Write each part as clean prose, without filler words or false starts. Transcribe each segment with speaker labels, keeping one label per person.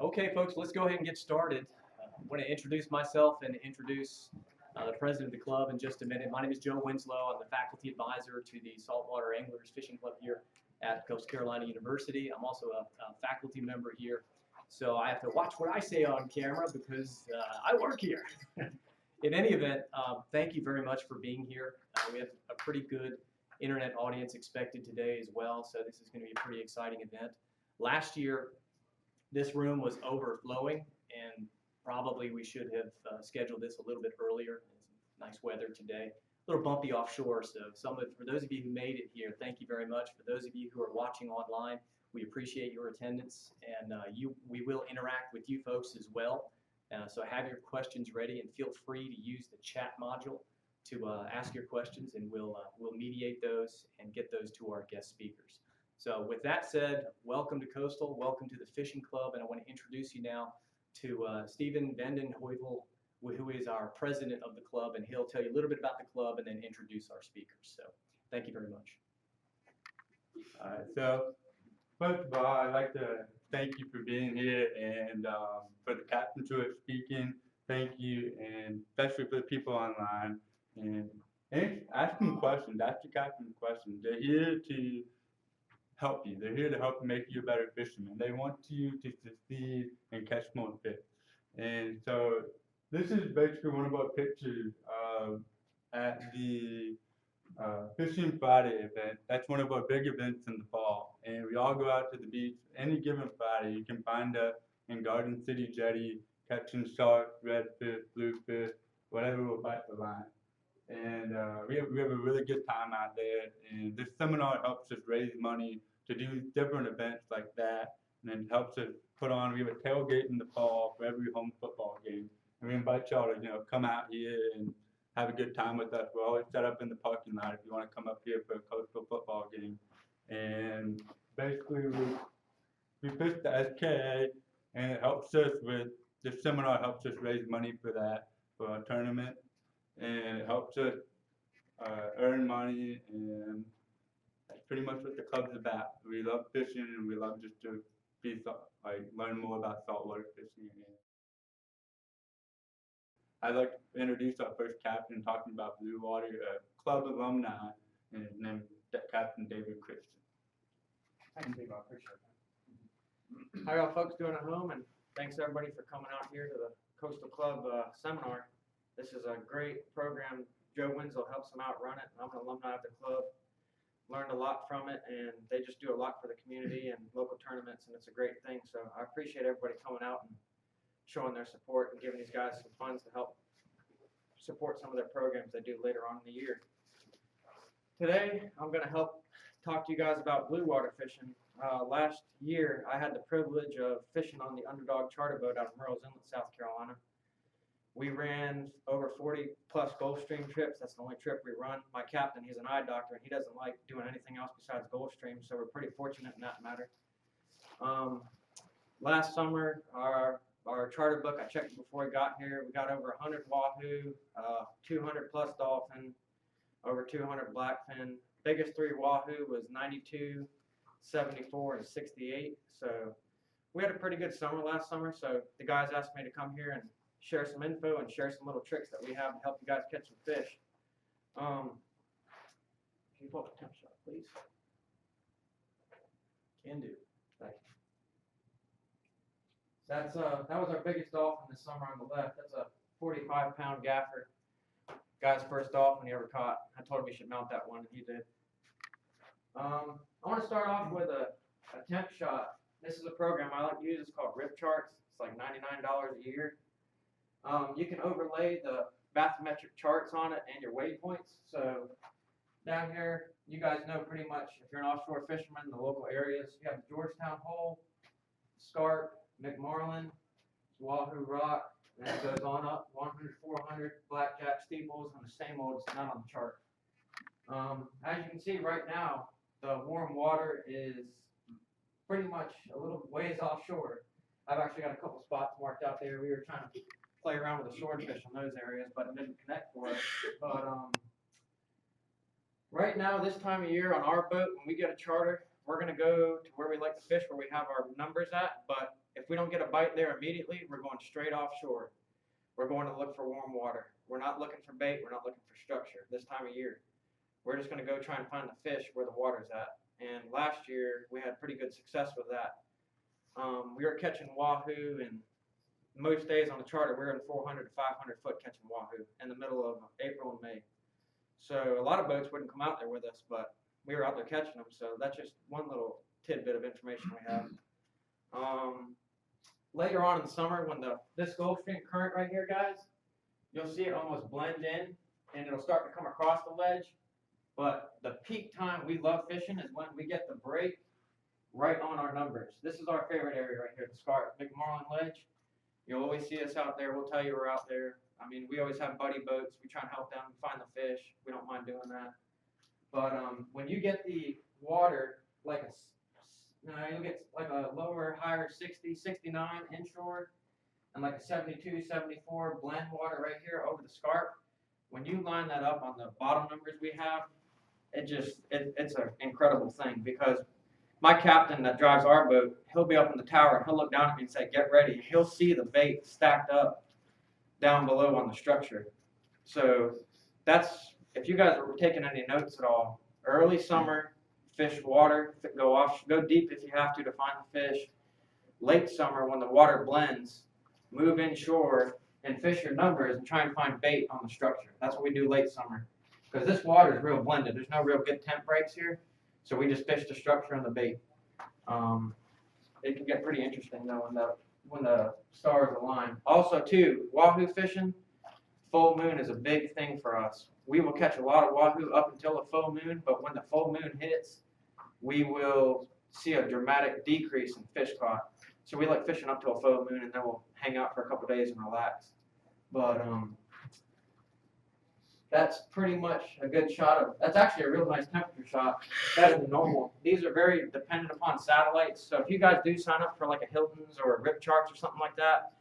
Speaker 1: Okay, folks, let's go ahead and get started. I want to introduce myself and introduce the president of the club in just a minute. My name is Joe Winslow. I'm the faculty advisor to the Saltwater Anglers Fishing Club here at Coast Carolina University. I'm also a faculty member here, so I have to watch what I say on camera because I work here. In any event, thank you very much for being here. We have a pretty good internet audience expected today as well, so this is going to be a pretty exciting event. Last year, this room was overflowing, and probably we should have scheduled this a little bit earlier. It's nice weather today. A little bumpy offshore, so for those of you who made it here, thank you very much. For those of you who are watching online, we appreciate your attendance, and we will interact with you folks as well. So have your questions ready, and feel free to use the chat module to ask your questions, and we'll mediate those and get those to our guest speakers. So with that said, welcome to Coastal, welcome to the Fishing Club, and I want to introduce you now to Stephen Vanden Heuvel, who is our president of the club, and he'll tell you a little bit about the club and then introduce our speakers. So thank you very much.
Speaker 2: All right, so first of all, I'd like to thank you for being here, and for the captains who are speaking, thank you, and especially for the people online. And asking questions, ask the captain questions. They're here to help you. They're here to help make you a better fisherman. They want you to succeed and catch more fish. And so this is basically one of our pictures at the Fishing Friday event. That's one of our big events in the fall. And we all go out to the beach any given Friday. You can find us in Garden City Jetty, catching sharks, redfish, bluefish, whatever will bite the line. And we have a really good time out there. And this seminar helps us raise money to do different events like that. And then helps us put on, we have a tailgate in the fall for every home football game. And we invite y'all to, come out here and have a good time with us. We're always set up in the parking lot if you want to come up here for a coastal football game. And basically, we fish the SKA, and it helps us with, the seminar helps us raise money for that, for our tournament. And it helps us earn money, and that's pretty much what the club's about. We love fishing, and we love just to learn more about saltwater fishing. I'd like to introduce our first captain talking about Blue Water, club alumni, and his name is Captain David Christian.
Speaker 3: Thanks, Dave. I appreciate that. How y'all folks doing at home? And thanks everybody for coming out here to the Coastal Club seminar. This is a great program. Joe Winslow helps them out run it. I'm an alumni of the club. Learned a lot from it, and they just do a lot for the community and local tournaments, and it's a great thing. So I appreciate everybody coming out and showing their support and giving these guys some funds to help support some of their programs they do later on in the year. Today, I'm going to help talk to you guys about blue water fishing. Last year, I had the privilege of fishing on the Underdog charter boat out of Murrells Inlet, South Carolina. We ran over 40 plus Gulfstream trips. That's the only trip we run. My captain, he's an eye doctor, and he doesn't like doing anything else besides Gulfstream, so we're pretty fortunate in that matter. Last summer, our charter book, I checked it before I got here, we got over 100 wahoo, 200 plus dolphin, over 200 blackfin. Biggest three wahoo was 92, 74, and 68. So we had a pretty good summer last summer, so the guys asked me to come here and share some info and share some little tricks that we have to help you guys catch some fish. Can you pull up a temp shot, please?
Speaker 1: Can do.
Speaker 3: Thank you. That was our biggest dolphin this summer on the left. That's a 45-pound gaffer. Guy's first dolphin he ever caught. I told him he should mount that one, and he did. I want to start off with a temp shot. This is a program I like to use. It's called Rip Charts. It's like $99 a year. You can overlay the bathymetric charts on it and your waypoints. So down here, you guys know pretty much, if you're an offshore fisherman in the local areas, you have the Georgetown Hole, Scarp, McMarlin, Wahoo Rock, and it goes on up, 100, 400, Blackjack Steeples, and the same old, it's not on the chart. As you can see right now, the warm water is pretty much a little ways offshore. I've actually got a couple spots marked out there. We were trying to play around with the swordfish on those areas, but it didn't connect for us. But right now, this time of year on our boat, when we get a charter, we're gonna go to where we like to fish, where we have our numbers at, but if we don't get a bite there immediately, we're going straight offshore. We're going to look for warm water. We're not looking for bait, we're not looking for structure this time of year. We're just gonna go try and find the fish where the water's at. And last year, we had pretty good success with that. We were catching wahoo, and most days on the charter, we were in 400 to 500 foot catching wahoo in the middle of April and May. So a lot of boats wouldn't come out there with us, but we were out there catching them. So that's just one little tidbit of information we have. Later on in the summer, when this Gulf Stream current right here, guys, you'll see it almost blend in, and it'll start to come across the ledge. But the peak time we love fishing is when we get the break right on our numbers. This is our favorite area right here, the Scarp, McMarlin Ledge. You'll always see us out there. We'll tell you we're out there. I mean, we always have buddy boats. We try and help them find the fish. We don't mind doing that. But when you get the water, like you'll get like a lower, higher 60, 69 inshore, and like a 72, 74 blend water right here over the Scarp. When you line that up on the bottom numbers we have, it's an incredible thing, because my captain that drives our boat, he'll be up in the tower and he'll look down at me and say, "Get ready." And he'll see the bait stacked up down below on the structure. So that's, if you guys are taking any notes at all, early summer, fish water, go deep if you have to find the fish. Late summer, when the water blends, move inshore and fish your numbers and try and find bait on the structure. That's what we do late summer, because this water is real blended. There's no real good temp breaks here, so we just fish the structure and the bait. It can get pretty interesting though when the stars align. Also too, wahoo fishing, full moon is a big thing for us. We will catch a lot of wahoo up until the full moon, but when the full moon hits, we will see a dramatic decrease in fish caught. So we like fishing up to a full moon, and then we'll hang out for a couple days and relax. But that's pretty much a good shot of, that's actually a real nice temperature shot, better than normal. These are very dependent upon satellites, so if you guys do sign up for like a Hilton's or a Rip Charts or something like that,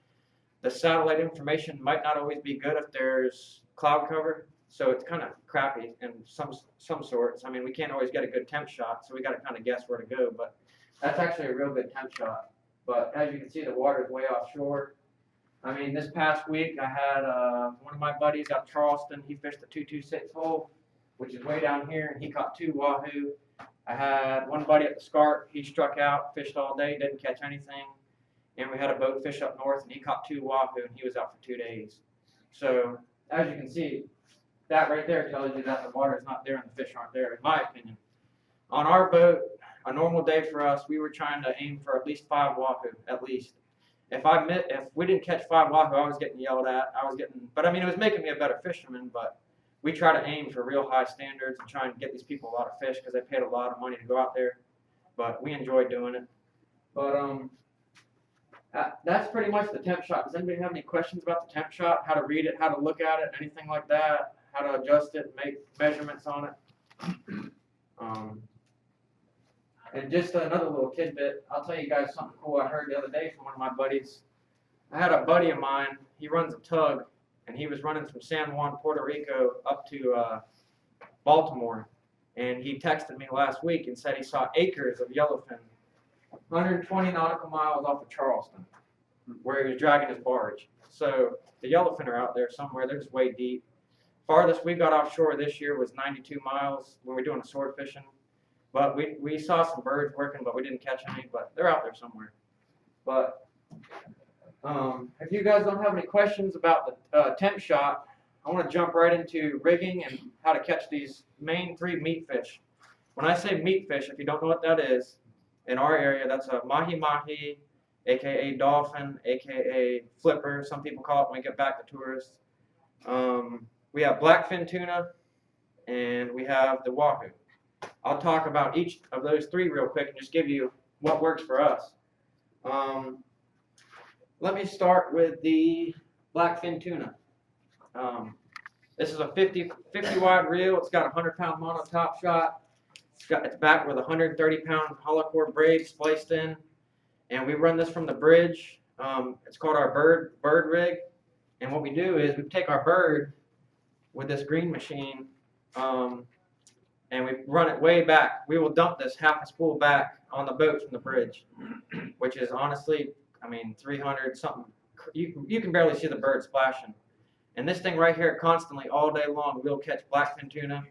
Speaker 3: the satellite information might not always be good if there's cloud cover, so it's kind of crappy in some sorts. I mean, we can't always get a good temp shot, so we got to kind of guess where to go, but that's actually a real good temp shot. But as you can see, the water is way offshore. I mean, this past week I had one of my buddies out of Charleston. He fished the 226 hole, which is way down here, and he caught 2 wahoo. I had one buddy at the Scarp. He struck out, fished all day, didn't catch anything. And we had a boat fish up north, and he caught 2 wahoo, and he was out for 2 days. So as you can see, that right there tells you that the water is not there and the fish aren't there, in my opinion. On our boat, a normal day for us, we were trying to aim for at least 5 wahoo, at least. If we didn't catch 5 wahoo, I was getting yelled at. But I mean, it was making me a better fisherman. But we try to aim for real high standards and try and get these people a lot of fish, because they paid a lot of money to go out there. But we enjoy doing it. But that's pretty much the temp shot. Does anybody have any questions about the temp shot? How to read it? How to look at it? Anything like that? How to adjust it? Make measurements on it? And just another little tidbit, I'll tell you guys something cool I heard the other day from one of my buddies. I had a buddy of mine, he runs a tug, and he was running from San Juan, Puerto Rico up to Baltimore. And he texted me last week and said he saw acres of yellowfin 120 nautical miles off of Charleston, where he was dragging his barge. So the yellowfin are out there somewhere, they're just way deep. Farthest we got offshore this year was 92 miles when we were doing a sword fishing. But we saw some birds working, but we didn't catch any, but they're out there somewhere. But if you guys don't have any questions about the temp shot, I want to jump right into rigging and how to catch these main 3 meat fish. When I say meat fish, if you don't know what that is, in our area, that's a mahi-mahi, aka dolphin, aka flipper, some people call it when we get back to tourists. We have blackfin tuna, and we have the wahoo. I'll talk about each of those 3 real quick and just give you what works for us. Let me start with the blackfin tuna. This is a 50 wide reel. It's got a 100-pound mono top shot. It's back with a 130-pound hollow core braid spliced in, and we run this from the bridge. It's called our bird rig, and what we do is we take our bird with this green machine. and we run it way back. We will dump this half a spool back on the boat from the bridge, which is honestly, I mean, 300 something. You can barely see the bird splashing. And this thing right here, constantly all day long, we'll catch blackfin tuna.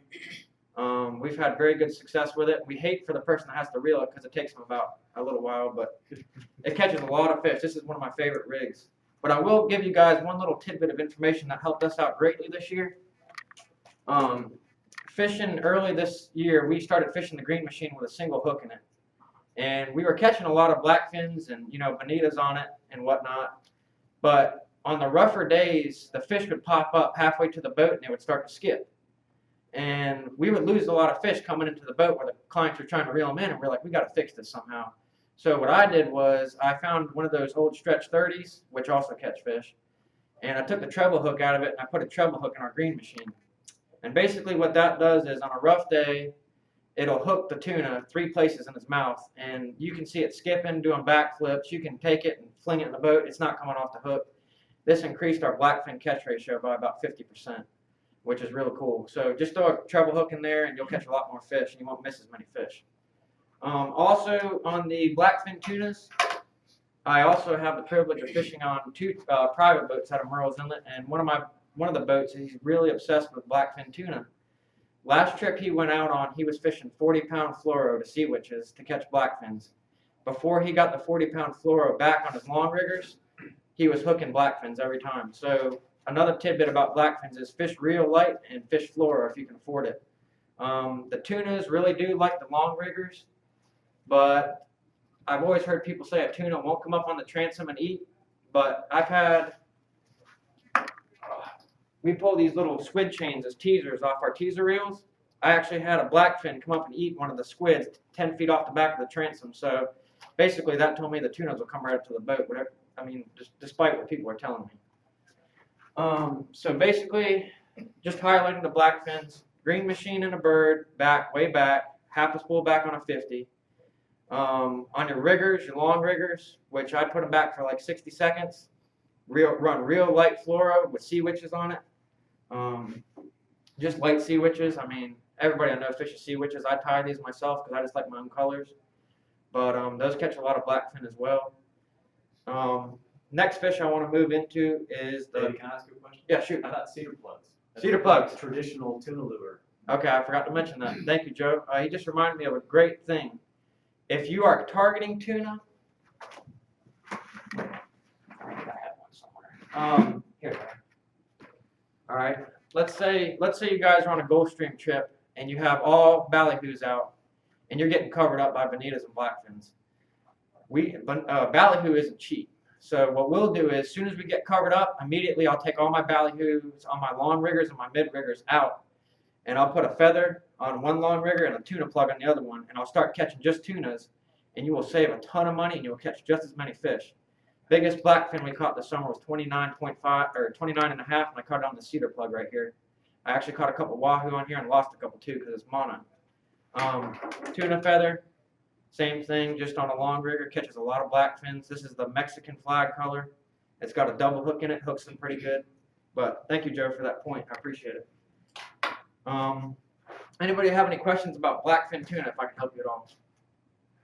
Speaker 3: We've had very good success with it. We hate for the person that has to reel it because it takes them about a little while, but it catches a lot of fish. This is one of my favorite rigs. But I will give you guys one little tidbit of information that helped us out greatly this year. Fishing early this year, we started fishing the green machine with a single hook in it. And we were catching a lot of blackfins and, bonitas on it and whatnot. But on the rougher days, the fish would pop up halfway to the boat and they would start to skip. And we would lose a lot of fish coming into the boat where the clients were trying to reel them in, and we're like, we got to fix this somehow. So what I did was I found one of those old stretch 30s, which also catch fish, and I took the treble hook out of it and I put a treble hook in our green machine. And basically what that does is on a rough day, it'll hook the tuna 3 places in his mouth, and you can see it skipping, doing backflips. You can take it and fling it in the boat. It's not coming off the hook. This increased our blackfin catch ratio by about 50%, which is really cool. So just throw a treble hook in there and you'll catch a lot more fish, and you won't miss as many fish. Also on the blackfin tunas, I also have the privilege of fishing on 2 private boats out of Merle's Inlet, and one of the boats, he's really obsessed with blackfin tuna. Last trip he went out on, he was fishing 40-pound fluoro to sea witches to catch blackfins. Before he got the 40-pound fluoro back on his long riggers, he was hooking blackfins every time. So another tidbit about blackfins is fish real light and fish fluoro if you can afford it. The tunas really do like the long riggers, but I've always heard people say a tuna won't come up on the transom and eat, but we pull these little squid chains as teasers off our teaser reels. I actually had a blackfin come up and eat one of the squids 10 feet off the back of the transom. So basically that told me the tunas will come right up to the boat, despite what people are telling me. So basically, just highlighting the blackfins, green machine and a bird, way back, half a spool back on a 50. On your riggers, your long riggers, which I put them back for like 60 seconds, run real light fluoro with sea witches on it. Just light sea witches. I mean, everybody I know fishes sea witches. I tie these myself because I just like my own colors. But those catch a lot of blackfin as well. Next fish I want to move into is the...
Speaker 1: Can I ask you a question?
Speaker 3: Yeah, shoot.
Speaker 1: How about cedar plugs?
Speaker 3: Cedar plugs.
Speaker 1: Traditional tuna lure.
Speaker 3: Okay, I forgot to mention that. Thank you, Joe. He just reminded me of a great thing. If you are targeting tuna... I think I have one somewhere. Here we go. All right. Let's say you guys are on a Gulfstream trip and you have all ballyhoos out and you're getting covered up by bonitas and blackfins. Ballyhoo isn't cheap. So what we'll do is, as soon as we get covered up, immediately I'll take all my ballyhoos on my long riggers and my mid riggers out, and I'll put a feather on one long rigger and a tuna plug on the other one, and I'll start catching just tunas, and you will save a ton of money and you'll catch just as many fish. Biggest blackfin we caught this summer was 29.5 or 29 and a half, and I caught it on the cedar plug right here. I actually caught a couple wahoo on here and lost a couple too because it's mono. Tuna feather, same thing, just on a long rigger, catches a lot of blackfins. This is the Mexican flag color. It's got a double hook in it, hooks them pretty good. But thank you, Joe, for that point. I appreciate it. Anybody have any questions about blackfin tuna, if I can help you at all?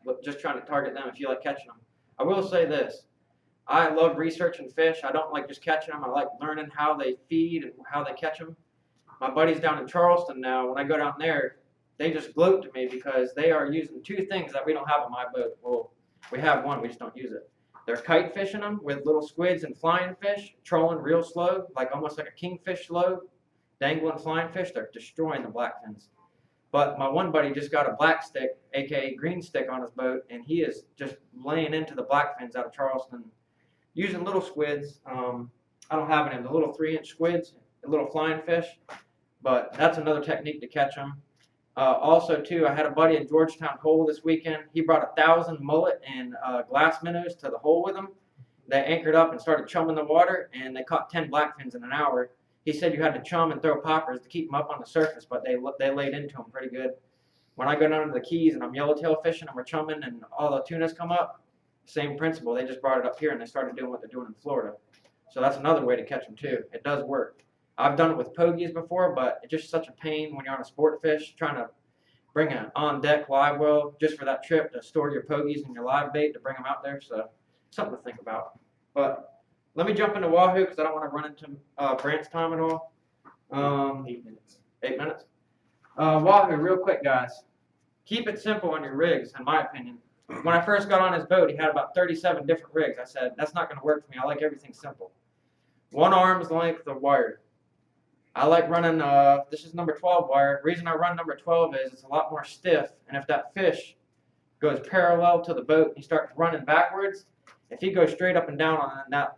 Speaker 3: But just trying to target them if you like catching them. I will say this. I love researching fish. I don't like just catching them. I like learning how they feed and how they catch them. My buddies down in Charleston now, when I go down there, they just gloat to me because they are using 2 things that we don't have on my boat. Well, we have one, we just don't use it. They're kite fishing them with little squids and flying fish, trolling real slow, almost like a kingfish slow, dangling flying fish. They're destroying the blackfins. But my one buddy just got a black stick, aka green stick, on his boat, and he is just laying into the blackfins out of Charleston using little squids. I don't have any of the little 3-inch squids, the little flying fish, but that's another technique to catch them. Also, too, I had a buddy in Georgetown Hole this weekend. He brought 1,000 mullet and glass minnows to the hole with him. They anchored up and started chumming the water, and they caught 10 blackfins in an hour. He said you had to chum and throw poppers to keep them up on the surface, but they laid into them pretty good. When I go down to the Keys and I'm yellowtail fishing and we're chumming and all the tunas come up, same principle. They just brought it up here and they started doing what they're doing in Florida. So that's another way to catch them too. It does work. I've done it with pogies before, but it's just such a pain when you're on a sport fish trying to bring an on-deck live well just for that trip to store your pogies and your live bait to bring them out there. So something to think about. But let me jump into Wahoo because I don't want to run into Brant's time at all.
Speaker 1: 8 minutes.
Speaker 3: 8 minutes. Wahoo, real quick, guys. Keep it simple on your rigs, in my opinion. When I first got on his boat, he had about 37 different rigs. I said, that's not going to work for me. I like everything simple. 1 arm's length of wire. I like running, this is number 12 wire. The reason I run number 12 is it's a lot more stiff, and if that fish goes parallel to the boat and he starts running backwards, if he goes straight up and down on that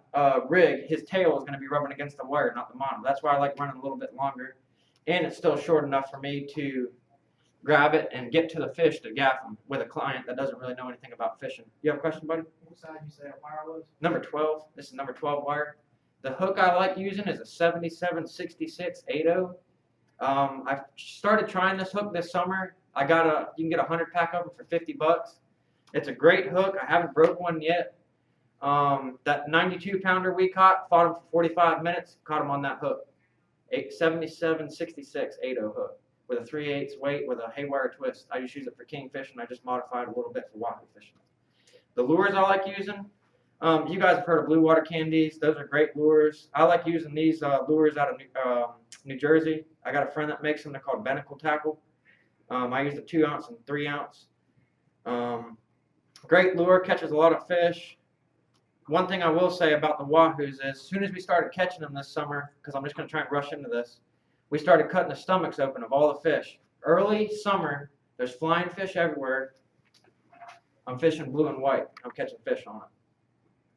Speaker 3: rig, his tail is going to be rubbing against the wire, not the mono. That's why I like running a little bit longer, and it's still short enough for me to grab it and get to the fish to gaff them with a client that doesn't really know anything about fishing. You have a question, buddy?
Speaker 4: What size you say a wire was?
Speaker 3: Number 12. This is number 12 wire. The hook I like using is a 776680. I started trying this hook this summer. You can get a 100 pack of them for $50. It's a great hook. I haven't broke one yet. That 92 pounder we fought him for 45 minutes, caught him on that hook. 776680 hook with a 3/8 weight with a haywire twist. I just use it for king fishing. I just modified a little bit for wahoo fishing. The lures I like using, you guys have heard of blue water candies. Those are great lures. I like using these lures out of New Jersey. I got a friend that makes them. They're called Binnacle Tackle. I use the 2 ounce and 3 ounce. Great lure, catches a lot of fish. One thing I will say about the wahoos is as soon as we started catching them this summer, because I'm just going to try and rush into this, we started cutting the stomachs open of all the fish. Early summer, there's flying fish everywhere. I'm fishing blue and white. I'm catching fish on it.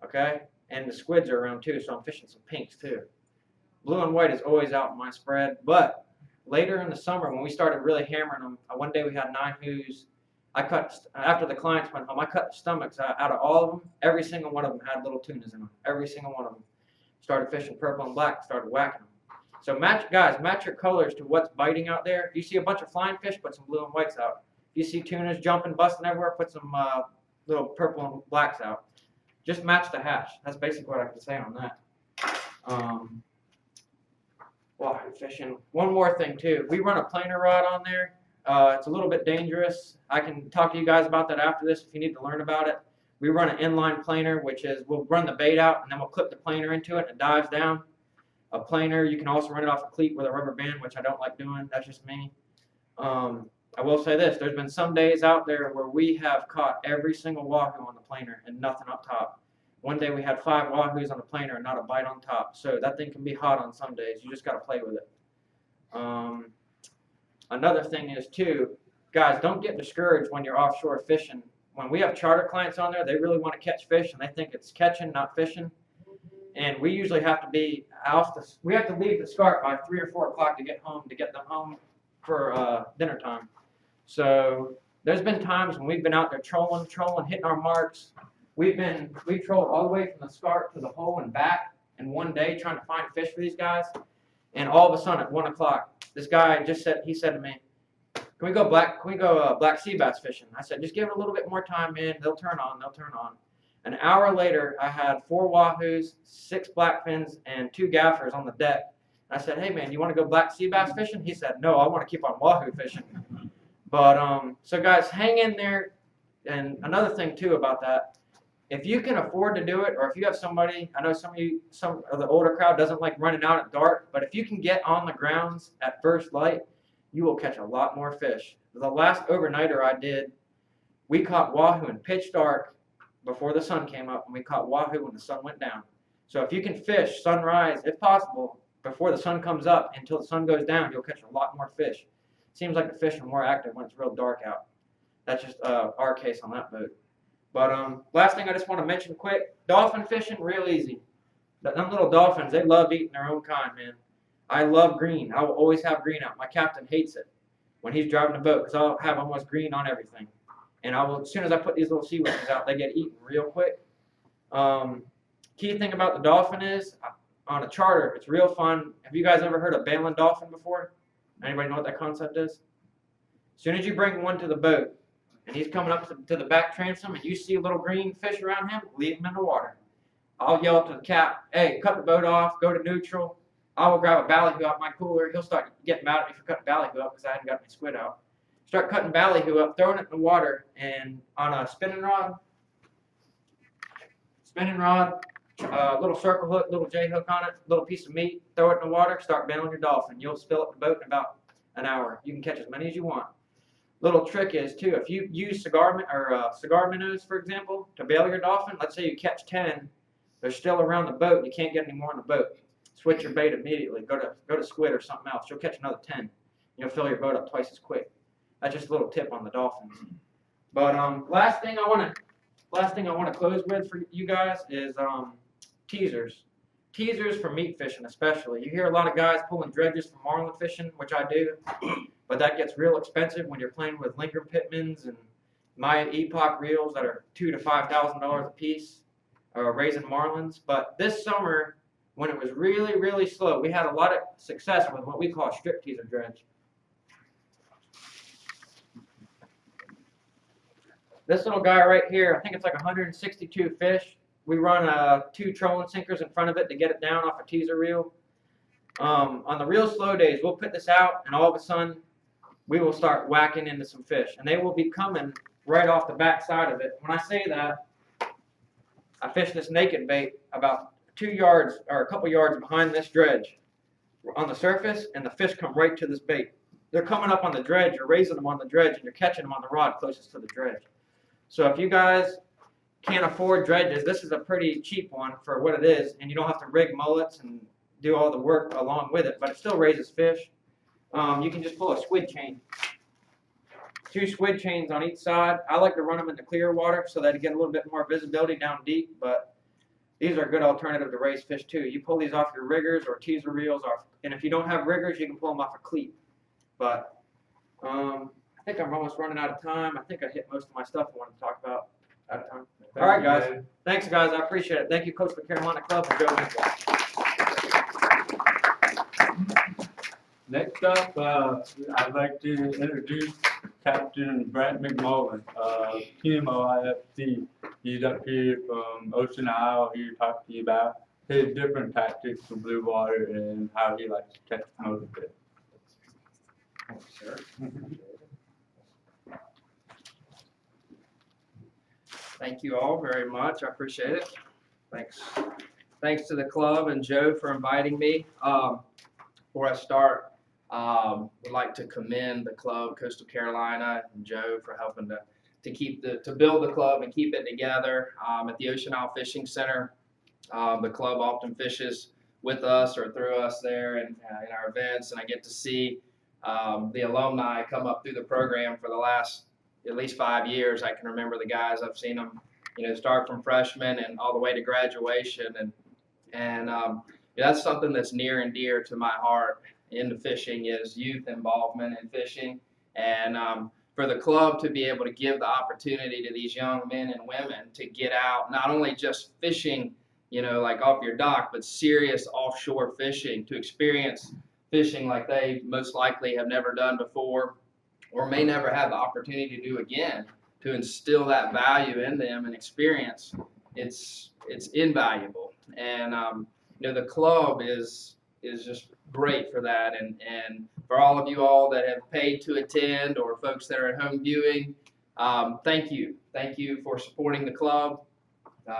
Speaker 3: Okay? And the squids are around too, so I'm fishing some pinks too. Blue and white is always out in my spread, but later in the summer when we started really hammering them, one day we had 9 whoos. After the clients went home, I cut the stomachs out of all of them. Every single one of them had little tunas in them. Every single one of them. Started fishing purple and black, started whacking them. So match your colors to what's biting out there. If you see a bunch of flying fish, put some blue and whites out. If you see tunas jumping, busting everywhere, put some little purple and blacks out. Just match the hatch. That's basically what I can say on that. Wahoo fishing. One more thing too. We run a planer rod on there. It's a little bit dangerous. I can talk to you guys about that after this if you need to learn about it. We run an inline planer, which is we'll run the bait out and then we'll clip the planer into it and it dives down. A planer, you can also run it off a cleat with a rubber band, which I don't like doing. That's just me. I will say this. There's been some days out there where we have caught every single wahoo on the planer and nothing up top. One day we had 5 wahoos on the planer and not a bite on top. So that thing can be hot on some days. You just got to play with it. Another thing is too, guys, don't get discouraged when you're offshore fishing. When we have charter clients on there, they really want to catch fish and they think it's catching, not fishing. And we usually have to be we have to leave the SCART by 3 or 4 o'clock to get them home for dinner time. So there's been times when we've been out there trolling, hitting our marks. We've trolled all the way from the SCART to the hole and back in one day trying to find fish for these guys. And all of a sudden at 1 o'clock, this guy he said to me, can we go black sea bass fishing? I said, just give it a little bit more time, man. They'll turn on. An hour later, I had 4 wahoos, 6 blackfins, and 2 gaffers on the deck. I said, hey man, you want to go black sea bass fishing? He said, no, I want to keep on wahoo fishing. But so guys, hang in there. And another thing too about that, if you can afford to do it, or if you have somebody, I know some of the older crowd doesn't like running out at dark, but if you can get on the grounds at first light, you will catch a lot more fish. The last overnighter I did, we caught wahoo in pitch dark before the sun came up, and we caught wahoo when the sun went down. So if you can fish sunrise, if possible, before the sun comes up until the sun goes down, you'll catch a lot more fish. Seems like the fish are more active when it's real dark out. That's just our case on that boat. But last thing I just want to mention quick, dolphin fishing, real easy. Them little dolphins, they love eating their own kind, man. I love green. I will always have green out. My captain hates it when he's driving the boat because I'll have almost green on everything. And as soon as I put these little sea witches out, they get eaten real quick. Key thing about the dolphin is, on a charter, it's real fun. Have you guys ever heard of bailing dolphin before? Anybody know what that concept is? As soon as you bring one to the boat, and he's coming up to the back transom, and you see a little green fish around him, leave him in the water. I'll yell up to the cap, hey, cut the boat off, go to neutral. I will grab a ballyhoo out my cooler. He'll start getting mad at me for cutting ballyhoo up because I hadn't got my squid out. start cutting ballyhoo up, throwing it in the water, and on a spinning rod, little circle hook, little J hook on it, little piece of meat, throw it in the water, start bailing your dolphin. You'll spill up the boat in about an hour. You can catch as many as you want. Little trick is too, if you use cigar minnows, for example, to bail your dolphin, let's say you catch 10, they're still around the boat, you can't get any more in the boat. Switch your bait immediately. Go to squid or something else. You'll catch another 10. You'll fill your boat up twice as quick. That's just a little tip on the dolphins. But last thing I want to close with for you guys is teasers. Teasers for meat fishing especially. You hear a lot of guys pulling dredges for marlin fishing, which I do, but that gets real expensive when you're playing with Linger Pitmans and Maya Epoch reels that are $2,000 to $5,000 a piece, raising marlins. But this summer, when it was really, really slow, we had a lot of success with what we call a strip teaser dredge. This little guy right here, I think it's like 162 fish. We run 2 trolling sinkers in front of it to get it down off a teaser reel. On the real slow days, we'll put this out, and all of a sudden, we will start whacking into some fish. And they will be coming right off the back side of it. When I say that, I fish this naked bait about 2 yards or a couple yards behind this dredge on the surface, and the fish come right to this bait. They're coming up on the dredge, you're raising them on the dredge, and you're catching them on the rod closest to the dredge. So if you guys can't afford dredges, this is a pretty cheap one for what it is, and you don't have to rig mullets and do all the work along with it, but it still raises fish. You can just pull a squid chain. 2 squid chains on each side. I like to run them in the clear water so that you get a little bit more visibility down deep, but these are a good alternative to raise fish too. You pull these off your riggers or teaser reels, and if you don't have riggers, you can pull them off a cleat. But I think I'm almost running out of time. I think I hit most of my stuff I wanted to talk about. Out of time. All right, guys. Thanks, guys. I appreciate it. Thank you, Coach of the Carolina Club, and Joe Winslow.
Speaker 2: Next up, I'd like to introduce Captain Brent McMullen, PMOIFC. He's up here from Ocean Isle here to talk to you about his different tactics for blue water and how he likes to catch most of it.
Speaker 3: Thanks, sir. Thank you all very much. I appreciate it. Thanks. Thanks to the club and Joe for inviting me. Before I start, would like to commend the club, Coastal Carolina, and Joe for helping to build the club and keep it together. At the Ocean Isle Fishing Center, the club often fishes with us or through us there in our events, and I get to see the alumni come up through the program for the last at least 5 years. I can remember the guys. I've seen them, start from freshmen and all the way to graduation, and that's something that's near and dear to my heart into fishing is youth involvement in fishing, and for the club to be able to give the opportunity to these young men and women to get out, not only just fishing, like off your dock, but serious offshore fishing, to experience fishing like they most likely have never done before or may never have the opportunity to do again, to instill that value in them and experience, it's invaluable. And the club is just great for that, and for all of you all that have paid to attend or folks that are at home viewing, thank you for supporting the club.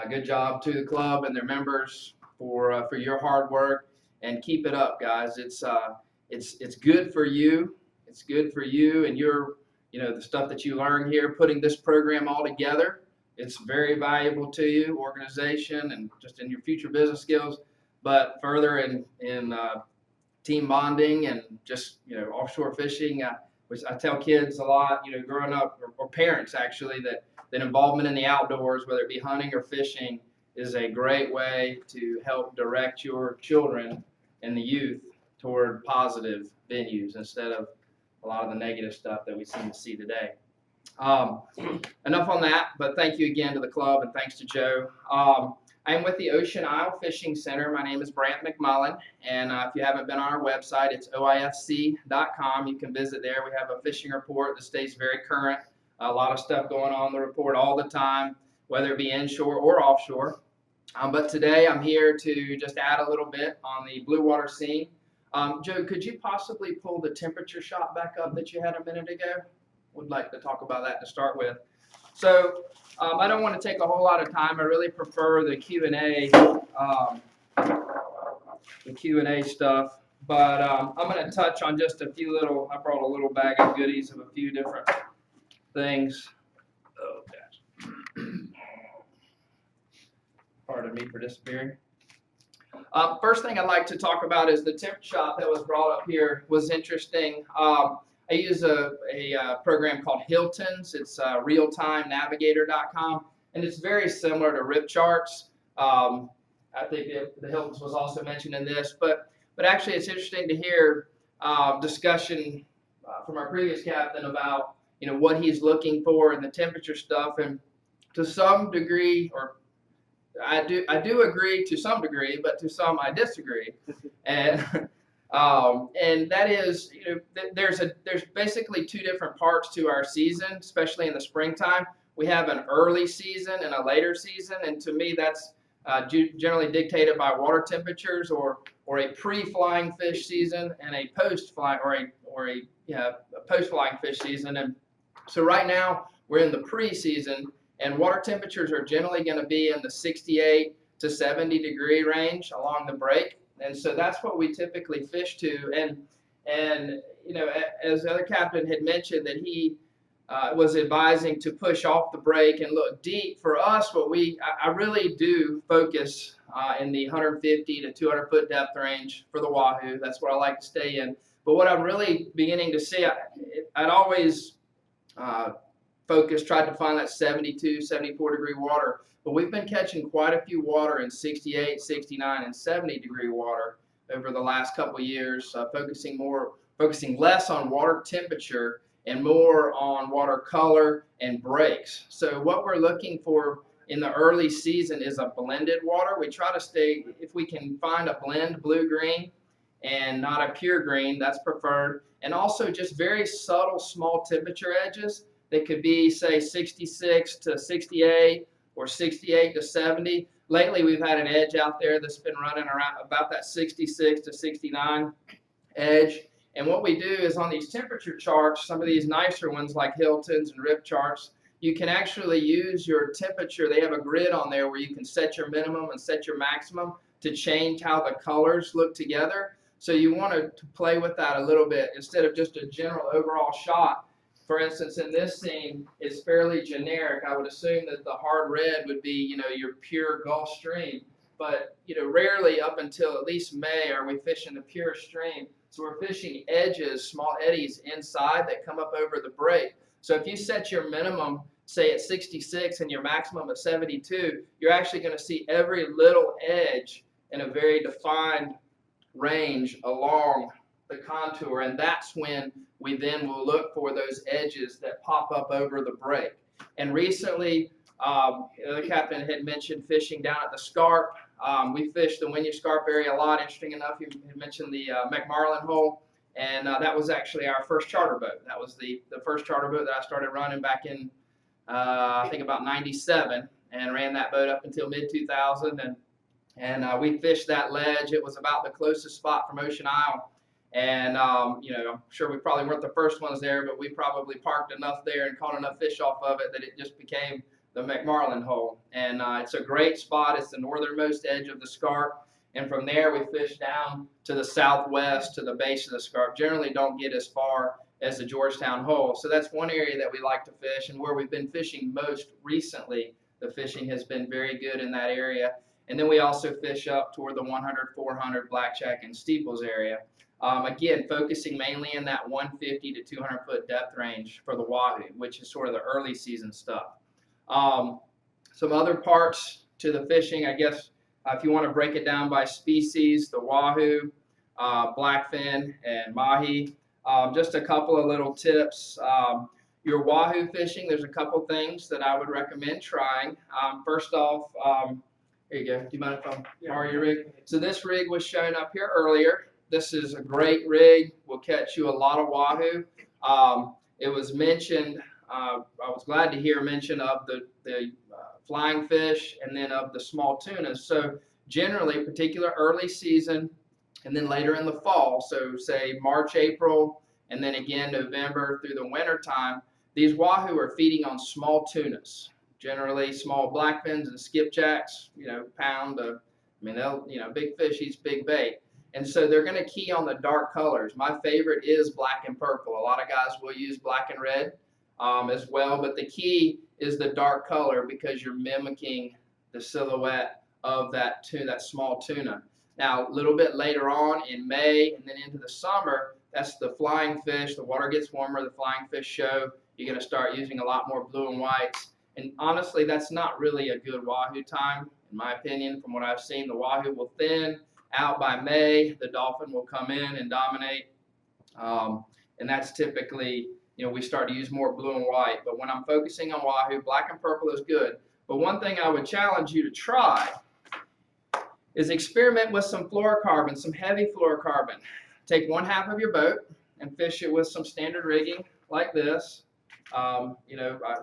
Speaker 3: Good job to the club and their members for your hard work, and keep it up, guys. It's good for you. It's good for you and your, the stuff that you learn here, putting this program all together. It's very valuable to you, organization, and just in your future business skills, but further in team bonding and just, offshore fishing, which I tell kids a lot, growing up, or parents actually, that involvement in the outdoors, whether it be hunting or fishing, is a great way to help direct your children and the youth toward positive venues instead of a lot of the negative stuff that we seem to see today. Enough on that, but thank you again to the club, and thanks to Joe. I am with the Ocean Isle Fishing Center. My name is Brant McMullen, and if you haven't been on our website, it's oifc.com. You can visit there. We have a fishing report that stays very current. A lot of stuff going on in the report all the time, whether it be inshore or offshore. But today I'm here to just add a little bit on the blue water scene. Joe, could you possibly pull the temperature shot back up that you had a minute ago? would like to talk about that to start with. So I don't want to take a whole lot of time. I really prefer the Q&A, stuff. But I'm going to touch on just a few little. I brought a little bag of goodies of a few different things. Oh, gosh. Pardon me for disappearing. First thing I'd like to talk about is the temp shop that was brought up here was interesting. I use a program called Hilton's. It's realtimenavigator.com, and it's very similar to Rip Charts. I think the Hilton's was also mentioned in this, but actually it's interesting to hear discussion from our previous captain about what he's looking for in the temperature stuff, and to some degree, or I do agree to some degree, but to some I disagree, and that is, there's basically two different parts to our season, especially in the springtime. We have an early season and a later season, and to me that's generally dictated by water temperatures, or a pre-flying fish season and a post-flying or a post-flying fish season. And so right now we're in the pre-season, and water temperatures are generally going to be in the 68 to 70 degree range along the break. And so that's what we typically fish to. And as the other captain had mentioned, that he was advising to push off the break and look deep. For us, I really do focus in the 150 to 200 foot depth range for the wahoo. That's what I like to stay in. But what I'm really beginning to see, I'd always tried to find that 72, 74 degree water, but we've been catching quite a few water in 68, 69, and 70 degree water over the last couple of years, focusing less on water temperature and more on water color and breaks. So what we're looking for in the early season is a blended water. We try to stay, if we can find a blend blue-green and not a pure green, that's preferred. And also just very subtle small temperature edges that could be, say, 66 to 68 or 68 to 70. Lately we've had an edge out there that's been running around about that 66 to 69 edge. And what we do is on these temperature charts, some of these nicer ones like Hilton's and Rip Charts, you can actually use your temperature. They have a grid on there where you can set your minimum and set your maximum to change how the colors look together. So you want to play with that a little bit instead of just a general overall shot. For instance, in this scene, it's fairly generic. I would assume that the hard red would be, your pure Gulf Stream. But, rarely up until at least May are we fishing the pure stream. So we're fishing edges, small eddies inside that come up over the break. So if you set your minimum, say at 66 and your maximum at 72, you're actually going to see every little edge in a very defined range along the contour, and that's when we then will look for those edges that pop up over the break. And recently, the captain had mentioned fishing down at the Scarp. We fished the Wynyard Scarp area a lot. Interesting enough, he had mentioned the McMarlin hole, and that was actually our first charter boat. That was the first charter boat that I started running back in, I think about 97, and ran that boat up until mid-2000. And we fished that ledge. It was about the closest spot from Ocean Isle. And, I'm sure we probably weren't the first ones there, but we probably parked enough there and caught enough fish off of it that it just became the McMarlin hole. And it's a great spot. It's the northernmost edge of the Scarp. And from there, we fish down to the southwest to the base of the Scarp. Generally don't get as far as the Georgetown hole. So that's one area that we like to fish, and where we've been fishing most recently. The fishing has been very good in that area. And then we also fish up toward the 100, 400, Blackjack, and Steeples area. Again, focusing mainly in that 150 to 200 foot depth range for the wahoo, which is sort of the early season stuff. Some other parts to the fishing, I guess, if you want to break it down by species, the wahoo, blackfin, and mahi. Just a couple of little tips. Your wahoo fishing, there's a couple things that I would recommend trying. First off, here you go. Do you mind if I borrow your rig? So this rig was shown up here earlier. This is a great rig. Will catch you a lot of wahoo. It was mentioned, I was glad to hear mention of the flying fish and then of the small tunas. So generally, particular early season and then later in the fall, so say March, April, and then again November through the winter time, these wahoo are feeding on small tunas, generally small blackfins and skipjacks, pound. I mean, they'll, big fish eats big bait. And so they're going to key on the dark colors. My favorite is black and purple. A lot of guys will use black and red as well, but the key is the dark color because you're mimicking the silhouette of that small tuna. Now, a little bit later on in May and then into the summer, that's the flying fish. The water gets warmer, the flying fish show. You're going to start using a lot more blue and whites. And honestly, that's not really a good wahoo time, in my opinion. From what I've seen, the wahoo will thin out by May. The dolphin will come in and dominate. And that's typically, we start to use more blue and white. But when I'm focusing on wahoo, black and purple is good. But one thing I would challenge you to try is experiment with some fluorocarbon, some heavy fluorocarbon. Take 1/2 of your boat and fish it with some standard rigging like this.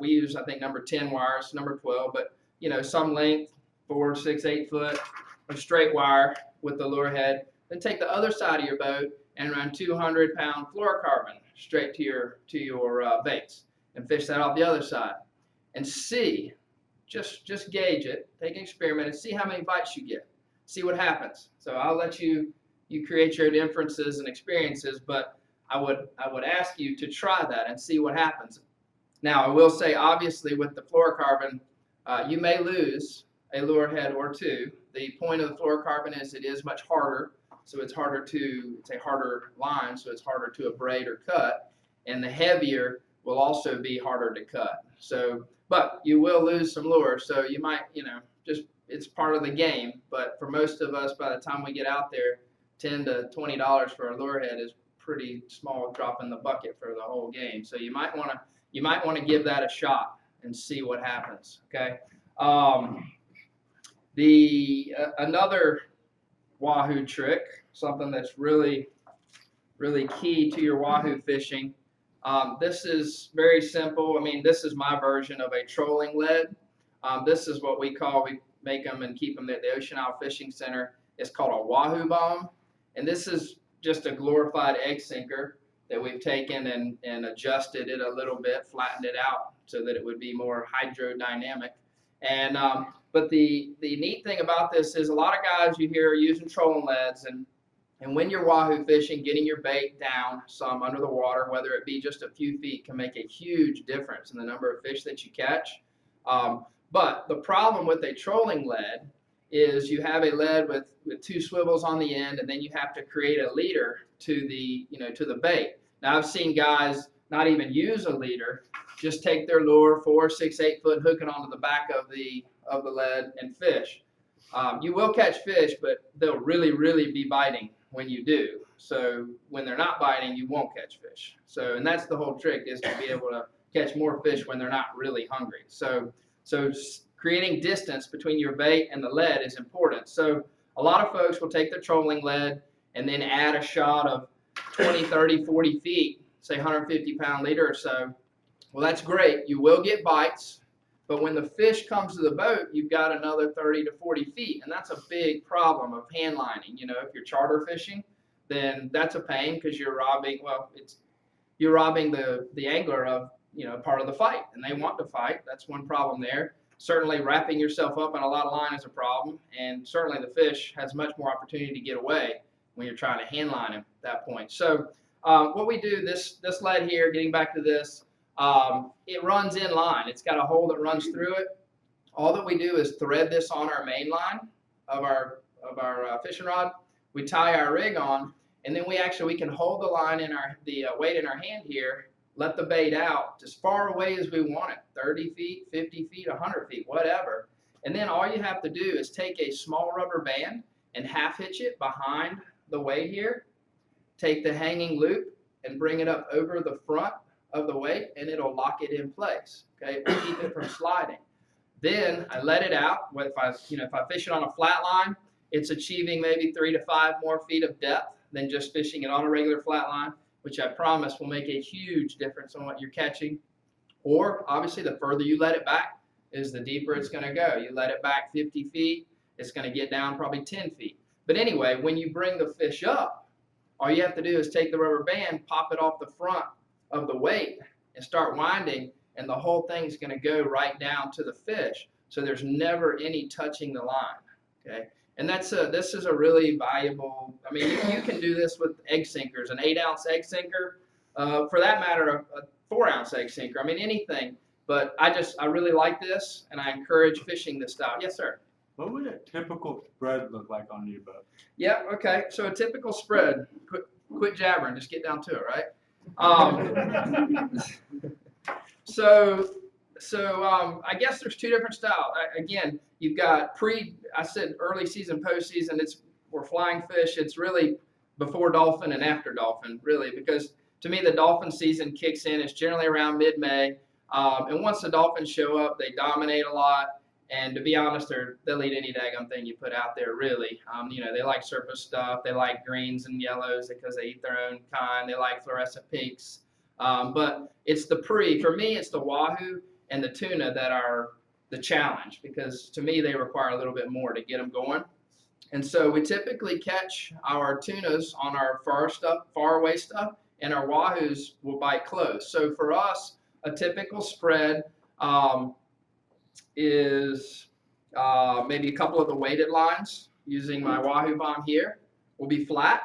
Speaker 3: We use, I think, number 10 wires, number 12, but, some length, 4, 6, 8 foot, a straight wire with the lure head. Then take the other side of your boat and run 200-pound fluorocarbon straight to your baits and fish that off the other side. And see, just gauge it, take an experiment and see how many bites you get. See what happens. So I'll let you create your own inferences and experiences, but I would ask you to try that and see what happens. Now, I will say, obviously, with the fluorocarbon, you may lose a lure head or two. The point of the fluorocarbon is it is much harder, so it's a harder line, so it's harder to abrade or cut, and the heavier will also be harder to cut. So, but you will lose some lures, so you might, it's part of the game. But for most of us, by the time we get out there, $10 to $20 for a lure head is pretty small drop in the bucket for the whole game. So you might want to give that a shot and see what happens. Okay. Another wahoo trick, something that's really key to your wahoo fishing. This is very simple. I mean, this is my version of a trolling lead. This is what we make them and keep them at the Ocean Isle Fishing Center. It's called a wahoo bomb, and this is just a glorified egg sinker that we've taken and adjusted it a little bit, flattened it out so that it would be more hydrodynamic. And but the neat thing about this is a lot of guys you hear are using trolling leads, and when you're wahoo fishing, getting your bait down some under the water, whether it be just a few feet, can make a huge difference in the number of fish that you catch. But the problem with a trolling lead is you have a lead with 2 swivels on the end, and then you have to create a leader to the bait. Now, I've seen guys not even use a leader, just take their lure, 4, 6, 8 foot, hook it onto the back of the lead and fish. You will catch fish, but they'll really be biting when you do. So when they're not biting, you won't catch fish. So, and that's the whole trick, is to be able to catch more fish when they're not really hungry. So creating distance between your bait and the lead is important. So a lot of folks will take their trolling lead and then add a shot of 20, 30, 40 feet, say 150-pound leader or so. Well, that's great. You will get bites, but when the fish comes to the boat, you've got another 30 to 40 feet, and that's a big problem of hand lining. If you're charter fishing, then that's a pain because you're robbing the angler of part of the fight, and they want to fight. That's one problem there. Certainly wrapping yourself up in a lot of line is a problem, and certainly the fish has much more opportunity to get away when you're trying to hand line him at that point. So what we do, this lead here, getting back to this, it runs in line. It's got a hole that runs through it. All that we do is thread this on our main line of our fishing rod. We tie our rig on, and then we can hold the line in the weight in our hand here, let the bait out as far away as we want it, 30 feet, 50 feet, 100 feet, whatever. And then all you have to do is take a small rubber band and half hitch it behind the weight here, take the hanging loop and bring it up over the front of the weight, and it'll lock it in place. Okay, it will keep it from sliding. Then I let it out. If I fish it on a flat line, it's achieving maybe 3 to 5 more feet of depth than just fishing it on a regular flat line, which I promise will make a huge difference on what you're catching. Or obviously, the further you let it back is the deeper it's going to go. You let it back 50 feet, it's going to get down probably 10 feet. But anyway, when you bring the fish up, all you have to do is take the rubber band, pop it off the front of the weight, and start winding, and the whole thing's going to go right down to the fish. So there's never any touching the line. Okay, and this is a really valuable. I mean, you can do this with egg sinkers, an 8-ounce egg sinker, for that matter, a 4-ounce egg sinker. I mean, anything. But I really like this, and I encourage fishing this style. Yes, sir.
Speaker 2: What would a typical spread look like on your boat?
Speaker 3: Yeah. Okay. So a typical spread. Quit jabbering. Just get down to it, right? I guess there's two different styles. Again, you've got I said early season, postseason. We're flying fish. It's really before dolphin and after dolphin, really, because to me the dolphin season kicks in. It's generally around mid-May, and once the dolphins show up, they dominate a lot. And to be honest, they'll eat any daggum thing you put out there, really. They like surface stuff. They like greens and yellows because they eat their own kind. They like fluorescent pinks. But it's for me, it's the wahoo and the tuna that are the challenge, because to me, they require a little bit more to get them going. And so we typically catch our tunas on our far away stuff, and our wahoos will bite close. So for us, a typical spread is maybe a couple of the weighted lines using my wahoo bomb here will be flat,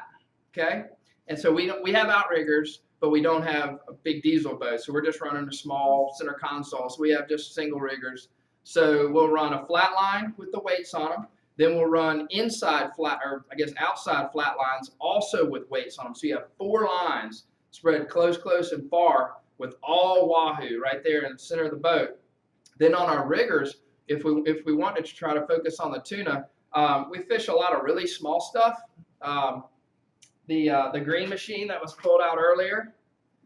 Speaker 3: okay? And so we have outriggers, but we don't have a big diesel boat, so we're just running a small center console, so we have just single riggers. So we'll run a flat line with the weights on them, then we'll run outside flat lines also with weights on them. So you have 4 lines spread close, and far with all wahoo right there in the center of the boat. Then on our riggers, if we wanted to try to focus on the tuna, we fish a lot of really small stuff. The green machine that was pulled out earlier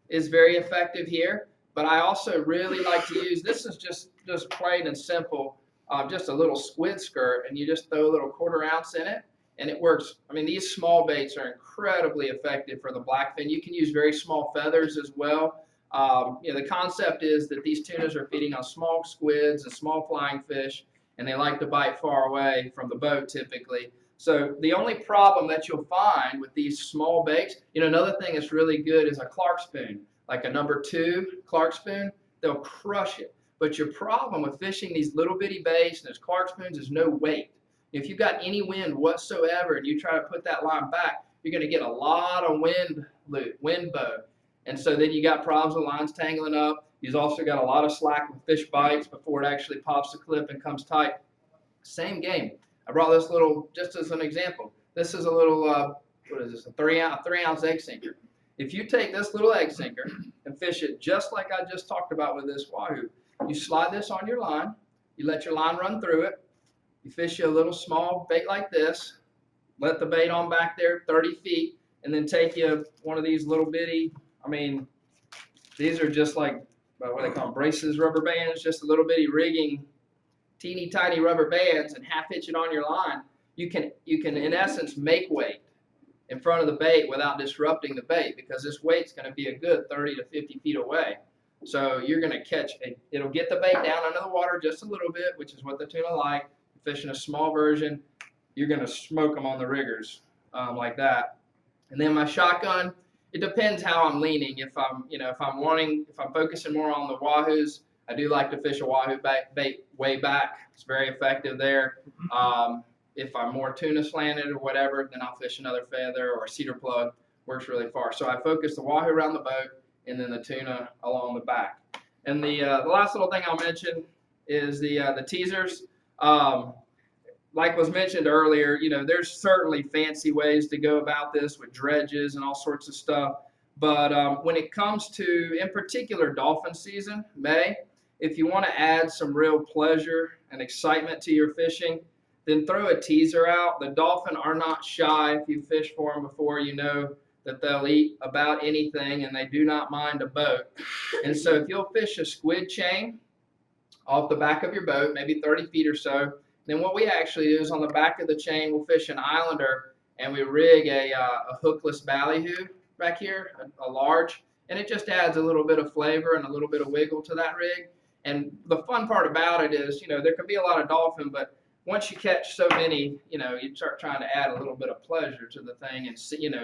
Speaker 3: is very effective here, but I also really like to use, this is just plain and simple, just a little squid skirt, and you just throw a little 1/4 ounce in it, and it works. I mean, these small baits are incredibly effective for the blackfin. You can use very small feathers as well. The concept is that these tunas are feeding on small squids and small flying fish, and they like to bite far away from the boat typically. So the only problem that you'll find with these small baits, another thing that's really good is a Clark spoon, like a number 2 Clark spoon. They'll crush it. But your problem with fishing these little bitty baits and those Clark spoons is no weight. If you've got any wind whatsoever and you try to put that line back, you're going to get a lot of wind bow. And so then you got problems with lines tangling up. You've also got a lot of slack with fish bites before it actually pops the clip and comes tight. Same game. I brought this little, just as an example. This is a little, what is this, a 3-ounce egg sinker. If you take this little egg sinker and fish it just like I just talked about with this wahoo, you slide this on your line, you let your line run through it, you fish you a little small bait like this, let the bait on back there 30 feet, and then take you one of these little bitty, these are just like, what they call them, braces, rubber bands, just a little bitty rigging, teeny tiny rubber bands, and half hitch it on your line. You can in essence make weight in front of the bait without disrupting the bait, because this weight's going to be a good 30 to 50 feet away. So you're going to catch it'll get the bait down under the water just a little bit, which is what the tuna like. Fishing a small version, you're going to smoke them on the riggers like that. And then my shotgun, it depends how I'm leaning. If I'm focusing more on the wahoos, I do like to fish a wahoo bait way back. It's very effective there. If I'm more tuna slanted or whatever, then I'll fish another feather or a cedar plug. Works really far. So I focus the wahoo around the boat and then the tuna along the back. And the last little thing I'll mention is the teasers. Like was mentioned earlier, there's certainly fancy ways to go about this with dredges and all sorts of stuff. But when it comes to, in particular, dolphin season, May, if you want to add some real pleasure and excitement to your fishing, then throw a teaser out. The dolphin are not shy. If you've fished for them before, you know that they'll eat about anything, and they do not mind a boat. And so if you'll fish a squid chain off the back of your boat, maybe 30 feet or so, then what we actually do is on the back of the chain, we'll fish an islander, and we rig a hookless ballyhoo back here, a large, and it just adds a little bit of flavor and a little bit of wiggle to that rig. And the fun part about it is, there can be a lot of dolphin, but once you catch so many, you start trying to add a little bit of pleasure to the thing and,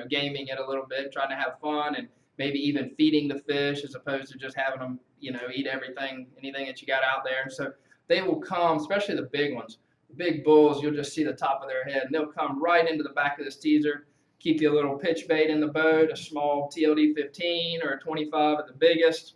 Speaker 3: gaming it a little bit, trying to have fun and
Speaker 4: maybe even feeding the fish as opposed to just having them, eat anything that you got out there. So they will come, especially the big ones. The big bulls, you'll just see the top of their head, and they'll come right into the back of this teaser, keep you a little pitch bait in the boat, a small TLD 15 or a 25 at the biggest,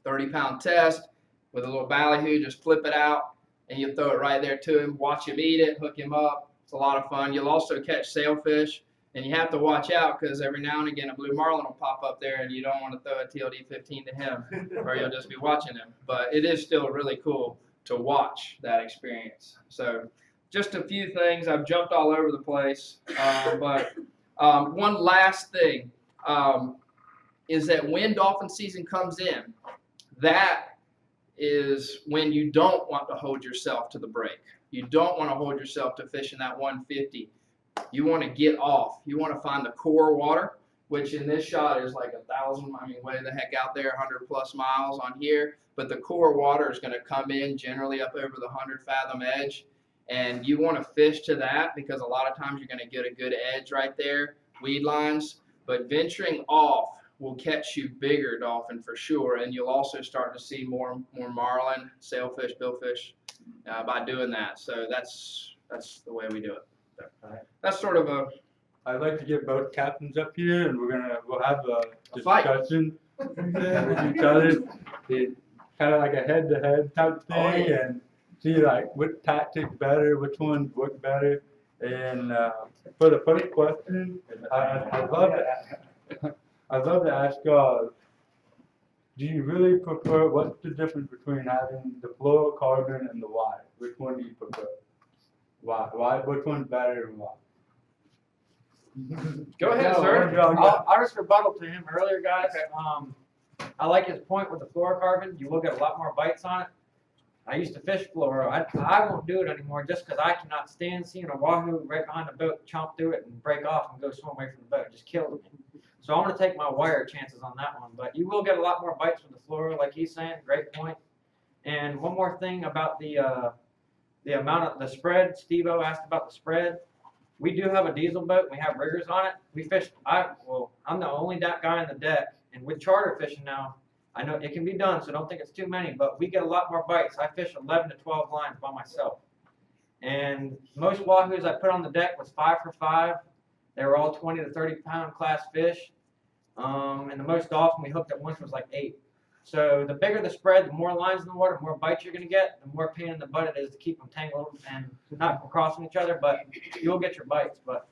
Speaker 4: 30-pound test with a little ballyhoo, just flip it out, and you throw it right there to him, watch him eat it, hook him up. It's a lot of fun. You'll also catch sailfish, and you have to watch out because every now and again a blue marlin will pop up there, and you don't want to throw a TLD 15 to him, or you'll just be watching him. But it is still really cool to watch that experience. So just a few things. I've jumped all over the place, but one last thing is that when dolphin season comes in, that is when you don't want to hold yourself to the break. You don't want to hold yourself to fishing that 150. You want to get off. You want to find the core water, which in this shot is like 1,000, way the heck out there, 100 plus miles on here. But the core water is going to come in generally up over the 100 fathom edge. And you want to fish to that because a lot of times you're going to get a good edge right there, weed lines. But venturing off will catch you bigger dolphin for sure. And you'll also start to see more marlin, sailfish, billfish by doing that. So that's the way we do it. That's sort of a.
Speaker 2: I'd like to get both captains up here, and we'll have a
Speaker 4: fight.
Speaker 2: discussion with each other, kind of like a head-to-head type thing,
Speaker 4: Oh, yeah.
Speaker 2: and see like what tactic better, which ones work better. And for the first question, I'd love to ask, do you really prefer? What's the difference between having the fluorocarbon and the wire? Which one do you prefer? Why? Which one's better and why?
Speaker 4: Go ahead,
Speaker 3: No,
Speaker 4: sir.
Speaker 3: I'll just rebuttal to him earlier, guys. I like his point with the fluorocarbon. You will get a lot more bites on it. I used to fish fluoro. I won't do it anymore just because I cannot stand seeing a wahoo right behind the boat, chomp through it, and break off and go swim away from the boat. Just kill me. So I'm going to take my wire chances on that one. But you will get a lot more bites with the fluoro, like he's saying. Great point. And one more thing about the amount of the spread. Steve-O asked about the spread. We do have a diesel boat. We have riggers on it. We fish. I'm the only guy on the deck, and with charter fishing now, I know it can be done. So don't think it's too many, but we get a lot more bites. I fish 11 to 12 lines by myself, and most wahoos I put on the deck was 5 for 5. They were all 20 to 30 pound class fish, and the most dolphin we hooked at once was like 8. So the bigger the spread, the more lines in the water, the more bites you're going to get, the more pain in the butt it is to keep them tangled and not from crossing each other, but you'll get your bites. But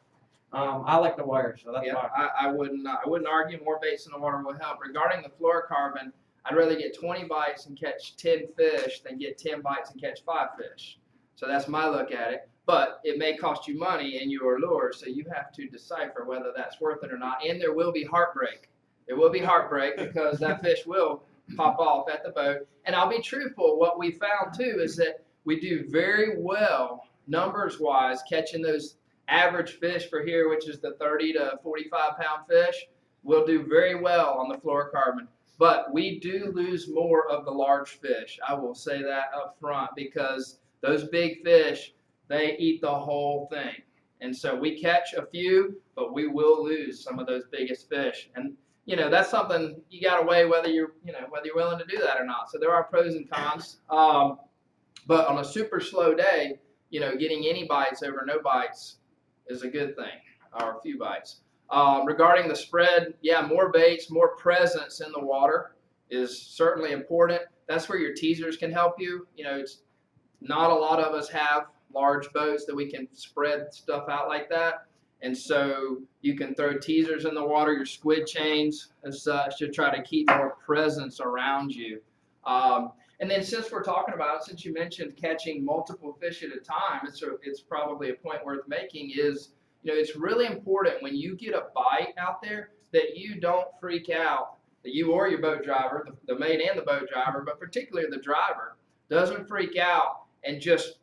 Speaker 3: I like the wire, so that's why.
Speaker 4: I wouldn't argue more baits in the water will help. Regarding the fluorocarbon, I'd rather get 20 bites and catch 10 fish than get 10 bites and catch 5 fish. So that's my look at it. But it may cost you money in your lure, so you have to decipher whether that's worth it or not. And there will be heartbreak. There will be heartbreak because that fish will pop off at the boat. And I'll be truthful, what we found too is that we do very well numbers-wise catching those average fish for here, which is the 30 to 45 pound fish. We'll do very well on the fluorocarbon. But we do lose more of the large fish. I will say that up front because those big fish, they eat the whole thing. And so we catch a few, but we will lose some of those biggest fish. And that's something you got to weigh whether you're willing to do that or not. So there are pros and cons. But on a super slow day, getting any bites over no bites is a good thing, or a few bites. Regarding the spread, yeah, more baits, more presence in the water is certainly important. That's where your teasers can help you. It's not a lot of us have large boats that we can spread stuff out like that. And so you can throw teasers in the water, your squid chains as such, to try to keep more presence around you. And then since we're talking about, since you mentioned catching multiple fish at a time, it's probably a point worth making is, it's really important when you get a bite out there that you don't freak out, that you or your boat driver, the mate and the boat driver, but particularly the driver, doesn't freak out and just,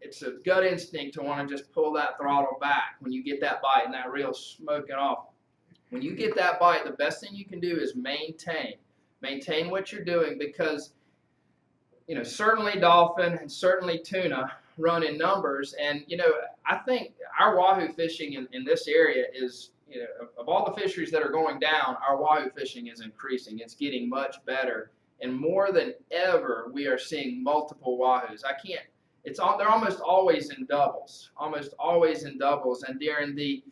Speaker 4: it's a gut instinct to want to just pull that throttle back when you get that bite and that reel smoking off. When you get that bite, the best thing you can do is maintain what you're doing because, certainly dolphin and certainly tuna run in numbers. And, I think our wahoo fishing in this area is of all the fisheries that are going down, our wahoo fishing is increasing. It's getting much better, and more than ever, we are seeing multiple wahoos. They're almost always in doubles, and during the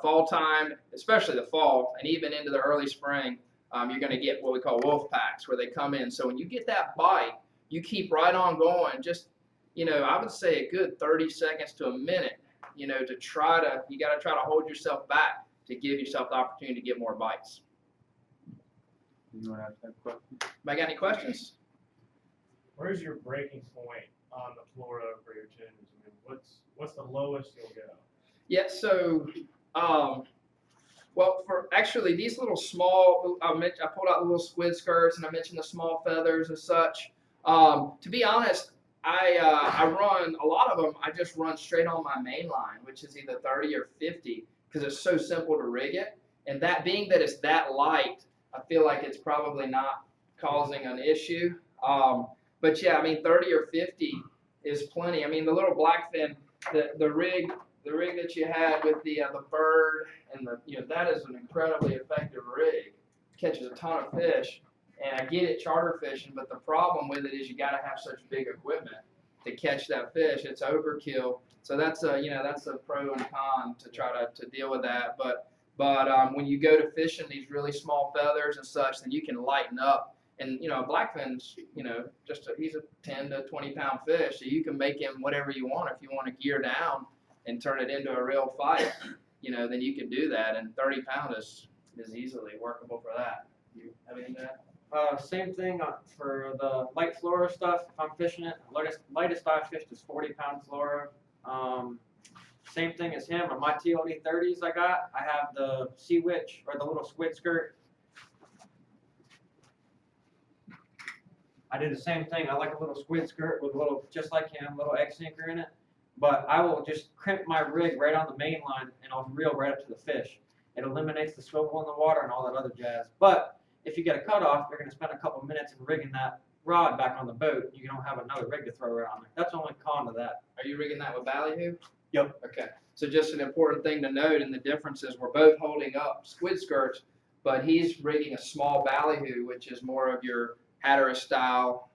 Speaker 4: fall time, especially the fall, and even into the early spring, you're going to get what we call wolf packs, where they come in. So when you get that bite, you keep right on going. Just, I would say a good 30 seconds to a minute, you got to try to hold yourself back to give yourself the opportunity to get more bites.
Speaker 2: You want to ask that question?
Speaker 4: Anybody got any questions?
Speaker 5: Where's your breaking point on the Florida for your tunes? I mean, what's the lowest you'll go?
Speaker 4: Yeah, so, well, for actually these little small, I pulled out the little squid skirts, and I mentioned the small feathers and such. To be honest, I run a lot of them. I just run straight on my main line, which is either 30 or 50, because it's so simple to rig it. And that being that it's that light, I feel like it's probably not causing an issue. But yeah, I mean, 30 or 50 is plenty. I mean, the little blackfin, the rig that you had with the bird and that is an incredibly effective rig. Catches a ton of fish, and I get it charter fishing, but the problem with it is you got to have such big equipment to catch that fish. It's overkill. So that's a pro and con to try to deal with that. But when you go to fishing these really small feathers and such, then you can lighten up. And a blackfin's he's a 10 to 20 pound fish, so you can make him whatever you want. If you want to gear down and turn it into a real fight, then you can do that. And 30 pound is easily workable for that. You have anything to add?
Speaker 3: Same thing for the light fluoro stuff. If I'm fishing it, lightest I fished is 40 pound fluoro. Same thing as him. On my TLD 30s I have the Sea Witch, or the little squid skirt. I did the same thing. I like a little squid skirt with just like him, little egg sinker in it. But I will just crimp my rig right on the main line, and I'll reel right up to the fish. It eliminates the swivel in the water and all that other jazz. But if you get a cutoff, you're going to spend a couple minutes in rigging that rod back on the boat. You don't have another rig to throw right on there. That's the only con to that.
Speaker 4: Are you rigging that with ballyhoo?
Speaker 3: Yep.
Speaker 4: Okay. So just an important thing to note, and the difference is we're both holding up squid skirts, but he's rigging a small ballyhoo, which is more of your Hatteras style,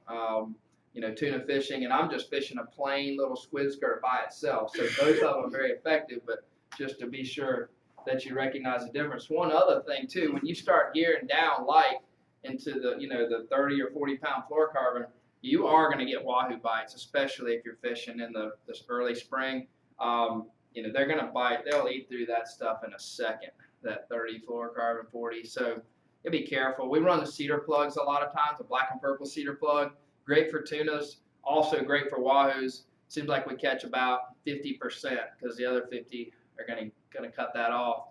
Speaker 4: tuna fishing, and I'm just fishing a plain little squid skirt by itself. So both of them are very effective, but just to be sure that you recognize the difference. One other thing too, when you start gearing down light into the 30 or 40 pound fluorocarbon, you are going to get wahoo bites, especially if you're fishing in this early spring. They're going to bite. They'll eat through that stuff in a second, that 30 fluorocarbon, 40. So you be careful. We run the cedar plugs a lot of times, the black and purple cedar plug. Great for tunas, also great for wahoos. Seems like we catch about 50% because the other 50 are going to cut that off.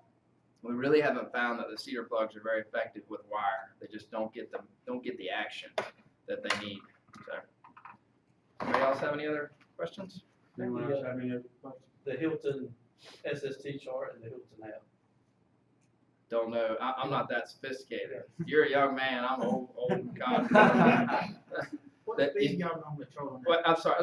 Speaker 4: We really haven't found that the cedar plugs are very effective with wire. They just don't get the action that they need. So, anybody else have any other questions?
Speaker 2: Anyone else have any other questions?
Speaker 6: The Hilton SST chart and the Hilton app.
Speaker 4: Don't know. I'm not that sophisticated. You're a young man. I'm old. God.
Speaker 7: What speed y'all normally trolling?
Speaker 4: Well, I'm sorry.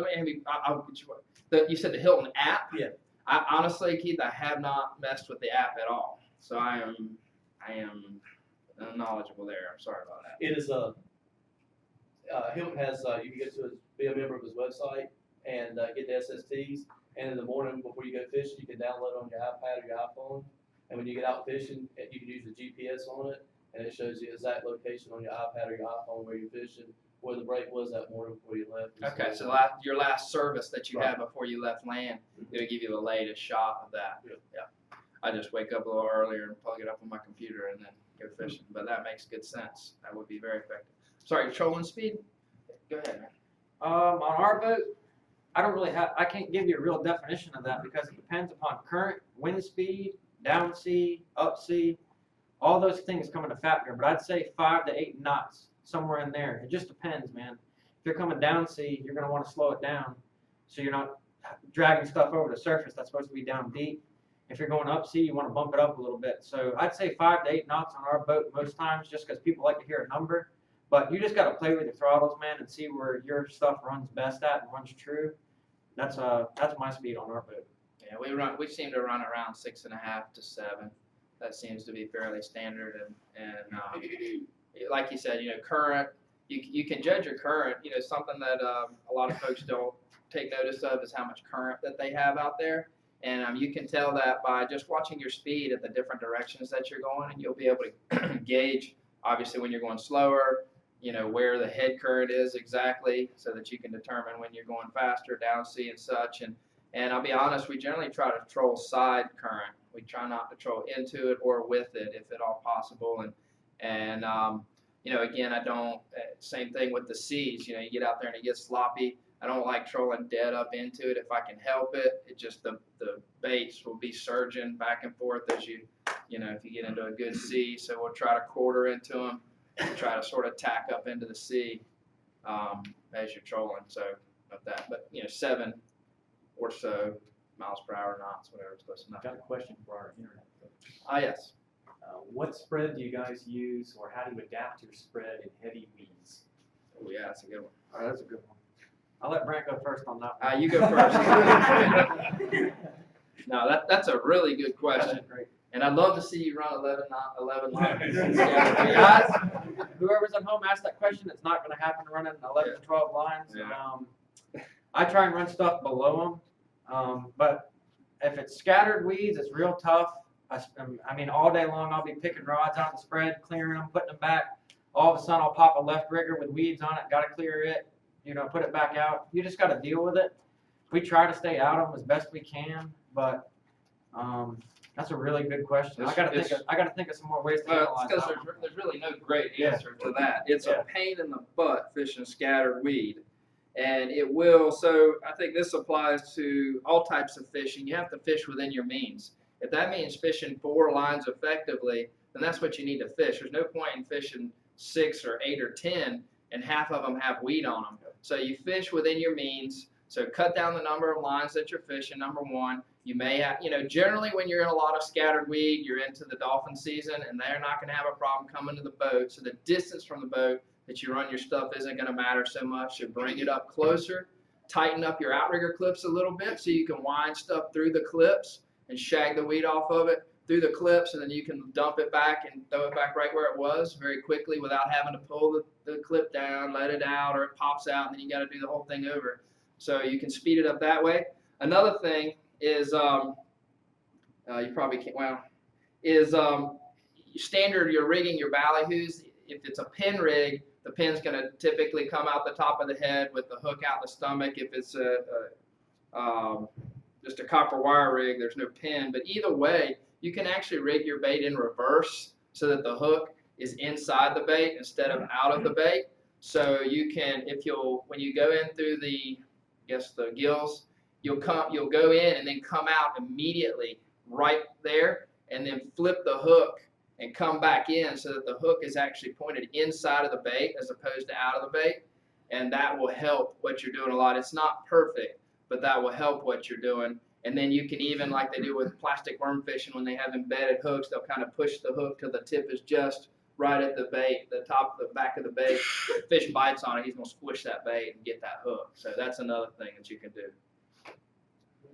Speaker 4: I'll get you. You said the Hilton app?
Speaker 6: Yeah.
Speaker 4: I honestly, Keith, I have not messed with the app at all. So I am unknowledgeable there. I'm sorry about that.
Speaker 6: It is Hilton has you can be a member of his website and get the SSTs. And in the morning before you go fishing, you can download it on your iPad or your iPhone. And when you get out fishing, you can use the GPS on it, and it shows you the exact location on your iPad or your iPhone where you're fishing, where the break was that morning before you left.
Speaker 4: Okay, so your last service that you had before you left land, it'll give you the latest shot of that. Yeah. I just wake up a little earlier and plug it up on my computer and then go fishing. But that makes good sense. That would be very effective. Sorry, trolling speed? Go ahead, man.
Speaker 3: On our boat, I can't give you a real definition of that because it depends upon current, wind speed, down sea, up sea, all those things come into factor. But I'd say 5 to 8 knots, somewhere in there. It just depends, man. If you're coming down sea, you're going to want to slow it down so you're not dragging stuff over the surface that's supposed to be down deep. If you're going up sea, you want to bump it up a little bit. So I'd say 5 to 8 knots on our boat most times, just because people like to hear a number. But you just got to play with your throttles, man, and see where your stuff runs best at and runs true. That's my speed on our boat.
Speaker 4: Yeah, we seem to run around 6.5 to 7. That seems to be fairly standard, and like you said, current. You can judge your current. Something that a lot of folks don't take notice of is how much current that they have out there, and you can tell that by just watching your speed at the different directions that you're going, and you'll be able to gauge, obviously, when you're going slower, where the head current is exactly, so that you can determine when you're going faster, down sea and such. And I'll be honest, we generally try to troll side current. We try not to troll into it or with it, if at all possible. And again, I don't. Same thing with the seas. You get out there and it gets sloppy. I don't like trolling dead up into it if I can help it. It just the baits will be surging back and forth as if you get into a good sea. So we'll try to quarter into them and try to sort of tack up into the sea as you're trolling. So about that, but 7 or so miles per hour knots, whatever it's close enough.
Speaker 1: I've got a question for our internet folks.
Speaker 4: Yes.
Speaker 1: What spread do you guys use, or how do you adapt your spread in heavy weeds?
Speaker 4: Oh yeah, that's a good one.
Speaker 3: All right, that's a good one. I'll let Brent go first on that one.
Speaker 4: You go first. No, that's a really good question.
Speaker 3: Great.
Speaker 4: And I'd love to see you run 11 lines.
Speaker 3: Guys, whoever's at home asked that question, it's not going to happen running 11 to 12 lines.
Speaker 4: Yeah.
Speaker 3: I try and run stuff below them, but if it's scattered weeds, it's real tough. I mean, all day long I'll be picking rods out the spread, clearing them, putting them back. All of a sudden I'll pop a left rigger with weeds on it, got to clear it, put it back out. You just got to deal with it. We try to stay out of them as best we can, but that's a really good question. I got to think of some more ways to analyze
Speaker 4: because
Speaker 3: that.
Speaker 4: there's really no great answer to that. It's a pain in the butt fishing scattered weed, and it will. So I think this applies to all types of fishing. You have to fish within your means. If that means fishing 4 lines effectively, then that's what you need to fish. There's no point in fishing 6 or 8 or 10 and half of them have weed on them. So you fish within your means. So cut down the number of lines that you're fishing, number one. You may have, generally when you're in a lot of scattered weed, you're into the dolphin season, and they're not going to have a problem coming to the boat. So the distance from the boat that you run your stuff isn't going to matter so much. So bring it up closer, tighten up your outrigger clips a little bit so you can wind stuff through the clips and shag the weed off of it through the clips, and then you can dump it back and throw it back right where it was very quickly without having to pull the clip down, let it out, or it pops out, and then you got to do the whole thing over. So you can speed it up that way. Another thing is, you probably can't, standard you're rigging your ballyhoos. If it's a Penn rig, the pin's going to typically come out the top of the head with the hook out the stomach. If it's just a copper wire rig, there's no pin. But either way, you can actually rig your bait in reverse so that the hook is inside the bait instead of out of the bait. So you can, when you go in through the gills, you'll go in and then come out immediately right there, and then flip the hook and come back in so that the hook is actually pointed inside of the bait as opposed to out of the bait, and that will help what you're doing a lot. It's not perfect, but that will help what you're doing. And then you can even, like they do with plastic worm fishing, when they have embedded hooks, they'll kind of push the hook till the tip is just right at the bait, the back of the bait. If the fish bites on it, he's going to squish that bait and get that hook. So that's another thing that you can do.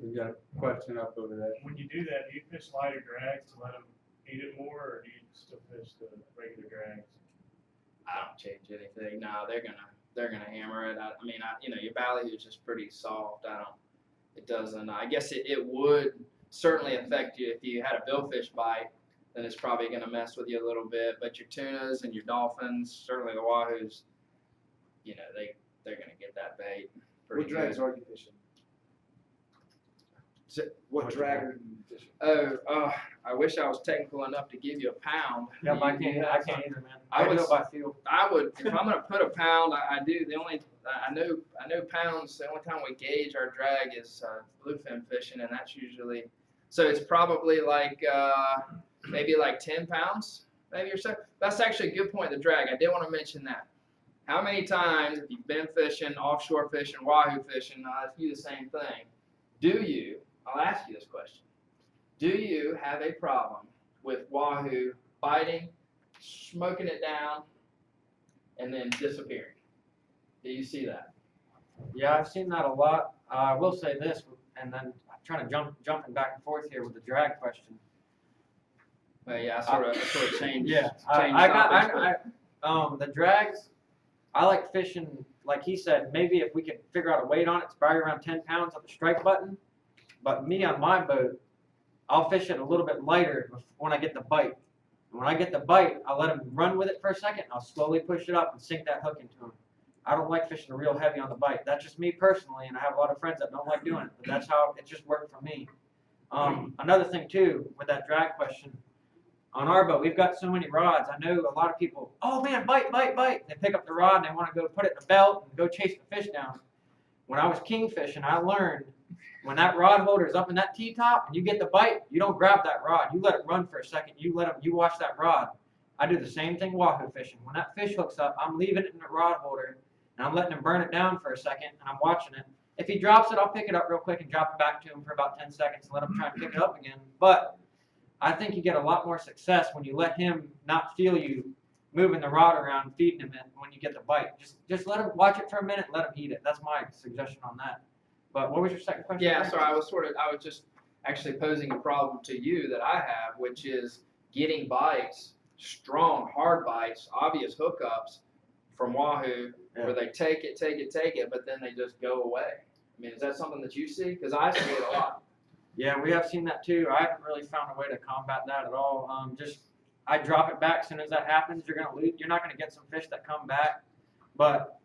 Speaker 2: We got a question up over there.
Speaker 5: When you do that, do you fish lighter drags to let them eat it more, or do you still fish the regular drags?
Speaker 4: I don't change anything. No, they're gonna hammer it. I mean, your ballyhoo is just pretty soft. It doesn't. I guess it would certainly affect you if you had a billfish bite. Then it's probably gonna mess with you a little bit. But your tunas and your dolphins, certainly the wahoos, they're gonna get that bait.
Speaker 7: What drags are you fishing? What drag are you fishing?
Speaker 4: Oh, I wish I was technical enough to give you a pound.
Speaker 3: Yep, I can't either, man.
Speaker 4: I would
Speaker 3: do it by feel.
Speaker 4: I would, if I'm gonna put a pound, I do. I know pounds. The only time we gauge our drag is bluefin fishing, and that's usually, so it's probably like maybe like 10 pounds, maybe or so. That's actually a good point. The drag. I did want to mention that. How many times, if you've been fishing, offshore fishing, wahoo fishing, I ask you the same thing. I'll ask you this question. Do you have a problem with wahoo biting, smoking it down, and then disappearing? Do you see that?
Speaker 3: Yeah, I've seen that a lot. I will say this, and then I'm trying to jumping back and forth here with the drag question.
Speaker 4: Well, yeah, I sort of changed.
Speaker 1: Yeah,
Speaker 4: changed
Speaker 1: I
Speaker 4: topics,
Speaker 1: got, the drags, I like fishing, like he said, maybe if we could figure out a weight on it, it's probably around 10 pounds on the strike button. But me on my boat, I'll fish it a little bit lighter when I get the bite. And when I get the bite, I'll let him run with it for a second, and I'll slowly push it up and sink that hook into him. I don't like fishing real heavy on the bite. That's just me personally, and I have a lot of friends that don't like doing it, but that's how it just worked for me. Another thing too, with that drag question, on our boat, we've got so many rods. I know a lot of people, oh man, bite, bite, bite. They pick up the rod and they want to go put it in the belt and go chase the fish down. When I was king fishing, I learned when that rod holder is up in that T-top and you get the bite, you don't grab that rod. You let it run for a second. You watch that rod. I do the same thing wahoo fishing. When that fish hooks up, I'm leaving it in the rod holder and I'm letting him burn it down for a second and I'm watching it. If he drops it, I'll pick it up real quick and drop it back to him for about 10 seconds and let him try and pick it up again. But I think you get a lot more success when you let him not feel you moving the rod around, feeding him it when you get the bite. Just let him watch it for a minute, let him eat it. That's my suggestion on that. But what was your second question?
Speaker 4: Yeah, so I was just actually posing a problem to you that I have, which is getting bites, strong, hard bites, obvious hookups from wahoo, where they take it, but then they just go away. I mean, is that something that you see? Because I see it a lot.
Speaker 1: Yeah, we have seen that too. I haven't really found a way to combat that at all. I drop it back as soon as that happens. You're not gonna get some fish that come back. But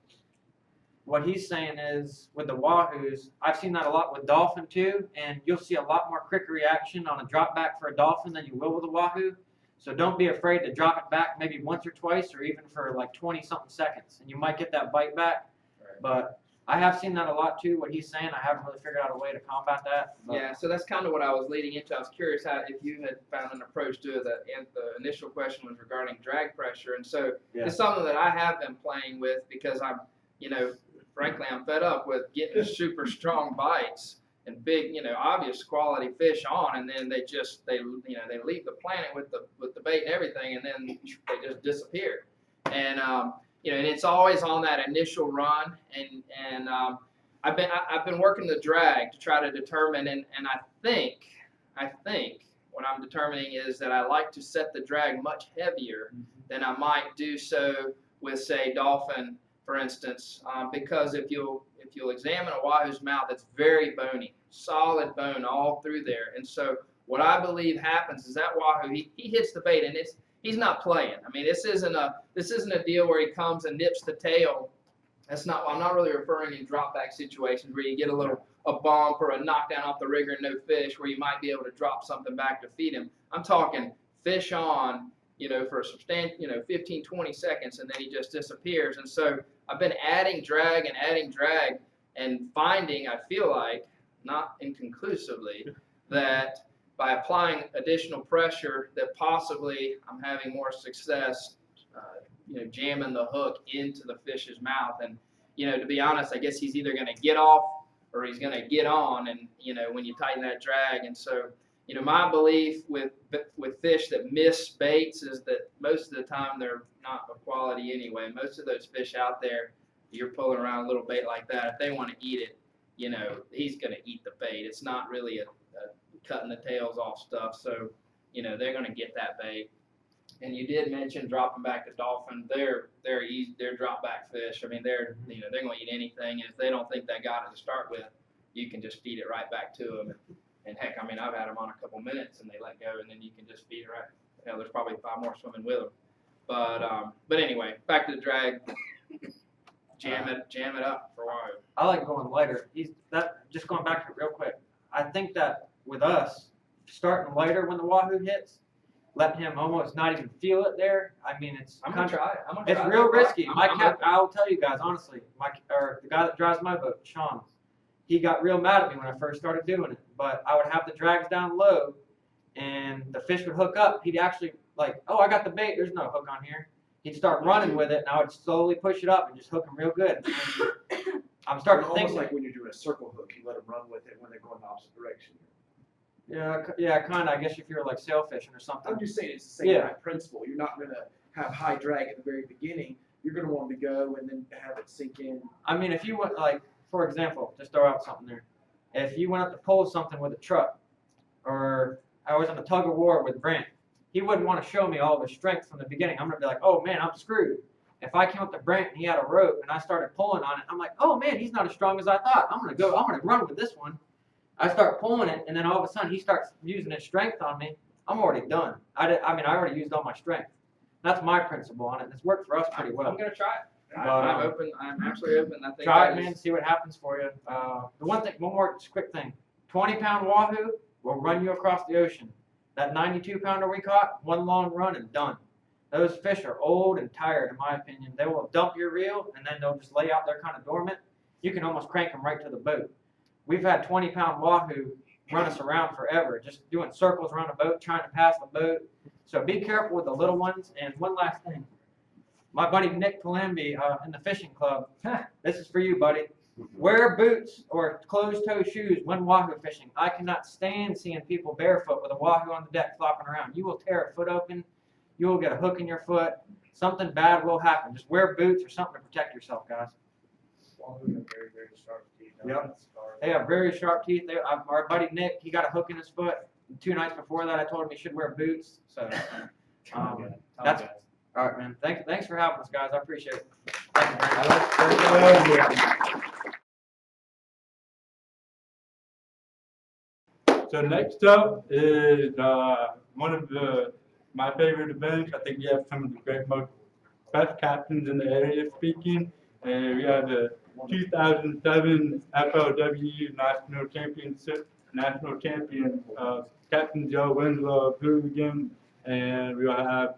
Speaker 1: what he's saying is with the wahoos, I've seen that a lot with dolphin too, and you'll see a lot more quicker reaction on a drop back for a dolphin than you will with a wahoo. So don't be afraid to drop it back maybe once or twice or even for like 20-something seconds, and you might get that bite back. Right. But I have seen that a lot too, what he's saying. I haven't really figured out a way to combat that.
Speaker 4: Yeah, so that's kind of what I was leading into. I was curious if you had found an approach to it. The initial question was regarding drag pressure. And so it's something that I have been playing with because I'm, frankly, I'm fed up with getting super strong bites and big, obvious quality fish on, and then they leave the planet with the bait and everything, and then they just disappear. And and it's always on that initial run, and I've been working the drag to try to determine, and I think what I'm determining is that I like to set the drag much heavier than I might do so with, say, dolphin, for instance, because if you'll examine a wahoo's mouth, it's very bony, solid bone all through there, and so what I believe happens is that wahoo he hits the bait, and he's not playing. I mean, this isn't a deal where he comes and nips the tail. I'm not really referring in drop back situations where you get a bump or a knockdown off the rigger and no fish, where you might be able to drop something back to feed him. I'm talking fish on, for a substantial, 15, 20 seconds, and then he just disappears. And so I've been adding drag and finding, I feel like, not inconclusively, that by applying additional pressure that possibly I'm having more success, jamming the hook into the fish's mouth. And, to be honest, I guess he's either going to get off or he's going to get on, and, when you tighten that drag. And so, my belief with fish that miss baits is that most of the time they're not of quality anyway. Most of those fish out there, you're pulling around a little bait like that, if they want to eat it, he's going to eat the bait. It's not really a cutting the tails off stuff, so they're going to get that bait. And you did mention dropping back to dolphin. They're easy. They're drop back fish. I mean, they're going to eat anything, and if they don't think they got it to start with, you can just feed it right back to them. And heck, I mean, I've had them on a couple minutes and they let go, and then you can just feed it right. There's probably 5 more swimming with them. But anyway, back to the drag. Jam it up for a while.
Speaker 1: I like going lighter. Just going back to it real quick. I think that with us, starting lighter when the wahoo hits, letting him almost not even feel it there. I mean,
Speaker 4: I'm gonna try it.
Speaker 1: It's real risky. I'll tell you guys honestly. The guy that drives my boat, Sean, he got real mad at me when I first started doing it. But I would have the drags down low, and the fish would hook up. He'd actually oh, I got the bait. There's no hook on here. He'd start running with it, and I would slowly push it up and just hook him real good. And I'm starting to think
Speaker 7: almost like when you're doing a circle hook, you let them run with it when they're going the opposite direction.
Speaker 1: Yeah, kind of. I guess if you're like sailfishing or something.
Speaker 7: I'm just saying it's the same principle. You're not going to have high drag at the very beginning. You're going to want to go and then have it sink in.
Speaker 1: I mean, if you went for example, just throw out something there. If you went up to pull something with a truck, or I was on a tug of war with Brent,
Speaker 3: he wouldn't want to show me all the strength from the beginning. I'm gonna be like, oh man, I'm screwed. If I came up to Brant and he had a rope and I started pulling on it, I'm like, oh man, he's not as strong as I thought. I'm gonna run with this one. I start pulling it, and then all of a sudden he starts using his strength on me. I'm already done. I already used all my strength. That's my principle on it. It's worked for us pretty well.
Speaker 4: I'm gonna try it.
Speaker 3: But,
Speaker 4: I'm open. I'm absolutely open. I think
Speaker 3: try it,
Speaker 4: that
Speaker 3: man.
Speaker 4: is-
Speaker 3: See what happens for you. One more quick thing. 20-pound wahoo will run you across the ocean. That 92-pounder we caught, one long run and done. Those fish are old and tired, in my opinion. They will dump your reel, and then they'll just lay out there kind of dormant. You can almost crank them right to the boat. We've had 20-pound wahoo run us around forever, just doing circles around the boat, trying to pass the boat. So be careful with the little ones. And one last thing. My buddy Nick Palambi in the fishing club, this is for you, buddy. Wear boots or closed-toe shoes when wahoo fishing. I cannot stand seeing people barefoot with a wahoo on the deck flopping around. You will tear a foot open. You will get a hook in your foot. Something bad will happen. Just wear boots or something to protect yourself, guys.
Speaker 5: Wahoos are very, very sharp teeth.
Speaker 3: Yep. They have very sharp teeth. Our buddy Nick, he got a hook in his foot. 2 nights before that, I told him he should wear boots. So that's all right, man. Thanks for having us, guys. I appreciate it. Thank you, man.
Speaker 2: So next up is one of my favorite events. I think we have some of the best captains in the area speaking. And we have the 2007 FLW National Champion, Captain Joe Winslow of Hooligan, and we'll have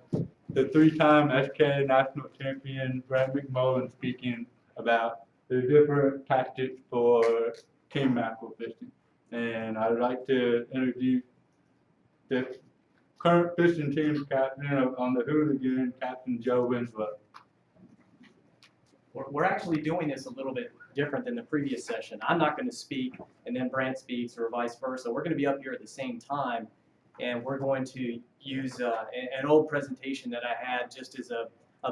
Speaker 2: the 3-time SK National Champion Brent McMullen speaking about the different tactics for king mackerel fishing. And I'd like to introduce the current fishing team captain on the Hooligan, Captain Joe Winslow.
Speaker 1: We're actually doing this a little bit different than the previous session. I'm not going to speak and then Brant speaks or vice versa. We're going to be up here at the same time, and we're going to use an old presentation that I had just as a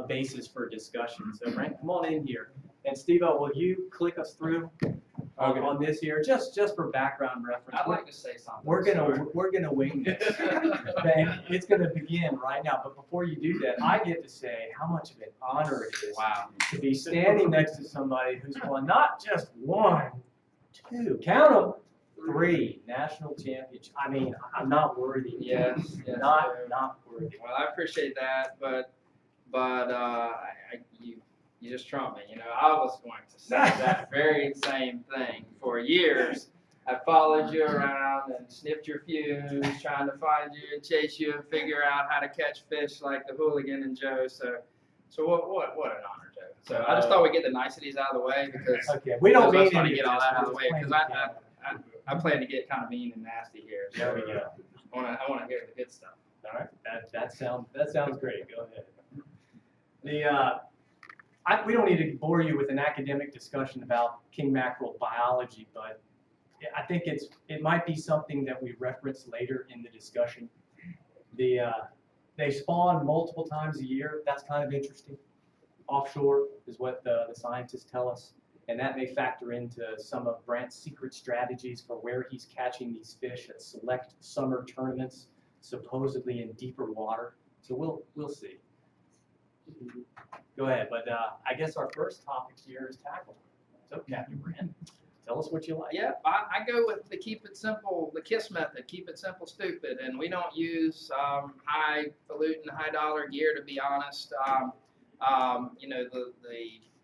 Speaker 1: basis for discussion. So Brant, come on in here. And Steve-O, will you click us through on this here, just for background reference?
Speaker 4: I'd like to say something.
Speaker 1: We're gonna wing this. Okay? It's gonna begin right now. But before you do that, I get to say how much of an honor it is to be standing next to somebody who's won not just 1, 2, count them, 3 national championships. I mean, I'm not worthy.
Speaker 4: Yes,
Speaker 1: Not worthy.
Speaker 4: Well, I appreciate that, but you just trumped me. You know, I was going to say that very same thing for years. I followed you around and sniffed your fuse, trying to find you and chase you and figure out how to catch fish like the Hooligan and Joe. So what an honor, Joe. So I just thought we'd get the niceties out of the way because
Speaker 1: Okay, we don't
Speaker 4: I
Speaker 1: mean
Speaker 4: just want to
Speaker 1: any
Speaker 4: get
Speaker 1: of
Speaker 4: all
Speaker 1: this.
Speaker 4: that out of the way
Speaker 1: We're
Speaker 4: because
Speaker 1: just
Speaker 4: I plan to get kind of mean and nasty here. So
Speaker 1: There we go.
Speaker 4: I want to hear the good stuff.
Speaker 1: All right, that sounds great. Go ahead. We don't need to bore you with an academic discussion about king mackerel biology, but I think it might be something that we reference later in the discussion. They spawn multiple times a year. That's kind of interesting. Offshore is what the scientists tell us, and that may factor into some of Brant's secret strategies for where he's catching these fish at select summer tournaments, supposedly in deeper water. So we'll see. Go ahead, but I guess our first topic here is tackle. So Captain Brant, tell us what you like.
Speaker 4: Yeah, I go with the keep it simple, the KISS method, keep it simple, stupid. And we don't use highfalutin, high dollar gear, to be honest. You know, the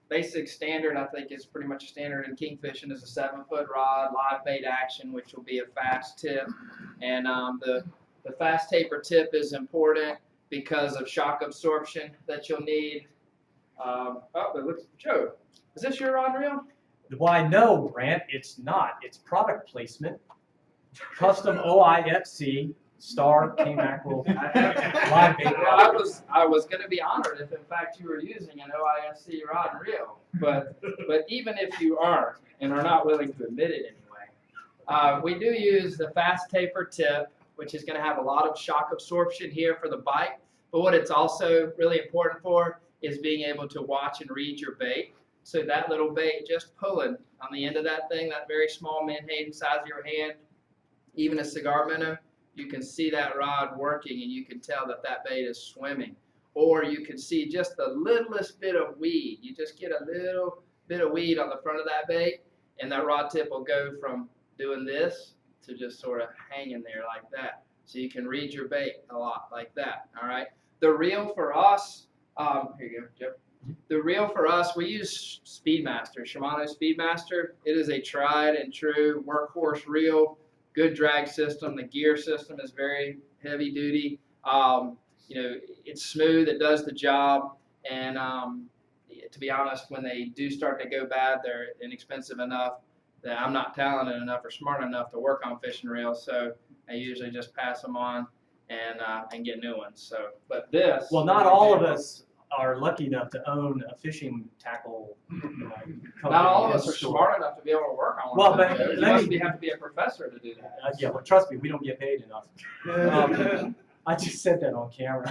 Speaker 4: basic standard, I think, is pretty much a standard in kingfishing is a 7-foot rod, live bait action, which will be a fast tip. And the fast taper tip is important because of shock absorption that you'll need. It looks, Joe, is this your rod and reel?
Speaker 1: Why, no, Brant, it's not. It's product placement. Custom OIFC Star King Mackerel live bait.
Speaker 4: Well, I was going to be honored if, in fact, you were using an OIFC rod and reel. But even if you aren't and are not willing to admit it anyway, we do use the fast taper tip, which is going to have a lot of shock absorption here for the bite. But what it's also really important for is being able to watch and read your bait. So that little bait just pulling on the end of that thing, that very small menhaden size of your hand, even a cigar minnow, you can see that rod working and you can tell that that bait is swimming. Or you can see just the littlest bit of weed. You just get a little bit of weed on the front of that bait, and that rod tip will go from doing this to just sort of hanging there like that. So you can read your bait a lot like that, all right? The reel for us, here you go, Jeff. The reel for us, we use Speedmaster, Shimano Speedmaster. It is a tried and true workhorse reel, good drag system. The gear system is very heavy duty. You know, it's smooth, it does the job, and to be honest, when they do start to go bad, they're inexpensive enough that I'm not talented enough or smart enough to work on fishing reels, so I usually just pass them on and get new ones. So, but this.
Speaker 1: Well, not all of us are lucky enough to own a fishing tackle.
Speaker 4: Not all of us are smart enough to be able to work on one.
Speaker 1: Well, but
Speaker 4: you have to be a professor to do that.
Speaker 1: Yeah, well, trust me, we don't get paid enough. I just said that on camera.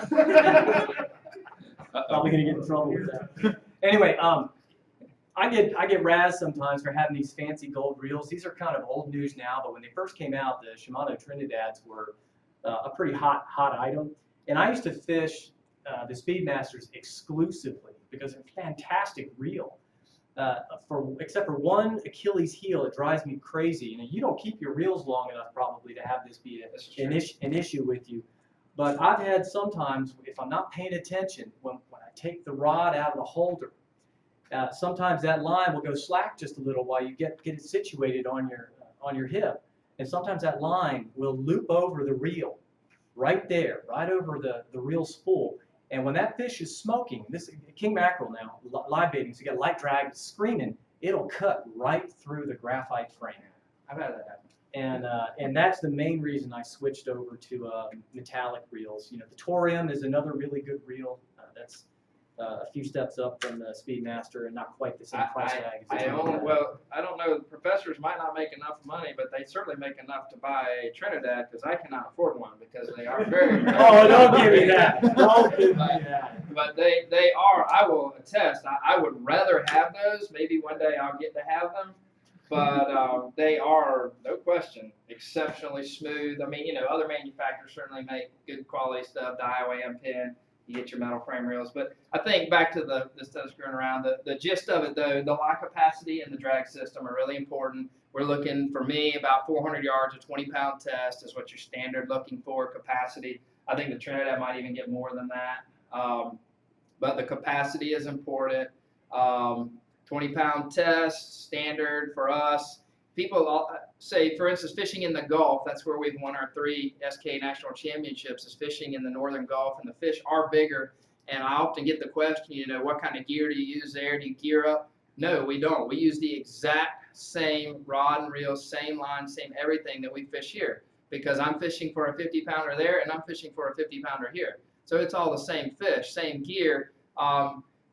Speaker 1: Probably gonna get in trouble with that. Anyway, I get razzed sometimes for having these fancy gold reels. These are kind of old news now, but when they first came out, the Shimano Trinidads were a pretty hot item. And I used to fish the Speedmasters exclusively because they're a fantastic reel. Except for one Achilles heel, it drives me crazy. You know, you don't keep your reels long enough probably to have this be an issue with you. But I've had sometimes, if I'm not paying attention, when I take the rod out of the holder, sometimes that line will go slack just a little while you get it situated on your hip, and sometimes that line will loop over the reel, right there, right over the reel spool. And when that fish is smoking, this king mackerel now, live baiting, so you got light drag, screaming, it'll cut right through the graphite frame.
Speaker 4: I've had that happen.
Speaker 1: And that's the main reason I switched over to metallic reels. You know, the Torium is another really good reel. That's a few steps up from the Speedmaster and not quite the same price tag.
Speaker 4: I don't know. Professors might not make enough money, but they certainly make enough to buy a Trinidad because I cannot afford one because they are very.
Speaker 1: Oh, don't give me that. Don't give me that.
Speaker 4: But they are. I will attest. I would rather have those. Maybe one day I'll get to have them. But they are, no question, exceptionally smooth. I mean, you know, other manufacturers certainly make good quality stuff, Daiwa and Penn. You get your metal frame reels. But I think back to this stuff screwing around, the gist of it, though, the lock capacity and the drag system are really important. We're looking, for me, about 400 yards, a 20-pound test is what you're standard looking for capacity. I think the Trinidad might even get more than that. But the capacity is important. 20-pound test, standard for us. People say, for instance, fishing in the Gulf, that's where we've won our 3 SK National Championships, is fishing in the Northern Gulf, and the fish are bigger. And I often get the question, you know, what kind of gear do you use there? Do you gear up? No, we don't. We use the exact same rod and reel, same line, same everything that we fish here. Because I'm fishing for a 50-pounder there, and I'm fishing for a 50-pounder here. So it's all the same fish, same gear.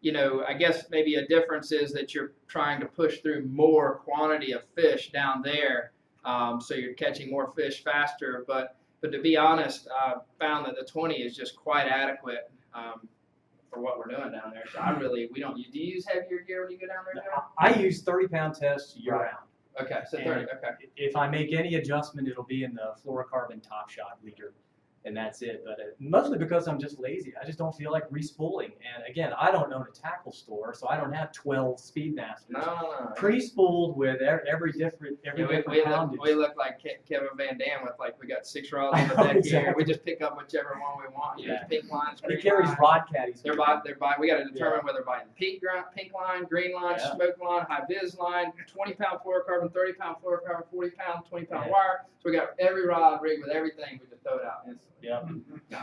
Speaker 4: You know, I guess maybe a difference is that you're trying to push through more quantity of fish down there, so you're catching more fish faster. But to be honest, I found that the 20 is just quite adequate for what we're doing down there. So we don't. Do you use heavier gear when you go down there, Joe?
Speaker 1: I use 30-pound tests year-round.
Speaker 4: Okay, so 30. Okay.
Speaker 1: If I make any adjustment, it'll be in the fluorocarbon Top Shot leader. And that's it. But mostly because I'm just lazy. I just don't feel like respooling. And again, I don't own a tackle store, so I don't have 12 Speedmasters.
Speaker 4: No.
Speaker 1: Pre-spooled with every different poundage.
Speaker 4: We look like Kevin Van Dam with we got 6 rods on the deck
Speaker 1: Exactly.
Speaker 4: here. We just pick up whichever one we want. You know, pink lines, green
Speaker 1: He carries
Speaker 4: lines.
Speaker 1: rod caddies.
Speaker 4: We got to determine whether buying pink line, green line, smoke line, high vis line, 20-pound fluorocarbon, 30-pound fluorocarbon, 40-pound, 20-pound wire. So we got every rod rigged with everything. We just throw it out instantly.
Speaker 1: Yeah.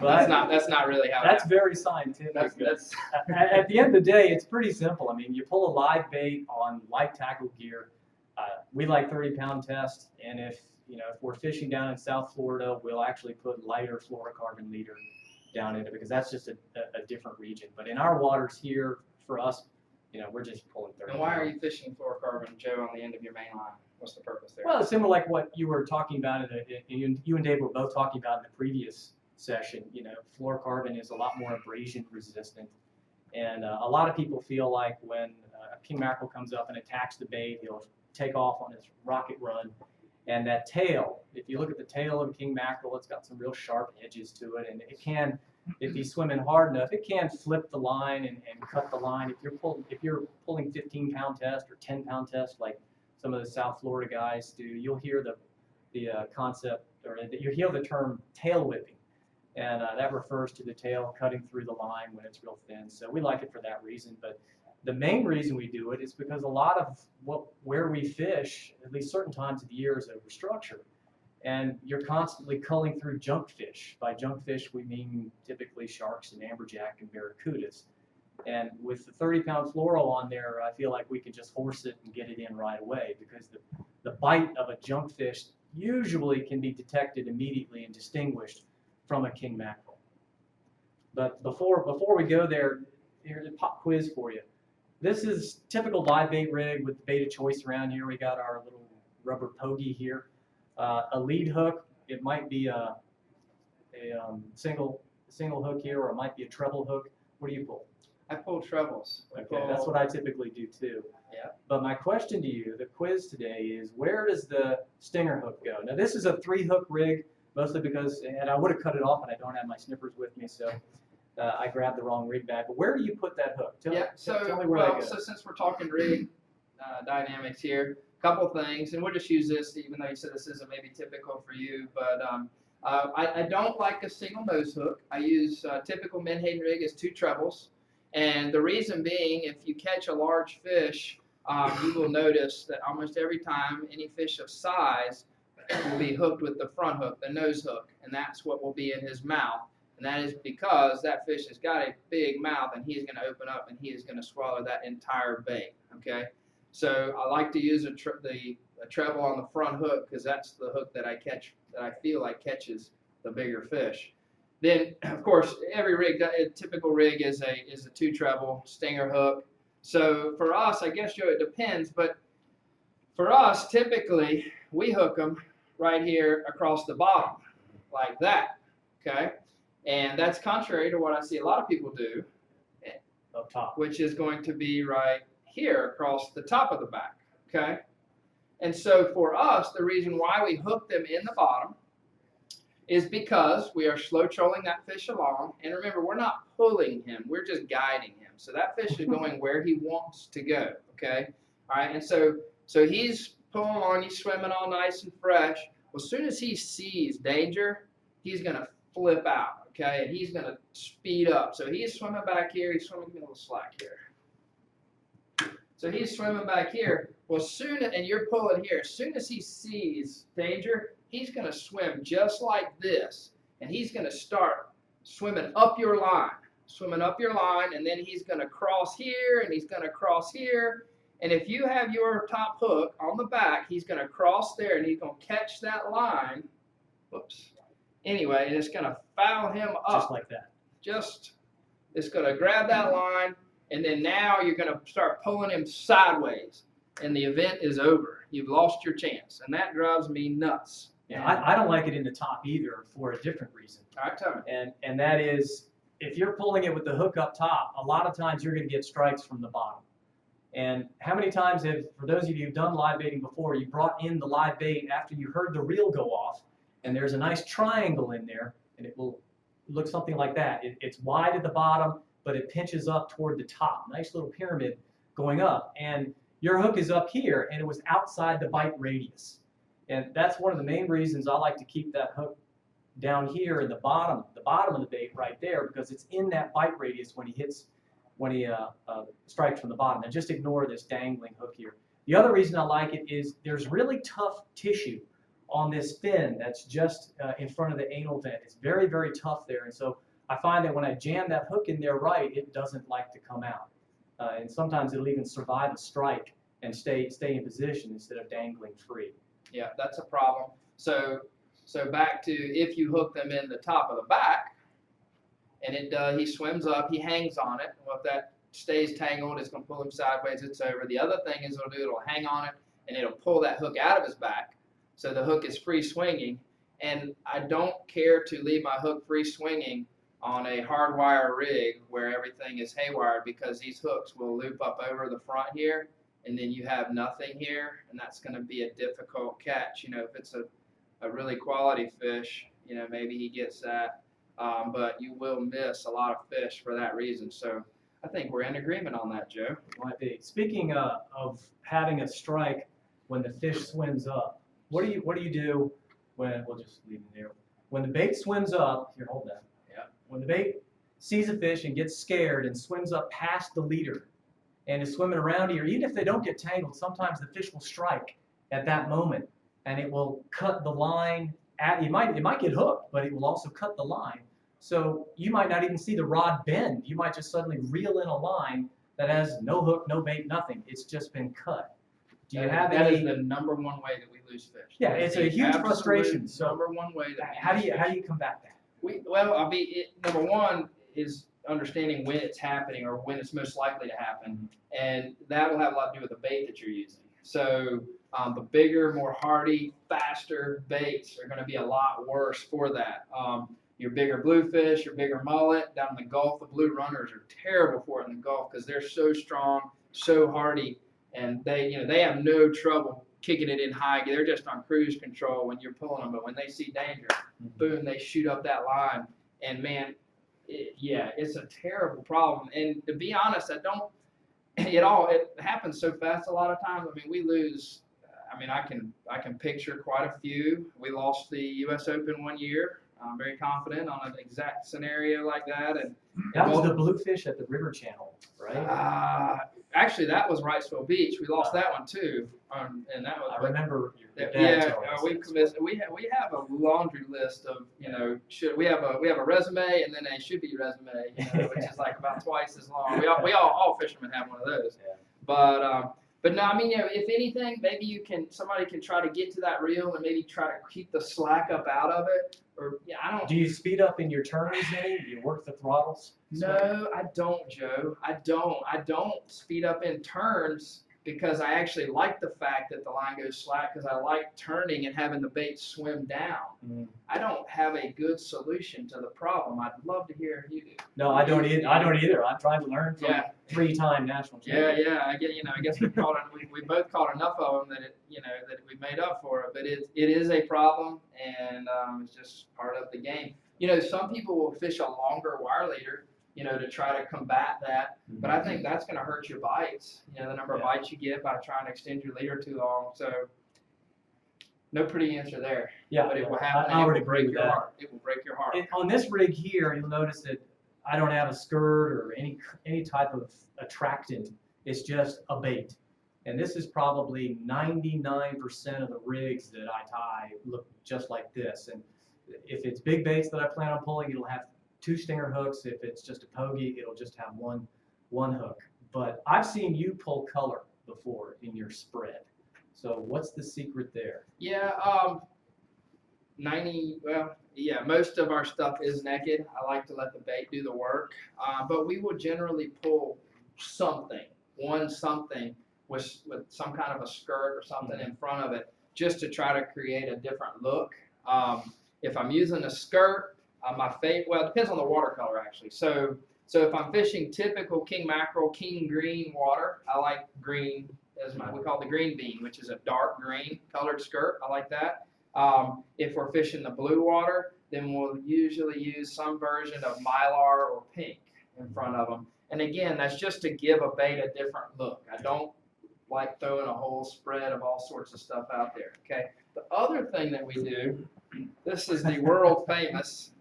Speaker 4: No, that's not really how.
Speaker 1: That's very scientific.
Speaker 4: That's
Speaker 1: At the end of the day, it's pretty simple. I mean, you pull a live bait on light tackle gear. We like 30-pound test, and if we're fishing down in South Florida, we'll actually put lighter fluorocarbon leader down in it because that's just a different region. But in our waters here, for us, we're just pulling 30.
Speaker 4: And why are you fishing fluorocarbon, Joe, on the end of your main line? What's the purpose there?
Speaker 1: Well, it's similar like what you were talking about, you and Dave were both talking about in the previous session. Fluorocarbon is a lot more abrasion resistant. And a lot of people feel like when a king mackerel comes up and attacks the bait, he'll take off on his rocket run. And that tail, if you look at the tail of king mackerel, it's got some real sharp edges to it, and it can, if he's swimming hard enough, it can flip the line and cut the line. If you're pulling 15-pound test or 10-pound test like some of the South Florida guys do, you'll hear the concept, or you hear the term tail whipping, and that refers to the tail cutting through the line when it's real thin. So we like it for that reason. But the main reason we do it is because a lot of where we fish, at least certain times of the year, is overstructured. And you're constantly culling through junk fish. By junk fish, we mean typically sharks and amberjack and barracudas. And with the 30-pound fluoro on there, I feel like we can just horse it and get it in right away, because the bite of a junk fish usually can be detected immediately and distinguished from a king mackerel. But before we go there, here's a pop quiz for you. This is typical live bait rig with bait of choice around here. We got our little rubber pogey here. A lead hook, it might be a single hook here, or it might be a treble hook. What do you pull?
Speaker 4: I pull trebles.
Speaker 1: Okay, that's what I typically do too.
Speaker 4: Yeah.
Speaker 1: But my question to you, the quiz today, is where does the stinger hook go? Now this is a 3-hook rig, mostly because, and I would have cut it off, and I don't have my snippers with me, so I grabbed the wrong rig bag. But where do you put that hook? Tell me where that goes.
Speaker 4: So since we're talking rig dynamics here, a couple things, and we'll just use this, even though you said this isn't maybe typical for you, but I don't like a single nose hook. I use typical Menhaden rig is 2 trebles. And the reason being, if you catch a large fish, you will notice that almost every time any fish of size will be hooked with the front hook, the nose hook, and that's what will be in his mouth. And that is because that fish has got a big mouth, and he's going to open up and he is going to swallow that entire bait. Okay, so I like to use a treble on the front hook, because that's the hook that I catch, that I feel like catches the bigger fish. Then, of course, every rig, a typical rig is a 2 treble stinger hook. So for us, I guess, Joe, it depends, but for us, typically, we hook them right here across the bottom, like that, okay? And that's contrary to what I see a lot of people do,
Speaker 1: up top,
Speaker 4: which is going to be right here across the top of the back, okay? And so for us, the reason why we hook them in the bottom is because we are slow trolling that fish along. And remember, we're not pulling him, we're just guiding him. So that fish is going where he wants to go, okay? All right, and so he's pulling along, he's swimming all nice and fresh. Well, as soon as he sees danger, he's gonna flip out, okay? And he's gonna speed up. So he's swimming back here, he's swimming, give me a little slack here. So he's swimming back here. Well, and you're pulling here, as soon as he sees danger, he's going to swim just like this, and he's going to start swimming up your line, and then he's going to cross here, and he's going to cross here, and if you have your top hook on the back, he's going to cross there, and he's going to catch that line, whoops, anyway, and it's going to foul him up.
Speaker 1: Just like that.
Speaker 4: It's going to grab that line, and then now you're going to start pulling him sideways, and the event is over. You've lost your chance, and that drives me nuts.
Speaker 1: Yeah, I don't like it in the top either, for a different reason.
Speaker 4: All right, tell me.
Speaker 1: And that is, if you're pulling it with the hook up top, a lot of times you're going to get strikes from the bottom. And how many times for those of you who've done live baiting before, you brought in the live bait after you heard the reel go off, and there's a nice triangle in there, and it will look something like that. It's wide at the bottom, but it pinches up toward the top. Nice little pyramid going up. And your hook is up here, and it was outside the bite radius. And that's one of the main reasons I like to keep that hook down here in the bottom of the bait right there, because it's in that bite radius when he strikes from the bottom. And just ignore this dangling hook here. The other reason I like it is there's really tough tissue on this fin that's just in front of the anal vent. It's very, very tough there. And so I find that when I jam that hook in there right, it doesn't like to come out. And sometimes it'll even survive a strike and stay in position instead of dangling free.
Speaker 4: Yeah, that's a problem. So back to, if you hook them in the top of the back, and he swims up, he hangs on it. Well, if that stays tangled, it's going to pull him sideways, it's over. The other thing is it'll hang on it, and it'll pull that hook out of his back, so the hook is free swinging. And I don't care to leave my hook free swinging on a hardwire rig where everything is haywired, because these hooks will loop up over the front here, and then you have nothing here, and that's going to be a difficult catch. You know, if it's a really quality fish, you know, maybe he gets that, but you will miss a lot of fish for that reason. So I think we're in agreement on that, Joe.
Speaker 1: Might be. Speaking of having a strike when the fish swims up, what do you do when, we'll just leave it there. When the bait swims up, here, hold that.
Speaker 4: Yeah.
Speaker 1: When the bait sees a fish and gets scared and swims up past the leader and is swimming around here, even if they don't get tangled, sometimes the fish will strike at that moment and it will cut the line. It might get hooked, but it will also cut the line. So you might not even see the rod bend. You might just suddenly reel in a line that has no hook, no bait, nothing. It's just been cut. Do you have
Speaker 4: that
Speaker 1: any?
Speaker 4: is the number one way that we lose fish.
Speaker 1: Yeah,
Speaker 4: That
Speaker 1: it's
Speaker 4: is
Speaker 1: a
Speaker 4: the
Speaker 1: huge
Speaker 4: absolute
Speaker 1: frustration. So
Speaker 4: number one way that we
Speaker 1: how
Speaker 4: lose
Speaker 1: do
Speaker 4: fish.
Speaker 1: you combat that?
Speaker 4: Number one is understanding when it's happening or when it's most likely to happen, and that will have a lot to do with the bait that you're using. So the bigger, more hardy, faster baits are going to be a lot worse for that. Your bigger bluefish, your bigger mullet down in the Gulf, the blue runners are terrible for it in the Gulf because they're so strong, so hardy, and they have no trouble kicking it in high. They're just on cruise control when you're pulling them, but when they see danger, boom, they shoot up that line. And man, it's a terrible problem. And to be honest, it happens so fast a lot of times. I mean, we lose. I mean, I can picture quite a few. We lost the U.S. Open one year. I'm very confident on an exact scenario like that. And
Speaker 1: That was the bluefish at the River Channel, right?
Speaker 4: Actually, that was Wrightsville Beach. We lost that one too, and that was.
Speaker 1: I remember your dad
Speaker 4: Yeah,
Speaker 1: telling us
Speaker 4: we have a laundry list of we have a resume and then a should be resume, which is like about twice as long. All fishermen have one of those.
Speaker 1: Yeah.
Speaker 4: But no, I mean, if anything, maybe somebody can try to get to that reel and maybe try to keep the slack up out of it. Or I don't.
Speaker 1: Do you speed up in your turns any? Do you work the throttles?
Speaker 4: No, I don't, Joe. I don't speed up in turns because I actually like the fact that the line goes slack because I like turning and having the bait swim down. I don't have a good solution to the problem. I'd love to hear if you do.
Speaker 1: No, I don't either. I'm trying to learn from three-time national champion.
Speaker 4: Yeah. I guess we both caught enough of them that we made up for it. But it is a problem, and it's just part of the game. Some people will fish a longer wire leader, to try to combat that. But I think that's going to hurt your bites. The number of bites you get by trying to extend your leader too long. So no pretty answer there.
Speaker 1: Yeah,
Speaker 4: but it will happen.
Speaker 1: I would
Speaker 4: it will
Speaker 1: agree
Speaker 4: break
Speaker 1: with
Speaker 4: your
Speaker 1: that.
Speaker 4: heart. It will break your heart.
Speaker 1: On this rig here, you'll notice that I don't have a skirt or any type of attractant. It's just a bait. And this is probably 99% of the rigs that I tie look just like this. And if it's big baits that I plan on pulling, it'll have 2 stinger hooks. If it's just a pogey, it'll just have one hook. But I've seen you pull color before in your spread. So what's the secret there?
Speaker 4: Yeah, most of our stuff is naked. I like to let the bait do the work. But we will generally pull something with some kind of a skirt or something in front of it just to try to create a different look. If I'm using a skirt, it depends on the watercolor actually. So if I'm fishing typical king mackerel, king green water, I like green we call it the green bean, which is a dark green colored skirt. I like that. If we're fishing the blue water, then we'll usually use some version of mylar or pink in front of them. And again, that's just to give a bait a different look. I don't like throwing a whole spread of all sorts of stuff out there. Okay. The other thing that we do, this is the world famous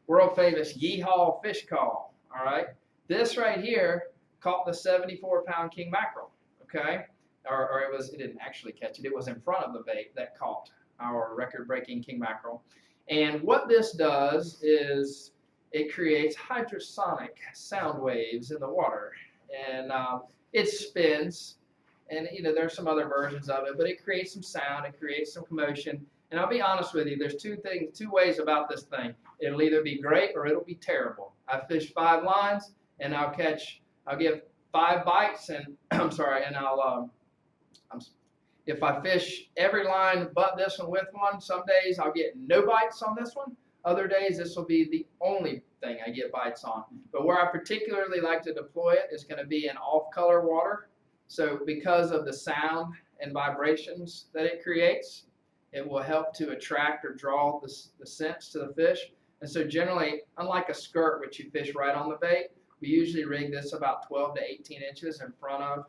Speaker 4: Yeehaw fish call. All right. This right here caught the 74-pound king mackerel. Okay. Or it didn't actually catch it. It was in front of the bait that caught our record-breaking king mackerel. And what this does is it creates hydrosonic sound waves in the water, and it spins. And there's some other versions of it, but it creates some sound, it creates some commotion. And I'll be honest with you, there's two ways about this thing. It'll either be great or it'll be terrible. I fish 5 lines, and I'll give 5 bites, and if I fish every line but this one with one, some days I'll get no bites on this one. Other days this will be the only thing I get bites on. But where I particularly like to deploy it is going to be in off-color water. So because of the sound and vibrations that it creates, it will help to attract or draw the scents to the fish. And so generally, unlike a skirt, which you fish right on the bait, we usually rig this about 12 to 18 inches in front of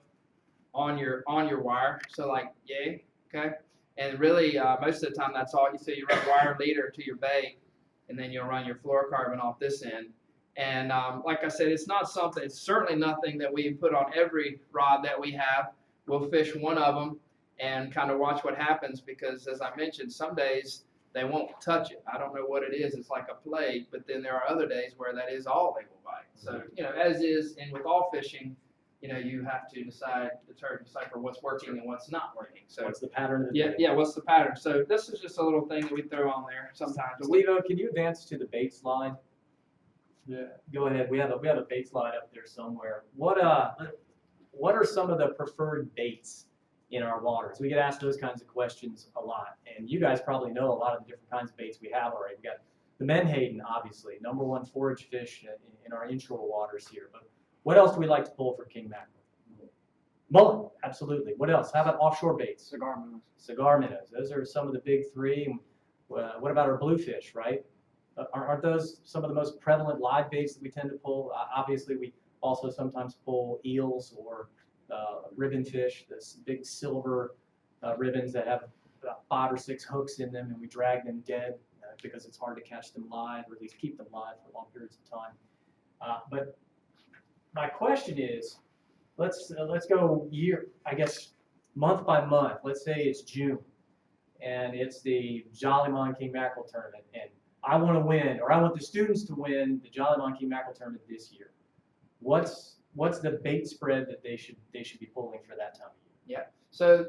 Speaker 4: on your wire. So like, yay, okay? And really, most of the time, that's all you see. You run wire leader to your bait, and then you'll run your fluorocarbon off this end. And like I said, it's certainly nothing that we put on every rod that we have. We'll fish one of them and kind of watch what happens, because as I mentioned, some days they won't touch it. I don't know what it is. It's like a plague, but then there are other days where that is all they will bite. So, as is, and with all fishing, you have to decipher what's working and what's not working. So
Speaker 1: What's the pattern of the
Speaker 4: yeah,
Speaker 1: day?
Speaker 4: yeah, what's the pattern? So this is just a little thing that we throw on there sometimes. But
Speaker 1: Steve-O, can you advance to the bait slide?
Speaker 2: Yeah.
Speaker 1: Go ahead. We have a bait slide up there somewhere. What are some of the preferred baits in our waters? We get asked those kinds of questions a lot, and you guys probably know a lot of the different kinds of baits we have already. We got the menhaden, obviously, #1 forage fish in our inshore waters here. But what else do we like to pull for king mackerel? Mullet, absolutely. What else? How about offshore baits?
Speaker 3: Cigar minnows.
Speaker 1: Cigar minnows. Those are some of the big three. What about our bluefish, right? Aren't those some of the most prevalent live baits that we tend to pull? Obviously, we also sometimes pull eels or ribbon fish, this big silver ribbons that have about 5 or 6 hooks in them, and we drag them dead because it's hard to catch them live, or at least keep them live for long periods of time. But my question is, let's go month by month. Let's say it's June, and it's the Jollymon King Mackerel Tournament, and I want to win, or I want the students to win the Jollymon King Mackerel Tournament this year. What's the bait spread that they should be pulling for that time of year?
Speaker 4: yeah, so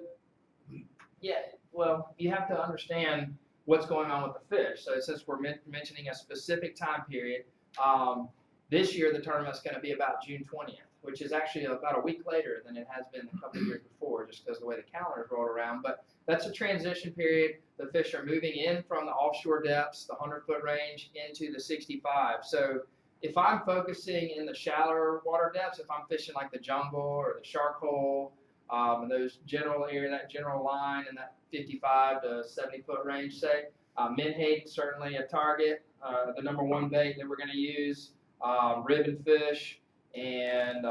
Speaker 4: well, you have to understand what's going on with the fish. So since we're mentioning a specific time period, this year the tournament's going to be about June 20th, which is actually about a week later than it has been a couple of years before, just because of the way the calendar's rolled around. But that's a transition period. The fish are moving in from the offshore depths, the 100-foot range, into the 65. So if I'm focusing in the shallower water depths, if I'm fishing like the jungle or the shark hole, and those general area, that general line in that 55 to 70-foot range, say, menhaden certainly a target. The #1 bait that we're going to use, ribbon fish, and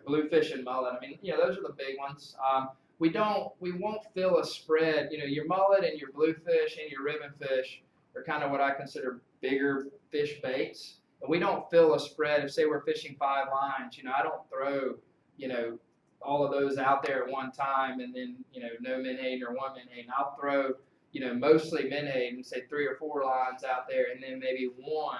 Speaker 4: bluefish and mullet. I mean, those are the big ones. We won't fill a spread. Your mullet and your bluefish and your ribbon fish are kind of what I consider bigger fish baits. And we don't fill a spread. If say we're fishing 5 lines, I don't throw, all of those out there at one time, and then no menhaden or 1 menhaden. I'll throw mostly menhaden, say 3 or 4 lines out there, and then maybe 1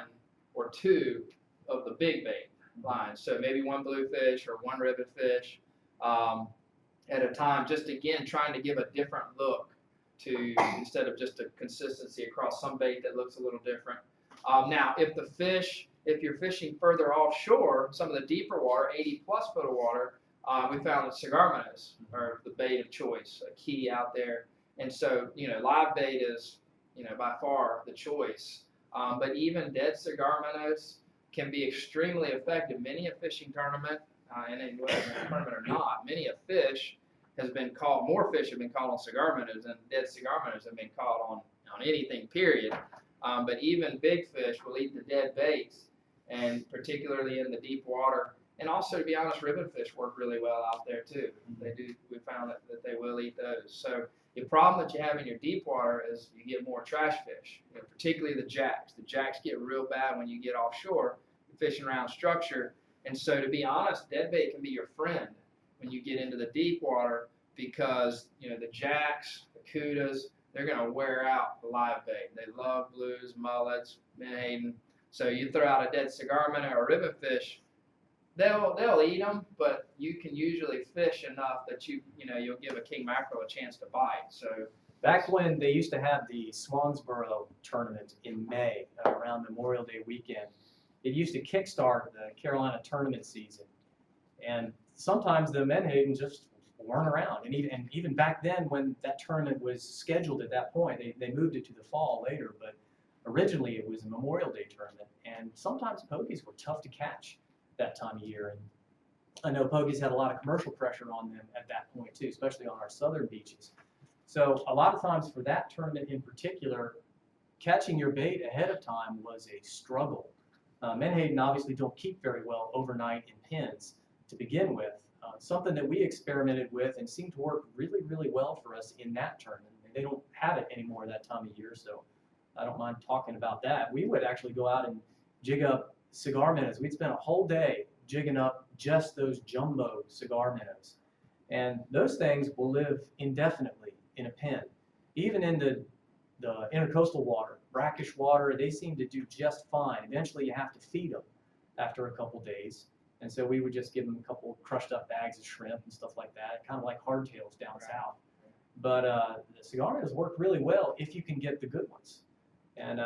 Speaker 4: or 2 of the big bait lines. So maybe 1 bluefish or 1 ribbon fish at a time, just again trying to give a different look to, instead of just a consistency across some bait that looks a little different. Now, if you're fishing further offshore, some of the deeper water, 80+ foot of water, we found that cigar minnows are the bait of choice, a key out there. And so, live bait is, by far the choice. But even dead cigar minnows can be extremely effective. Many a fishing tournament, and whether it's a tournament or not, many a fish has been caught, more fish have been caught on cigar minnows than dead cigar minnows have been caught on anything, period. But even big fish will eat the dead baits, and particularly in the deep water. And also, to be honest, ribbon fish work really well out there too. They do. We found that they will eat those. So the problem that you have in your deep water is you get more trash fish, particularly the jacks. The jacks get real bad when you get offshore, fishing around structure. And so, to be honest, dead bait can be your friend when you get into the deep water, because the jacks, the cudas, they're going to wear out the live bait. They love blues, mullets, menhaden. So you throw out a dead cigar minnow or ribbon fish, they'll eat them, but you can usually fish enough that you'll give a king mackerel a chance to bite. So
Speaker 1: Back when they used to have the Swansboro tournament in May, around Memorial Day weekend, it used to kickstart the Carolina tournament season. And sometimes the menhaden just weren't around. And even back then, when that tournament was scheduled at that point, they moved it to the fall later. But originally, it was a Memorial Day tournament. And sometimes pokies were tough to catch that time of year. And I know pogies had a lot of commercial pressure on them at that point too, especially on our southern beaches. So a lot of times for that tournament in particular, catching your bait ahead of time was a struggle. Menhaden obviously don't keep very well overnight in pens to begin with. Something that we experimented with and seemed to work really, really well for us in that tournament. And they don't have it anymore that time of year, so I don't mind talking about that. We would actually go out and jig up cigar minnows. We'd spend a whole day jigging up just those jumbo cigar minnows. And those things will live indefinitely in a pen. Even in the intercoastal water, brackish water, they seem to do just fine. Eventually you have to feed them after a couple days. And so we would just give them a couple crushed up bags of shrimp and stuff like that, kind of like hardtails down south. But the cigar minnows work really well if you can get the good ones. And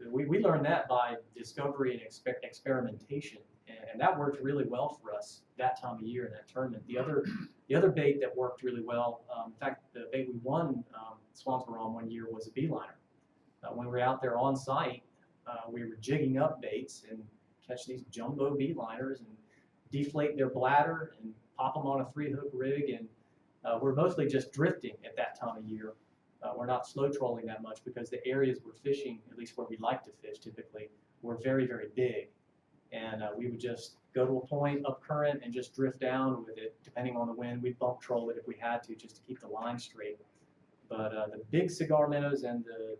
Speaker 1: we learned that by discovery and experimentation. And that worked really well for us that time of year in that tournament. The other bait that worked really well, in fact, the bait we won Swansboro on one year was a beeliner. When we were out there on site, we were jigging up baits and catch these jumbo beeliners and deflate their bladder and pop them on a 3-hook rig. And we're mostly just drifting at that time of year. We're not slow trolling that much because the areas we're fishing, at least where we like to fish typically, were very, very big. And we would just go to a point up current and just drift down with it. Depending on the wind, we'd bump troll it if we had to, just to keep the line straight. But the big cigar minnows and the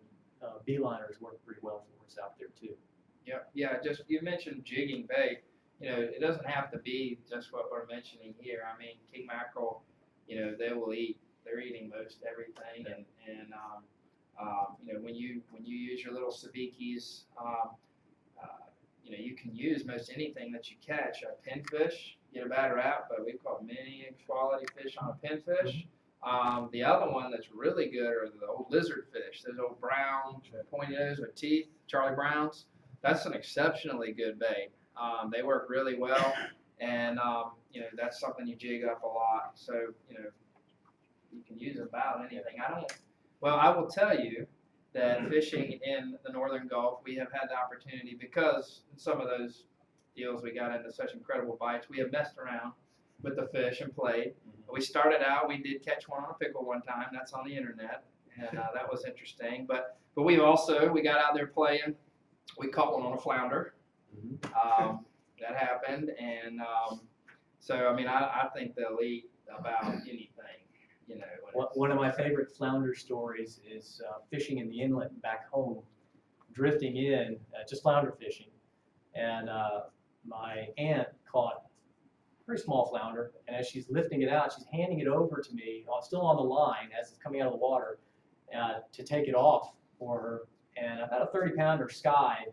Speaker 1: beeliners work pretty well for us out there too.
Speaker 4: Yeah. Just you mentioned jigging bait. You know, it doesn't have to be just what we're mentioning here. I mean, king mackerel, you know, they're eating most everything, and you know, when you use your little sabikis, you know, you can use most anything that you catch. A pinfish, get a bad rap, but we've caught many quality fish on a pinfish. The other one that's really good are the old lizard fish, those old brown pointy nose with teeth, Charlie Browns. That's an exceptionally good bait. They work really well, and you know, that's something you jig up a lot. So you know, you can use about anything. I will tell you that fishing in the Northern Gulf, we have had the opportunity, because in some of those deals we got into such incredible bites, we have messed around with the fish and played. We started out, we did catch one on a pickle one time, that's on the internet, and that was interesting. But we got out there playing, we caught one on a flounder. That happened, and so I mean, I think they'll eat about anything. You know,
Speaker 1: one of my favorite flounder stories is fishing in the inlet back home, drifting in, just flounder fishing, and my aunt caught a very small flounder, and as she's lifting it out, she's handing it over to me, still on the line as it's coming out of the water, to take it off for her. And about a 30-pounder skied,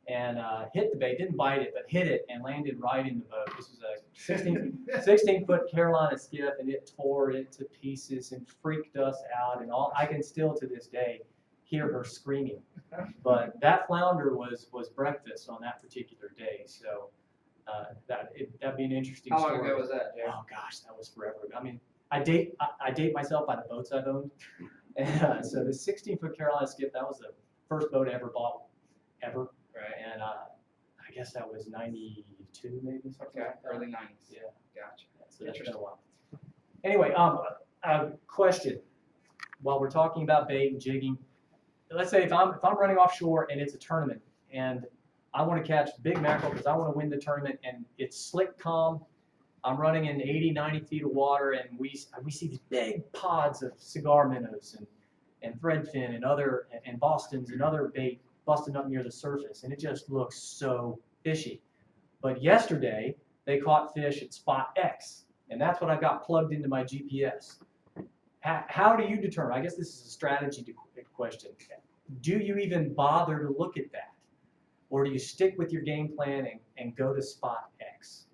Speaker 1: and hit the bait, didn't bite it, but hit it and landed right in the boat. This was a 16-foot Carolina skiff, and it tore it to pieces and freaked us out. And all I can still to this day hear her screaming. But that flounder was breakfast on that particular day. So that'd be an interesting
Speaker 4: how
Speaker 1: story.
Speaker 4: long ago was that, Jay?
Speaker 1: Oh gosh, that was forever ago. I mean, I date myself by the boats I've owned. And so the 16-foot Carolina skiff, that was the first boat I ever bought, ever.
Speaker 4: Right.
Speaker 1: And I guess that was 92, maybe, something
Speaker 4: Okay,
Speaker 1: like that.
Speaker 4: early 90s.
Speaker 1: Yeah.
Speaker 4: Gotcha.
Speaker 1: So that's been a while. Anyway, a question. While we're talking about bait and jigging, let's say if I'm running offshore and it's a tournament and I want to catch big mackerel because I want to win the tournament and it's slick calm, I'm running in 80, 90 feet of water, and we see these big pods of cigar minnows and threadfin and Bostons and other bait busting up near the surface, and it just looks so fishy. But yesterday, they caught fish at spot X, and that's what I got plugged into my GPS. How do you determine? I guess this is a strategy question. Do you even bother to look at that? Or do you stick with your game plan and go to spot X?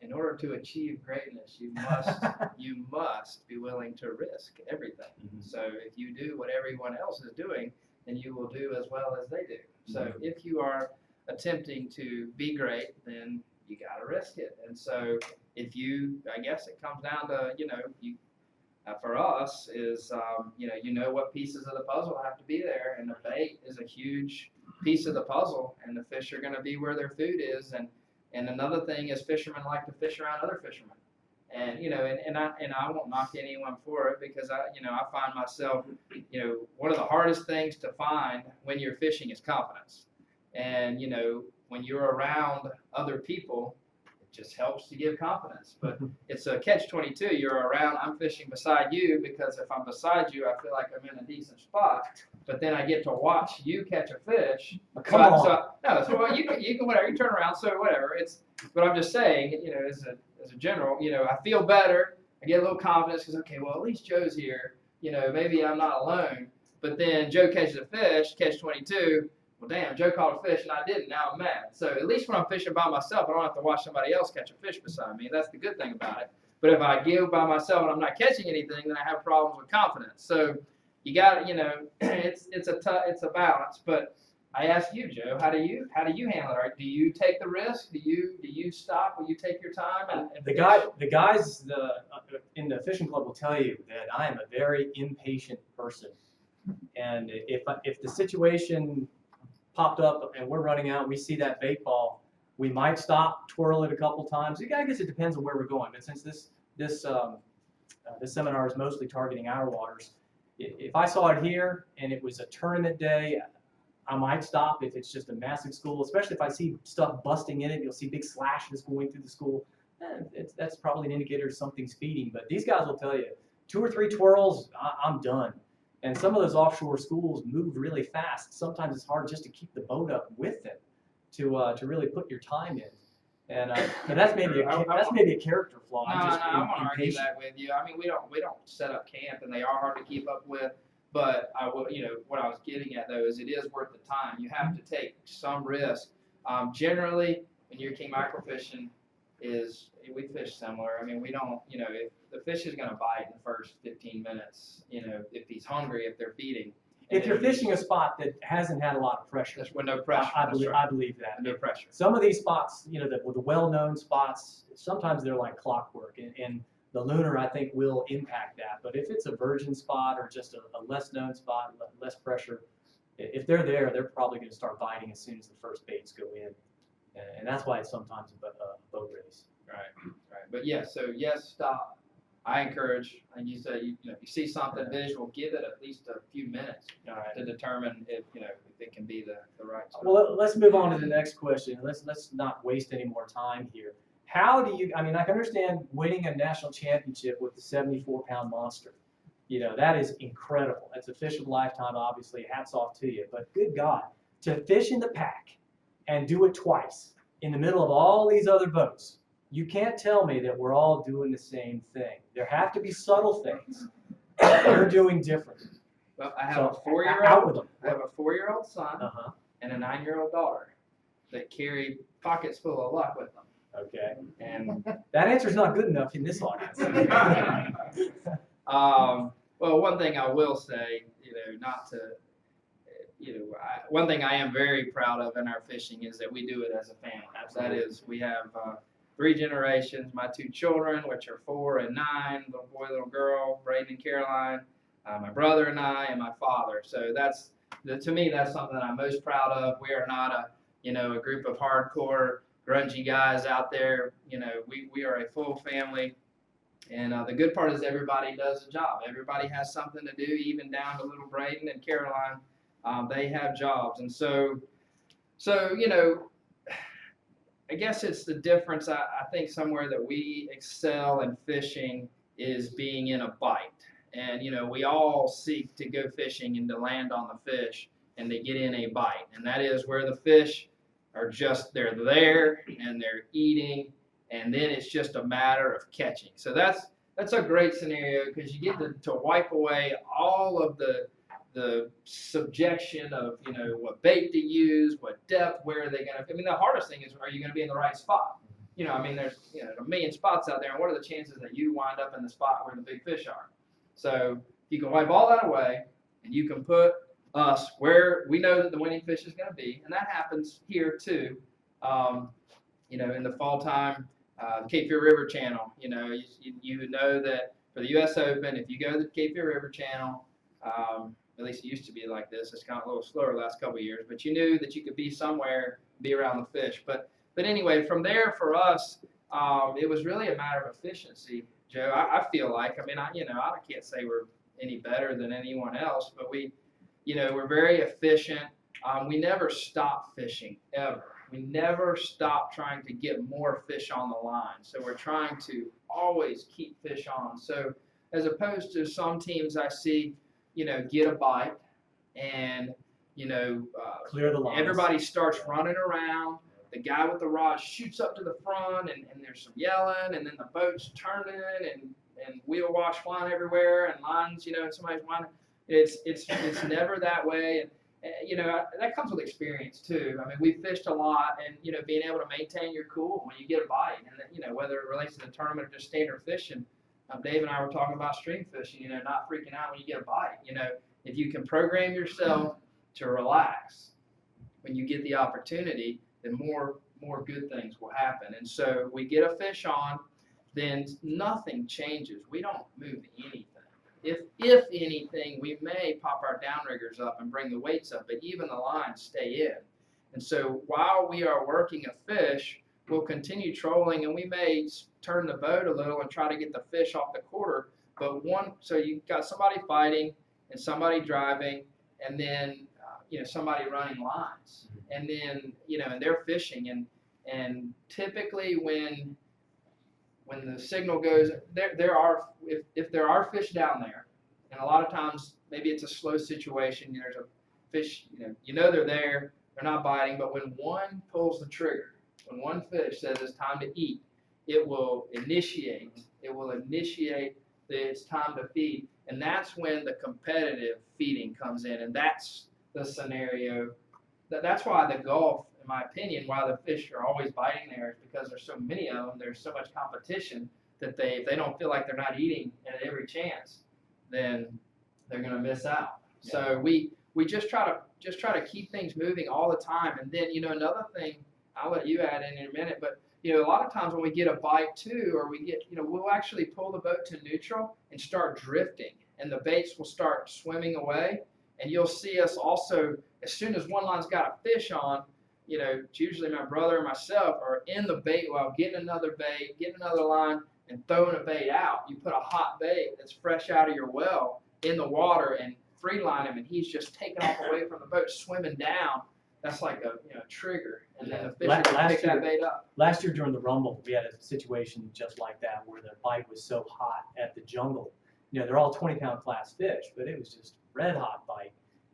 Speaker 4: In order to achieve greatness, you must be willing to risk everything. So if you do what everyone else is doing, then you will do as well as they do. So if you are attempting to be great, then you got to risk it. And so if you, I guess it comes down to, you know, for us is, you know what pieces of the puzzle have to be there, and the bait is a huge piece of the puzzle, and the fish are going to be where their food is, and And another thing is fishermen like to fish around other fishermen. And I won't knock anyone for it, because I find myself, one of the hardest things to find when you're fishing is confidence. And when you're around other people, it just helps to give confidence. But it's a catch-22. You're around, I'm fishing beside you, because if I'm beside you, I feel like I'm in a decent spot. But then I get to watch you catch a fish.
Speaker 1: Come on.
Speaker 4: So you can whatever, you turn around, so whatever. But I'm just saying, as a general, I feel better. I get a little confidence because, okay, well, at least Joe's here. Maybe I'm not alone. But then Joe catches a fish, catch-22. Well, damn, Joe caught a fish and I didn't. Now I'm mad. So at least when I'm fishing by myself, I don't have to watch somebody else catch a fish beside me. That's the good thing about it. But if I go by myself and I'm not catching anything, then I have problems with confidence. So you got to, it's a balance. But I ask you, Joe, how do you handle it? Or do you take the risk? Do you stop? Will you take your time and
Speaker 1: The guys in the fishing club will tell you that I am a very impatient person, and if the situation popped up and we're running out and we see that bait ball, we might stop, twirl it a couple times. I guess it depends on where we're going. But since this seminar is mostly targeting our waters, if I saw it here and it was a tournament day, I might stop if it's just a massive school, especially if I see stuff busting in it. You'll see big slashes going through the school. That's probably an indicator something's feeding. But these guys will tell you, 2 or 3 twirls, I'm done. And some of those offshore schools move really fast. Sometimes it's hard just to keep the boat up with them to really put your time in. And that's maybe a character flaw.
Speaker 4: No, I want to argue that with you. I mean, we don't set up camp, and they are hard to keep up with. But I will, what I was getting at though is it is worth the time. You have to take some risk. Generally, when you're king microfishing, we fish similar. I mean, we don't, if the fish is going to bite in the first 15 minutes, if he's hungry, if they're feeding.
Speaker 1: If you're fishing a spot that hasn't had a lot of pressure,
Speaker 4: with no pressure.
Speaker 1: I believe that.
Speaker 4: No pressure.
Speaker 1: Some of these spots, the well-known spots, sometimes they're like clockwork, and the lunar, I think, will impact that. But if it's a virgin spot or just a less-known spot, less pressure, if they're there, they're probably going to start biting as soon as the first baits go in. And that's why it's sometimes a boat race.
Speaker 4: Right. But yes, stop. I encourage, and you say, if you see something visual, give it at least a few minutes to determine if it can be the right spot.
Speaker 1: Well, let's move on to the next question. Let's not waste any more time here. How do you, I can understand winning a national championship with the 74-pound monster. That is incredible. That's a fish of a lifetime, obviously. Hats off to you. But good God, to fish in the pack and do it twice in the middle of all these other boats, you can't tell me that we're all doing the same thing. There have to be subtle things that you're doing different.
Speaker 4: Well, I have
Speaker 1: So,
Speaker 4: a 4-year-old.
Speaker 1: out with them.
Speaker 4: I have a 4-year-old son and a 9-year-old daughter that carry pockets full of luck with them.
Speaker 1: Okay.
Speaker 4: And
Speaker 1: that answer's not good enough in this audience.
Speaker 4: well, one thing I will say, one thing I am very proud of in our fishing is that we do it as a family. That is, we have 3 generations, my 2 children, which are 4 and 9, little boy, little girl, Braden and Caroline, my brother and I, and my father. So to me, that's something that I'm most proud of. We are not a group of hardcore, grungy guys out there. We are a full family. And the good part is everybody does a job. Everybody has something to do, even down to little Braden and Caroline. They have jobs. And so I guess it's the difference. I think somewhere that we excel in fishing is being in a bite. And, we all seek to go fishing and to land on the fish and to get in a bite. And that is where the fish are they're there and they're eating, and then it's just a matter of catching. So that's a great scenario because you get to wipe away all of the subjection of, what bait to use, what depth, where are they going to, the hardest thing is, are you going to be in the right spot? There's, a million spots out there, and what are the chances that you wind up in the spot where the big fish are? So you can wipe all that away, and you can put us where we know that the winning fish is going to be, and that happens here too. In the fall time, Cape Fear River Channel, you know that for the U.S. Open, if you go to the Cape Fear River Channel, at least it used to be like this. It's kind of a little slower the last couple of years, but you knew that you could be somewhere, be around the fish. But But anyway, from there for us, it was really a matter of efficiency, Joe. I feel like, I mean, I can't say we're any better than anyone else, but we're very efficient. We never stop fishing, ever. We never stop trying to get more fish on the line. So we're trying to always keep fish on. So as opposed to some teams I see, get a bite and,
Speaker 1: Clear the lines.
Speaker 4: everybody starts running around. The guy with the rod shoots up to the front, and there's some yelling, and then the boat's turning, and wheel wash flying everywhere, and lines, and somebody's whining. It's never that way, and that comes with experience too. I mean, we fished a lot, and being able to maintain your cool when you get a bite, and then, whether it relates to the tournament or just standard fishing. Dave and I were talking about stream fishing, not freaking out when you get a bite. If you can program yourself to relax when you get the opportunity, then more good things will happen. And so we get a fish on, then nothing changes. We don't move anything. If anything, we may pop our downriggers up and bring the weights up, but even the lines stay in. And so while we are working a fish, we'll continue trolling, and we may turn the boat a little and try to get the fish off the quarter. But so you've got somebody fighting and somebody driving, and then somebody running lines, and then and they're fishing, and typically when the signal goes, if there are fish down there, and a lot of times maybe it's a slow situation, there's a fish, they're there, they're not biting, but when one pulls the trigger, when one fish says it's time to eat, it will initiate that it's time to feed, and that's when the competitive feeding comes in, and that's the scenario. That's why the Gulf, in my opinion, why the fish are always biting there, is because there's so many of them. There's so much competition that if they don't feel like they're not eating at every chance, then they're going to miss out. Yeah. So we just try to keep things moving all the time. And then another thing, I'll let you add in a minute, but a lot of times when we get a bite too, or we get we'll actually pull the boat to neutral and start drifting, and the baits will start swimming away. And you'll see us also, as soon as one line's got a fish on, it's usually my brother or myself are in the bait well, getting another bait, getting another line, and throwing a bait out. You put a hot bait that's fresh out of your well in the water and free line him, and he's just taking off away from the boat, swimming down. That's like a trigger, and then the fish will pick that bait up.
Speaker 1: Last year during the Rumble, we had a situation just like that where the bite was so hot at the jungle. They're all 20-pound class fish, but it was just red hot bite.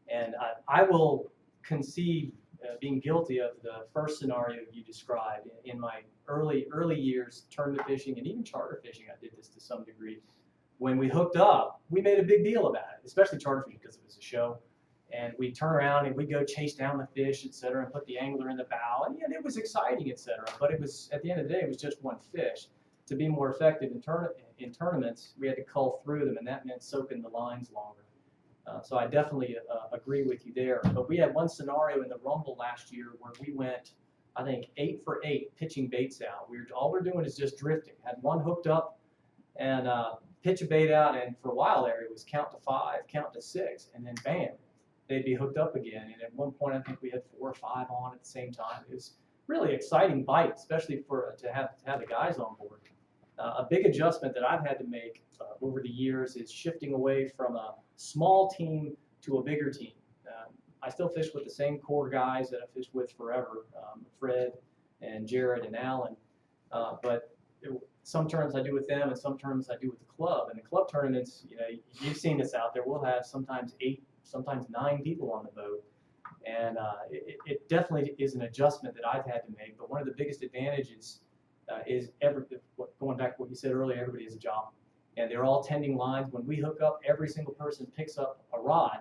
Speaker 1: And I will concede being guilty of the first scenario you described. In my early years, tournament fishing and even charter fishing, I did this to some degree. When we hooked up, we made a big deal about it, especially charter fishing because it was a show. And we'd turn around and we'd go chase down the fish, et cetera, and put the angler in the bow. And it was exciting, et cetera. But it was, at the end of the day, it was just one fish. To be more effective in tournaments, we had to cull through them, and that meant soaking the lines longer. So I definitely agree with you there. But we had one scenario in the Rumble last year where we went, I think, 8 for 8 pitching baits out. All we're doing is just drifting. Had one hooked up and pitch a bait out, and for a while there it was count to 5, count to 6, and then bam, they'd be hooked up again. And at one point I think we had 4 or 5 on at the same time. It was really exciting bite, especially to have the guys on board. A big adjustment that I've had to make over the years is shifting away from a small team to a bigger team. I still fish with the same core guys that I fished with forever, Fred and Jared and Alan, but some tournaments I do with them and some tournaments I do with the club. And the club tournaments, you've seen this out there, we'll have sometimes 8, sometimes 9 people on the boat. And it definitely is an adjustment that I've had to make, but one of the biggest advantages is going back to what you said earlier, everybody has a job. And they're all tending lines. When we hook up, every single person picks up a rod,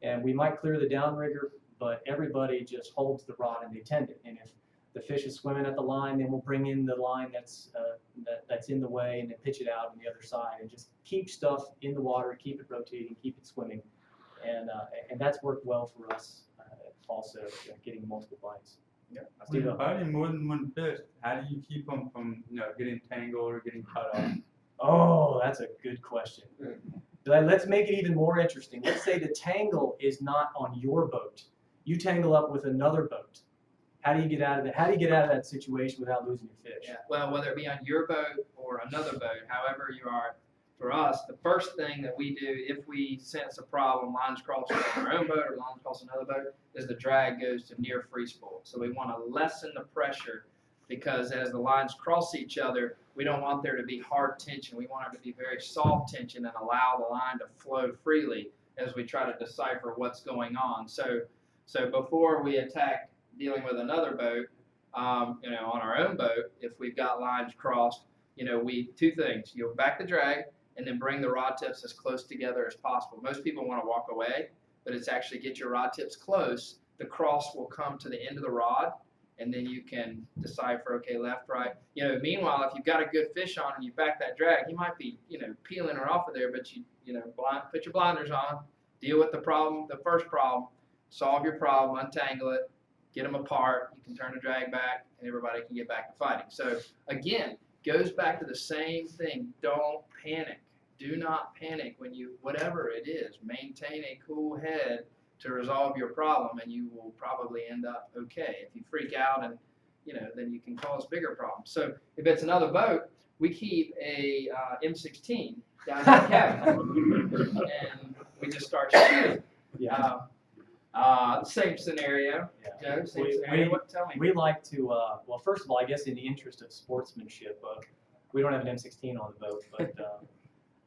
Speaker 1: and we might clear the downrigger, but everybody just holds the rod and they tend it. And if the fish is swimming at the line, then we'll bring in the line that's in the way and then pitch it out on the other side and just keep stuff in the water, keep it rotating, keep it swimming. And that's worked well for us also, getting multiple bites.
Speaker 2: Yeah. When you're biting more than one fish, how do you keep them from getting tangled or getting cut off?
Speaker 1: Oh, that's a good question. Let's make it even more interesting. Let's say the tangle is not on your boat. You tangle up with another boat. How do you get out of that? How do you get out of that situation without losing your fish?
Speaker 4: Yeah, well, whether it be on your boat or another boat, however you are, for us, the first thing that we do if we sense a problem, lines crossing on our own boat or lines crossing another boat, is the drag goes to near free spool. So we want to lessen the pressure because as the lines cross each other, we don't want there to be hard tension. We want it to be very soft tension and allow the line to flow freely as we try to decipher what's going on. So before we attack dealing with another boat, you know, on our own boat, if we've got lines crossed, you know, two things. You'll back the drag and then bring the rod tips as close together as possible. Most people want to walk away, but it's actually get your rod tips close. The cross will come to the end of the rod, and then you can decipher, okay, left, right. You know, meanwhile, if you've got a good fish on and you back that drag, you might be, you know, peeling her off of there, but you know, put your blinders on, deal with the problem, the first problem, solve your problem, untangle it, get them apart, you can turn the drag back, and everybody can get back to fighting. So again, goes back to the same thing. Don't panic. Do not panic when you, whatever it is, maintain a cool head to resolve your problem, and you will probably end up okay. If you freak out and, you know, then you can cause bigger problems. So if it's another boat, we keep a M16 down in the cabin, and we just start shooting.
Speaker 1: Yeah.
Speaker 4: Same scenario.
Speaker 1: Yeah.
Speaker 4: Joe, same scenario. Tell me.
Speaker 1: We like to, well, first of all, I guess in the interest of sportsmanship, we don't have an M16 on the boat, but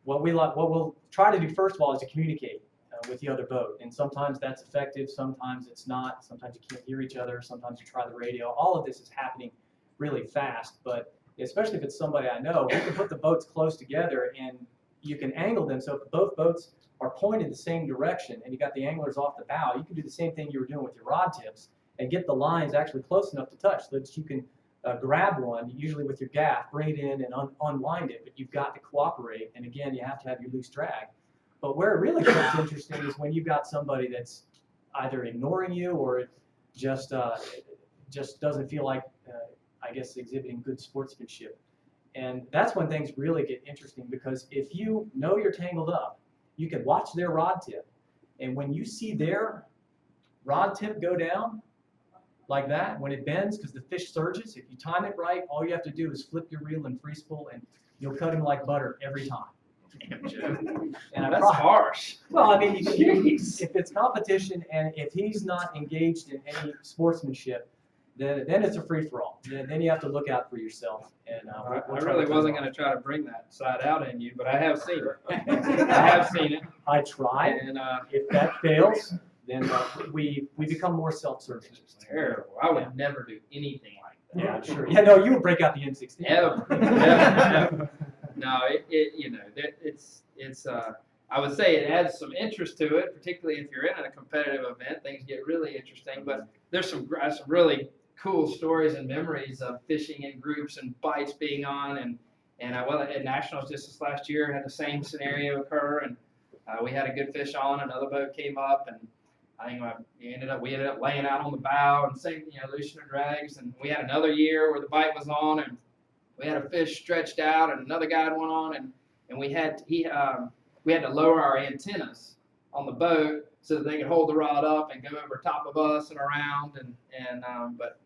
Speaker 1: what we'll try to do first of all is to communicate with the other boat, and sometimes that's effective, sometimes it's not, sometimes you can't hear each other, sometimes you try the radio. All of this is happening really fast, but especially if it's somebody I know, we can put the boats close together and you can angle them so if both boats are pointed the same direction and you got the anglers off the bow, you can do the same thing you were doing with your rod tips and get the lines actually close enough to touch so that you can grab one, usually with your gaff, bring it in and unwind it, but you've got to cooperate, and again, you have to have your loose drag. But where it really gets interesting is when you've got somebody that's either ignoring you or just doesn't feel like, I guess, exhibiting good sportsmanship. And that's when things really get interesting, because if you know you're tangled up, you can watch their rod tip, and when you see their rod tip go down like that, when it bends because the fish surges, if you time it right, all you have to do is flip your reel and free spool, and you'll cut him like butter every time.
Speaker 4: Damn, Joe.
Speaker 1: And
Speaker 4: That's harsh.
Speaker 1: well, I mean, if it's competition and if he's not engaged in any sportsmanship, then it's a free-for-all. Then you have to look out for yourself. And
Speaker 3: I really wasn't going to try to bring that side out in you, but I have seen it. I have seen it.
Speaker 1: I try.
Speaker 3: And
Speaker 1: If that fails, then we become more self-serving.
Speaker 3: terrible. I would never do anything like that.
Speaker 1: Yeah, sure. Yeah, no, you would break out the M16.
Speaker 3: Ever. No, you know, it's I would say it adds some interest to it, particularly if you're in a competitive event. Things get really interesting, but there's some really cool stories and memories of fishing in groups and bites being on, and well, at Nationals just this last year had the same scenario occur, and we had a good fish on, another boat came up, and I think we ended up laying out on the bow and loosening the drags, and we had another year where the bite was on, and we had a fish stretched out, and another guy had one on, and we had to lower our antennas on the boat so that they could hold the rod up and go over top of us and around, but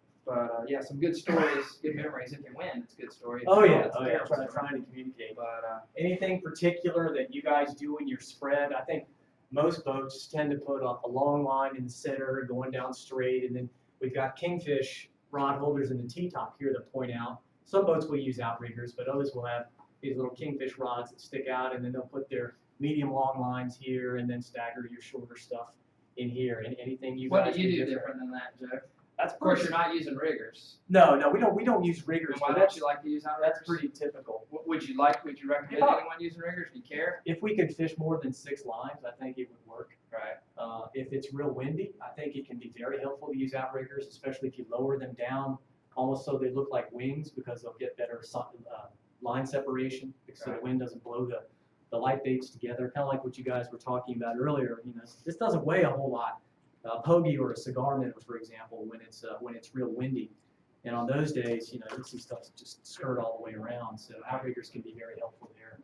Speaker 3: yeah, some good stories, good memories. If you win, it's a good story.
Speaker 1: Oh yeah,
Speaker 3: Terrible.
Speaker 1: trying to communicate.
Speaker 3: But
Speaker 1: Anything particular that you guys do in your spread? I think most boats tend to put up a long line in the center, going down straight, and then we've got kingfish rod holders in the T-top here that point out. Some boats will use outriggers, but others will have these little kingfish rods that stick out, and then they'll put their medium long lines here, and then stagger your shorter stuff in here. And anything you
Speaker 4: What
Speaker 1: guys
Speaker 4: do you
Speaker 1: do
Speaker 4: do different than that, Joe?
Speaker 1: That's
Speaker 4: Of course, you're not using riggers.
Speaker 1: No, we don't use riggers.
Speaker 4: Why
Speaker 1: but
Speaker 4: don't you like to use outriggers?
Speaker 1: that's pretty typical.
Speaker 4: Would you recommend
Speaker 1: If I-
Speaker 4: anyone using riggers? Do you care?
Speaker 1: If we could fish more than 6 lines, I think it would work.
Speaker 4: Right.
Speaker 1: If it's real windy, I think it can be very helpful to use outriggers, especially if you lower them down almost so they look like wings, because they'll get better line separation, because the wind doesn't blow the light baits together. Kind of like what you guys were talking about earlier. This doesn't weigh a whole lot. Pogie or a cigar minnow, for example, when it's real windy, and on those days, you see stuff just skirt all the way around. So outriggers can be very helpful there.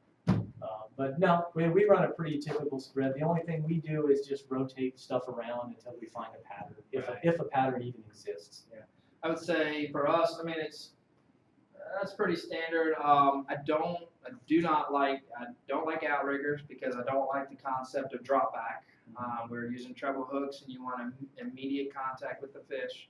Speaker 1: But no, we run a pretty typical spread. The only thing we do is just rotate stuff around until we find a pattern, if a pattern even exists.
Speaker 3: Yeah.
Speaker 4: I would say for us, I mean, that's pretty standard. I don't like outriggers because I don't like the concept of drop back. We're using treble hooks and you want immediate contact with the fish.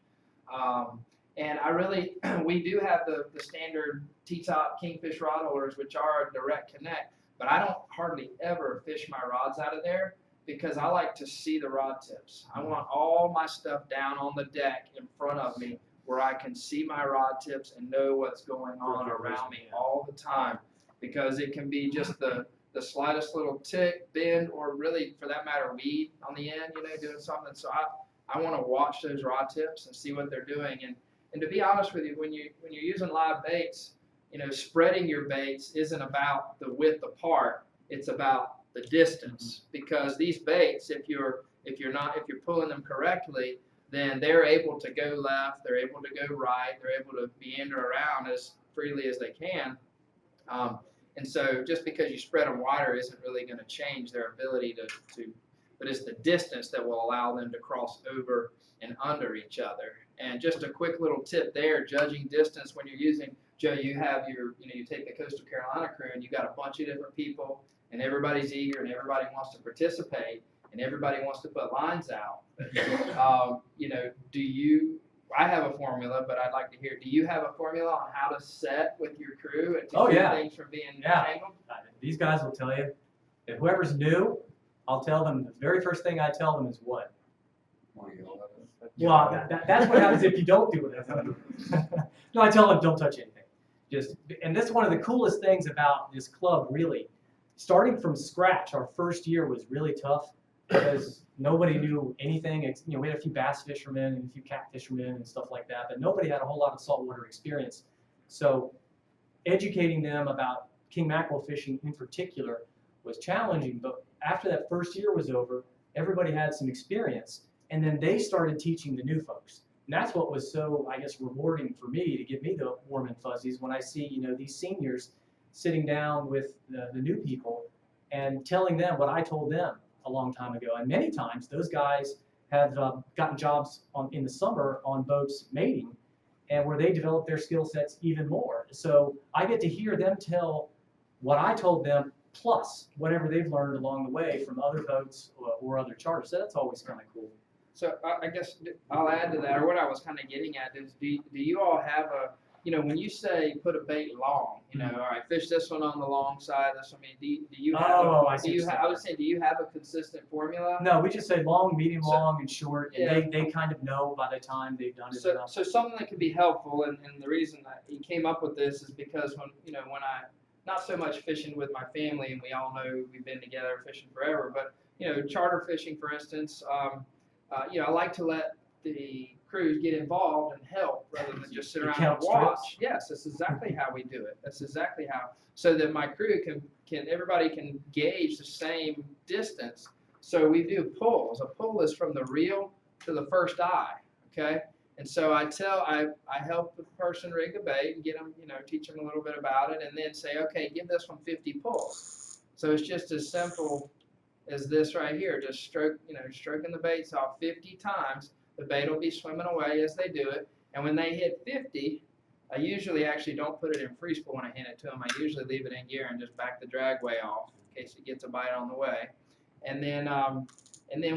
Speaker 4: And I really, we do have the standard T-top kingfish rod holders, which are a direct connect, but I don't hardly ever fish my rods out of there because I like to see the rod tips. I want all my stuff down on the deck in front of me where I can see my rod tips and know what's going on around me all the time, because it can be just the slightest little tick, bend, or really, for that matter, weed on the end, doing something. So I want to watch those rod tips and see what they're doing. And to be honest with you, when you're using live baits, spreading your baits isn't about the width apart. It's about the distance, because these baits, if you're pulling them correctly, then they're able to go left, they're able to go right, they're able to meander around as freely as they can. And so just because you spread them wider isn't really going to change their ability to, but it's the distance that will allow them to cross over and under each other. And just a quick little tip there, judging distance when you're using, Joe, you have you take the Coastal Carolina crew and you got a bunch of different people and everybody's eager and everybody wants to participate and everybody wants to put lines out. I have a formula, but I'd like to hear, do you have a formula on how to set with your crew and to keep things from being tangled?
Speaker 1: These guys will tell you. If whoever's new, I'll tell them, the very first thing I tell them is what? Well, that's what happens if you don't do it. No, I tell them don't touch anything. And that's one of the coolest things about this club, really. Starting from scratch, our first year was really tough because nobody knew anything. We had a few bass fishermen and a few cat fishermen and stuff like that, but nobody had a whole lot of saltwater experience. So educating them about king mackerel fishing in particular was challenging, but after that first year was over, everybody had some experience, and then they started teaching the new folks. And that's what was so, I guess, rewarding for me, to give me the warm and fuzzies when I see, these seniors sitting down with the new people and telling them what I told them a long time ago. And many times those guys have gotten jobs in the summer on boats mating, and where they develop their skill sets even more. So I get to hear them tell what I told them, plus whatever they've learned along the way from other boats or other charters. So that's always kind of cool.
Speaker 4: So I guess I'll add to that, or what I was kind of getting at is, do you all have when you say put a bait long, all right, fish this one on the long side, this one, do you have I would say, do you have a consistent formula?
Speaker 1: No, we just say long, medium, long, and short, and they kind of know by the time they've done it enough.
Speaker 4: So something that could be helpful, and the reason he came up with this is because when I, not so much fishing with my family, and we all know we've been together fishing forever, but charter fishing, for instance, I like to let the crews get involved and help rather than just sit around and watch. Strips. Yes, that's exactly how we do it. That's exactly how, so that my crew everybody can gauge the same distance. So we do pulls. A pull is from the reel to the first eye, okay? And so I help the person rig the bait and get them, teach them a little bit about it, and then say, okay, give this one 50 pulls. So it's just as simple as this right here, just stroking the baits off 50 times. The bait will be swimming away as they do it, and when they hit 50, I usually actually don't put it in free spool when I hand it to them. I usually leave it in gear and just back the dragway off in case it gets a bite on the way. And then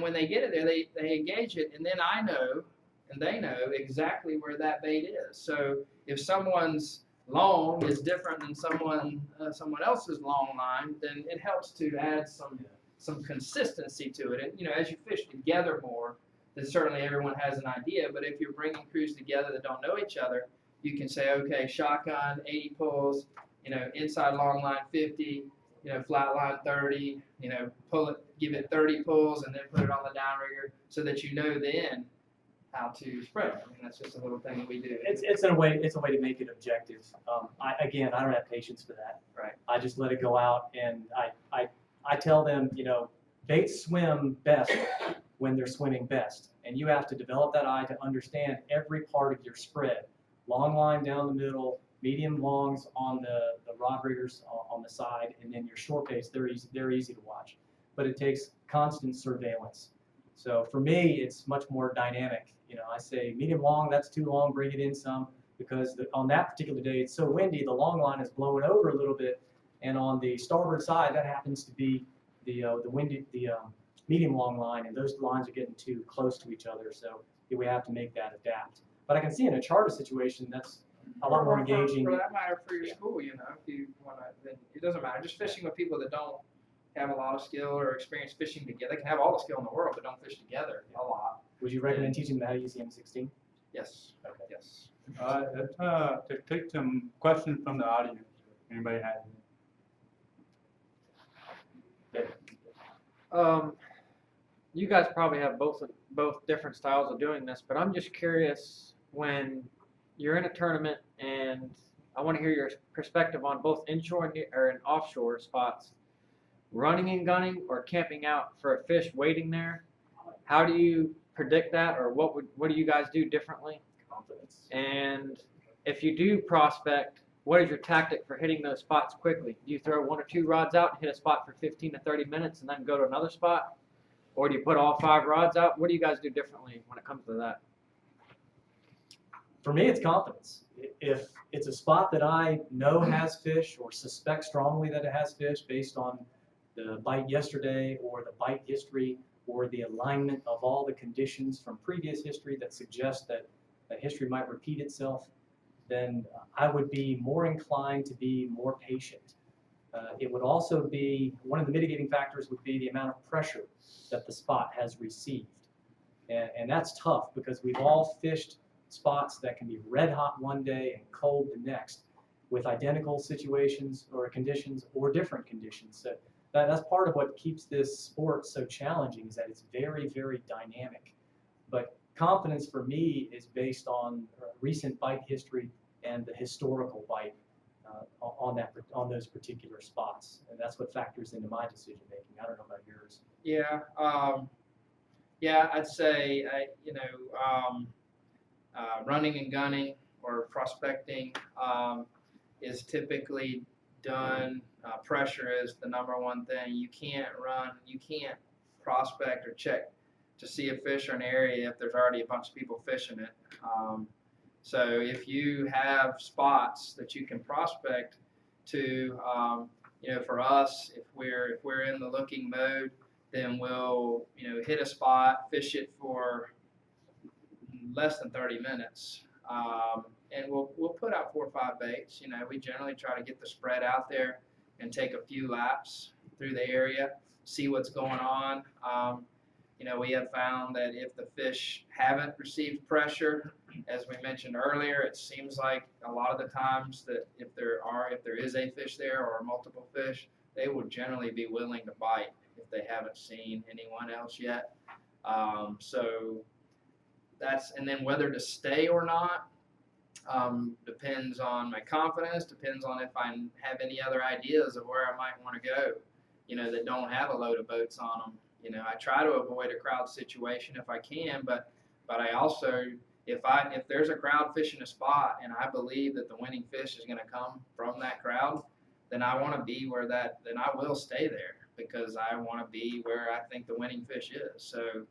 Speaker 4: when they get it there, they engage it, and then I know, and they know exactly where that bait is. So if someone's long is different than someone else's long line, then it helps to add some consistency to it. And as you fish together more, then certainly everyone has an idea. But if you're bringing crews together that don't know each other, you can say, okay, shotgun 80 pulls, inside long line 50, flat line 30, pull it, give it 30 pulls, and then put it on the downrigger, so that then how to spread it. I mean, that's just a little thing that we do.
Speaker 1: It's a way to make it objective. I don't have patience for that.
Speaker 4: Right.
Speaker 1: I just let it go out, and I tell them, baits swim best when they're swimming best, and you have to develop that eye to understand every part of your spread. Long line down the middle, medium longs on the rod riggers on the side, and then your short baits, they're easy to watch. But it takes constant surveillance. So for me, it's much more dynamic. You know, I say medium long, that's too long, bring it in some, because on that particular day, it's so windy, the long line is blowing over a little bit, and on the starboard side, that happens to be the medium long line, and those lines are getting too close to each other, so we have to make that adapt. But I can see in a charter situation, that's a lot more
Speaker 4: Or
Speaker 1: engaging.
Speaker 4: For that matter, for your school, you know, if you wanna, then it doesn't matter. Just fishing with people that don't have a lot of skill or experience fishing together. They can have all the skill in the world, but don't fish together a lot.
Speaker 1: Would you recommend teaching them how to use the M16?
Speaker 4: Yes.
Speaker 1: Okay.
Speaker 4: Yes.
Speaker 2: Let's take some questions from the audience. Anybody have any?
Speaker 3: You guys probably have both different styles of doing this, but I'm just curious, when you're in a tournament, and I want to hear your perspective on both inshore and offshore spots, running and gunning or camping out for a fish waiting there. How do you predict that, or what do you guys do differently?
Speaker 1: Confidence.
Speaker 3: And if you do prospect, what is your tactic for hitting those spots quickly? Do you throw 1 or 2 rods out and hit a spot for 15 to 30 minutes and then go to another spot? Or do you put all 5 rods out? What do you guys do differently when it comes to that?
Speaker 1: For me, it's confidence. If it's a spot that I know has fish or suspect strongly that it has fish based on the bite yesterday or the bite history or the alignment of all the conditions from previous history that suggest that history might repeat itself, then I would be more inclined to be more patient. It would also be, one of the mitigating factors would be the amount of pressure that the spot has received. And that's tough because we've all fished spots that can be red hot one day and cold the next with identical situations or conditions or different conditions. So that's part of what keeps this sport so challenging, is that it's very, very dynamic. But confidence for me is based on recent bite history and the historical bite on those particular spots, and that's what factors into my decision making. I don't know about yours.
Speaker 4: Yeah. Yeah, I'd say running and gunning or prospecting is typically done. Pressure is the #1 thing. You can't prospect or check to see a fish or an area if there's already a bunch of people fishing it. So if you have spots that you can prospect to, for us, if we're in the looking mode, then we'll hit a spot, fish it for less than 30 minutes, and we'll put out 4 or 5 baits. We generally try to get the spread out there and take a few laps through the area, see what's going on. We have found that if the fish haven't received pressure, as we mentioned earlier, it seems like a lot of the times that if there is a fish there or multiple fish, they will generally be willing to bite if they haven't seen anyone else yet. So that's, and then whether to stay or not depends on my confidence, depends on if I have any other ideas of where I might want to go, that don't have a load of boats on them. I try to avoid a crowd situation if I can, but I also, if there's a crowd fishing a spot and I believe that the winning fish is going to come from that crowd, then I want to be then I will stay there because I want to be where I think the winning fish is. So,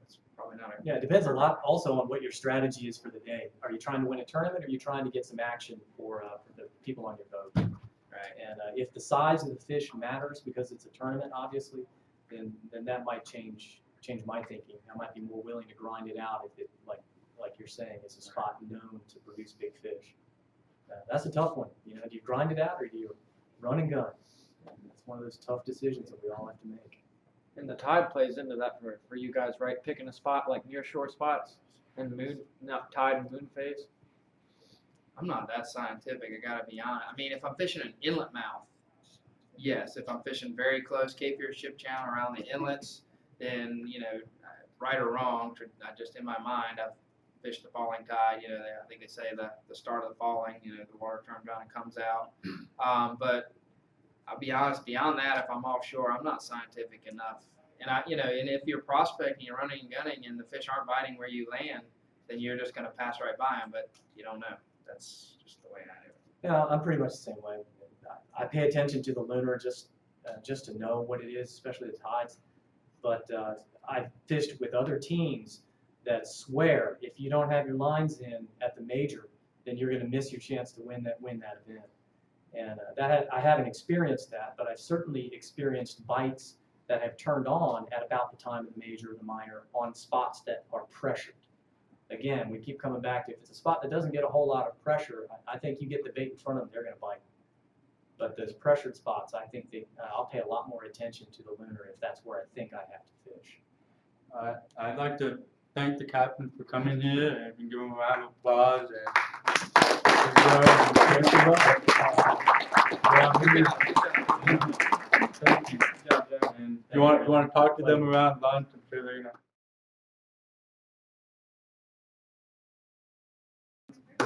Speaker 4: it's probably not
Speaker 1: Yeah, it depends a lot also on what your strategy is for the day. Are you trying to win a tournament, or are you trying to get some action for the people on your boat?
Speaker 4: Right.
Speaker 1: And if the size of the fish matters because it's a tournament, obviously, then that might change my thinking. I might be more willing to grind it out if it, like you're saying, is a spot known to produce big fish. That's a tough one. Do you grind it out or do you run and gun? It's one of those tough decisions that we all have to make.
Speaker 3: And the tide plays into that for you guys, right? Picking a spot like near shore spots and tide and moon phase.
Speaker 4: I'm not that scientific, I gotta be honest. I mean, if I'm fishing an inlet mouth, yes. If I'm fishing very close Cape Fear Ship Channel around the inlets, then, right or wrong, just in my mind, I've fished the falling tide. I think they say the start of the falling, the water turns down and comes out. But I'll be honest, beyond that, if I'm offshore, I'm not scientific enough. And and if you're prospecting, you're running and gunning, and the fish aren't biting where you land, then you're just going to pass right by them, but you don't know. That's just the way I do it.
Speaker 1: Yeah, I'm pretty much the same way. I pay attention to the lunar just to know what it is, especially the tides. but I've fished with other teams that swear if you don't have your lines in at the major, then you're going to miss your chance to win that event. And I haven't experienced that, but I've certainly experienced bites that have turned on at about the time of the major or the minor on spots that are pressured. Again, we keep coming back to if it's a spot that doesn't get a whole lot of pressure, I think you get the bait in front of them, they're going to bite. But those pressured spots, I think I'll pay a lot more attention to the lunar if that's where I think I have to fish.
Speaker 2: I'd like to thank the captain for coming here and give him a round of applause. Thank you. And you want to talk to them around lunch and feel, you know.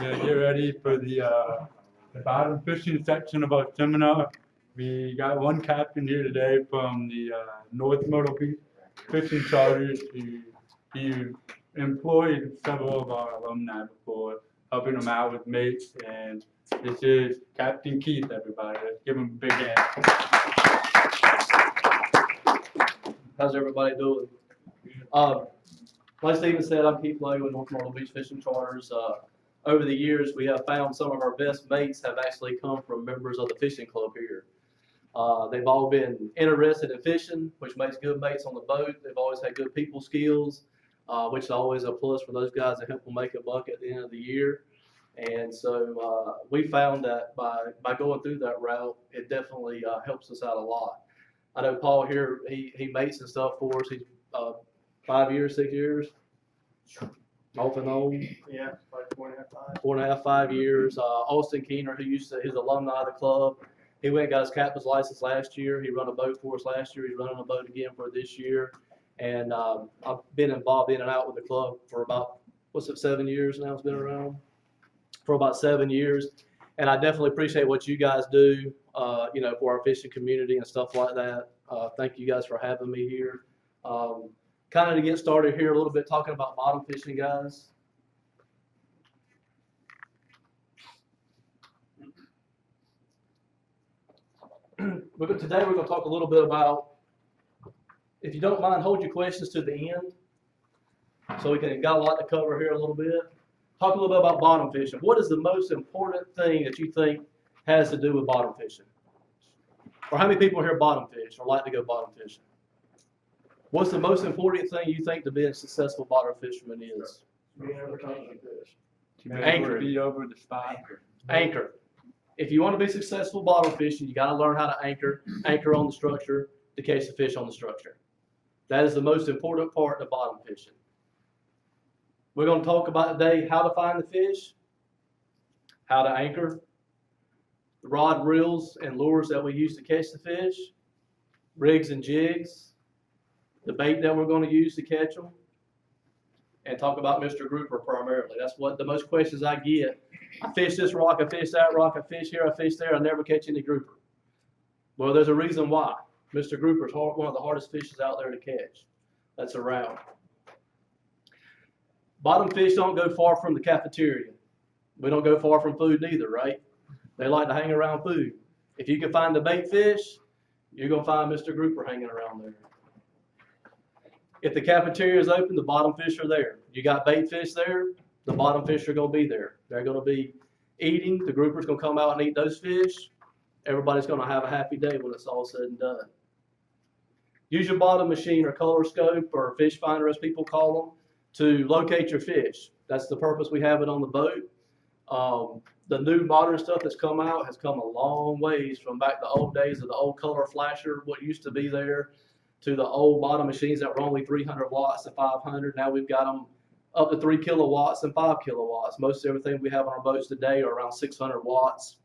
Speaker 2: Yeah, get ready for the bottom fishing section of our seminar. We got one captain here today from the North Myrtle Beach Fishing Charters. He employed several of our alumni before, helping them out with mates. And this is Captain Keith, everybody. Let's give him a big hand.
Speaker 6: How's everybody doing? Like Stephen said, I'm Keith Lowe with North Myrtle Beach Fishing Charters. Over the years, we have found some of our best mates have actually come from members of the fishing club here. They've all been interested in fishing, which makes good mates on the boat. They've always had good people skills, which is always a plus for those guys that help them make a buck at the end of the year. And so we found that by going through that route, it definitely helps us out a lot. I know Paul here, he mates and stuff for us. He's 5 years, 6 years, off and on.
Speaker 5: Yeah, like 4.5, 5.
Speaker 6: 4.5, 5 years. Austin Keener, who he's alumni of the club, he went and got his captain's license last year. He run a boat for us last year. He's running a boat again for this year. And I've been involved in and out with the club for about, 7 years now it's been around? For about 7 years. And I definitely appreciate what you guys do, for our fishing community and stuff like that. Thank you guys for having me here. Kind of to get started here, a little bit talking about bottom fishing, guys. Today we're going to talk a little bit about, if you don't mind, hold your questions to the end. So we got a lot to cover here a little bit. Talk a little bit about bottom fishing. What is the most important thing that you think has to do with bottom fishing? Or how many people here bottom fish or like to go bottom fishing? What's the most important thing you think to be a successful bottom fisherman is?
Speaker 5: Being able to catch fish.
Speaker 6: Anchor.
Speaker 2: Be over the spot.
Speaker 6: Anchor. If you want to be successful bottom fishing, you got to learn how to anchor on the structure to catch the fish on the structure. That is the most important part of bottom fishing. We're going to talk about today how to find the fish, how to anchor, the rod, reels, and lures that we use to catch the fish, rigs and jigs, the bait that we're going to use to catch them, and talk about Mr. Grouper primarily. That's what the most questions I get. I fish this rock, I fish that rock, I fish here, I fish there, I never catch any grouper. Well, there's a reason why. Mr. Grouper is one of the hardest fishes out there to catch that's around. Bottom fish don't go far from the cafeteria. We don't go far from food neither, right? They like to hang around food. If you can find the bait fish, you're going to find Mr. Grouper hanging around there. If the cafeteria is open, the bottom fish are there. You got bait fish there, the bottom fish are going to be there. They're going to be eating. The grouper's going to come out and eat those fish. Everybody's going to have a happy day when it's all said and done. Use your bottom machine or color scope or fish finder, as people call them, to locate your fish. That's the purpose we have it on the boat. The new modern stuff that's come out has come a long ways from back the old days of the old color flasher, what used to be there, to the old bottom machines that were only 300 watts to 500. Now we've got them up to 3 kilowatts and 5 kilowatts. Most everything we have on our boats today are around 600 watts,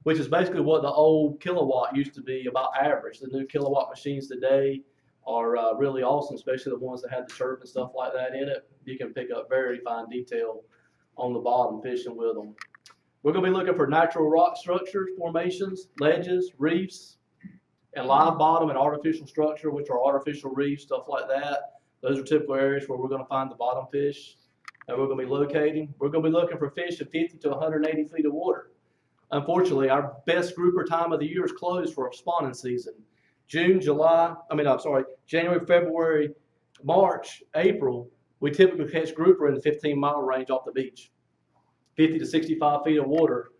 Speaker 6: which is basically what the old kilowatt used to be about average. The new kilowatt machines today are really awesome, especially the ones that have the chirp and stuff like that in it. You can pick up very fine detail on the bottom fishing with them. We're going to be looking for natural rock structures, formations, ledges, reefs, and live bottom and artificial structure, which are artificial reefs, stuff like that. Those are typical areas where we're going to find the bottom fish that we're going to be locating. We're going to be looking for fish at 50 to 180 feet of water. Unfortunately, our best grouper time of the year is closed for spawning season. January, February, March, April, we typically catch grouper in the 15-mile range off the beach. 50 to 65 feet of water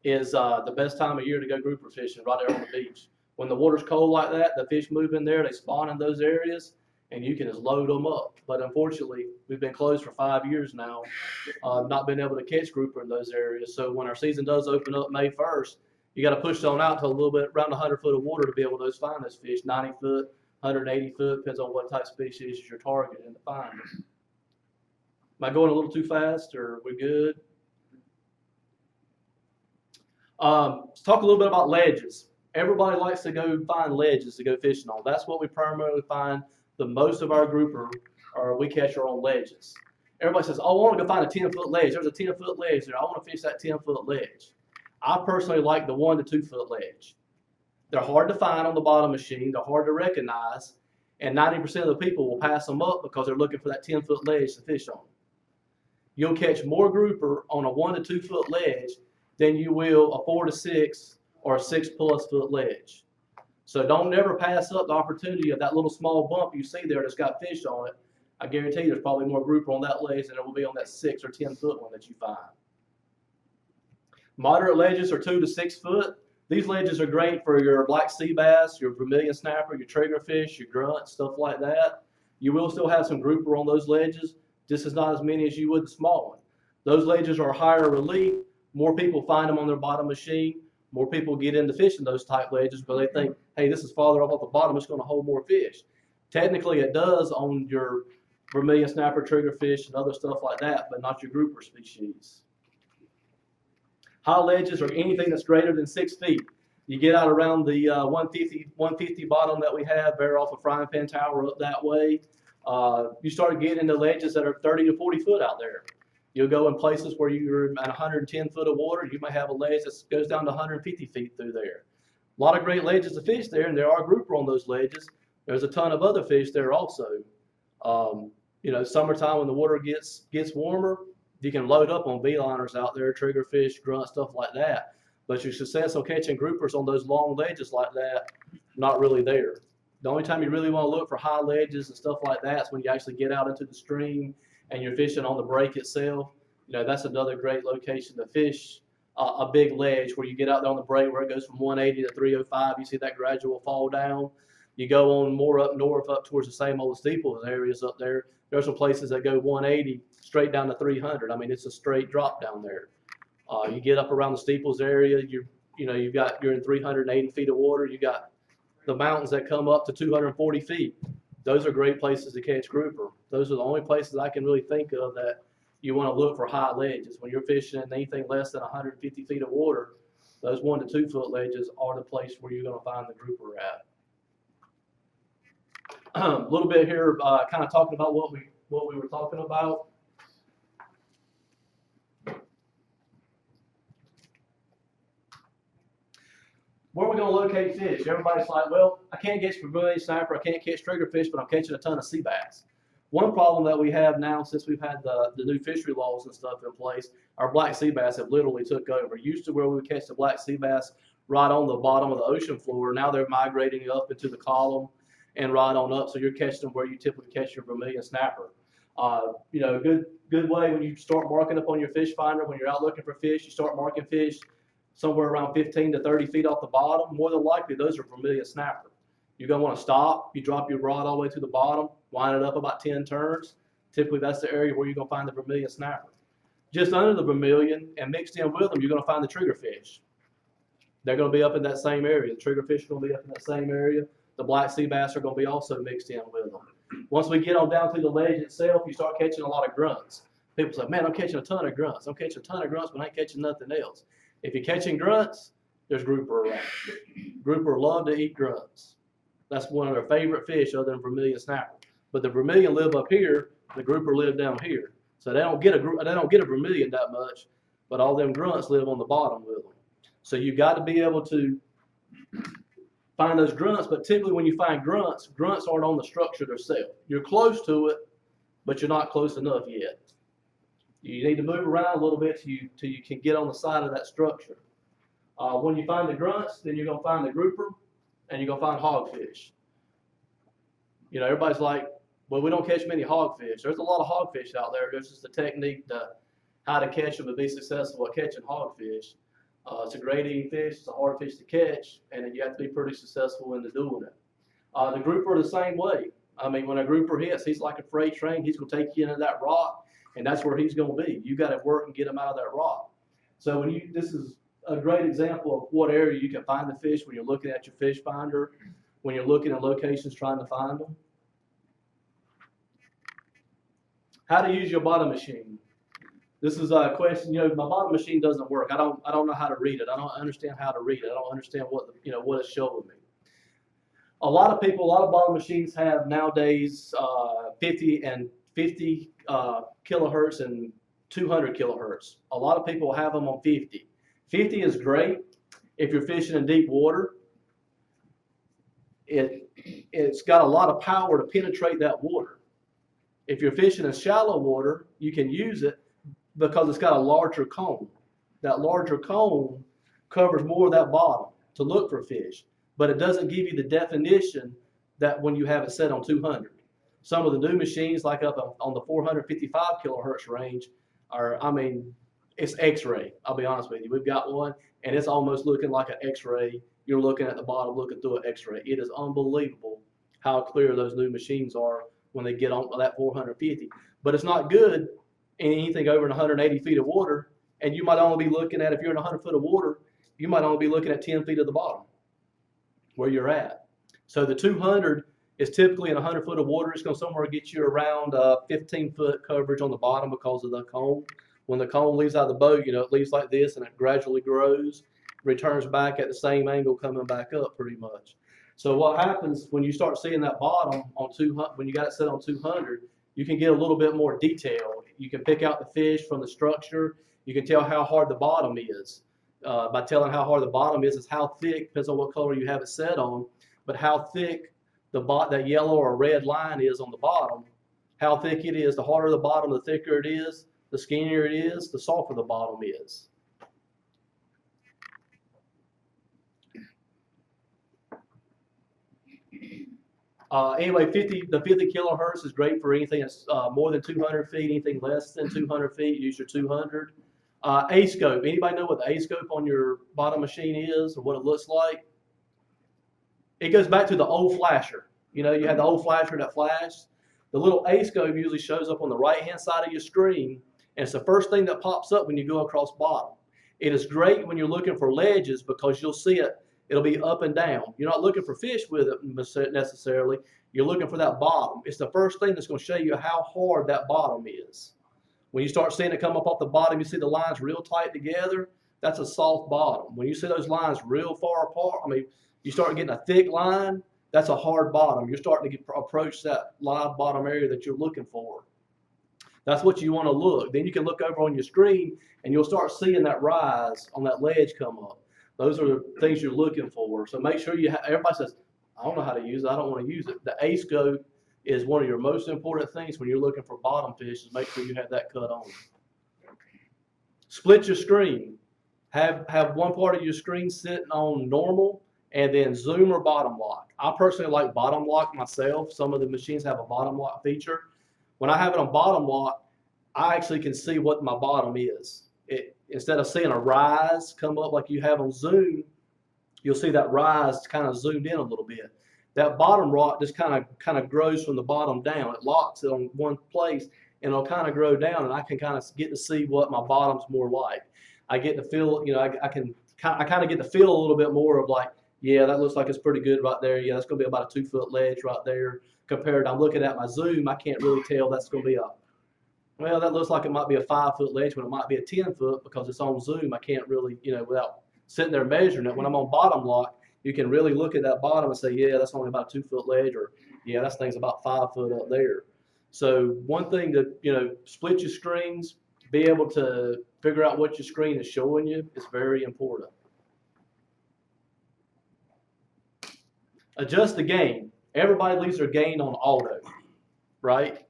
Speaker 6: is the best time of year to go grouper fishing, right there on the beach. When the water's cold like that, the fish move in there, they spawn in those areas, and you can just load them up. But unfortunately, we've been closed for 5 years now, not been able to catch grouper in those areas. So when our season does open up May 1st, you got to push on out to a little bit, around 100 foot of water to be able to find those fish. 90 foot, 180 foot, depends on what type of species you're targeting to find. Am I going a little too fast, or are we good? Let's talk a little bit about ledges. Everybody likes to go find ledges to go fishing on. That's what we primarily find the most of our grouper, or we catch our own ledges. Everybody says, oh, I want to go find a 10-foot ledge. There's a 10-foot ledge there. I want to fish that 10-foot ledge. I personally like the 1 to 2 foot ledge. They're hard to find on the bottom machine. They're hard to recognize. And 90% of the people will pass them up because they're looking for that 10-foot ledge to fish on. You'll catch more grouper on a 1 to 2 foot ledge than you will a 4 to 6 or a 6+ foot ledge. So don't never pass up the opportunity of that little small bump you see there that's got fish on it. I guarantee you there's probably more grouper on that ledge than there will be on that 6 or 10 foot one that you find. Moderate ledges are 2 to 6 foot. These ledges are great for your black sea bass, your vermilion snapper, your triggerfish, your grunt, stuff like that. You will still have some grouper on those ledges, just as not as many as you would the small one. Those ledges are higher relief. More people find them on their bottom machine. More people get into fishing those type ledges because they think, hey, this is farther up at the bottom, it's going to hold more fish. Technically, it does on your vermilion snapper, triggerfish, and other stuff like that, but not your grouper species. High ledges are anything that's greater than 6 feet. You get out around the 150 bottom that we have, bear off a frying pan tower up that way. You start getting into ledges that are 30 to 40 foot out there. You'll go in places where you're at 110 foot of water. You may have a ledge that goes down to 150 feet through there. A lot of great ledges to fish there, and there are grouper on those ledges. There's a ton of other fish there also. You know, summertime when the water gets warmer, you can load up on beeliners out there, triggerfish, grunt, stuff like that. But your success on catching groupers on those long ledges like that, not really there. The only time you really want to look for high ledges and stuff like that is when you actually get out into the stream and you're fishing on the break itself. You know, that's another great location to fish a big ledge where you get out there on the break where it goes from 180 to 305. You see that gradual fall down. You go on more up north, up towards the same old steeples areas up there. There's some places that go 180 straight down to 300. I mean, it's a straight drop down there. You get up around the steeples area, you're in 380 feet of water. You got the mountains that come up to 240 feet. Those are great places to catch grouper. Those are the only places I can really think of that you want to look for high ledges. When you're fishing in anything less than 150 feet of water, those 1 to 2 foot ledges are the place where you're going to find the grouper at. A little bit here, kind of talking about what we were talking about. Where are we going to locate fish? Everybody's like, well, I can't catch vermilion snapper, I can't catch triggerfish, but I'm catching a ton of sea bass. One problem that we have now, since we've had the new fishery laws and stuff in place, our black sea bass have literally took over. Used to where we would catch the black sea bass right on the bottom of the ocean floor. Now they're migrating up into the column and right on up, so you're catching them where you typically catch your vermilion snapper. You know, a good way when you start marking up on your fish finder, when you're out looking for fish, you start marking fish somewhere around 15 to 30 feet off the bottom. More than likely, those are vermilion snapper. You're going to want to stop. You drop your rod all the way to the bottom, wind it up about 10 turns. Typically, that's the area where you're going to find the vermilion snapper. Just under the vermilion and mixed in with them, you're going to find the triggerfish. They're going to be up in that same area. The triggerfish are going to be up in that same area. The black sea bass are going to be also mixed in with them. Once we get on down to the ledge itself, you start catching a lot of grunts. People say, man, I'm catching a ton of grunts. I'm catching a ton of grunts, but I ain't catching nothing else. If you're catching grunts, there's grouper around. Grouper love to eat grunts. That's one of their favorite fish other than vermilion snapper. But the vermilion live up here, the grouper live down here. So they don't get a vermilion that much, but all them grunts live on the bottom with them. So you got to be able to find those grunts, but typically when you find grunts aren't on the structure themselves. You're close to it, but you're not close enough yet. You need to move around a little bit till you can get on the side of that structure. When you find the grunts, then you're going to find the grouper. and you're gonna find hogfish. You know, everybody's like, well, we don't catch many hogfish. There's a lot of hogfish out there. There's just a technique to how to catch them and be successful at catching hogfish. It's a great eating fish. It's a hard fish to catch, and you have to be pretty successful in doing it. The grouper the same way. I mean, when a grouper hits, he's like a freight train. He's going to take you into that rock, and that's where he's going to be. You got to work and get him out of that rock. So this is a great example of what area you can find the fish when you're looking at your fish finder, when you're looking at locations trying to find them. How to use your bottom machine. This is a question. You know, my bottom machine doesn't work. I don't know how to read it. I don't understand how to read it. I don't understand what what it's showing me. A lot of bottom machines have nowadays 50 kilohertz and 200 kilohertz. A lot of people have them on 50. 50 is great if you're fishing in deep water. It's got a lot of power to penetrate that water. If you're fishing in shallow water, you can use it because it's got a larger cone. That larger cone covers more of that bottom to look for fish, but it doesn't give you the definition that when you have it set on 200. Some of the new machines, like up on the 455 kilohertz range, it's X-ray. I'll be honest with you. We've got one, and it's almost looking like an X-ray. You're looking at the bottom, looking through an X-ray. It is unbelievable how clear those new machines are when they get on that 450. But it's not good in anything over 180 feet of water, and you might only be looking at, if you're in 100 foot of water, you might only be looking at 10 feet of the bottom where you're at. So the 200 is typically in 100 foot of water. It's going to somewhere get you around 15 foot coverage on the bottom because of the cone. When the cone leaves out of the boat, it leaves like this and it gradually grows, returns back at the same angle coming back up pretty much. So what happens when you start seeing that bottom on 200, when you got it set on 200, you can get a little bit more detail. You can pick out the fish from the structure. You can tell how hard the bottom is. By telling how hard the bottom is how thick, depends on what color you have it set on, but how thick that yellow or red line is on the bottom, how thick it is. The harder the bottom, the thicker it is, the skinnier it is, the softer the bottom is. Anyway, the 50 kilohertz is great for anything that's more than 200 feet, anything less than 200 feet, use your 200. A-scope, anybody know what the A-scope on your bottom machine is or what it looks like? It goes back to the old flasher. You had the old flasher that flashed. The little A-scope usually shows up on the right-hand side of your screen, and it's the first thing that pops up when you go across bottom. It is great when you're looking for ledges because you'll see it. It'll be up and down. You're not looking for fish with it necessarily. You're looking for that bottom. It's the first thing that's going to show you how hard that bottom is. When you start seeing it come up off the bottom, you see the lines real tight together, that's a soft bottom. When you see those lines real far apart, you start getting a thick line, that's a hard bottom. You're starting to approach that live bottom area that you're looking for. That's what you want to look. Then you can look over on your screen and you'll start seeing that rise on that ledge come up. Those are the things you're looking for. So make sure everybody says, I don't know how to use it, I don't want to use it. The A-scope is one of your most important things when you're looking for bottom fish, is make sure you have that cut on. Split your screen. Have one part of your screen sitting on normal and then zoom or bottom lock. I personally like bottom lock myself. Some of the machines have a bottom lock feature. When I have it on bottom lock, I actually can see what my bottom is. Instead of seeing a rise come up like you have on zoom, you'll see that rise kind of zoomed in a little bit. That bottom rock just kind of grows from the bottom down. It locks it on one place and it'll kind of grow down, and I can kind of get to see what my bottom's more like. I get to feel, I kind of get to feel a little bit more of like, yeah, that looks like it's pretty good right there. Yeah, that's going to be about a 2 foot ledge right there. Compared to, I'm looking at my zoom, I can't really tell that's going to be well, that looks like it might be a 5 foot ledge when it might be a 10 foot because it's on zoom. I can't really, without sitting there measuring it. When I'm on bottom lock, you can really look at that bottom and say, yeah, that's only about a 2 foot ledge, or yeah, that thing's about 5 foot up there. So one thing to, split your screens, be able to figure out what your screen is showing you is very important. Adjust the gain. Everybody leaves their gain on auto, right?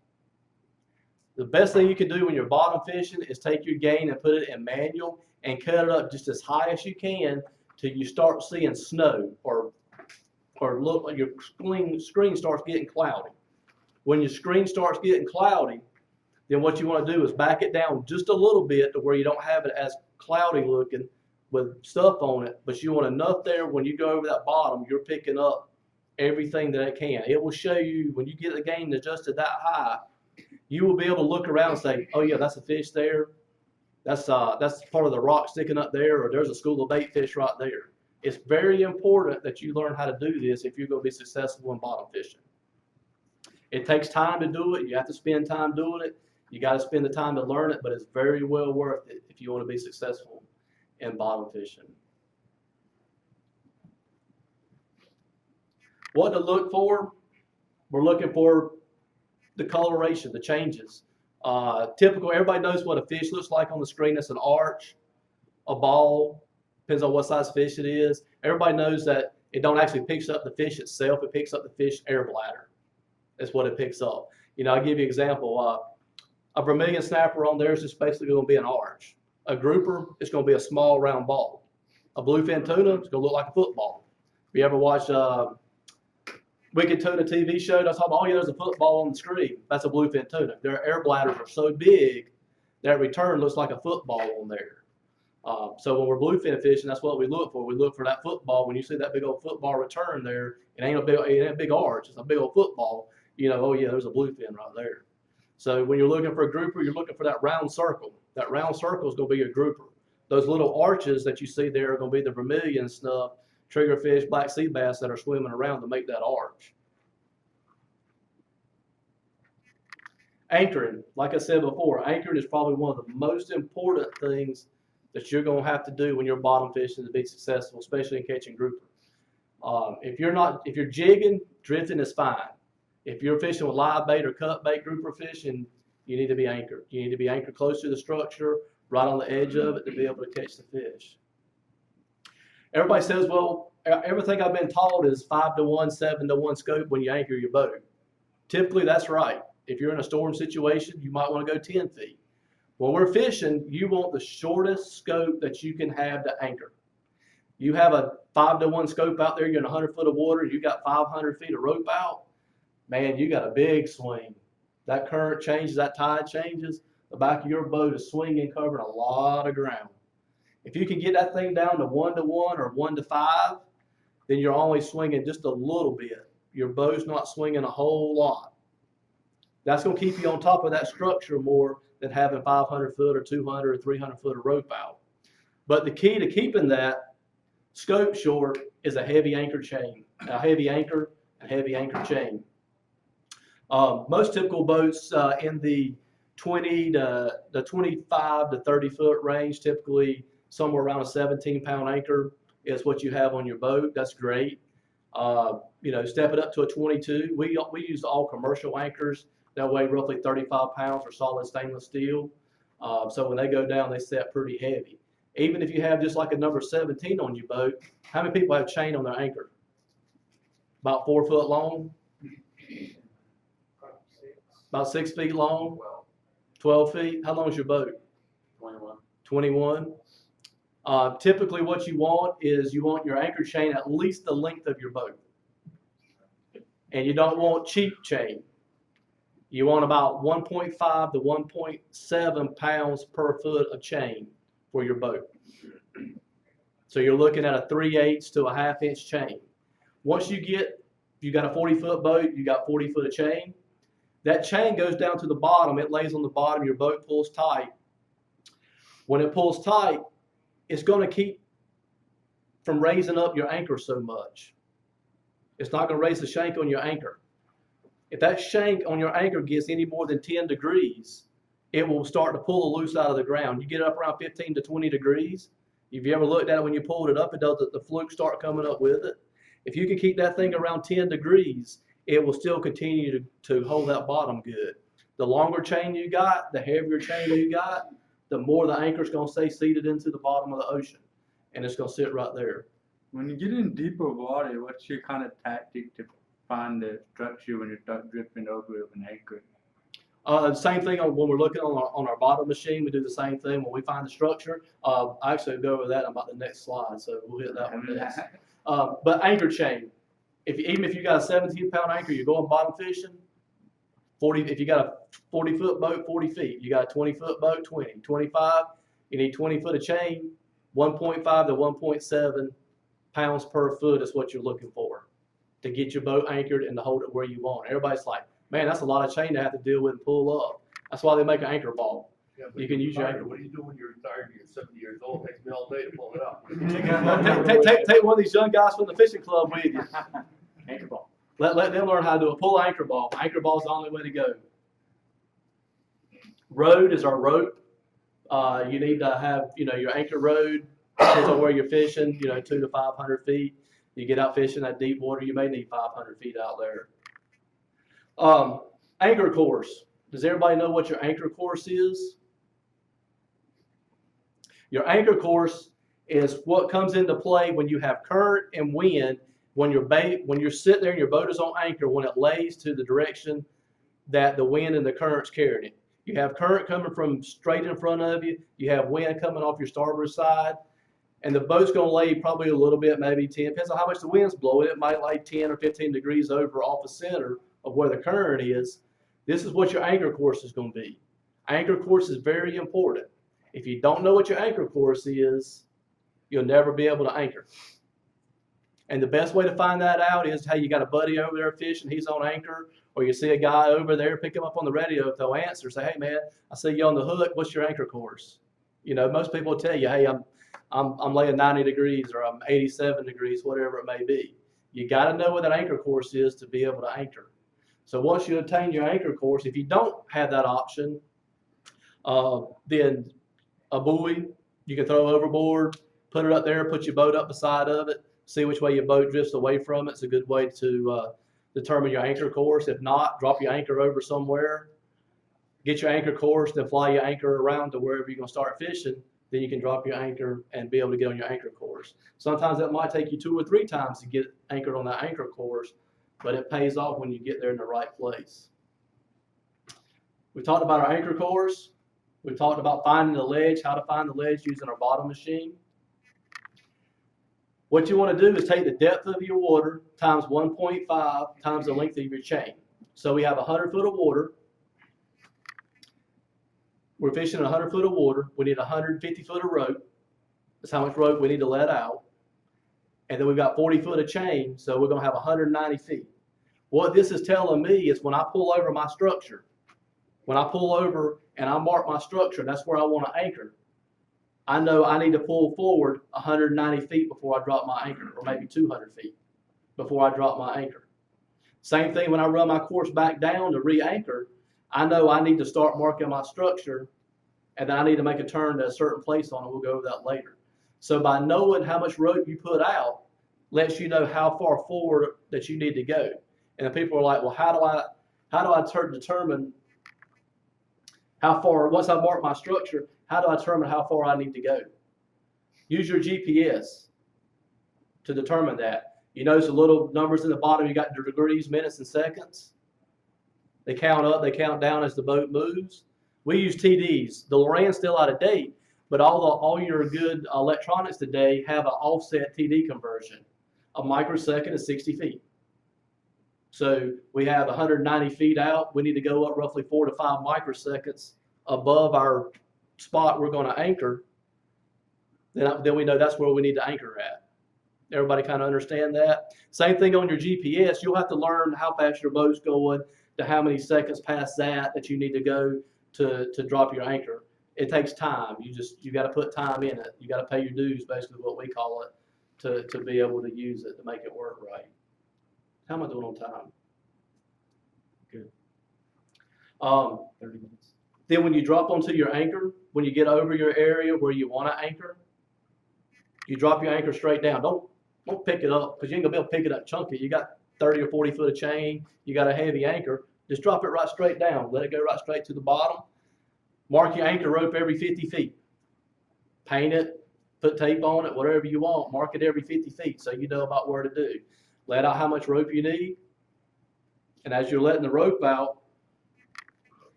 Speaker 6: The best thing you can do when you're bottom fishing is take your gain and put it in manual and cut it up just as high as you can till you start seeing snow or
Speaker 8: or look like your screen starts getting cloudy. When your screen starts getting cloudy, then what you want to do is back it down just a little bit to where you don't have it as cloudy looking with stuff on it, but you want enough there when you go over that bottom, you're picking up everything that it can. It will show you when you get the gain adjusted that high, you will be able to look around and say, oh yeah, that's a fish there. That's part of the rock sticking up there, or there's a school of bait fish right there. It's very important that you learn how to do this if you're going to be successful in bottom fishing. It takes time to do it. You have to spend time doing it. You got to spend the time to learn it, but it's very well worth it if you want to be successful in bottom fishing. What to look for? We're looking for the coloration, the changes. Typical, everybody knows what a fish looks like on the screen. It's an arch, a ball, depends on what size fish it is. Everybody knows that it don't actually pick up the fish itself, it picks up the fish air bladder. That's what it picks up. You know, I'll give you an example. A vermilion snapper on there is just basically going to be an arch. A grouper is going to be a small round ball. A bluefin tuna is going to look like a football. If you ever watched Wicked Tuna TV show, that's talking about, oh yeah, there's a football on the screen. That's a bluefin tuna. Their air bladders are so big that return looks like a football on there. So when we're bluefin fishing, that's what we look for. We look for that football. When you see that big old football return there, it ain't a big arch. It's a big old football. You know, oh yeah, there's a bluefin right there. So when you're looking for a grouper, you're looking for that round circle. That round circle is going to be your grouper. Those little arches that you see there are going to be the vermilion snuff, triggerfish, black sea bass that are swimming around to make that arch. Anchoring, like I said before, anchoring is probably one of the most important things that you're going to have to do when you're bottom fishing to be successful, especially in catching grouper. If you're jigging, drifting is fine. If you're fishing with live bait or cut bait grouper fishing, you need to be anchored. You need to be anchored close to the structure, right on the edge of it to be able to catch the fish. Everybody says, well, everything I've been taught is 5-to-1, 7-to-1 scope when you anchor your boat. Typically, that's right. If you're in a storm situation, you might want to go 10 feet. When we're fishing, you want the shortest scope that you can have to anchor. You have a 5-to-1 scope out there, you're in 100 foot of water, you got 500 feet of rope out, man, you got a big swing. That current changes, that tide changes, the back of your boat is swinging, covering a lot of ground. If you can get that thing down to 1-to-1 or 1-to-5, then you're only swinging just a little bit. Your boat's not swinging a whole lot. That's going to keep you on top of that structure more than having 500 foot or 200 or 300 foot of rope out. But the key to keeping that scope short is a heavy anchor chain, a heavy anchor and heavy anchor chain. Most typical boats in the 20 to 25 to 30 foot range, typically somewhere around a 17-pound anchor is what you have on your boat. That's great. You know, step it up to a 22. We use all commercial anchors that weigh roughly 35 pounds or solid stainless steel. So when they go down, they set pretty heavy. Even if you have just like a number 17 on your boat, how many people have chain on their anchor? About 4 foot long? About 6 feet long? 12 feet? How long is your boat?
Speaker 6: 21.
Speaker 8: 21. Typically what you want is you want your anchor chain at least the length of your boat. And you don't want cheap chain. You want about 1.5 to 1.7 pounds per foot of chain for your boat. So you're looking at a 3/8 to a 1/2 inch chain. Once you got a 40 foot boat, you got 40 foot of chain. That chain goes down to the bottom. It lays on the bottom. Your boat pulls tight. When it pulls tight, it's going to keep from raising up your anchor so much. It's not going to raise the shank on your anchor. If that shank on your anchor gets any more than 10 degrees, it will start to pull the loose out of the ground. You get it up around 15 to 20 degrees. If you ever looked at it when you pulled it up, it does the flukes start coming up with it. If you can keep that thing around 10 degrees, it will still continue to hold that bottom good. The longer chain you got, the heavier chain you got, the more the anchor's going to stay seated into the bottom of the ocean. And it's going to sit right there.
Speaker 2: When you get in deeper water, what's your kind of tactic to find the structure when you start drifting over with an anchor?
Speaker 8: Same thing when we're looking on our bottom machine. We do the same thing when we find the structure. I actually go over that about the next slide, so we'll hit that one next. But anchor chain. Even if you got a 17-pound anchor, you're going bottom fishing. 40. If you got a 40-foot boat, 40 feet. You got a 20-foot boat, 20. 25. You need 20 foot of chain. 1.5 to 1.7 pounds per foot is what you're looking for to get your boat anchored and to hold it where you want. Everybody's like, man, that's a lot of chain to have to deal with and pull up. That's why they make an anchor ball.
Speaker 9: Yeah, but
Speaker 8: You can use your anchor.
Speaker 9: what do you do when you're retired and you're 70 years old? It takes me all day to pull it up.
Speaker 8: Take one of these young guys from the fishing club with you.
Speaker 1: Anchor ball.
Speaker 8: Let them learn how to do it. Pull an anchor ball. Anchor ball is the only way to go. Rode is our rope. You need to have, your anchor rode. Depends on where you're fishing, 200 to 500 feet. You get out fishing that deep water, you may need 500 feet out there. Anchor course. Does everybody know what your anchor course is? Your anchor course is what comes into play when you have current and wind. When you're sitting there and your boat is on anchor, when it lays to the direction that the wind and the current's carrying it. You have current coming from straight in front of you. You have wind coming off your starboard side. And the boat's going to lay probably a little bit, maybe 10, depends on how much the wind's blowing. It might lay 10 or 15 degrees over off the center of where the current is. This is what your anchor course is going to be. Anchor course is very important. If you don't know what your anchor course is, you'll never be able to anchor. And the best way to find that out is, hey, you got a buddy over there fishing, he's on anchor, or you see a guy over there, pick him up on the radio, if they'll answer, say, hey man, I see you on the hook, what's your anchor course? Most people will tell you, hey, I'm laying 90 degrees or I'm 87 degrees, whatever it may be. You got to know what that anchor course is to be able to anchor. So once you obtain your anchor course, if you don't have that option, then a buoy you can throw overboard, put it up there, put your boat up beside of it, see which way your boat drifts away from it. It's a good way to determine your anchor course. If not, drop your anchor over somewhere, get your anchor course, then fly your anchor around to wherever you're going to start fishing. Then you can drop your anchor and be able to get on your anchor course. Sometimes that might take you 2 or 3 times to get anchored on that anchor course, but it pays off when you get there in the right place. We talked about our anchor course. We talked about finding the ledge, how to find the ledge using our bottom machine. What you want to do is take the depth of your water times 1.5 times the length of your chain. So we have 100 foot of water. We're fishing 100 foot of water. We need 150 foot of rope. That's how much rope we need to let out. And then we've got 40 foot of chain, so we're going to have 190 feet. What this is telling me is when I pull over my structure, when I pull over and I mark my structure, that's where I want to anchor. I know I need to pull forward 190 feet before I drop my anchor, or maybe 200 feet before I drop my anchor. Same thing when I run my course back down to re-anchor, I know I need to start marking my structure, and then I need to make a turn to a certain place on it. We'll go over that later. So by knowing how much rope you put out, lets you know how far forward that you need to go. And then people are like, well, how do I determine how far, once I mark my structure, how do I determine how far I need to go? Use your GPS to determine that. You notice the little numbers in the bottom, you got your degrees, minutes, and seconds. They count up, they count down as the boat moves. We use TDs. The Loran's still out of date, but all your good electronics today have an offset TD conversion. A microsecond is 60 feet. So we have 190 feet out. We need to go up roughly 4 to 5 microseconds above our spot we're going to anchor. Then we know that's where we need to anchor at. Everybody kind of understand that? Same thing on your GPS. You'll have to learn how fast your boat's going, to how many seconds past that you need to go to drop your anchor. It takes time. You got to put time in it. You got to pay your dues, basically what we call it, to be able to use it to make it work right. How am I doing on time? Good.
Speaker 1: 30 minutes.
Speaker 8: Then when you drop onto your anchor, when you get over your area where you want to anchor, you drop your anchor straight down. Don't pick it up, because you ain't gonna be able to pick it up chunky. You got 30 or 40 foot of chain. You got a heavy anchor. Just drop it right straight down. Let it go right straight to the bottom. Mark your anchor rope every 50 feet. Paint it, put tape on it, whatever you want. Mark it every 50 feet so you know about where to do. Let out how much rope you need. And as you're letting the rope out,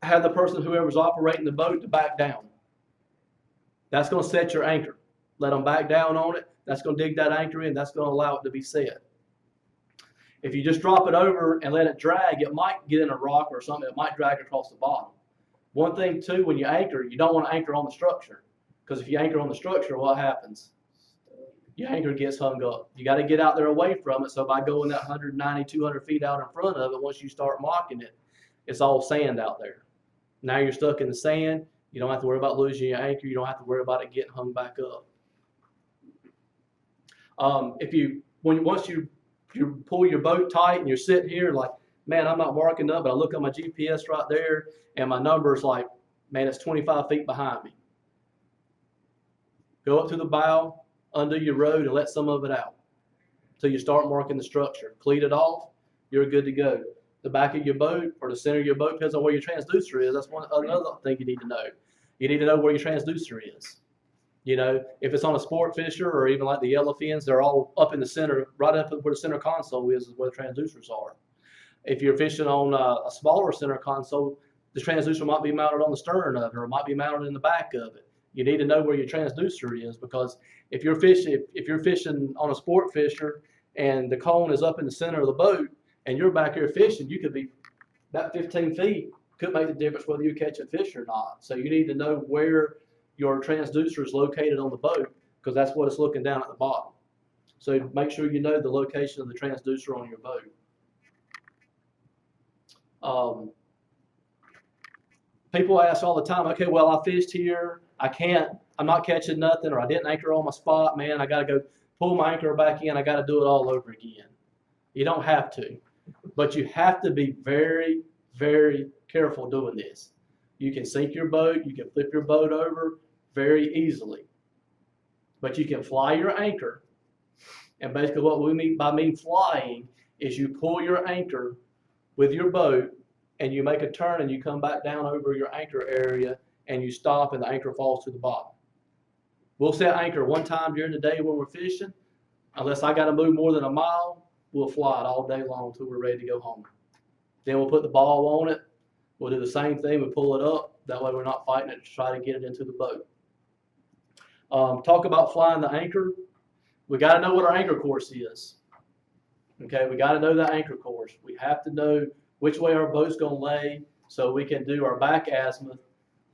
Speaker 8: have the person, whoever's operating the boat, to back down. That's going to set your anchor. Let them back down on it. That's going to dig that anchor in. That's going to allow it to be set. If you just drop it over and let it drag, it might get in a rock or something. It might drag across the bottom. One thing too, when you anchor, you don't want to anchor on the structure, because if you anchor on the structure, what happens? Your anchor gets hung up. You got to get out there away from it. So by going that 190, 200 feet out in front of it, once you start mocking it, it's all sand out there. Now you're stuck in the sand. You don't have to worry about losing your anchor. You don't have to worry about it getting hung back up. Once you pull your boat tight and you're sitting here like, man, I'm not marking up, but I look at my GPS right there and my number's like, man, it's 25 feet behind me. Go up to the bow, undo your rode, and let some of it out until you start marking the structure. Cleat it off, you're good to go. The back of your boat or the center of your boat depends on where your transducer is. That's another thing you need to know. You need to know where your transducer is. You know, if it's on a sport fisher or even like the Yellowfins, they're all up in the center, right up where the center console is where the transducers are. If you're fishing on a smaller center console, the transducer might be mounted on the stern of it, or it might be mounted in the back of it. You need to know where your transducer is, because if you're fishing on a sport fisher and the cone is up in the center of the boat and you're back here fishing, you could be about 15 feet. Could make the difference whether you catch a fish or not. So you need to know where your transducer is located on the boat, because that's what it's looking down at the bottom. So make sure you know the location of the transducer on your boat. People ask all the time, okay, well, I fished here, I'm not catching nothing, or I didn't anchor on my spot, man, I gotta go pull my anchor back in, I gotta do it all over again. You don't have to, but you have to be very, very careful doing this. You can sink your boat, you can flip your boat over very easily, but you can fly your anchor, and basically what we mean by flying is you pull your anchor with your boat and you make a turn and you come back down over your anchor area and you stop and the anchor falls to the bottom. We'll set anchor one time during the day when we're fishing. Unless I got to move more than a mile, we'll fly it all day long until we're ready to go home. Then we'll put the ball on it. We'll do the same thing. We pull it up. That way we're not fighting it to try to get it into the boat. Talk about flying the anchor. We got to know what our anchor course is. Okay, we got to know that anchor course. We have to know which way our boat's going to lay so we can do our back azimuth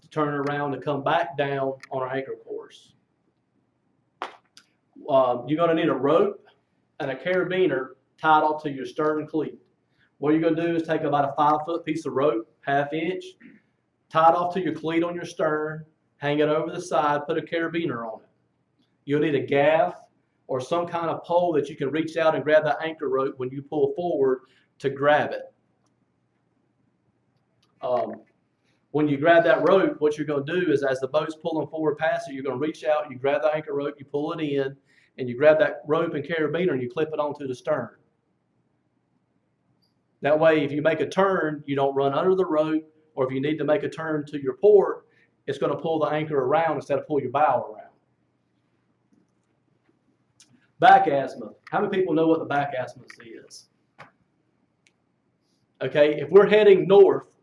Speaker 8: to turn around to come back down on our anchor course. You're going to need a rope and a carabiner tied off to your stern cleat. What you're going to do is take about a 5-foot piece of rope, 1/2 inch, tie it off to your cleat on your stern, hang it over the side, put a carabiner on it. You'll need a gaff or some kind of pole that you can reach out and grab that anchor rope when you pull forward to grab it. When you grab that rope, what you're going to do is, as the boat's pulling forward past it, you're going to reach out, you grab the anchor rope, you pull it in, and you grab that rope and carabiner and you clip it onto the stern. That way, if you make a turn, you don't run under the rope, or if you need to make a turn to your port, it's going to pull the anchor around instead of pull your bow around. Back azimuth. How many people know what the back azimuth is? Okay, if we're heading north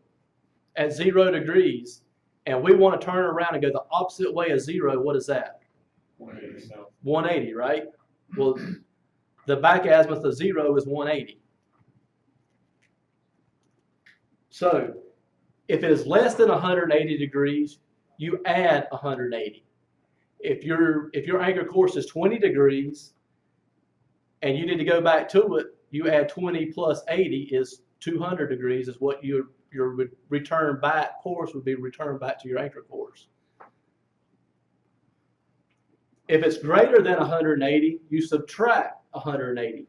Speaker 8: at 0 degrees and we want to turn around and go the opposite way of 0, what is that?
Speaker 5: 180.
Speaker 8: 180, right? Well, the back azimuth of 0 is 180. So if it is less than 180 degrees, you add 180. If your anchor course is 20 degrees and you need to go back to it, you add 20 plus 80 is 200 degrees, is what your return back course would be, returned back to your anchor course. If it's greater than 180, you subtract 180.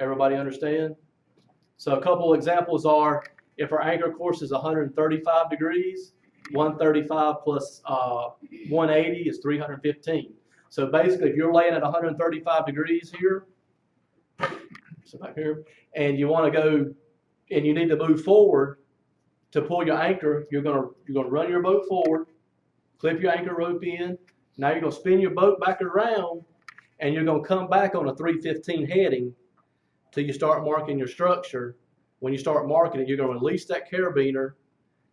Speaker 8: Everybody understand? So a couple examples are, if our anchor course is 135 degrees, 135 plus 180 is 315. So basically, if you're laying at 135 degrees here, so back here, and you want to go, and you need to move forward to pull your anchor, you're gonna run your boat forward, clip your anchor rope in. Now you're gonna spin your boat back around, and you're gonna come back on a 315 heading till you start marking your structure. When you start marking it, you're gonna release that carabiner,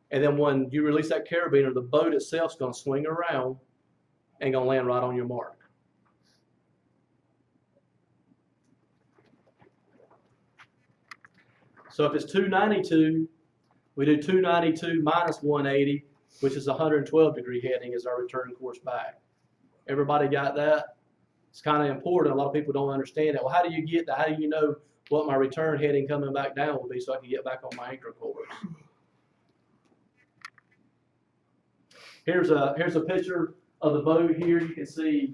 Speaker 8: and then when you release that carabiner, the boat itself is gonna swing around and gonna land right on your mark. So if it's 292, we do 292 minus 180, which is 112-degree heading as our return course back. Everybody got that? It's kind of important. A lot of people don't understand that. Well, how do you get that? How do you know what my return heading coming back down will be so I can get back on my anchor course? Here's a picture of the boat here. You can see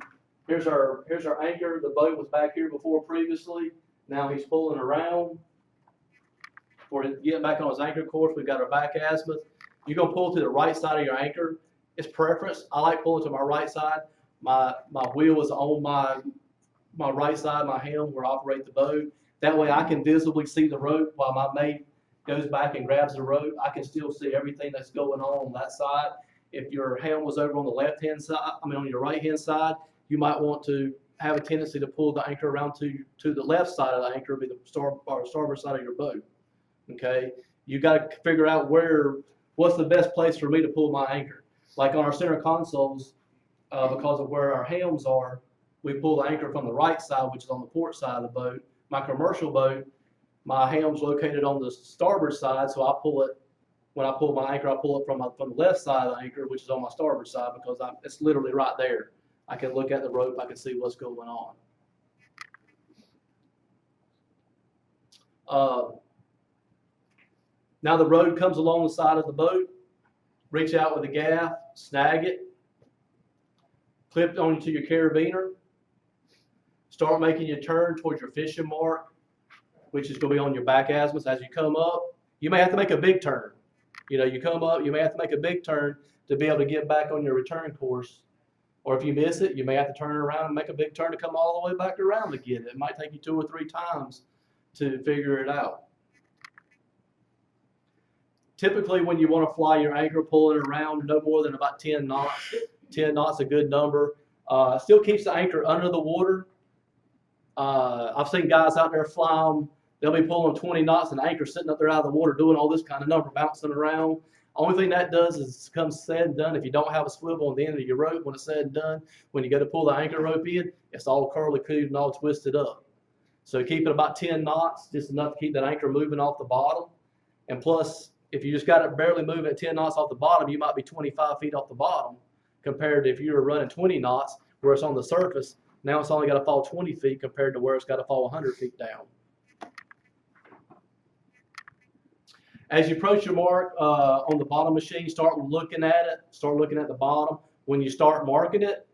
Speaker 8: here's our anchor. The boat was back here before previously. Now he's pulling around. For getting back on his anchor course, we've got our back azimuth. You're gonna pull to the right side of your anchor. It's preference. I like pulling to my right side. My wheel is on my right side, my helm where I operate the boat. That way I can visibly see the rope while my mate goes back and grabs the rope. I can still see everything that's going on that side. If your helm was over on the left-hand side, on your right-hand side, you might want to have a tendency to pull the anchor around to the left side of the anchor, be the starboard side of your boat. Okay, you got to figure out what's the best place for me to pull my anchor. Like on our center consoles, because of where our helms are, we pull the anchor from the right side, which is on the port side of the boat. My commercial boat, my helm's located on the starboard side, so I pull it. When I pull my anchor, I pull it from the left side of the anchor, which is on my starboard side, because it's literally right there. I can look at the rope, I can see what's going on. Now the rope comes along the side of the boat. Reach out with a gaff, snag it, clip it onto your carabiner. Start making your turn towards your fishing mark, which is going to be on your back azimuth. As you come up, you may have to make a big turn. You come up, you may have to make a big turn to be able to get back on your return course. Or if you miss it, you may have to turn around and make a big turn to come all the way back around to get it. It might take you 2 or 3 times to figure it out. Typically, when you want to fly your anchor, pull it around no more than about 10 knots. 10 knots is a good number. Still keeps the anchor under the water. I've seen guys out there fly them. They'll be pulling 20 knots and the anchor sitting up there out of the water doing all this kind of number, bouncing around. Only thing that does is comes said and done. If you don't have a swivel on the end of your rope, when it's said and done, when you go to pull the anchor rope in, it's all curly-cooed and all twisted up. So keep it about 10 knots, just enough to keep that anchor moving off the bottom. And plus, if you just got it barely moving at 10 knots off the bottom, you might be 25 feet off the bottom, compared to if you were running 20 knots where it's on the surface. Now it's only got to fall 20 feet compared to where it's got to fall 100 feet down. As you approach your mark on the bottom machine, start looking at it. Start looking at the bottom. When you start marking it,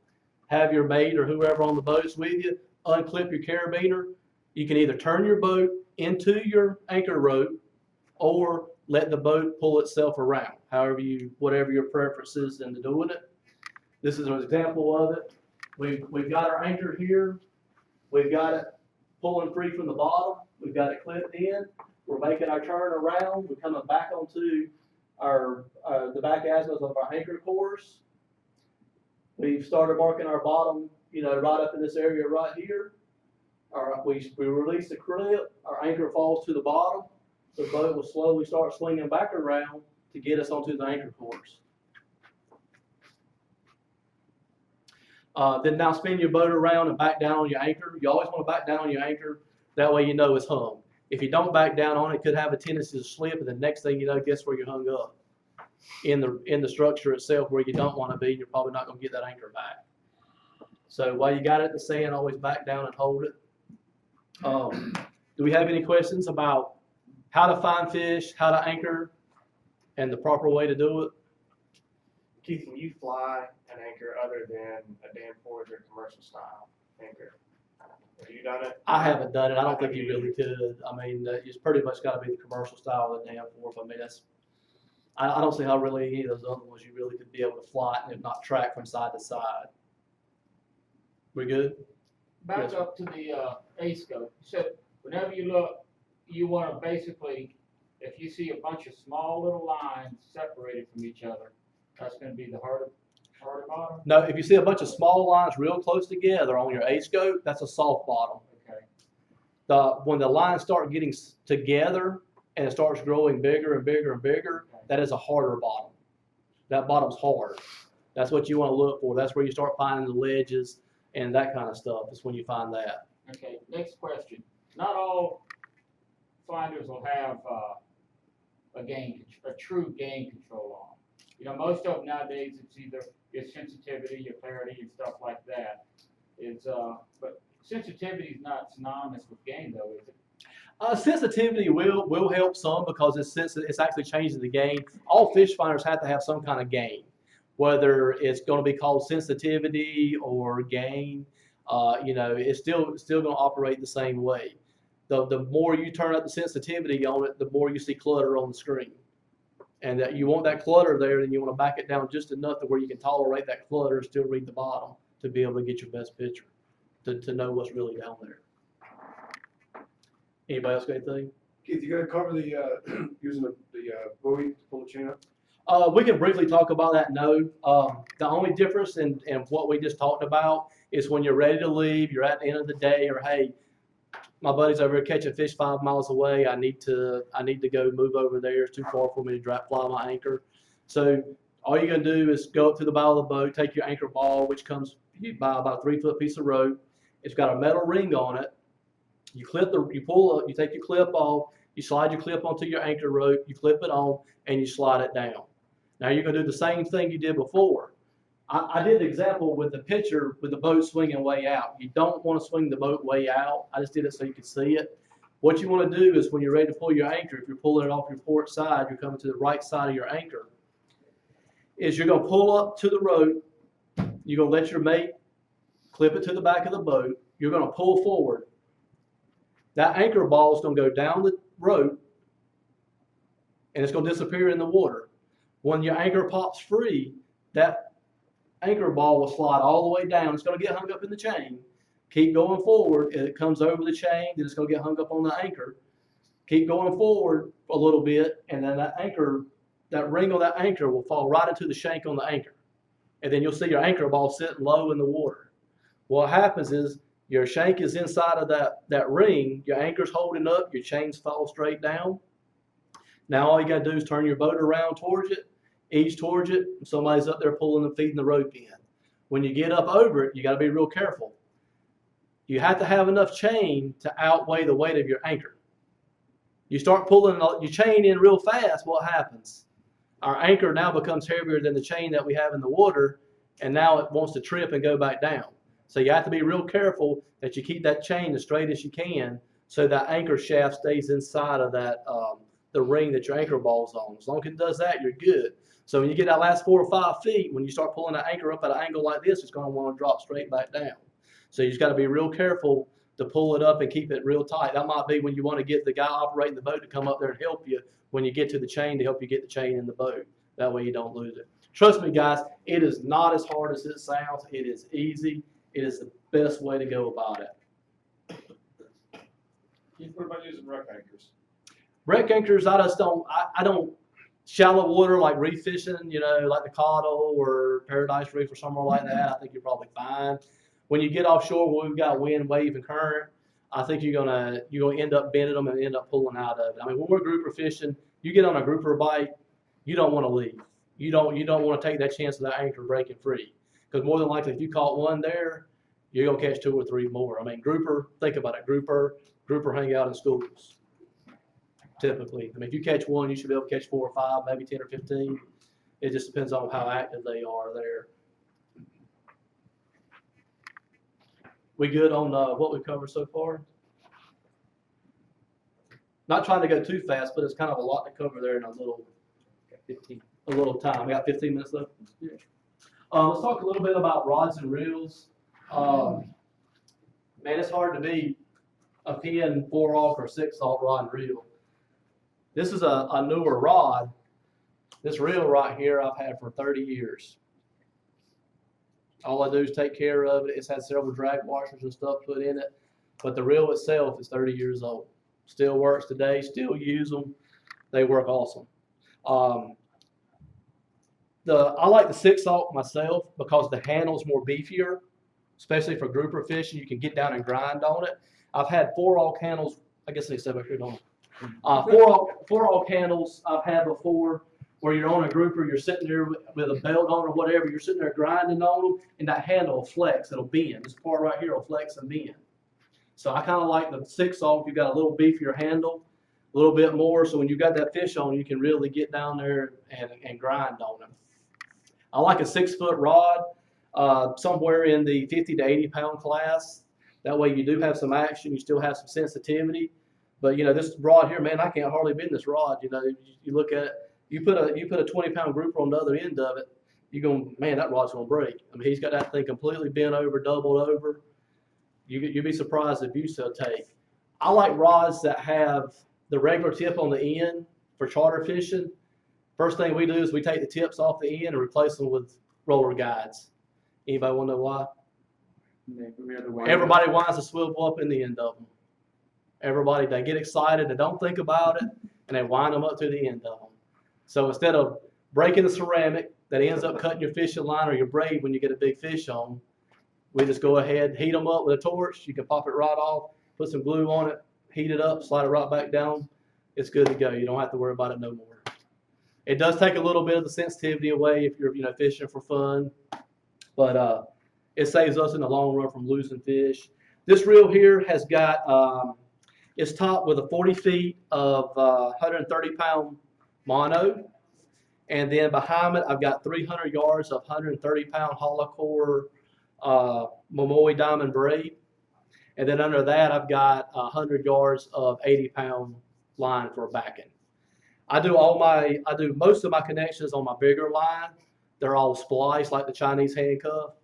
Speaker 8: have your mate or whoever on the boat's with you unclip your carabiner. You can either turn your boat into your anchor rope or let the boat pull itself around. Whatever your preference is in doing it. This is an example of it. We've got our anchor here. We've got it pulling free from the bottom. We've got it clipped in. We're making our turn around. We're coming back onto the back azimuth of our anchor course. We've started marking our bottom, right up in this area right here. We release the clip. Our anchor falls to the bottom. The boat will slowly start swinging back around to get us onto the anchor course. Then now spin your boat around and back down on your anchor. You always want to back down on your anchor. That way you know it's hung. If you don't back down on it, it could have a tendency to slip, and the next thing you know, guess where you're hung up? In the structure itself where you don't want to be. You're probably not going to get that anchor back. So while you got it in the sand, always back down and hold it. Do we have any questions about how to find fish, how to anchor, and the proper way to do it?
Speaker 5: Keith, can you fly an anchor other than a Danforth or commercial style anchor? Have you done it?
Speaker 8: I haven't done it. I don't think you really could. I mean, it's pretty much got to be the commercial style of the Danforth. I mean, I don't see how really any of those other ones you really could be able to fly it and not track from side to side. We good?
Speaker 10: Back up to the A-scope. So whenever you look, you want to basically, if you see a bunch of small little lines separated from each other, that's going to be the harder bottom?
Speaker 8: No, if you see a bunch of small lines real close together on your A-scope, that's a soft bottom.
Speaker 10: Okay.
Speaker 8: When the lines start getting together and it starts growing bigger and bigger and bigger, that is a harder bottom. That bottom's hard. That's what you want to look for. That's where you start finding the ledges and that kind of stuff. That's when you find that.
Speaker 10: Okay, next question. Not all finders will have a true gain control on. You know, most of them nowadays, it's either your sensitivity, your clarity, and stuff like that. But sensitivity is not synonymous with gain, though, is it?
Speaker 8: Sensitivity will help some because it's actually changing the gain. All fish finders have to have some kind of gain, whether it's going to be called sensitivity or gain. You know, it's still going to operate the same way. The more you turn up the sensitivity on it, the more you see clutter on the screen. And that you want that clutter there, then you want to back it down just enough to where you can tolerate that clutter and still read the bottom to be able to get your best picture, to know what's really down there. Anybody else got anything?
Speaker 7: Keith, you gonna cover the using the buoy to pull the chain up?
Speaker 8: We can briefly talk about that. No, the only difference in what we just talked about is when you're ready to leave, you're at the end of the day, or hey, my buddy's over here catching fish 5 miles away. I need to go move over there. It's too far for me to fly my anchor. So all you're gonna do is go up to the bow of the boat, take your anchor ball, which comes by about a 3-foot piece of rope. It's got a metal ring on it. You pull up, you take your clip off, you slide your clip onto your anchor rope, you clip it on, and you slide it down. Now you're gonna do the same thing you did before. I did the example with the picture with the boat swinging way out. You don't want to swing the boat way out. I just did it so you could see it. What you want to do is when you're ready to pull your anchor, if you're pulling it off your port side, you're coming to the right side of your anchor, is you're going to pull up to the rope. You're going to let your mate clip it to the back of the boat. You're going to pull forward. That anchor ball is going to go down the rope, and it's going to disappear in the water. When your anchor pops free, that anchor ball will slide all the way down. It's going to get hung up in the chain. Keep going forward, and it comes over the chain. Then it's going to get hung up on the anchor. Keep going forward a little bit, and then that ring on that anchor will fall right into the shank on the anchor. And then you'll see your anchor ball sitting low in the water. What happens is your shank is inside of that ring. Your anchor's holding up. Your chains fall straight down. Now all you got to do is turn your boat around towards it, ease towards it, and somebody's up there pulling and feeding the rope in. When you get up over it, you got to be real careful. You have to have enough chain to outweigh the weight of your anchor. You start pulling your chain in real fast, what happens? Our anchor now becomes heavier than the chain that we have in the water, and now it wants to trip and go back down. So you have to be real careful that you keep that chain as straight as you can so that anchor shaft stays inside of that the ring that your anchor ball's on. As long as it does that, you're good. So when you get that last 4 or 5 feet, when you start pulling that anchor up at an angle like this, it's going to want to drop straight back down. So you just got to be real careful to pull it up and keep it real tight. That might be when you want to get the guy operating the boat to come up there and help you when you get to the chain, to help you get the chain in the boat. That way you don't lose it. Trust me, guys, it is not as hard as it sounds. It is easy. It is the best way to go about it.
Speaker 7: What about using wreck anchors?
Speaker 8: Wreck anchors, I don't shallow water like reef fishing, you know, like the Cottle or Paradise Reef or somewhere like that. I think you're probably fine. When you get offshore where we've got wind, wave, and current, I think you're gonna end up bending them and end up pulling out of it. I mean, when we're grouper fishing, you get on a grouper bite, you don't want to leave. You don't want to take that chance of that anchor breaking free, because more than likely, if you caught one there, you're gonna catch 2 or 3 more. I mean, grouper. Think about it. Grouper hang out in schools. Typically, I mean, if you catch one, you should be able to catch 4 or 5, maybe 10 or 15. It just depends on how active they are there. We good on what we've covered so far? Not trying to go too fast, but it's kind of a lot to cover there in a little time. We got 15 minutes left. Yeah. Let's talk a little bit about rods and reels. Man, it's hard to beat a Penn 4-aught or 6-aught rod and reel. This is a newer rod. This reel right here I've had for 30 years. All I do is take care of it. It's had several drag washers and stuff put in it, but the reel itself is 30 years old. Still works today, still use them. They work awesome. I like the 6-aught myself because the handle's more beefier, especially for grouper fishing. You can get down and grind on it. I've had 4-aught handles. I guess they said back here, don't they? 4-aught handles I've had before, where you're on a grouper, you're sitting there with a belt on or whatever, you're sitting there grinding on them, and that handle will flex, it'll bend. This part right here will flex and bend. So I kind of like the 6-aught. You've got a little beefier handle. little bit more. So when you got that fish on, you can really get down there and grind on them. I like a 6-foot rod, somewhere in the 50 to 80 pound class. That way you do have some action, you still have some sensitivity. But this rod here, man, I can't hardly bend this rod. You look at it, you put a 20 pound grouper on the other end of it, man, that rod's gonna break. I mean, he's got that thing completely bent over, doubled over. You'd be surprised the abuse they'll take. I like rods that have the regular tip on the end for charter fishing. First thing we do is we take the tips off the end and replace them with roller guides. Anybody want to know why? Everybody winds the swivel up in the end of them. Everybody, they get excited, they don't think about it, and they wind them up to the end of them. So instead of breaking the ceramic that ends up cutting your fishing line or your braid when you get a big fish on, we just go ahead, heat them up with a torch. You can pop it right off, put some glue on it, heat it up, slide it right back down. It's good to go. You don't have to worry about it no more. It does take a little bit of the sensitivity away if you're fishing for fun, but it saves us in the long run from losing fish. This reel here has got it's topped with a 40 feet of 130 pound mono, and then behind it I've got 300 yards of 130 pound hollow core Momoi diamond braid, and then under that I've got 100 yards of 80 pound line for a backing. I do most of my connections on my bigger line. They're all spliced like the Chinese handcuff.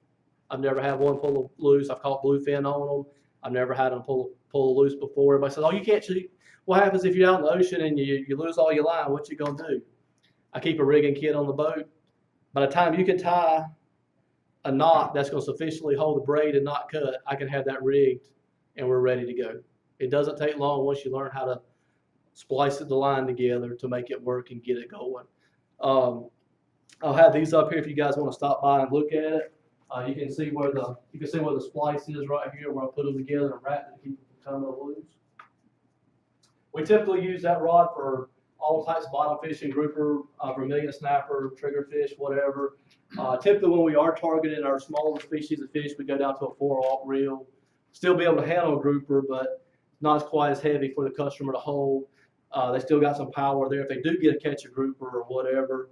Speaker 8: I've never had one pull loose. I've caught bluefin on them. I've never had them pull loose before. Everybody says, "Oh, you can't cheat." What happens if you're out in the ocean and you lose all your line? What you gonna do? I keep a rigging kit on the boat. By the time you can tie a knot that's going to sufficiently hold the braid and not cut, I can have that rigged and we're ready to go. It doesn't take long once you learn how to splice the line together to make it work and get it going. I'll have these up here if you guys want to stop by and look at it. You can see where the splice is right here, where I put them together and wrap it to keep them from coming loose. We typically use that rod for all types of bottom fishing, grouper, vermilion snapper, triggerfish, whatever. Typically when we are targeting our smaller species of fish, we go down to a 4/0 reel. Still be able to handle a grouper, but not quite as heavy for the customer to hold. They still got some power there if they do get to catch a grouper or whatever.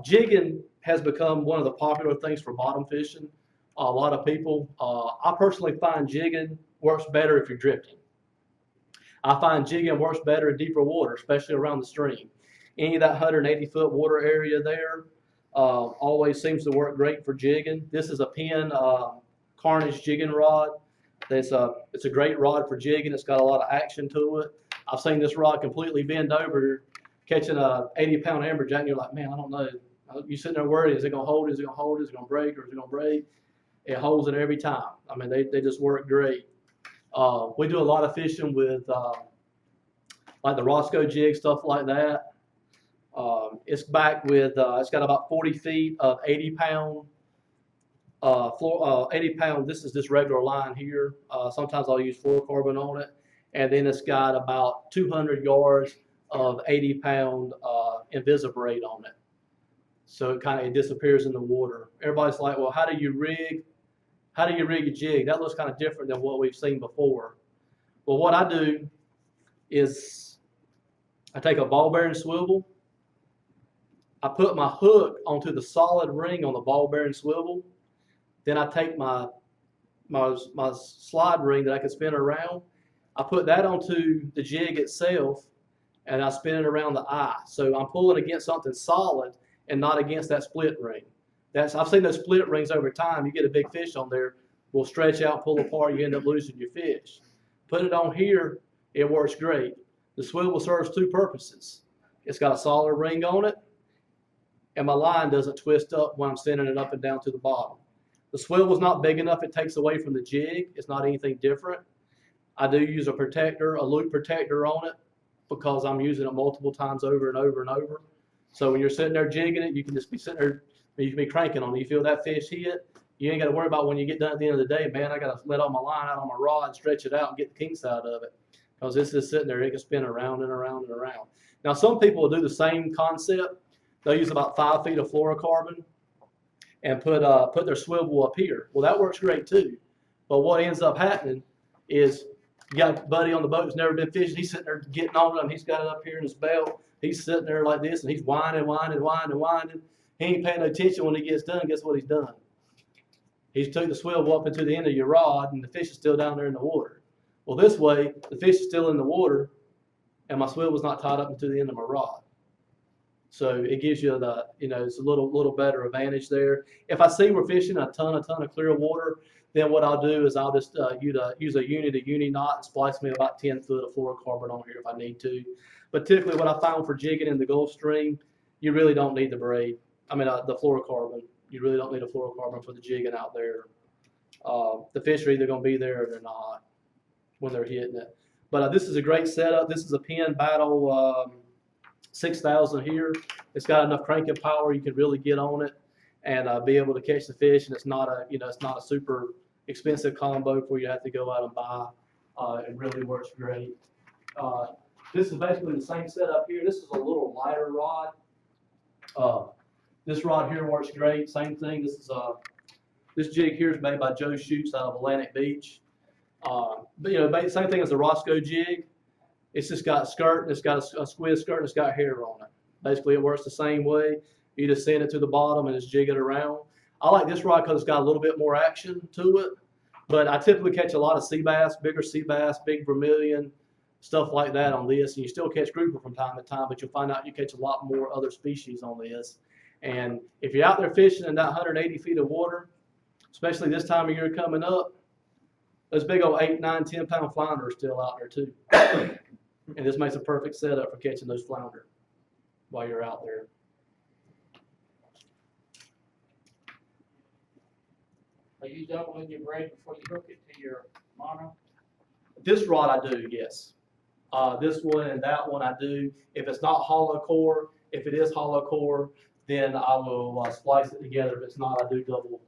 Speaker 8: Jigging has become one of the popular things for bottom fishing. A lot of people, I personally find jigging works better if you're drifting. I find jigging works better in deeper water, especially around the stream. Any of that 180-foot water area there always seems to work great for jigging. This is a Penn Carnage jigging rod. It's a great rod for jigging. It's got a lot of action to it. I've seen this rod completely bend over, catching a 80-pound amberjack, and you're like, man, I don't know. You sitting there worried, is it going to hold? Is it going to hold? Is it going to break? Or is it going to break? It holds it every time. I mean, they just work great. We do a lot of fishing with like the Roscoe jig, stuff like that. It's back with, it's got about 40 feet of 80-pound this is this regular line here. Sometimes I'll use fluorocarbon on it. And then it's got about 200 yards of 80-pound Invisibraid on it. So it disappears in the water. Everybody's like, well, how do you rig a jig? That looks kind of different than what we've seen before. Well, what I do is I take a ball bearing swivel. I put my hook onto the solid ring on the ball bearing swivel. Then I take my slide ring that I can spin around. I put that onto the jig itself, and I spin it around the eye. So I'm pulling against something solid and not against that split ring. I've seen those split rings over time. You get a big fish on there, will stretch out, pull apart, you end up losing your fish. Put it on here, it works great. The swivel serves two purposes. It's got a solid ring on it, and my line doesn't twist up when I'm sending it up and down to the bottom. The swivel's not big enough, it takes away from the jig. It's not anything different. I do use a protector, a loop protector on it, because I'm using it multiple times over and over and over. So when you're sitting there jigging it, you can just be sitting there, you can be cranking on it. You feel that fish hit, you ain't got to worry about when you get done at the end of the day, man, I got to let all my line out on my rod and stretch it out and get the kinks out of it. Because this is sitting there, it can spin around and around and around. Now some people will do the same concept. They'll use about 5 feet of fluorocarbon and put their swivel up here. Well, that works great too. But what ends up happening is You got a buddy on the boat who's never been fishing. He's sitting there getting on them. He's got it up here in his belt. He's sitting there like this, and he's whining. He ain't paying no attention when he gets done. Guess what he's done? He's took the swivel up into the end of your rod, and the fish is still down there in the water. Well, this way, the fish is still in the water, and my swivel's not tied up into the end of my rod. So it gives you the, it's a little better advantage there. If I see we're fishing a ton of clear water, then what I'll do is I'll just use a uni knot and splice me about 10 foot of fluorocarbon on here if I need to. But typically what I found for jigging in the Gulf Stream, you really don't need the braid. The fluorocarbon. You really don't need a fluorocarbon for the jigging out there. The fish are either going to be there or they're not when they're hitting it. But this is a great setup. This is a Penn Battle 6000 here. It's got enough cranking power you can really get on it and be able to catch the fish. And it's not a super expensive combo where you have to go out and buy. It really works great. This is basically the same setup here. This is a little lighter rod. This rod here works great. Same thing. This jig here is made by Joe Shoots out of Atlantic Beach. But same thing as the Roscoe jig. It's just got a skirt and it's got a squid skirt and it's got hair on it. Basically, it works the same way. You just send it to the bottom and just jig it around. I like this rod because it's got a little bit more action to it. But I typically catch a lot of sea bass, bigger sea bass, big vermilion, stuff like that on this. And you still catch grouper from time to time, but you'll find out you catch a lot more other species on this. And if you're out there fishing in that 180 feet of water, especially this time of year coming up, those big old 8, 9, 10 pound flounder are still out there too. And this makes a perfect setup for catching those flounder while you're out there.
Speaker 10: Are you doubling your braid before you hook it to your mono?
Speaker 8: This rod I do, yes. This one and that one I do. If it's not hollow core, if it is hollow core, then I will splice it together. If it's not, I do double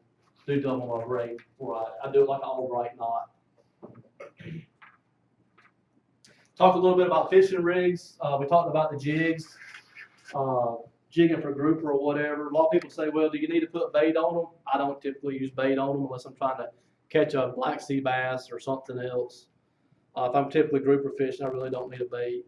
Speaker 8: my braid. I do it like an Albright knot. Talk a little bit about fishing rigs. We talked about the jigs, jigging for grouper or whatever. A lot of people say, well, do you need to put bait on them? I don't typically use bait on them unless I'm trying to catch a black sea bass or something else. If I'm typically grouper fishing, I really don't need a bait.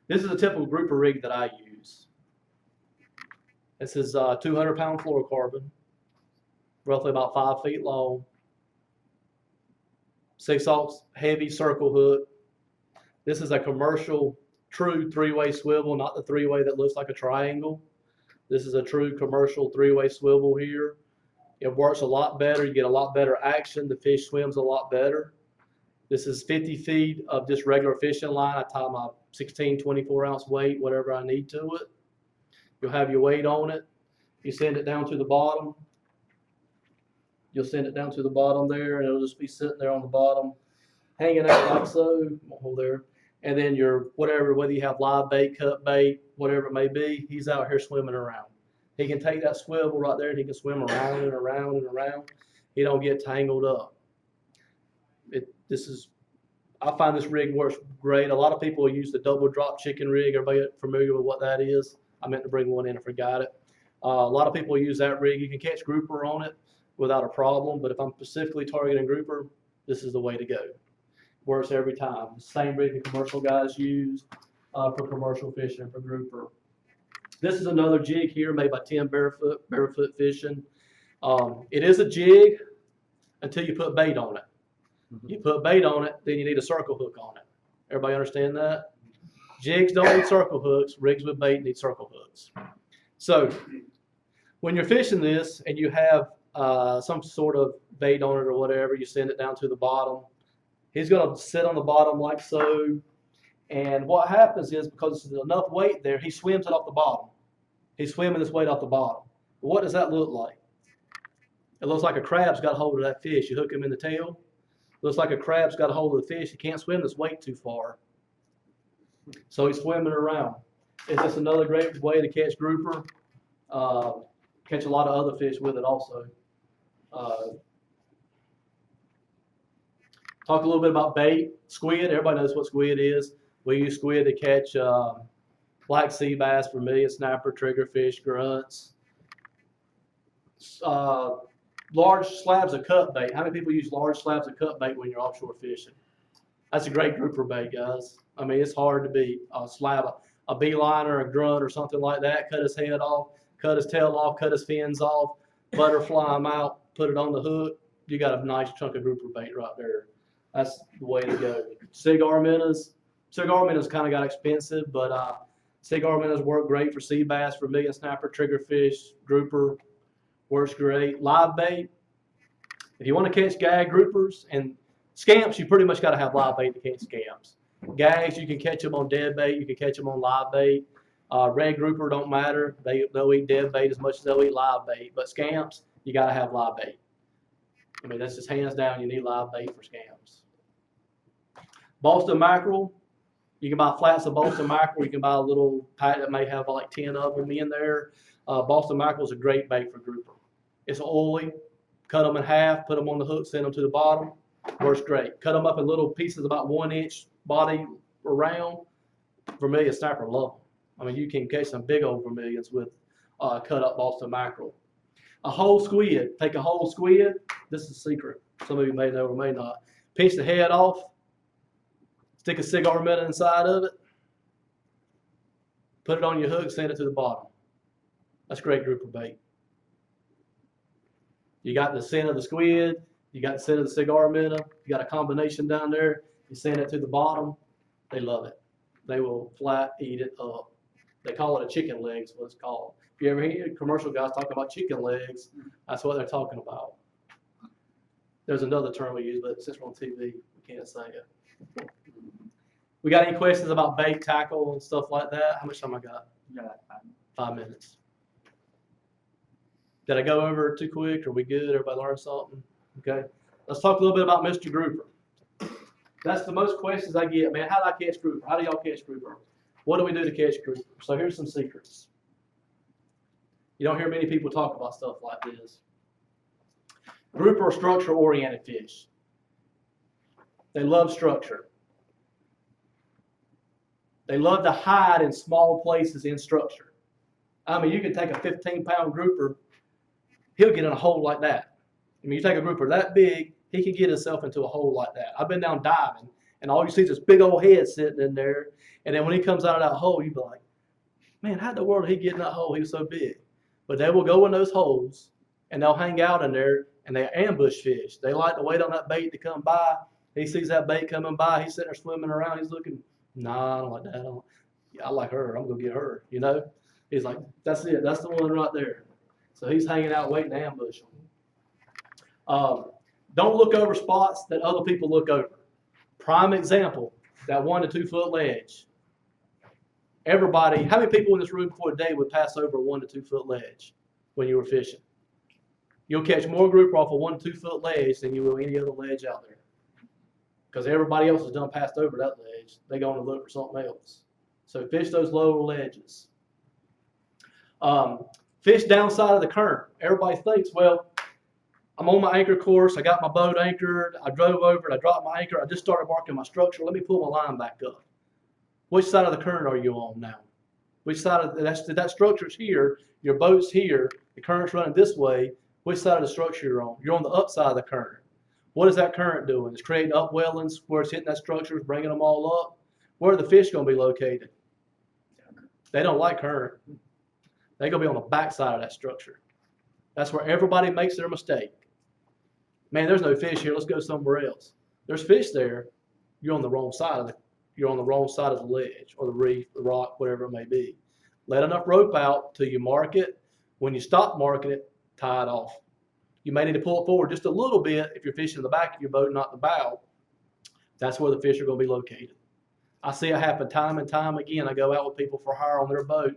Speaker 8: This is a typical grouper rig that I use. This is 200 pound fluorocarbon, roughly about 5 feet long, 6/0 heavy circle hook. This is a commercial true 3-way swivel, not the 3-way that looks like a triangle. This is a true commercial 3-way swivel here. It works a lot better. You get a lot better action. The fish swims a lot better. This is 50 feet of just regular fishing line. I tie my 16, 24 ounce weight, whatever I need to it. You'll have your weight on it. You send it down to the bottom. You'll send it down to the bottom there, and it'll just be sitting there on the bottom, hanging out like so. Hold there. And then whether you have live bait, cut bait, whatever it may be, he's out here swimming around. He can take that swivel right there and he can swim around and around and around. He don't get tangled up. I find this rig works great. A lot of people use the double drop chicken rig. Everybody familiar with what that is? I meant to bring one in and forgot it. A lot of people use that rig. You can catch grouper on it without a problem, but if I'm specifically targeting grouper, this is the way to go. Works every time. The same rig the commercial guys use for commercial fishing for grouper. This is another jig here made by Tim Barefoot Fishing. It is a jig until you put bait on it. You put bait on it, then you need a circle hook on it. Everybody understand that? Jigs don't need circle hooks. Rigs with bait need circle hooks. So when you're fishing this and you have some sort of bait on it or whatever, you send it down to the bottom. He's going to sit on the bottom like so. And what happens is, because there's enough weight there, he swims it off the bottom. He's swimming this weight off the bottom. What does that look like? It looks like a crab's got a hold of that fish. You hook him in the tail. Looks like a crab's got a hold of the fish. He can't swim this weight too far. So he's swimming around. It's just another great way to catch grouper. Catch a lot of other fish with it also. Talk a little bit about bait. Squid. Everybody knows what squid is. We use squid to catch black sea bass, vermilion snapper, triggerfish, grunts. Large slabs of cut bait. How many people use large slabs of cut bait when you're offshore fishing? That's a great grouper bait, guys. I mean, it's hard to beat. A slab, a beeline or a grunt or something like that, cut his head off, cut his tail off, cut his fins off, butterfly him out, put it on the hook. You got a nice chunk of grouper bait right there. That's the way to go. Cigar minnows kind of got expensive, but cigar minnows work great for sea bass, vermilion snapper, triggerfish, grouper. Works great. Live bait. If you want to catch gag groupers and scamps, you pretty much got to have live bait to catch scamps. Gags, you can catch them on dead bait. You can catch them on live bait. Red grouper don't matter. They'll eat dead bait as much as they'll eat live bait. But scamps, you got to have live bait. I mean, that's just hands down. You need live bait for scamps. Boston mackerel. You can buy flats of Boston mackerel. You can buy a little pack that may have like 10 of them in there. Boston mackerel is a great bait for grouper. It's oily. Cut them in half, put them on the hook, send them to the bottom. Works great. Cut them up in little pieces about 1 inch body around. Vermilion snapper love them. I mean, you can catch some big old vermilions with cut up Boston mackerel. A whole squid. Take a whole squid. This is a secret. Some of you may know or may not. Pinch the head off. Stick a cigar minnow inside of it. Put it on your hook, send it to the bottom. That's great grouper bait. You got the scent of the squid, you got the scent of the cigar minnow, you got a combination down there, you send it to the bottom, they love it. They will flat eat it up. They call it a chicken leg is what it's called. If you ever hear commercial guys talking about chicken legs, that's what they're talking about. There's another term we use, but since we're on TV, we can't say it. We got any questions about bait, tackle, and stuff like that? How much time I got?
Speaker 1: You got
Speaker 8: 5 minutes. Did I go over it too quick? Are we good? Everybody learn something? Okay. Let's talk a little bit about Mr. Grouper. That's the most questions I get. Man, how do I catch grouper? How do y'all catch grouper? What do we do to catch grouper? So here's some secrets. You don't hear many people talk about stuff like this. Grouper are structure-oriented fish. They love structure. They love to hide in small places in structure. I mean, you can take a 15-pound grouper, he'll get in a hole like that. I mean, you take a grouper that big, he can get himself into a hole like that. I've been down diving, and all you see is this big old head sitting in there, and then when he comes out of that hole, you be like, man, how in the world did he get in that hole? He was so big. But they will go in those holes, and they'll hang out in there, and they ambush fish. They like to wait on that bait to come by. He sees that bait coming by, he's sitting there swimming around, he's looking, nah, I don't like that. I like her, I'm going to get her, you know? He's like, that's it, that's the one right there. So he's hanging out waiting to ambush them. Don't look over spots that other people look over. Prime example, that 1 to 2 foot ledge. Everybody, how many people in this room before today would pass over a 1 to 2 foot ledge when you were fishing? You'll catch more grouper off a 1 to 2 foot ledge than you will any other ledge out there. Because everybody else has done passed over that ledge. They're going to look for something else. So fish those lower ledges. Fish downside of the current. Everybody thinks, well, I'm on my anchor course. I got my boat anchored. I drove over it. I dropped my anchor. I just started marking my structure. Let me pull my line back up. Which side of the current are you on now? Which side of that structure's here? Your boat's here. The current's running this way. Which side of the structure you're on? You're on the upside of the current. What is that current doing? It's creating upwellings where it's hitting that structure, bringing them all up. Where are the fish going to be located? They don't like current. They're going to be on the back side of that structure. That's where everybody makes their mistake. Man, there's no fish here. Let's go somewhere else. There's fish there. You're on the wrong side of the ledge or the reef, the rock, whatever it may be. Let enough rope out till you mark it. When you stop marking it, tie it off. You may need to pull it forward just a little bit if you're fishing in the back of your boat, not the bow. That's where the fish are going to be located. I see it happen time and time again. I go out with people for hire on their boat,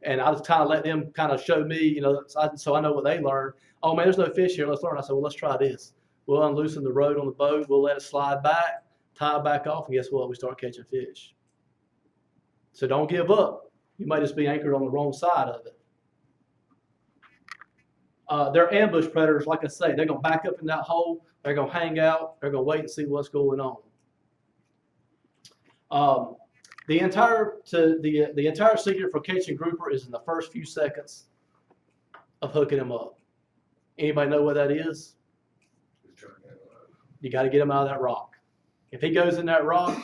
Speaker 8: and I just kind of let them kind of show me, you know, so I know what they learn. Oh, man, there's no fish here. Let's learn. I said, well, let's try this. We'll unloosen the rope on the boat. We'll let it slide back, tie it back off, and guess what? We start catching fish. So don't give up. You might just be anchored on the wrong side of it. They're ambush predators, like I say. They're going to back up in that hole. They're going to hang out. They're going to wait and see what's going on. The entire secret for catching grouper is in the first few seconds of hooking him up. Anybody know what that is? You got to get him out of that rock. If he goes in that rock,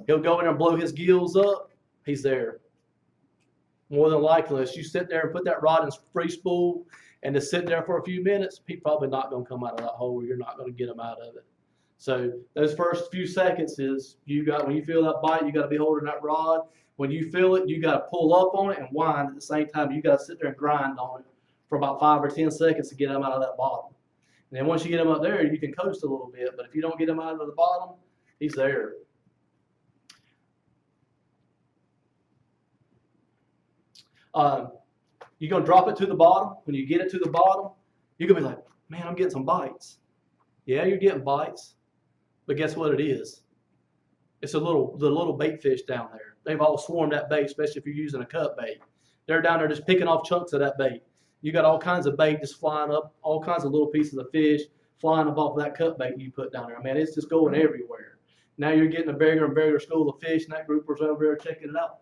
Speaker 8: he'll go in there and blow his gills up. He's there. More than likely, unless you sit there and put that rod in free spool and just sit there for a few minutes, he's probably not going to come out of that hole. You're not going to get him out of it. So those first few seconds is when you feel that bite, you got to be holding that rod. When you feel it, you got to pull up on it and wind at the same time. You got to sit there and grind on it for about 5 or 10 seconds to get him out of that bottom. And then once you get him up there, you can coast a little bit. But if you don't get him out of the bottom, he's there. You're going to drop it to the bottom. When you get it to the bottom, you're going to be like, man, I'm getting some bites. Yeah, you're getting bites. But guess what it is? It's the little bait fish down there. They've all swarmed that bait, especially if you're using a cut bait. They're down there just picking off chunks of that bait. You got all kinds of bait just flying up, all kinds of little pieces of fish flying up off of that cut bait you put down there. I mean, it's just going everywhere. Now you're getting a bigger and bigger school of fish, and that grouper's over there checking it out.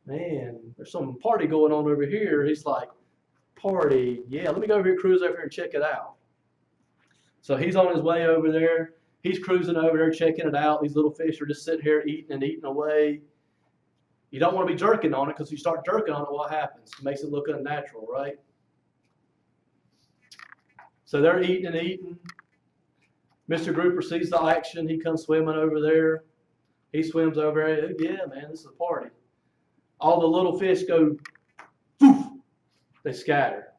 Speaker 8: Man, there's some party going on over here. He's like, party? Yeah, let me go over here, cruise over here and check it out. So he's on his way over there. He's cruising over there, checking it out. These little fish are just sitting here eating and eating away. You don't want to be jerking on it, because if you start jerking on it, what happens? It makes it look unnatural, right? So they're eating and eating. Mr. Grouper sees the action. He comes swimming over there. He swims over there. Yeah, man, this is a party. All the little fish go, poof, they scatter.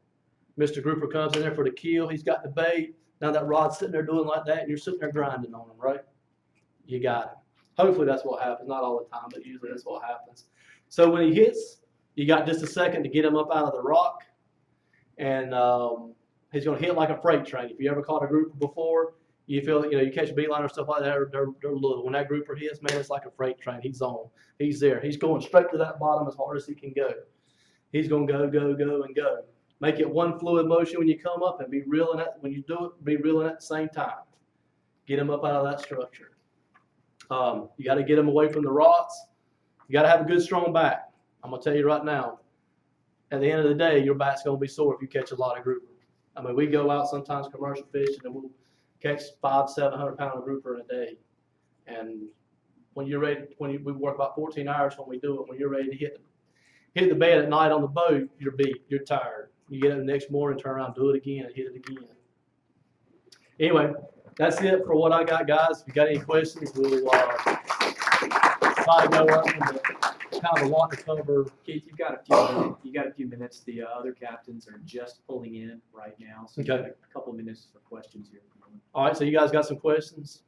Speaker 8: Mr. Grouper comes in there for the kill. He's got the bait. Now that rod's sitting there doing like that, and you're sitting there grinding on him, right? You got him. Hopefully that's what happens. Not all the time, but usually that's what happens. So when he hits, you got just a second to get him up out of the rock, and he's going to hit like a freight train. If you ever caught a grouper before, you feel, you catch a beeline or stuff like that, they're little. When that grouper hits, man, it's like a freight train. He's on. He's there. He's going straight to that bottom as hard as he can go. He's going to go, go, go, and go. Make it one fluid motion when you come up, and be reeling it. When you do it, be reeling at the same time. Get him up out of that structure. You got to get him away from the rocks. You got to have a good, strong back. I'm going to tell you right now, at the end of the day, your back's going to be sore if you catch a lot of grouper. I mean, we go out sometimes commercial fishing, and we'll catch 500-700 pound of grouper in a day. And when you're ready, we work about 14 hours when we do it. When you're ready to hit the bed at night on the boat, you're beat, you're tired. You get up the next morning, turn around, do it again, and hit it again. Anyway, that's it for what I got, guys. If you got any questions, we'll try to go up and kind of a lot to cover.
Speaker 1: Keith, you got a few minutes. The other captains are just pulling in right now, so
Speaker 8: Okay.
Speaker 1: we've got a couple minutes for questions here.
Speaker 8: All right, so you guys got some questions?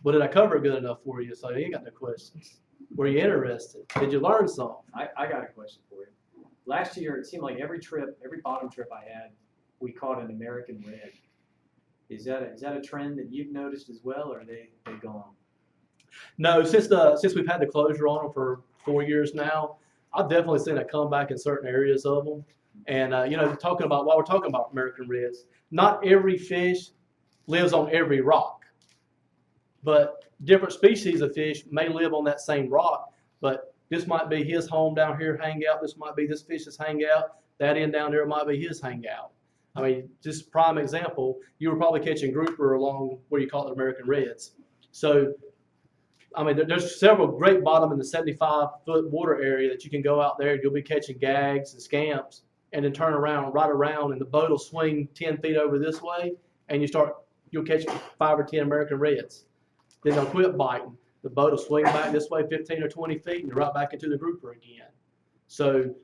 Speaker 8: Well, did I cover it good enough for you so you ain't got no questions? Were you interested? Did you learn something?
Speaker 1: I got a question for you. Last year, it seemed like every bottom trip I had, we caught an American red. Is that a trend that you've noticed as well, or are they gone?
Speaker 8: No, since we've had the closure on them for 4 years now, I've definitely seen a comeback in certain areas of them. And while we're talking about American reds, not every fish lives on every rock, but different species of fish may live on that same rock. But this might be his home down here, hangout. This might be this fish's hangout. That end down there might be his hangout. I mean, just prime example, you were probably catching grouper along where you call it American reds. So, I mean, there's several great bottom in the 75-foot water area that you can go out there. You'll be catching gags and scamps, and then turn around, right around, and the boat will swing 10 feet over this way, and you'll catch 5 or 10 American reds. Then they'll quit biting. The boat will swing back this way 15 or 20 feet, and you're right back into the grouper again. So,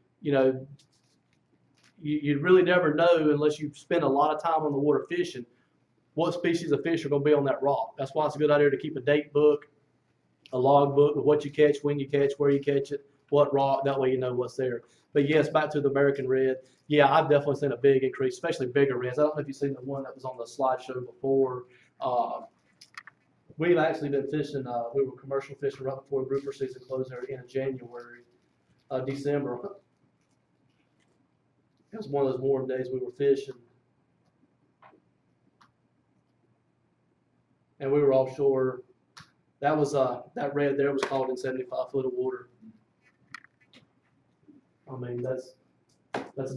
Speaker 8: you really never know unless you spend a lot of time on the water fishing what species of fish are going to be on that rock. That's why it's a good idea to keep a date book, a log book of what you catch, when you catch, where you catch it, what rock. That way you know what's there. But yes, back to the American red. Yeah, I've definitely seen a big increase, especially bigger reds. I don't know if you've seen the one that was on the slideshow before. We've actually been fishing. We were commercial fishing right before grouper season closed there in January, December. It was one of those warm days we were fishing. And we were offshore That was that red there was caught in 75 foot of water. I mean, that's a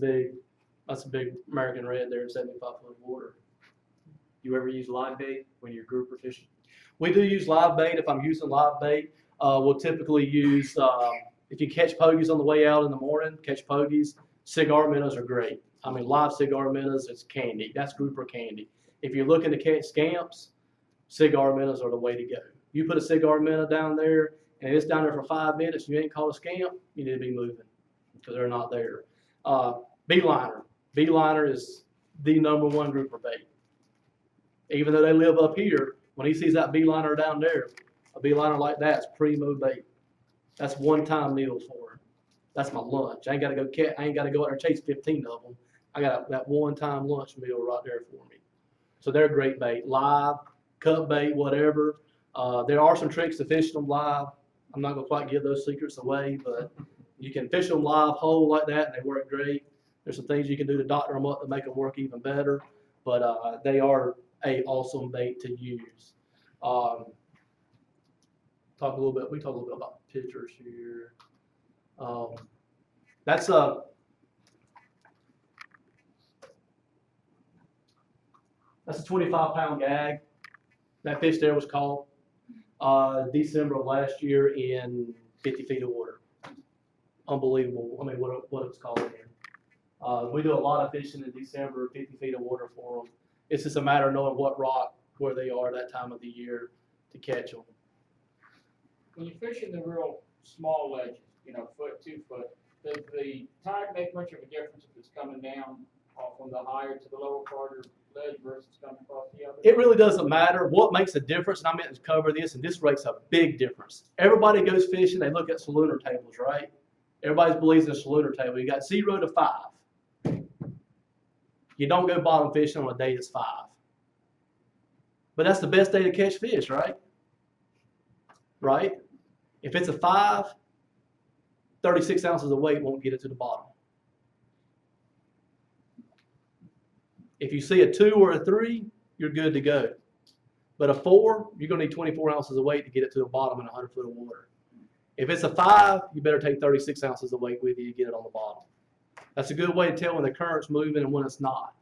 Speaker 8: big American red there in 75 foot of water.
Speaker 1: You ever use live bait when you're grouper fishing?
Speaker 8: We do use live bait. If I'm using live bait, we'll typically use, if you catch pogies on the way out in the morning, catch pogies, cigar minnows are great. I mean, live cigar minnows, it's candy. That's grouper candy. If you're looking to catch scamps, cigar minnows are the way to go. You put a cigar minnow down there, and it's down there for 5 minutes, you ain't caught a scamp, you need to be moving because they're not there. Beeliner. Beeliner is the #1 grouper bait. Even though they live up here, when he sees that beeliner down there, a beeliner like that's primo bait. That's one-time meals for him. That's my lunch. I ain't got to go out there and chase 15 of them. I got that one-time lunch meal right there for me. So they're great bait. Live, cut bait, whatever. There are some tricks to fishing them live. I'm not gonna quite give those secrets away, but you can fish them live whole like that, and they work great. There's some things you can do to doctor them up to make them work even better, but they are a awesome bait to use. We talk a little bit about pictures here. That's a 25-pound gag. That fish there was caught December of last year in 50 feet of water. Unbelievable. I mean, what it was caught in. We do a lot of fishing in December, 50 feet of water for them. It's just a matter of knowing what rock, where they are that time of the year to catch them.
Speaker 10: When you're fishing the real small ledges, you know, foot, 2 foot, does the tide make much of a difference if it's coming down from the higher to the lower part of the ledge versus coming across the other?
Speaker 8: It really doesn't matter. What makes a difference, and I meant to cover this, and this makes a big difference. Everybody goes fishing, they look at salooner tables, right? Everybody believes in a salooner table. You got 0 to 5. You don't go bottom fishing on a day that's 5. But that's the best day to catch fish, right? Right? If it's a 5, 36 ounces of weight won't get it to the bottom. If you see a 2 or a 3, you're good to go. But a 4, you're going to need 24 ounces of weight to get it to the bottom in 100 foot of water. If it's a 5, you better take 36 ounces of weight with you to get it on the bottom. That's a good way to tell when the current's moving and when it's not.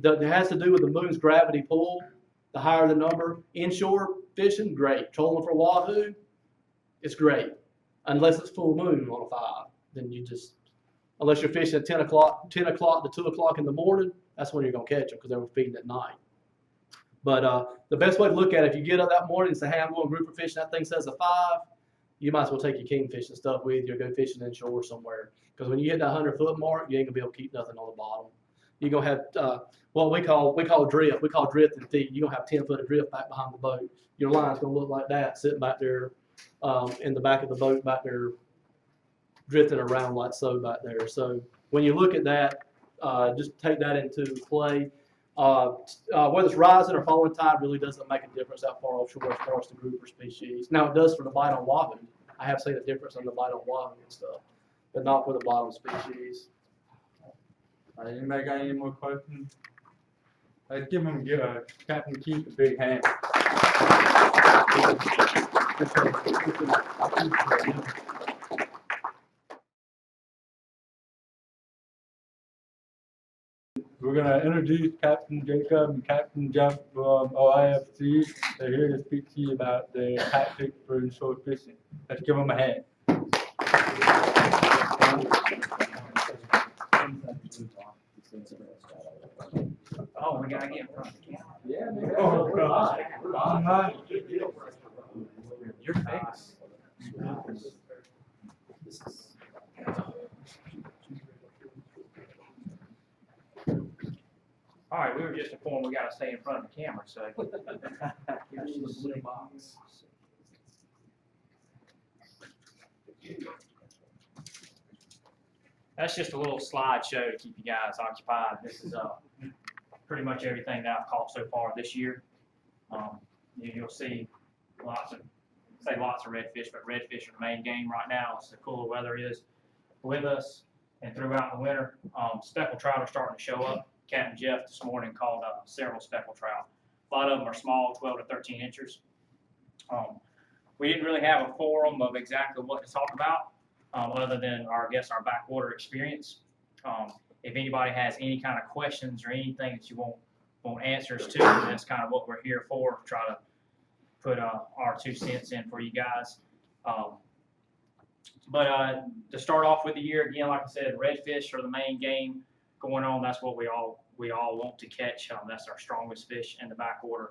Speaker 8: It has to do with the moon's gravity pull. The higher the number. Inshore fishing, great. Trolling for wahoo, it's great. Unless it's full moon on a 5. Then you just, unless you're fishing at 10 o'clock to 2 o'clock in the morning, that's when you're going to catch them because they were feeding at night. But the best way to look at it, if you get up that morning and say, hey, I'm going grouper fishing, that thing says a 5, you might as well take your kingfish and stuff with you or go fishing inshore somewhere. Because when you hit that 100 foot mark, you ain't going to be able to keep nothing on the bottom. You're going to have what we call drift. We call drift and feed. You're going to have 10 foot of drift back behind the boat. Your line's going to look like that, sitting back there in the back of the boat back there, drifting around like so back there. So when you look at that, just take that into play. Whether it's rising or falling tide really doesn't make a difference that far offshore as far as the grouper species. Now it does for the bite on wahoo. I have seen a difference on the bite on wahoo and stuff, but not for the bottom species.
Speaker 2: Anybody got any more questions? Let's give Captain Keith a big hand. We're going to introduce Captain Jacob and Captain Jeff from OIFC. They're here to speak to you about their tactics for inshore fishing. Let's give them a hand.
Speaker 3: Oh, we gotta get in front of the camera.
Speaker 2: Yeah, man. Oh, God.
Speaker 3: Your face. All right, we were just informed we gotta stay in front of the camera, so. Here's the blue box. That's just a little slideshow to keep you guys occupied. This is pretty much everything that I've caught so far this year. You'll see lots of redfish, but redfish are the main game right now as the cooler weather is with us and throughout the winter. Speckled trout are starting to show up. Captain Jeff this morning called up several speckled trout. A lot of them are small, 12 to 13 inches.
Speaker 11: we didn't really have a forum of exactly what to talk about, other than our backwater experience. If anybody has any kind of questions or anything that you want answers to, that's kind of what we're here for. Try to put our 2 cents in for you guys. But to start off with the year, again, like I said, redfish are the main game going on. That's what we all want to catch. That's our strongest fish in the backwater.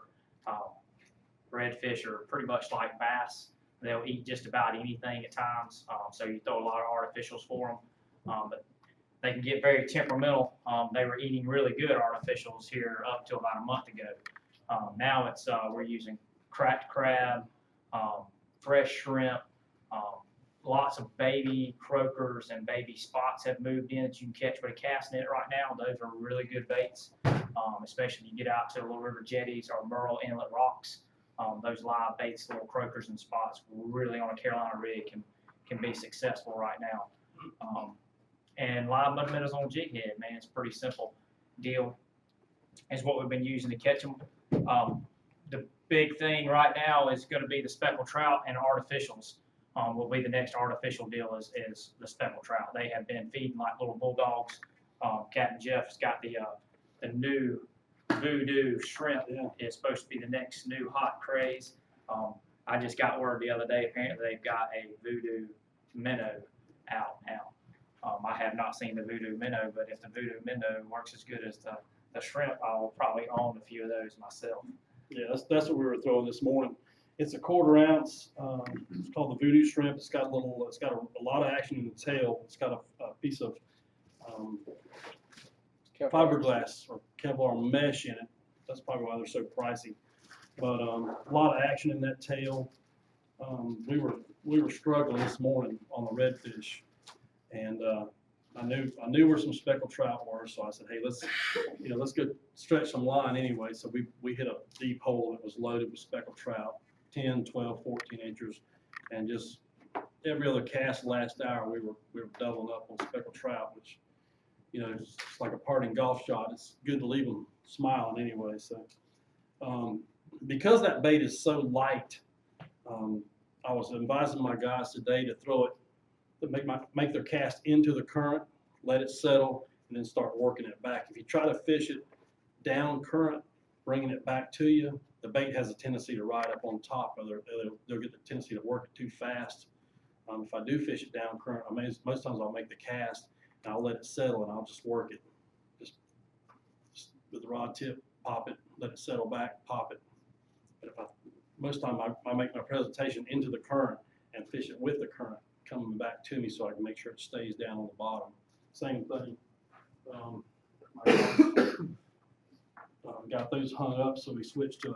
Speaker 11: Redfish are pretty much like bass. They'll eat just about anything at times. So you throw a lot of artificials for them. But they can get very temperamental. They were eating really good artificials here up till about a month ago. Now it's we're using cracked crab, fresh shrimp, lots of baby croakers and baby spots have moved in that you can catch with a cast net right now. Those are really good baits, especially if you get out to Little River jetties or Merle Inlet rocks. Those live baits, little croakers and spots, really on a Carolina rig can be successful right now. And live mud minnows on jig head, man, it's a pretty simple deal. Is what we've been using to catch them. The big thing right now is going to be the speckled trout and artificials. Will be the next artificial deal is the speckled trout. They have been feeding like little bulldogs. Captain Jeff's got the new voodoo shrimp. It's supposed to be the next new hot craze. I just got word the other day, apparently they've got a voodoo minnow out now. I have not seen the voodoo minnow, but if the voodoo minnow works as good as the shrimp, I'll probably own a few of those myself.
Speaker 12: Yeah, that's what we were throwing this morning. It's a 1/4 ounce. It's called the voodoo shrimp. It's got a lot of action in the tail. It's got a piece of fiberglass or Kevlar mesh in it. That's probably why they're so pricey. But a lot of action in that tail. We were struggling this morning on the redfish, and I knew where some speckled trout were, so I said, hey, let's go stretch some line anyway. So we hit a deep hole that was loaded with speckled trout, 10, 12, 14 inches, and just every other cast last hour we were doubling up on speckled trout, which it's like a parting golf shot. It's good to leave them smiling anyway. So because that bait is so light, I was advising my guys today to throw it, to make their cast into the current, let it settle, and then start working it back. If you try to fish it down current, bringing it back to you, the bait has a tendency to ride up on top, or they'll get the tendency to work it too fast. If I do fish it down current, most times I'll make the cast and I'll let it settle and I'll just work it, just with the rod tip, pop it, let it settle back, pop it. But most time I make my presentation into the current and fish it with the current coming back to me, so I can make sure it stays down on the bottom. Same thing. Got those hung up, so we switched to a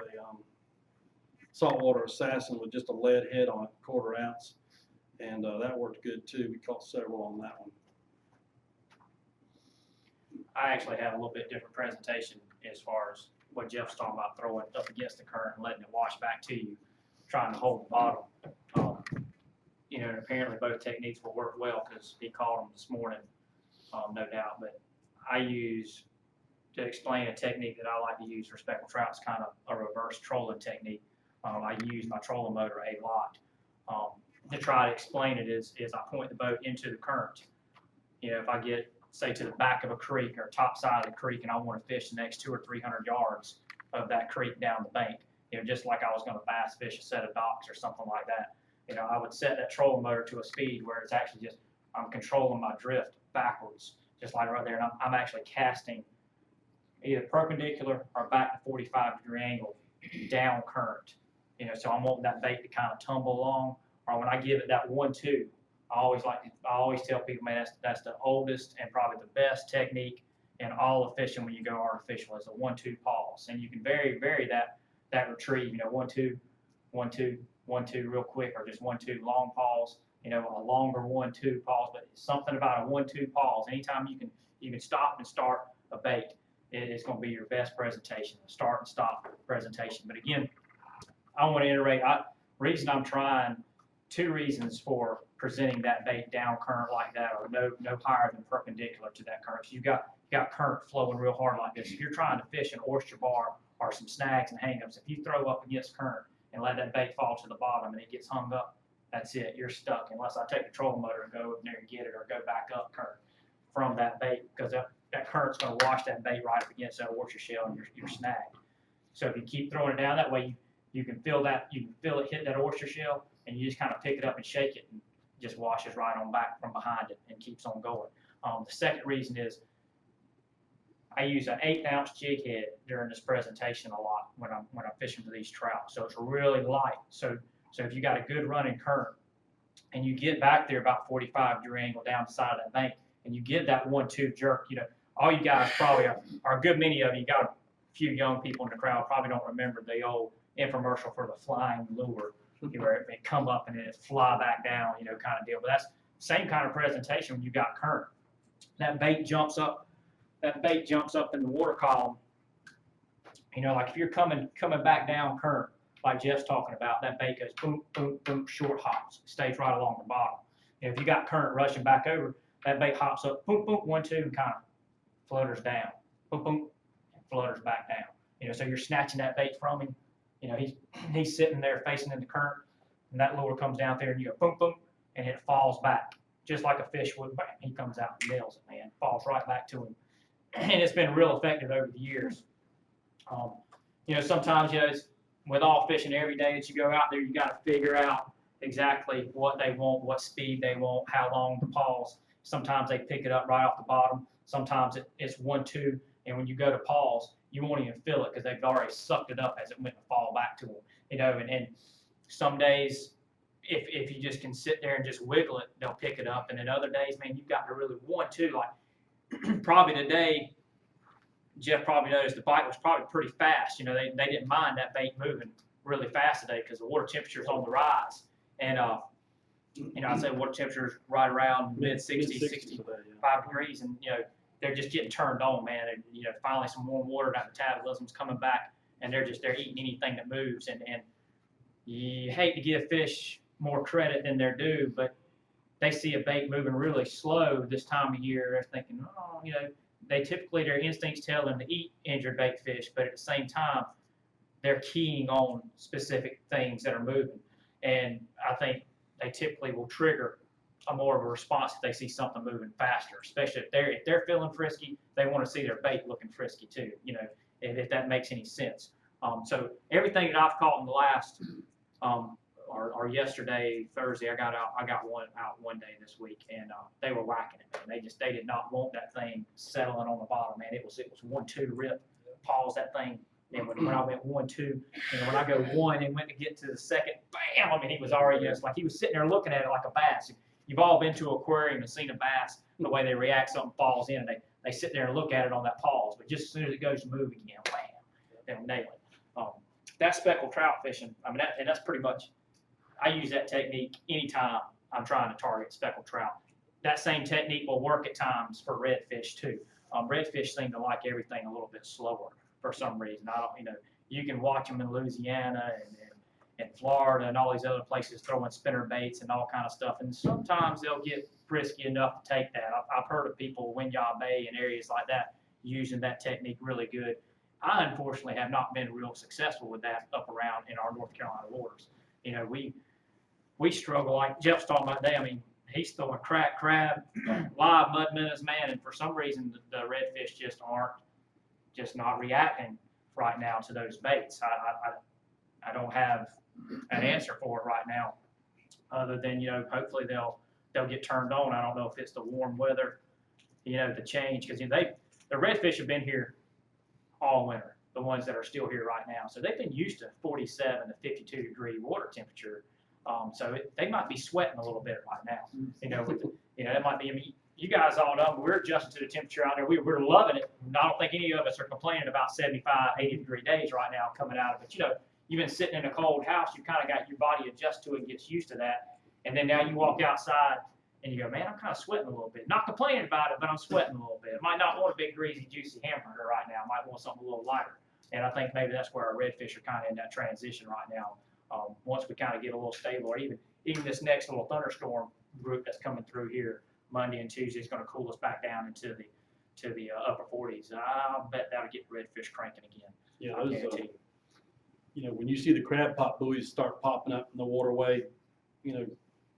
Speaker 12: saltwater assassin with just a lead head on it, 1/4 ounce, and that worked good too. We caught several on that one.
Speaker 11: I actually have a little bit different presentation as far as what Jeff's talking about, throwing it up against the current and letting it wash back to you, trying to hold the bottom. And apparently both techniques will work well because he caught them this morning, no doubt. But I use, to explain a technique that I like to use for speckled trout, it's kind of a reverse trolling technique. I use my trolling motor a lot. To try to explain it is I point the boat into the current. If I get, say, to the back of a creek or top side of the creek and I want to fish the next 200 or 300 yards of that creek down the bank, just like I was going to bass fish a set of docks or something like that, I would set that trolling motor to a speed where it's actually just, I'm controlling my drift backwards, just like right there, and I'm actually casting either perpendicular or back to 45-degree angle down current. So I'm wanting that bait to kind of tumble along, or when I give it that 1-2, I always tell people, man, that's the oldest and probably the best technique in all of fishing when you go artificial is a 1-2 pause, and you can vary that retrieve, 1-2, 1-2, 1-2 real quick, or just 1-2 long pause, a longer 1-2 pause, but something about a 1-2 pause. Anytime you can stop and start a bait, it's going to be your best presentation, a start and stop presentation. But again, I want to iterate. Reason I'm trying, 2 reasons for presenting that bait down current like that, or no higher than perpendicular to that current. You've got current flowing real hard like this. If you're trying to fish an oyster bar or some snags and hang-ups, if you throw up against current, and let that bait fall to the bottom and it gets hung up, that's it, you're stuck unless I take the trolling motor and go up there and get it or go back up current from that bait, because that current's going to wash that bait right up against that oyster shell and you're snagged. So if you keep throwing it down that way, you can feel it hit that oyster shell, and you just kind of pick it up and shake it, and it just washes right on back from behind it and keeps on going. The second reason is I use an 1/8-ounce jig head during this presentation a lot when I'm fishing for these trout. So it's really light. So if you got a good running current and you get back there about 45-degree angle down the side of that bank, and you get that 1-2 jerk, all you guys probably are a good many of you got a few young people in the crowd probably don't remember the old infomercial for the flying lure, where it come up and then it fly back down, kind of deal. But that's the same kind of presentation when you got current. That bait jumps up in the water column. Like if you're coming back down current, like Jeff's talking about, that bait goes boom, boom, boom, short hops, stays right along the bottom. If you got current rushing back over, that bait hops up, boom, boom, 1-2, and kind of flutters down, boom, boom, and flutters back down. So you're snatching that bait from him. He's sitting there facing in the current, and that lure comes down there, and you go boom, boom, and it falls back, just like a fish would. Bam, he comes out and nails it, man, falls right back to him. And it's been real effective over the years. Sometimes, it's with all fishing every day that you go out there, you got to figure out exactly what they want, what speed they want, how long to pause. Sometimes they pick it up right off the bottom. Sometimes it's 1-2, and when you go to pause, you won't even feel it because they've already sucked it up as it went to fall back to them. And some days, if you just can sit there and just wiggle it, they'll pick it up. And then other days, man, you've got to really 1-2. Like probably today, Jeff probably noticed the bite was probably pretty fast. They didn't mind that bait moving really fast today because the water temperature's on the rise. And I'd say water temperature's right around mid-60s, 65 degrees, and they're just getting turned on, man. And finally some warm water, that metabolism's coming back, and they're eating anything that moves. And you hate to give fish more credit than they're due, but they see a bait moving really slow this time of year. They're thinking, their instincts tell them to eat injured bait fish, but at the same time, they're keying on specific things that are moving. And I think they typically will trigger a more of a response if they see something moving faster, especially if they're feeling frisky, they want to see their bait looking frisky too, if that makes any sense. So everything that I've caught in the last, or yesterday, Thursday, I got one out one day this week, and they were whacking it, man. They did not want that thing settling on the bottom, man. It was 1-2 rip, pause that thing. And when I went 1-2, when I go 1 and went to get to the second, bam! He was already, it's like he was sitting there looking at it like a bass. You've all been to an aquarium and seen a bass, the way they react, something falls in, and they sit there and look at it on that pause. But just as soon as it goes to move again, wham, they'll nail it. That's speckled trout fishing. And that's pretty much, I use that technique anytime I'm trying to target speckled trout. That same technique will work at times for redfish too. Redfish seem to like everything a little bit slower for some reason. You can watch them in Louisiana and Florida and all these other places throwing spinner baits and all kind of stuff. And sometimes they'll get frisky enough to take that. I've heard of people, Winyah Bay and areas like that, using that technique really good. I unfortunately have not been real successful with that up around in our North Carolina waters. We struggle, like Jeff's talking about today. He's throwing crack crab, live mud minnows, man, and for some reason the redfish just not reacting right now to those baits. I don't have an answer for it right now, other than hopefully they'll get turned on. I don't know if it's the warm weather, the change, because the redfish have been here all winter, the ones that are still here right now. So they've been used to 47 to 52 degree water temperature. So they might be sweating a little bit right now. That might be. You guys all know we're adjusting to the temperature out there. We're loving it. I don't think any of us are complaining about 75, 80 degree days right now coming out of it. You've been sitting in a cold house. You kind of got your body adjust to it and gets used to that. And then now you walk outside and you go, man, I'm kind of sweating a little bit. Not complaining about it, but I'm sweating a little bit. I might not want a big, greasy, juicy hamburger right now. I might want something a little lighter. And I think maybe that's where our redfish are kind of in that transition right now. Once we kind of get a little stable, or even this next little thunderstorm group that's coming through here Monday and Tuesday is going to cool us back down into the upper 40s. I'll bet that'll get redfish cranking again.
Speaker 12: Yeah, when you see the crab pot buoys start popping up in the waterway,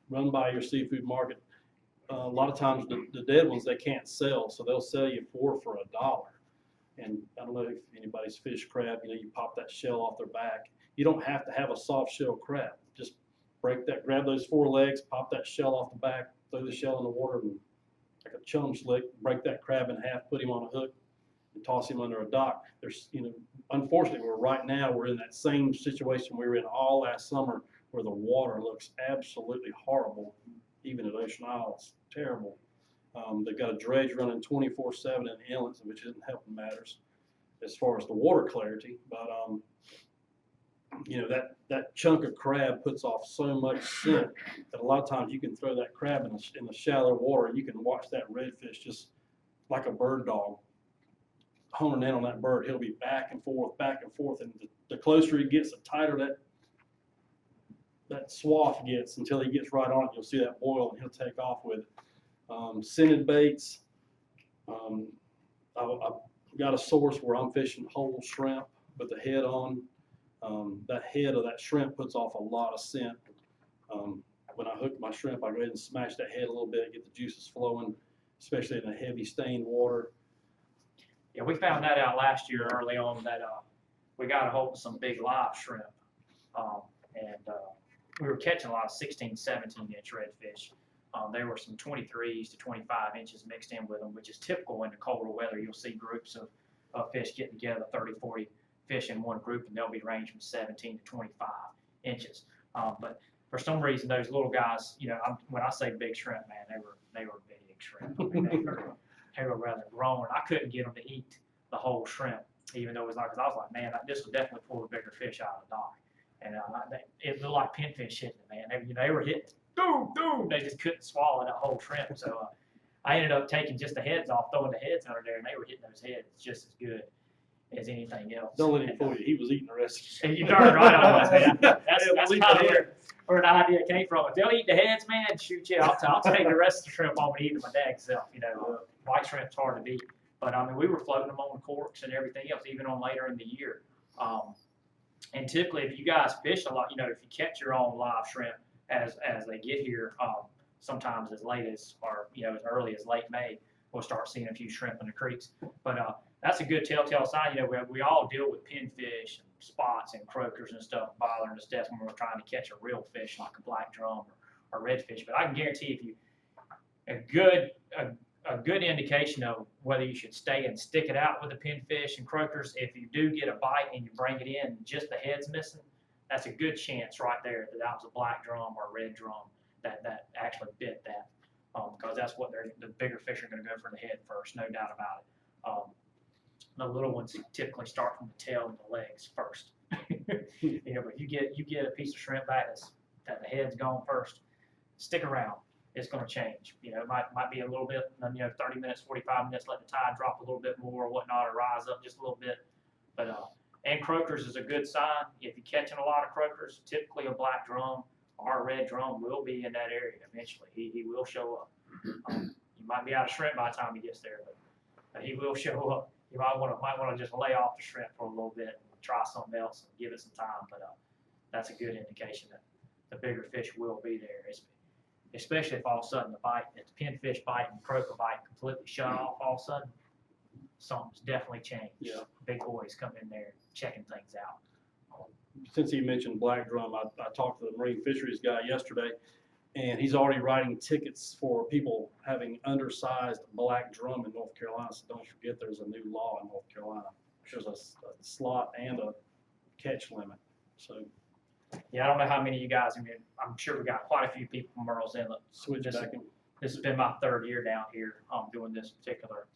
Speaker 12: run by your seafood market. A lot of times the dead ones they can't sell, so they'll sell you 4 for $1. And I don't know if anybody's fished crab, you pop that shell off their back. You don't have to have a soft shell crab. Just grab those 4 legs, pop that shell off the back, throw the shell in the water, and like a chum slick, break that crab in half, put him on a hook, and toss him under a dock. There's, unfortunately, we're in that same situation we were in all last summer, where the water looks absolutely horrible, even at Ocean Isle. It's terrible. They've got a dredge running 24/7 in the inlets, which isn't helping matters as far as the water clarity. But that chunk of crab puts off so much scent that a lot of times you can throw that crab in the shallow water, and you can watch that redfish just like a bird dog honing in on that bird. He'll be back and forth, and the closer he gets, the tighter that swath gets until he gets right on it. You'll see that boil, and he'll take off with it. Scented baits. I've got a source where I'm fishing whole shrimp with the head on. That head of that shrimp puts off a lot of scent. When I hook my shrimp, I go ahead and smash that head a little bit, get the juices flowing, especially in the heavy stained water.
Speaker 11: Yeah, we found that out last year early on that we got a hold of some big live shrimp. We were catching a lot of 16, 17-inch redfish. There were some 23s to 25 inches mixed in with them, which is typical in the colder weather. You'll see groups of fish getting together, 30, 40 fish in one group, and they'll be ranged from 17 to 25 inches. But for some reason, those little guys, when I say big shrimp, man, they were big shrimp. I mean, they were rather grown. I couldn't get them to eat the whole shrimp, even though it was like, 'cause I was like, man, this would definitely pull a bigger fish out of the dock. And it looked like pinfish hitting it, man. They were hitting, boom. They just couldn't swallow that whole shrimp. So I ended up taking just the heads off, throwing the heads under there, and they were hitting those heads just as good as anything else.
Speaker 12: Don't let him fool you. He was eating the rest.
Speaker 11: And you darn right I was, man. That's kind of where the idea came from. If they'll eat the heads, man, shoot you. I'll take the rest of the shrimp home and eat them my dang self. White shrimp's hard to beat. But I mean, we were floating them on corks and everything else, even on later in the year. And typically, if you guys fish a lot, if you catch your own live shrimp as they get here, sometimes as late as, or as early as late May, we'll start seeing a few shrimp in the creeks. But that's a good telltale sign. We all deal with pinfish and spots and croakers and stuff bothering us death when we're trying to catch a real fish like a black drum or redfish. But I can guarantee if you a good indication of whether you should stay and stick it out with the pinfish and croakers, if you do get a bite and you bring it in, just the head's missing, that's a good chance right there that was a black drum or a red drum that actually bit that. Because that's what the bigger fish are going to go for the head first, no doubt about it. The little ones typically start from the tail and the legs first. But you get a piece of shrimp back that the head's gone first, stick around. It's going to change. It might be a little bit, 30 minutes, 45 minutes, let the tide drop a little bit more or whatnot, or rise up just a little bit. But and croakers is a good sign. If you're catching a lot of croakers, typically a black drum or a red drum will be in that area eventually. He will show up. You might be out of shrimp by the time he gets there, but he will show up. You might want to just lay off the shrimp for a little bit and try something else and give it some time. But that's a good indication that the bigger fish will be there. Especially if all of a sudden if the pinfish bite and croaker bite completely shut off all of a sudden, something's definitely changed.
Speaker 12: Yeah.
Speaker 11: Big boys come in there checking things out.
Speaker 12: Since he mentioned black drum, I talked to the marine fisheries guy yesterday, and he's already writing tickets for people having undersized black drum in North Carolina. So don't forget there's a new law in North Carolina. There's a slot and a catch limit. So.
Speaker 11: Yeah, I don't know how many of you guys, I'm sure we got quite a few people from Merle's Inlet. This has been my 3rd year down here doing this particular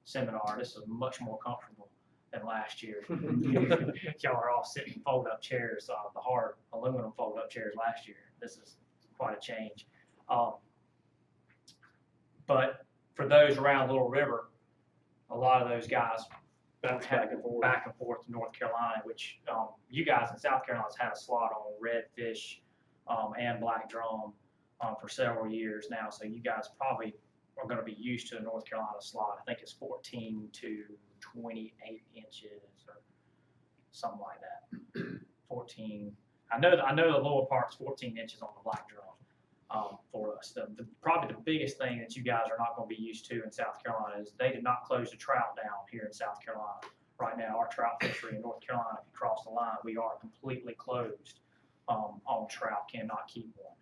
Speaker 11: seminar. This is much more comfortable than last year. Y'all are all sitting in fold-up chairs, the hard aluminum fold-up chairs last year. This is quite a change. But for those around Little River, a lot of those guys back and forth to North Carolina, which you guys in South Carolina has had a slot on redfish and black drum for several years now. So you guys probably are going to be used to the North Carolina slot. I think it's 14 to 28 inches or something like that. 14. I know the lower part's 14 inches on the black drum. For us, probably the biggest thing that you guys are not going to be used to in South Carolina is they did not close the trout down here in South Carolina. Right now, our trout fishery in North Carolina, if you cross the line, we are completely closed on trout. Cannot keep one.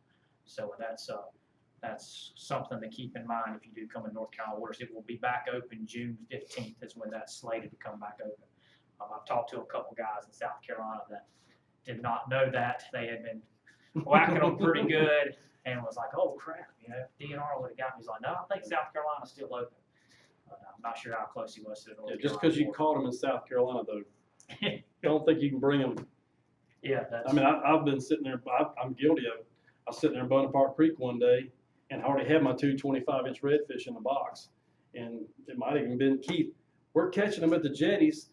Speaker 11: So that's something to keep in mind if you do come in North Carolina waters. It will be back open June 15th is when that's slated to come back open. I've talked to a couple guys in South Carolina that did not know that. They had been whacking them pretty good and was like, oh crap, DNR would have got me. He's like, no, I think South Carolina's still open. I'm not sure how close he was to the North
Speaker 12: Just because you caught them in South Carolina, though, don't think you can bring them.
Speaker 11: Yeah,
Speaker 12: I mean, I've been sitting there. I'm guilty of it. I was sitting there in Bonaparte Creek one day, and I already had my 2 25-inch redfish in the box, and it might have even been Keith. We're catching them at the jetties.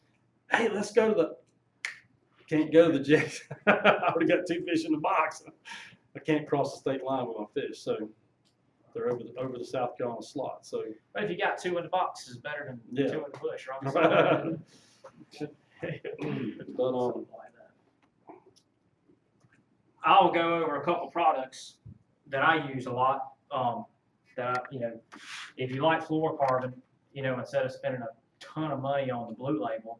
Speaker 12: Hey, let's go to the. Can't go to the jetties. I already got 2 fish in the box. I can't cross the state line with my fish, so they're over the South Carolina slot. So,
Speaker 11: but if you got 2 in the box, it's better than 2 in the bush, right?
Speaker 12: But
Speaker 11: I'll go over a couple products that I use a lot. If you like fluorocarbon, instead of spending a ton of money on the blue label,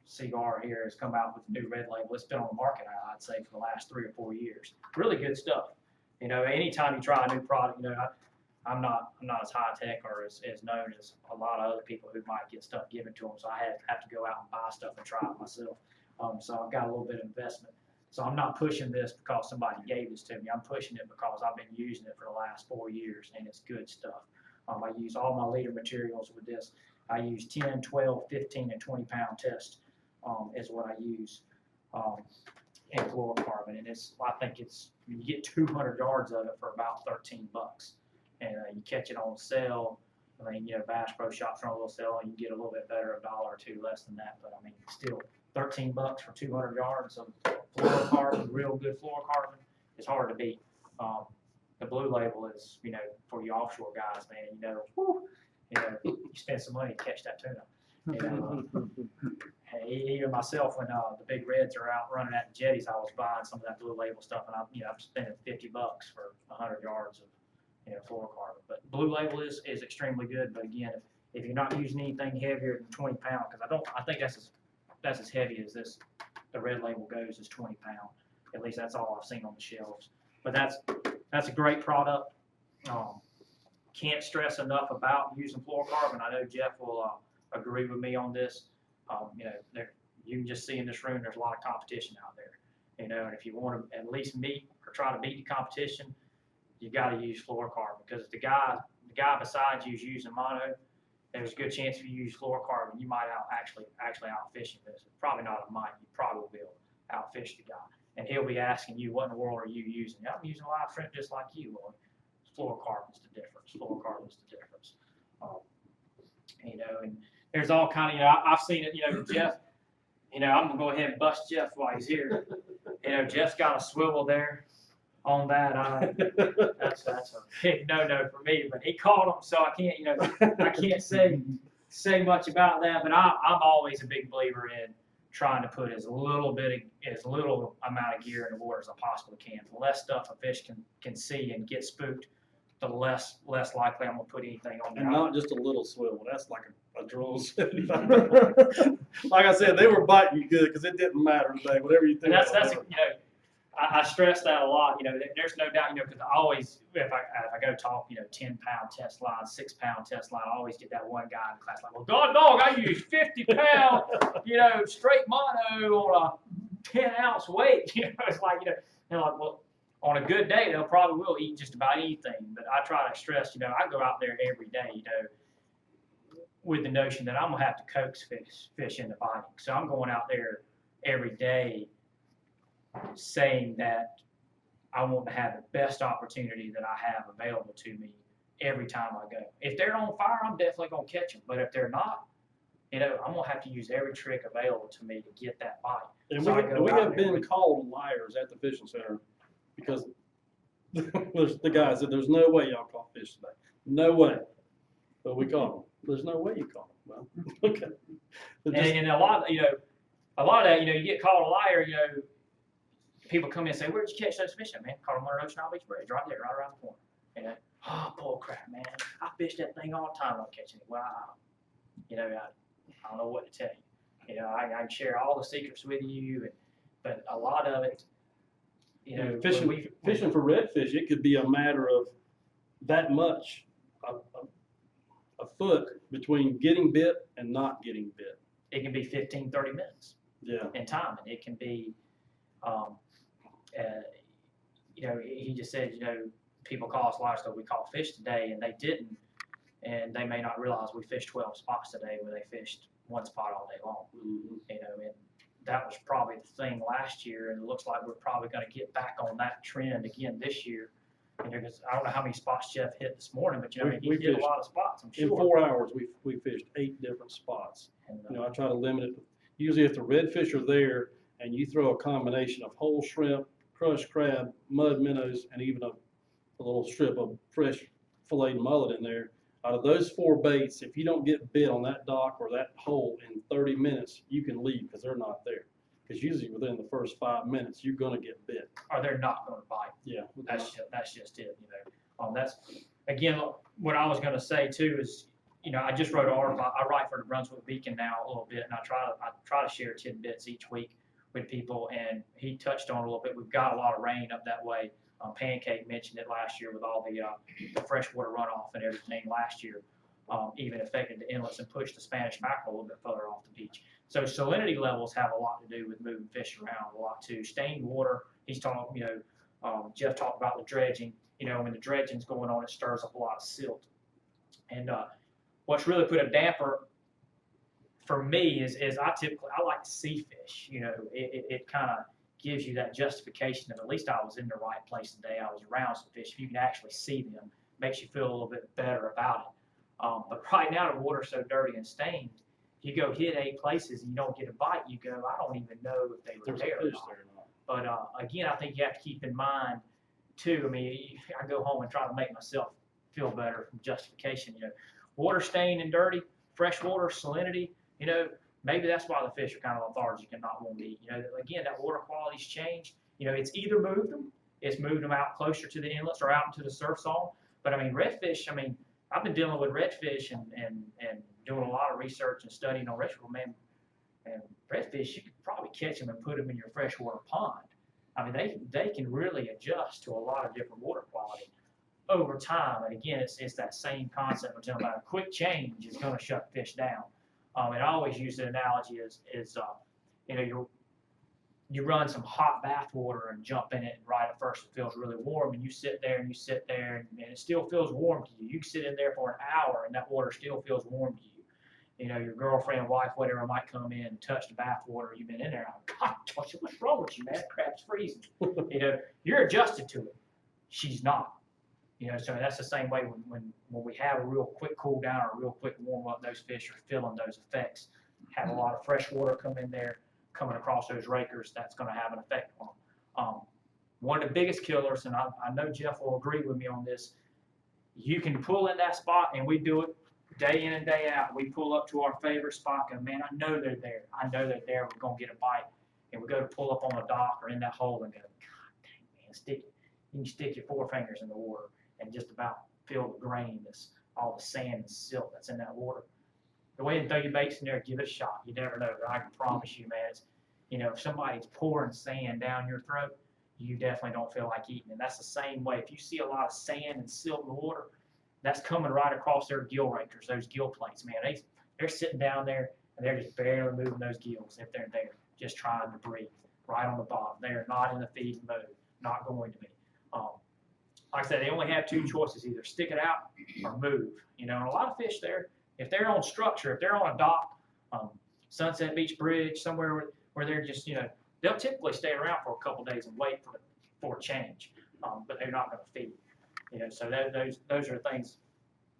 Speaker 11: Cigar here has come out with a new red label. It's been on the market, I'd say, for the last 3 or 4 years. Really good stuff. Anytime you try a new product, I'm not as high tech or as known as a lot of other people who might get stuff given to them. So I have to go out and buy stuff and try it myself. So I've got a little bit of investment. So I'm not pushing this because somebody gave this to me. I'm pushing it because I've been using it for the last 4 years, and it's good stuff. I use all my leader materials with this. I use 10, 12, 15, and 20-pound test is what I use in fluorocarbon, and I think you get 200 yards of it for about $13, and you catch it on sale. I mean, Bass Pro Shops are on a little sale, and you get a little bit better, $1 or $2 less than that. But I mean, still $13 for 200 yards of fluorocarbon, real good fluorocarbon. It's hard to beat. The blue label is, for you offshore guys, man. You spend some money to catch that tuna. Even myself, when the big reds are out running at the jetties, I was buying some of that blue label stuff, and I'm spending $50 for 100 yards of fluorocarbon. But blue label is extremely good. But again, if you're not using anything heavier than 20 pound, because I think that's as heavy as the red label goes is 20 pound. At least that's all I've seen on the shelves. But that's a great product. Can't stress enough about using fluorocarbon. I know Jeff will agree with me on this. You can just see in this room there's a lot of competition out there. And if you want to at least meet or try to beat the competition, you got to use fluorocarbon, because if the guy beside you is using mono, there's a good chance if you use fluorocarbon, you might actually outfish him. It's probably not a might. You probably will outfish the guy, and he'll be asking you, "What in the world are you using?" I'm using live shrimp just like you. Well, fluorocarbon's the difference. Fluorocarbon's the difference. And there's all kind of, I've seen it, Jeff, I'm gonna go ahead and bust Jeff while he's here. Jeff's got a swivel there on that. That's a big no-no for me, but he caught him, so I can't say much about that, but I'm always a big believer in trying to put as little amount of gear in the water as I possibly can. The less stuff a fish can see and get spooked, the less likely I'm gonna put anything on there.
Speaker 12: And not just a little swivel. That's like a drone 75. Like I said, they were biting you good because it didn't matter today. Whatever you think.
Speaker 11: And that's I stress that a lot. There's no doubt. Because I always, if I go talk, 10-pound test line, 6-pound test line, I always get that one guy in the class like, well, dog, I use 50-pound, straight mono on a 10-ounce weight. It's like, they're like, well, on a good day, they'll probably will eat just about anything. But I try to stress, I go out there every day, with the notion that I'm gonna have to coax fish into biting. So I'm going out there every day saying that I want to have the best opportunity that I have available to me every time I go. If they're on fire, I'm definitely gonna catch them. But if they're not, I'm gonna have to use every trick available to me to get that bite.
Speaker 12: And
Speaker 11: so
Speaker 12: we have been called liars at the fishing center because the guy said, "There's no way y'all caught fish today. No way." But we caught them. There's no way you caught them. Well, okay.
Speaker 11: And a lot, a lot of that, you get called a liar, people come in and say, where'd you catch those fish at, man? Caught them on Ocean Isle Beach Bridge, right there, right around the corner. Oh, bull crap, man. I fish that thing all the time, I don't catch any. Wow. I don't know what to tell you. I can share all the secrets with you, but a lot of it,
Speaker 12: fishing for redfish, it could be a matter of that much, a foot between getting bit and not getting bit.
Speaker 11: It can be 15, 30 minutes in time, and it can be, he just said, people call us liars because we caught fish today, and they didn't, and they may not realize we fished 12 spots today when they fished one spot all day long. And that was probably the thing last year, and it looks like we're probably going to get back on that trend again this year. Because I don't know how many spots Jeff hit this morning, but he hit a lot of spots, I'm sure.
Speaker 12: In 4 hours, we fished 8 different spots.
Speaker 11: And,
Speaker 12: I try to limit it. Usually if the redfish are there and you throw a combination of whole shrimp, crushed crab, mud minnows, and even a little strip of fresh filleted mullet in there, out of those 4 baits, if you don't get bit on that dock or that hole in 30 minutes, you can leave because they're not there. Because usually within the first 5 minutes, you're going to get bit.
Speaker 11: Or they're not going to bite.
Speaker 12: Yeah.
Speaker 11: That's just it, That's, again, what I was going to say too is, I just wrote an article. I write for the Brunswick Beacon now a little bit, and I try to share tidbits each week with people, and he touched on it a little bit. We've got a lot of rain up that way. Pancake mentioned it last year with all the freshwater runoff and everything last year, even affected the inlets and pushed the Spanish mackerel a little bit further off the beach. So salinity levels have a lot to do with moving fish around a lot too. Stained water, he's talking, Jeff talked about the dredging. When the dredging's going on, it stirs up a lot of silt. And what's really put a damper for me is I like to see fish. It kind of gives you that justification of at least I was in the right place today. I was around some fish. If you can actually see them, makes you feel a little bit better about it. But right now the water's so dirty and stained. You go hit 8 places and you don't get a bite, you go, I don't even know if they were there or not. But again, I think you have to keep in mind too, I go home and try to make myself feel better from justification. Water stained and dirty, fresh water, salinity, maybe that's why the fish are kind of lethargic and not wanting to eat. Again, that water quality's changed. It's either moved them out closer to the inlets or out into the surf zone. But redfish, I've been dealing with redfish and doing a lot of research and studying on redfish, man. And redfish, you could probably catch them and put them in your freshwater pond. They can really adjust to a lot of different water quality over time. And again, it's that same concept we're talking about. A quick change is going to shut fish down. And I always use the analogy is you run some hot bath water and jump in it, and right at first it feels really warm, and you sit there and it still feels warm to you. You can sit in there for an hour and that water still feels warm to you. Your girlfriend, wife, whatever might come in and touch the bath water. You've been in there. God, what's wrong with you, man? That crap's freezing. You're adjusted to it. She's not. So that's the same way when we have a real quick cool down or a real quick warm up, those fish are feeling those effects. Have a lot of fresh water come in there, coming across those rakers, that's going to have an effect on them. One of the biggest killers, and I know Jeff will agree with me on this, you can pull in that spot, and we do it day in and day out. We pull up to our favorite spot, and man, I know they're there. We're going to get a bite. And we go to pull up on the dock or in that hole and go, God dang, man, you can stick your 4 fingers in the water and just about feel the grain, all the sand and silt that's in that water. Go ahead and throw your baits in there, give it a shot. You never know, but I can promise you, man, if somebody's pouring sand down your throat, you definitely don't feel like eating. And that's the same way. If you see a lot of sand and silt in the water, that's coming right across their gill rakers, those gill plates, man. They're sitting down there, and they're just barely moving those gills if they're there, just trying to breathe right on the bottom. They're not in the feeding mode, not going to be. Like I said, they only have 2 choices, either stick it out or move. And a lot of fish there, if they're on structure, if they're on a dock, Sunset Beach Bridge, somewhere where they're just, they'll typically stay around for a couple days and wait for a change, but they're not going to feed. So those are things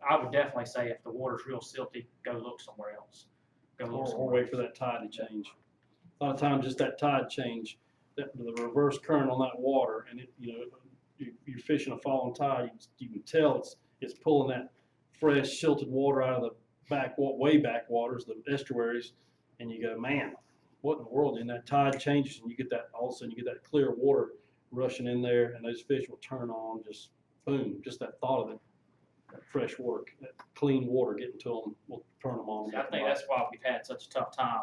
Speaker 11: I would definitely say if the water's real silty, go look somewhere else.
Speaker 12: Or wait for that tide to change. A lot of times, just that tide change, the reverse current on that water, and you're fishing a falling tide, you can tell it's pulling that fresh silted water out of the way back waters, the estuaries, and you go, man, what in the world? And that tide changes and you get that, all of a sudden you get that clear water rushing in there and those fish will turn on, just boom, just that thought of it. That fresh water, that clean water getting to them will turn them on.
Speaker 11: See, I think that's why we've had such a tough time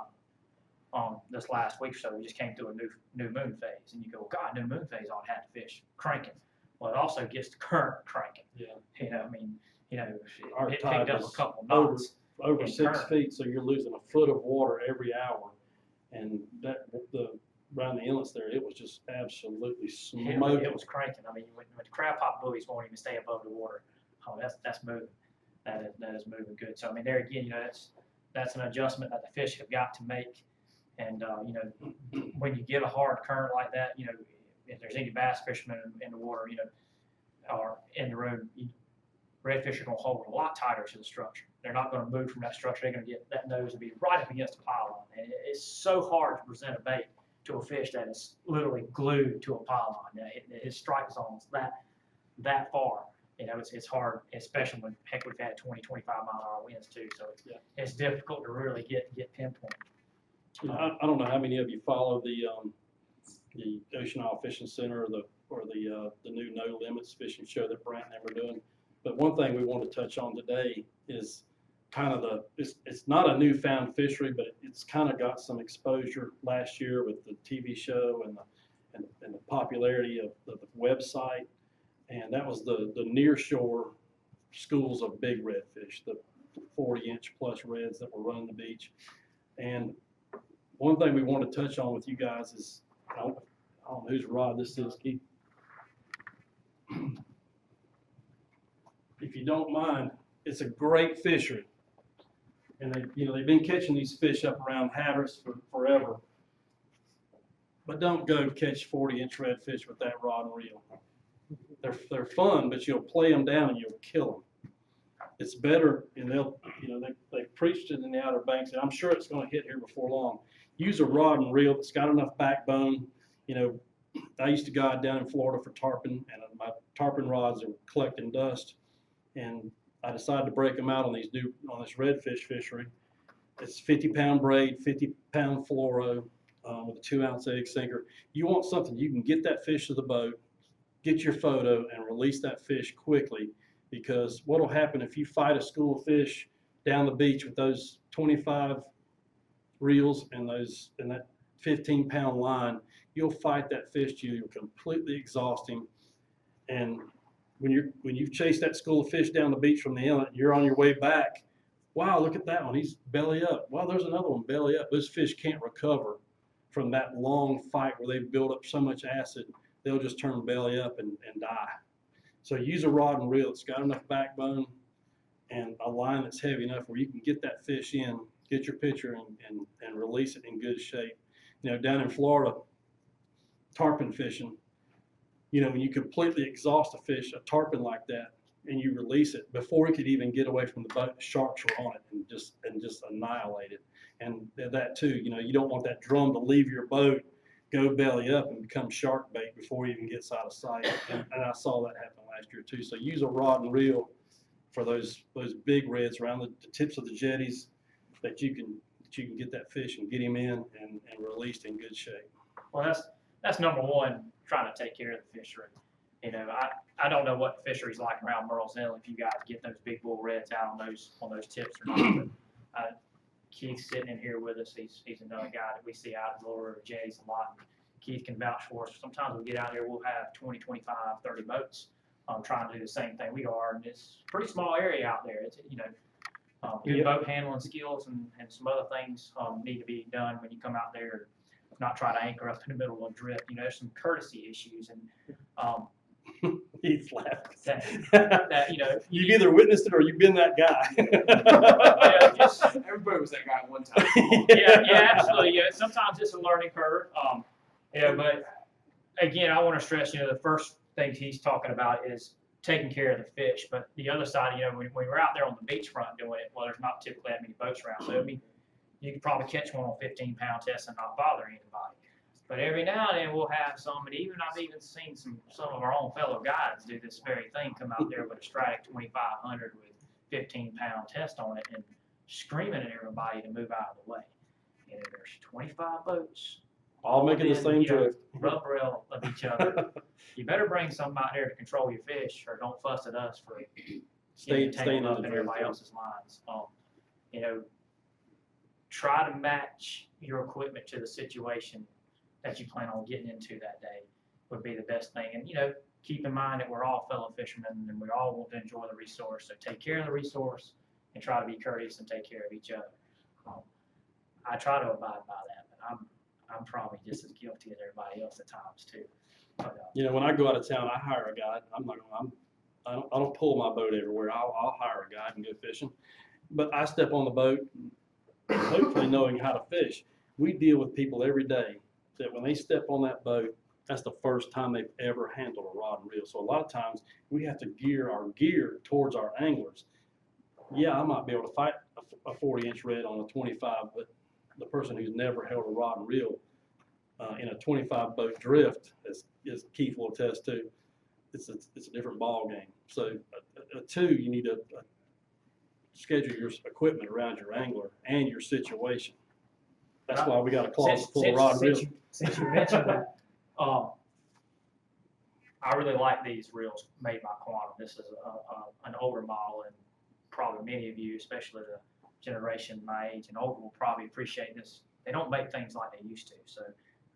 Speaker 11: this last week or so. We just came through a new moon phase, and you go, God, new moon phase ought to have the fish cranking. Well, it also gets the current cranking.
Speaker 12: Yeah.
Speaker 11: You know, I mean, you know,
Speaker 12: Our
Speaker 11: it
Speaker 12: tide
Speaker 11: picked up a
Speaker 12: was
Speaker 11: couple
Speaker 12: over-
Speaker 11: knots.
Speaker 12: Over
Speaker 11: in
Speaker 12: 6
Speaker 11: current.
Speaker 12: feet, so you're losing a foot of water every hour. And that, around the inlets there, it was just absolutely smoking.
Speaker 11: It was cranking. I mean, when the crab pop buoys won't even stay above the water, oh, that's moving. That is moving good. So I mean, there again, you know, that's an adjustment that the fish have got to make. And you know, when you get a hard current like that, you know, if there's any bass fishermen in the water, you know, or in the room, redfish are going to hold a lot tighter to the structure. They're not going to move from that structure. They're going to get that nose to be right up against the pylon. And it's so hard to present a bait to a fish that is literally glued to a pylon. His strike zone's that far. You know, it's hard, especially when, heck, we've had 20, 25-mile-an-hour winds too. So it's difficult to really get pinpoint.
Speaker 12: You know, I don't know how many of you follow the Ocean Isle Fishing Center or the new No Limits fishing show that Brant and them are doing. But one thing we want to touch on today is kind of it's not a newfound fishery, but it's kind of got some exposure last year with the TV show and the popularity of the website. And that was the nearshore schools of big redfish, the 40-inch plus reds that were running the beach. And one thing we want to touch on with you guys is, I don't know whose rod this is, Keith. If you don't mind, it's a great fishery. And they've been catching these fish up around Hatteras for forever. But don't go catch 40-inch redfish with that rod and reel. They're fun, but you'll play them down and you'll kill them. It's better, and they preached it in the Outer Banks, and I'm sure it's going to hit here before long. Use a rod and reel that's got enough backbone. You know, I used to guide down in Florida for tarpon, and my tarpon rods are collecting dust. And I decided to break them out on this redfish fishery. It's 50-pound braid, 50-pound fluoro with a 2-ounce egg sinker. You want something you can get that fish to the boat, get your photo, and release that fish quickly. Because what will happen if you fight a school of fish down the beach with those 25 reels and that 15-pound line, you'll fight that fish till you'll completely exhaust him. And when you've chased that school of fish down the beach from the inlet, you're on your way back. Wow, look at that one. He's belly up. Wow, there's another one belly up. Those fish can't recover from that long fight where they've built up so much acid. They'll just turn belly up and die. So use a rod and reel that's got enough backbone and a line that's heavy enough where you can get that fish in, get your picture, and release it in good shape. You know, down in Florida, tarpon fishing, you know, when you completely exhaust a fish, a tarpon like that, and you release it before it could even get away from the boat, the sharks are on it and just annihilate it. And that too, you know, you don't want that drum to leave your boat, go belly up, and become shark bait before it even gets out of sight. And I saw that happen last year too. So use a rod and reel for those big reds around the tips of the jetties that you can get that fish and get him in and released in good shape.
Speaker 11: Well, that's number one, trying to take care of the fishery. You know, I don't know what the fishery's like around Murrells Inlet if you guys get those big bull reds out on those tips or not. But Keith's sitting in here with us. He's another guy that we see out in the Lower River jetties a lot. Keith can vouch for us. Sometimes we get out there, we'll have 20, 25, 30 boats trying to do the same thing we are, and it's a pretty small area out there. It's, you know, good boat handling skills and some other things need to be done when you come out there. Not try to anchor up in the middle of a drift. You know, there's some courtesy issues, and
Speaker 12: He's laughing.
Speaker 11: that you know,
Speaker 12: you've either witnessed it or you've been that guy.
Speaker 7: Everybody was that guy at one time.
Speaker 11: yeah, absolutely. Yeah, sometimes it's a learning curve. But again, I want to stress, you know, the first thing he's talking about is taking care of the fish. But the other side, you know, when we're out there on the beachfront doing it, well, there's not typically that many boats around. So I mean, you could probably catch one on 15-pound test and not bother anybody. But every now and then we'll have some, and I've even seen some of our own fellow guides do this very thing, come out there with a Stratic 2500 with 15-pound test on it and screaming at everybody to move out of the way. there's 25 boats.
Speaker 12: All making the same drift.
Speaker 11: Rub rail of each other. You better bring some out there to control your fish, or don't fuss at us for
Speaker 12: Staying
Speaker 11: getting
Speaker 12: in
Speaker 11: tangled
Speaker 12: the
Speaker 11: up in
Speaker 12: drift.
Speaker 11: everybody else's lines. Try to match your equipment to the situation that you plan on getting into that day would be the best thing. And, keep in mind that we're all fellow fishermen and we all want to enjoy the resource. So take care of the resource and try to be courteous and take care of each other. I try to abide by that, but I'm probably just as guilty as everybody else at times too. But,
Speaker 12: When I go out of town, I hire a guide. I don't pull my boat everywhere. I'll hire a guide and go fishing. But I step on the boat, hopefully knowing how to fish. We deal with people every day that when they step on that boat, that's the first time they've ever handled a rod and reel. So a lot of times we have to gear our gear towards our anglers. Yeah, I might be able to fight a 40-inch red on a 25, but the person who's never held a rod and reel in a 25 boat drift, as Keith will attest to, it's a different ball game. So you need to schedule your equipment around your angler and your situation. That's why we got a closet full of rod and reel.
Speaker 11: Since you mentioned that, I really like these reels made by Quantum. This is an older model, and probably many of you, especially the generation my age and older, will probably appreciate this. They don't make things like they used to. So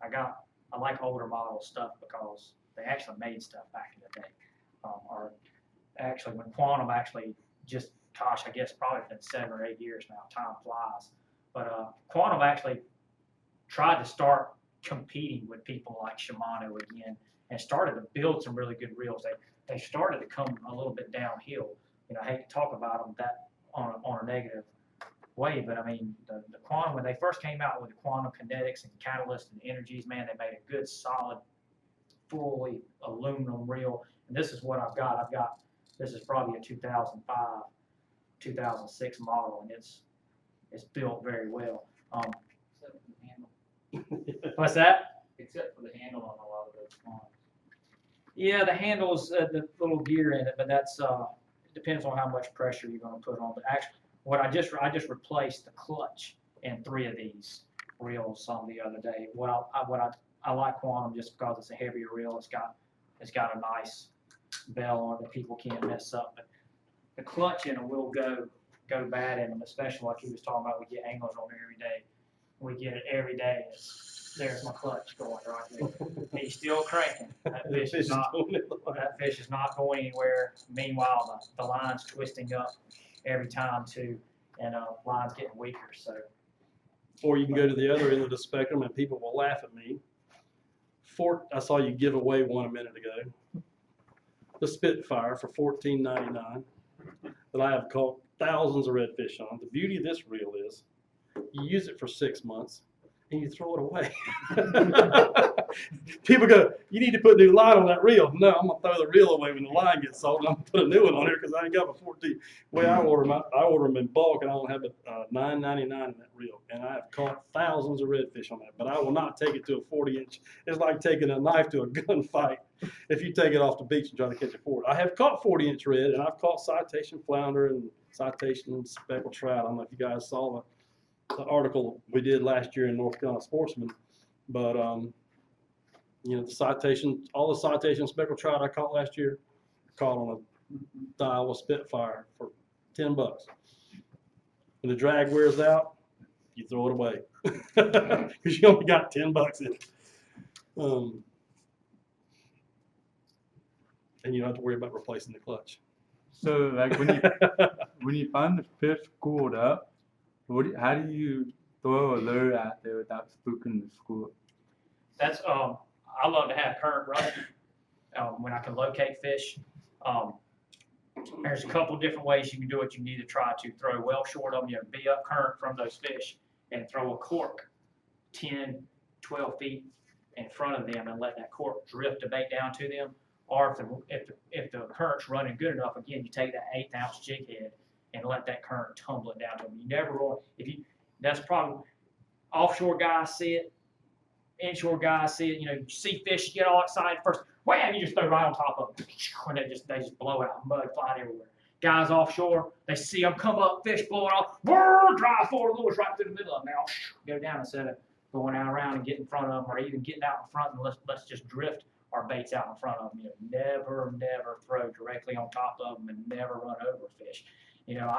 Speaker 11: I like older model stuff because they actually made stuff back in the day. Or actually, when Quantum I guess probably been 7 or 8 years now. Time flies. But Quantum actually tried to start competing with people like Shimano again, and started to build some really good reels. They started to come a little bit downhill. I hate to talk about them that on a negative way, but I mean the Quantum, when they first came out with the Quantum Kinetics and Catalyst and Energies, man, they made a good solid fully aluminum reel. And this is what I've got. This is probably a 2005, 2006 model, and it's built very well.
Speaker 10: Except for the handle.
Speaker 11: What's that?
Speaker 10: Except for the handle on a lot of those ponds.
Speaker 11: Yeah, the handle's the little gear in it, but that's it depends on how much pressure you're going to put on. But actually, I just replaced the clutch in 3 of these reels on the other day. I like Quantum just because it's a heavier reel. It's got a nice bell on it that people can't mess up. But the clutch in it will go bad in them, especially like he was talking about. We get anglers on there every day. We get it every day. There's my clutch going right there. He's still cranking. That fish is not going anywhere. Meanwhile, the line's twisting up every time too, and line's getting weaker. So,
Speaker 12: Or you can go to the other end of the spectrum, and people will laugh at me. I saw you give away one a minute ago. The Spitfire for $14.99 that I have caught thousands of redfish on. The beauty of this reel is you use it for 6 months and you throw it away. People go, you need to put new line on that reel. No, I'm going to throw the reel away when the line gets sold, and I'm going to put a new one on here because I ain't got a 14. Way I order them in bulk, and I only have $9.99 in that reel. And I have caught thousands of redfish on that, but I will not take it to a 40-inch. It's like taking a knife to a gunfight if you take it off the beach and try to catch a 40. I have caught 40-inch red, and I've caught citation flounder and citation speckled trout. I don't know if you guys saw the article we did last year in North Carolina Sportsman, but all the citation speckled trout I caught last year, caught on a Iowa Spitfire for $10. When the drag wears out, you throw it away because you only got $10 in it. And you don't have to worry about replacing the clutch.
Speaker 2: So, like when you find the fish cooled up, how do you throw a lure out there without spooking the school?
Speaker 11: that's I love to have current running when I can locate fish. There's a couple different ways you can do it. You need to try to throw well short of them, be up current from those fish, and throw a cork 10, 12 feet in front of them and let that cork drift the bait down to them. Or if the current's running good enough, again, you take that 1/8 ounce jig head and let that current tumble it down to them. You never want, that's probably, offshore guys see it, inshore guys see it. You see fish, you get all excited first, wham, you just throw right on top of them, and they just blow out, mud flying everywhere. guys offshore, they see them come up, fish blowing off, brrr, drive forward, lures right through the middle of them. Now go down instead of going out around and getting in front of them, or even getting out in front and let's just drift our baits out in front of them. You know, never throw directly on top of them and never run over fish. You know,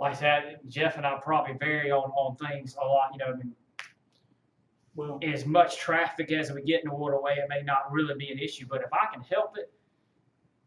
Speaker 11: like I said, Jeff and I probably vary on things a lot. You know, I mean,
Speaker 12: Well,
Speaker 11: as much traffic as we get in the waterway, it may not really be an issue. But if I can help it,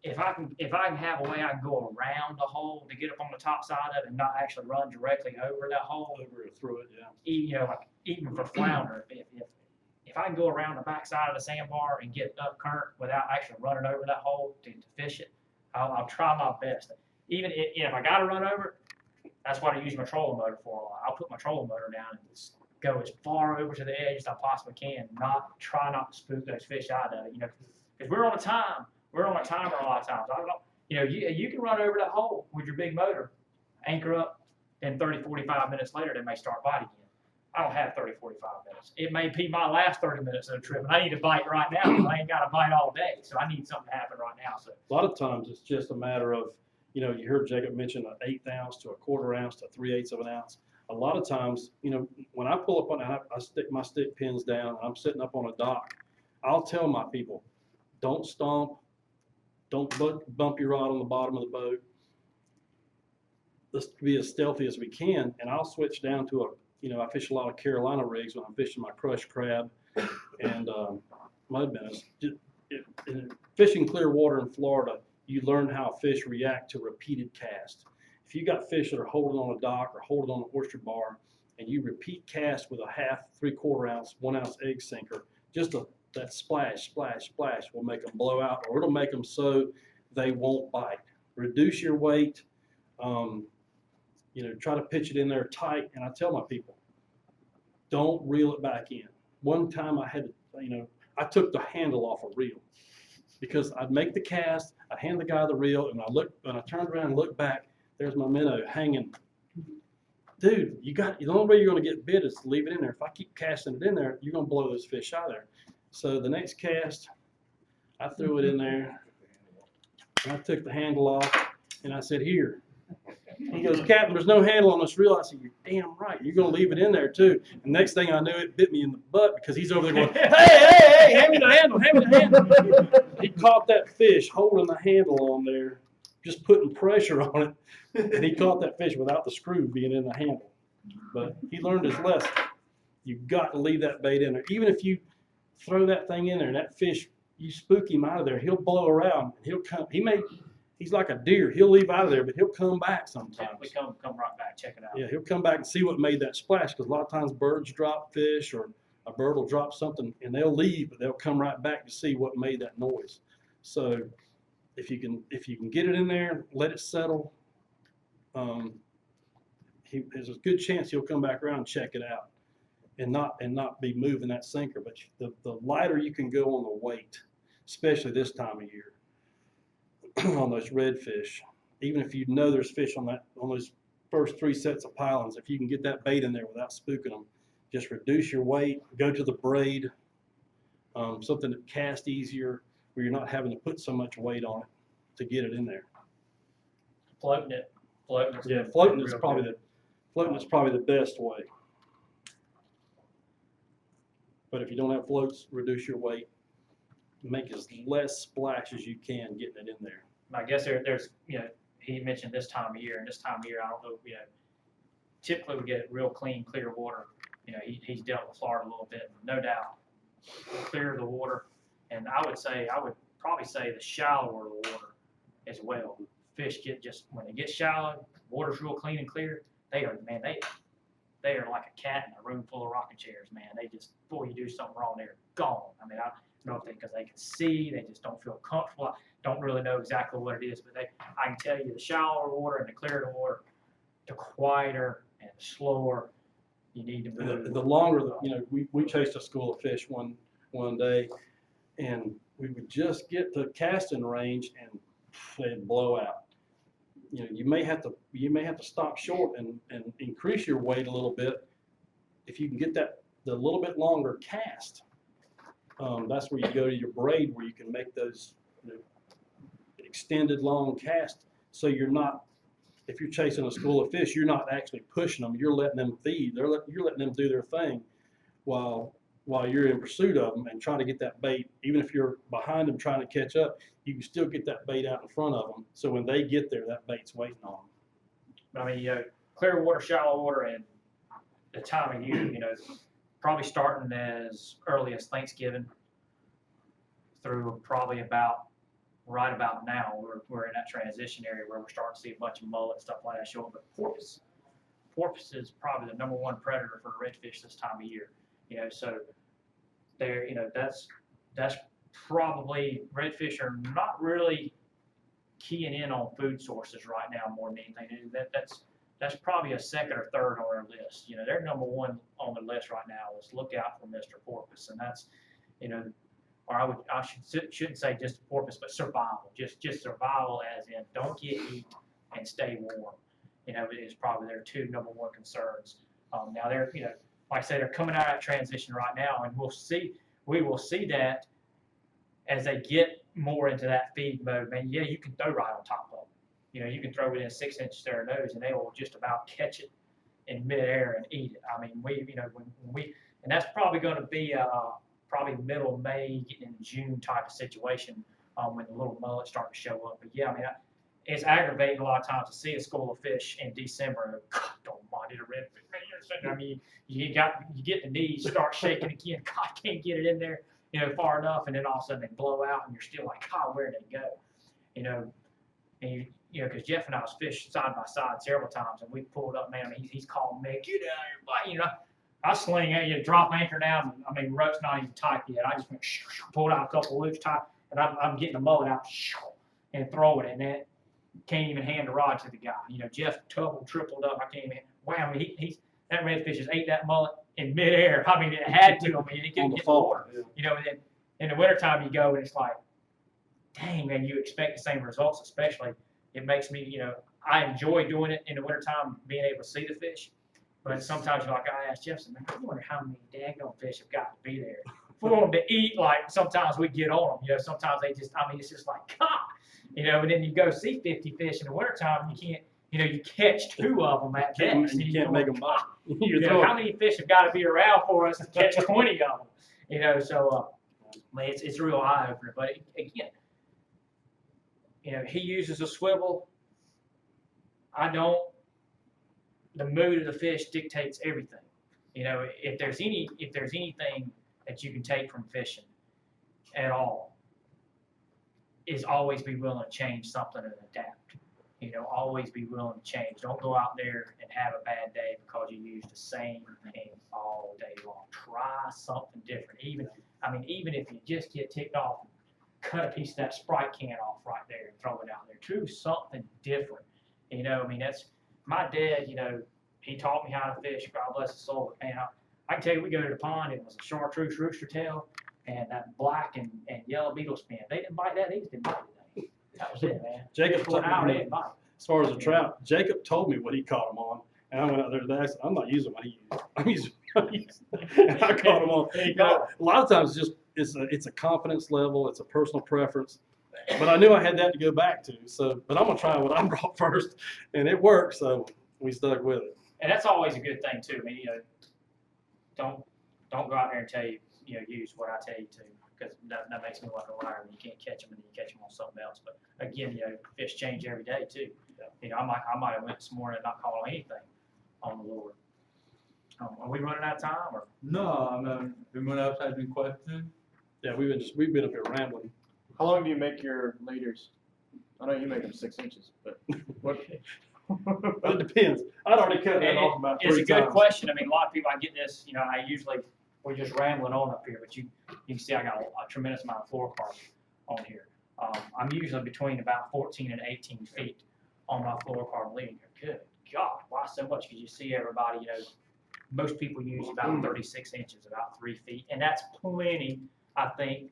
Speaker 11: if I can have a way I can go around the hole to get up on the top side of it and not actually run directly over that hole,
Speaker 12: over or through it, yeah.
Speaker 11: you know, like even for flounder, if I can go around the back side of the sandbar and get up current without actually running over that hole to fish it, I'll try my best. Even if I got to run over it, that's what I use my trolling motor for a lot. I'll put my trolling motor down and just go as far over to the edge as I possibly can. Try not to spook those fish out of it. You know, because we're on a time. We're on a timer a lot of times. I don't know. You know, you can run over that hole with your big motor, anchor up, and 30, 45 minutes later, they may start biting again. I don't have 30, 45 minutes. It may be my last 30 minutes of the trip, and I need to bite right now because I ain't got to bite all day. So I need something to happen right now. So
Speaker 12: A lot of times it's just a matter of, you know, you heard Jacob mention an 1/8 ounce to a 1/4 ounce to 3/8 of an ounce. A lot of times, you know, when I pull up on, I stick my stick pins down, and I'm sitting up on a dock, I'll tell my people, don't stomp, don't bump your rod on the bottom of the boat. Let's be as stealthy as we can, and I'll switch down to you know, I fish a lot of Carolina rigs when I'm fishing my crushed crab and mud minnows. Fishing clear water in Florida, you learn how fish react to repeated casts. If you got fish that are holding on a dock or holding on an oyster bar, and you repeat cast with a 1/2, 3/4 ounce, 1 ounce egg sinker, just that splash will make them blow out, or it'll make them so they won't bite. Reduce your weight. You know, try to pitch it in there tight. And I tell my people, don't reel it back in. One time I had to, you know, I took the handle off a reel because I'd make the cast, I'd hand the guy the reel, and when I turned around and looked back, there's my minnow hanging. Dude, the only way you're going to get bit is to leave it in there. If I keep casting it in there, you're going to blow those fish out of there. So the next cast, I threw it in there, and I took the handle off, and I said, here. He goes, Captain, there's no handle on this reel. I said, you're damn right. You're going to leave it in there, too. And next thing I knew, it bit me in the butt because he's over there going, hey, hand me the handle, hand me the handle. He caught that fish holding the handle on there, just putting pressure on it. And he caught that fish without the screw being in the handle. But he learned his lesson. You've got to leave that bait in there. Even if you throw that thing in there and that fish, you spook him out of there, he'll blow around. He'll come. He's like a deer. He'll leave out of there, but he'll come back sometimes.
Speaker 11: we come right back, check it out.
Speaker 12: Yeah, he'll come back and see what made that splash, because a lot of times birds drop fish, or a bird will drop something and they'll leave, but they'll come right back to see what made that noise. So if you can get it in there, let it settle, there's a good chance he'll come back around and check it out, and not be moving that sinker. But the lighter you can go on the weight, especially this time of year, on those redfish, even if you know there's fish on those first 3 sets of pilings, if you can get that bait in there without spooking them, just reduce your weight, go to the braid, something that casts easier, where you're not having to put so much weight on it to get it in there.
Speaker 11: Floating it.
Speaker 12: Yeah, floating is probably the best way. But if you don't have floats, reduce your weight. Make as less splash as you can getting it in there.
Speaker 11: I guess there's, you know, he mentioned this time of year, and this time of year, I don't know, you know, typically we get real clean, clear water. You know, he's dealt with Florida a little bit, no doubt. Clear the water, and I would probably say the shallower the water as well. Fish when they get shallow, water's real clean and clear, they are like a cat in a room full of rocking chairs, man. They just, before you do something wrong, they're gone. I mean, I don't know if because they can see, they just don't feel comfortable. I don't really know exactly what it is, but I can tell you the shallower water and the clearer the water, the quieter and the slower you need to move.
Speaker 12: The longer, you know, we chased a school of fish one day, and we would just get to casting range and they'd blow out. You know, you may have to stop short and increase your weight a little bit if you can get the little bit longer cast. That's where you go to your braid, where you can make those, you know, extended long casts so you're not, if you're chasing a school of fish, you're not actually pushing them. You're letting them feed. You're letting them do their thing while you're in pursuit of them and trying to get that bait. Even if you're behind them trying to catch up, you can still get that bait out in front of them. So when they get there, that bait's waiting on them.
Speaker 11: But I mean, clear water, shallow water, and the time of year, probably starting as early as Thanksgiving through probably right about now. We're in that transition area where we're starting to see a bunch of mullet, stuff like that show up. But porpoise is probably the #1 predator for redfish this time of year. So there, that's probably, redfish are not really keying in on food sources right now more than anything. That's probably a second or third on our list. They're #1 on the list right now is look out for Mr. Porpoise, and that's, or I shouldn't say just porpoise, but survival, just survival as in don't get heat and stay warm. Is probably their two #1 concerns. Now they're, like I say, they're coming out of that transition right now, and we will see that as they get more into that feed mode. Man, yeah, you can throw right on top of them. You can throw within 6 inches of their nose, and they will just about catch it in midair and eat it. I mean, and that's probably going to be probably middle May, getting into June type of situation when the little mullets start to show up. But yeah, I mean, it's aggravating a lot of times to see a school of fish in December and God, don't mind it, a redfish. I mean, you get the knees, start shaking again. God, can't get it in there, far enough, and then all of a sudden they blow out, and you're still like, God, where did they go? And because Jeff and I was fished side by side several times, and we pulled up, man. I mean, he's calling me, get out here, buddy. I sling at you, drop anchor down. I mean, rope's not even tight yet. I just went, pulled out a couple of loops tight, and I'm getting the mullet out and throwing it, and that can't even hand the rod to the guy. Jeff tripled up. I can't even. Wow, I mean, that redfish just ate that mullet in midair. I mean, it had to. I mean, it couldn't get the water. Yeah. And then in the wintertime you go and it's like, dang, man, you expect the same results. Especially, it makes me, I enjoy doing it in the wintertime, being able to see the fish. But sometimes you're like, I asked Jeff, man, I wonder how many daggone fish have got to be there for them to eat. Like sometimes we get on them. Sometimes they just, I mean, it's just like, God. And then you go see 50 fish in the wintertime, you can't, you catch 2 of them at best.
Speaker 12: You can't make them bite.
Speaker 11: How many fish have got to be around for us to catch 20 of them? So it's a real eye opener. But again, he uses a swivel. I don't. The mood of the fish dictates everything. If there's anything that you can take from fishing at all, is always be willing to change something and adapt. Always be willing to change. Don't go out there and have a bad day because you use the same thing all day long. Try something different. Even if you just get ticked off, cut a piece of that Sprite can off right there and throw it out there. Do something different. That's my dad. He taught me how to fish. God bless his soul. But man, I can tell you, we go to the pond. It was a chartreuse rooster tail and that black and yellow beetle spin. They didn't bite that. They just didn't bite it. That was it, man.
Speaker 12: Jacob
Speaker 11: For an hour, they didn't bite.
Speaker 12: As far as the trout, Jacob told me what he caught them on, and I went out there today. I said, I'm not using what he used. I'm using what he used. And I caught them on. A lot of times it's a confidence level. It's a personal preference. But I knew I had that to go back to. But I'm gonna try what I brought first, and it worked. So we stuck with it.
Speaker 11: And that's always a good thing too. I mean, don't go out there and tell you, use what I tell you to, because that makes me look a liar when you can't catch them and then you catch them on something else. But again, fish change every day too. I might have went this morning and not caught anything on the lure. Are we running out of time or?
Speaker 2: No, anyone else has any questions?
Speaker 12: Yeah, we've been up here rambling.
Speaker 5: How long do you make your leaders? I know you make them 6 inches, but what?
Speaker 12: It depends. I'd already cut that off about 3 times.
Speaker 11: It's a good question. I mean, a lot of people, I get this, we're just rambling on up here, but you can see I got a tremendous amount of fluorocarbon on here. I'm usually between about 14 and 18 feet on my fluorocarbon leading here. Good God, why so much? Because you see everybody, most people use about 36 inches, about 3 feet, and that's plenty, I think,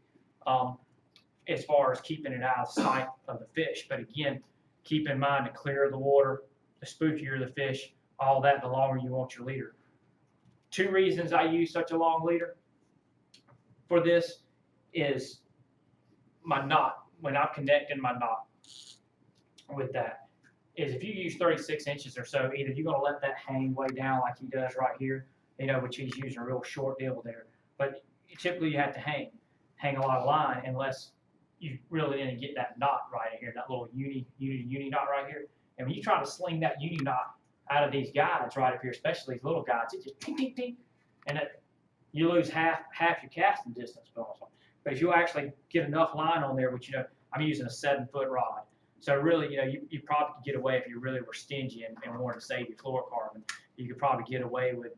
Speaker 11: as far as keeping it out of sight of the fish. But again, keep in mind, the clearer the water, the spookier the fish, all that, the longer you want your leader. 2 reasons I use such a long leader for this is my knot. When I'm connecting my knot with that, is if you use 36 inches or so, either you're gonna let that hang way down like he does right here, you know, which he's using a real short deal there. But typically you have to hang a lot of line unless you really didn't get that knot right in here, that little uni knot right here. And when you try to sling that uni knot out of these guides right up here, especially these little guides, it just ting, ting, ting, and you lose half your casting distance. But if you actually get enough line on there, which, you know, I'm using a 7-foot rod. So really, you know, you probably could get away if you really were stingy and wanted to save your fluorocarbon. You could probably get away with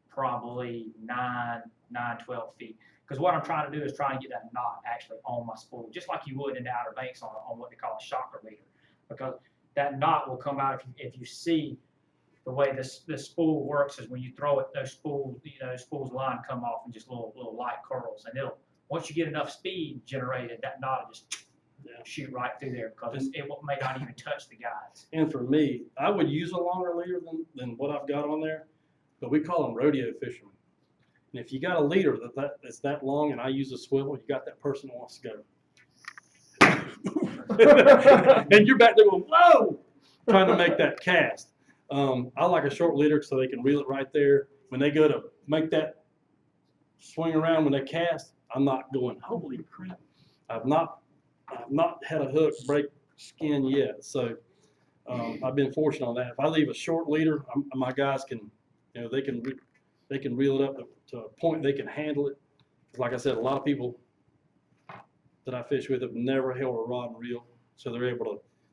Speaker 11: probably 12 feet. Because what I'm trying to do is trying to get that knot actually on my spool, just like you would in the Outer Banks on what they call a shocker leader. Because that knot will come out if you see the way this spool works is when you throw it, those spools, you know, those spools line come off in just little light curls, and once you get enough speed generated, that knot will just shoot right through there because it may not even touch the guides.
Speaker 12: And for me, I would use a longer leader than what I've got on there, but we call them rodeo fishermen. And if you got a leader that's that long and I use a swivel, you got that person who wants to go. And you're back there going, whoa, trying to make that cast. I like a short leader so they can reel it right there. When they go to make that swing around when they cast, I'm not going, holy crap. I've not had a hook break skin yet. So I've been fortunate on that. If I leave a short leader, my guys can, you know, they can reel it up to a point they can handle it. Like I said, a lot of people that I fish with have never held a rod and reel, so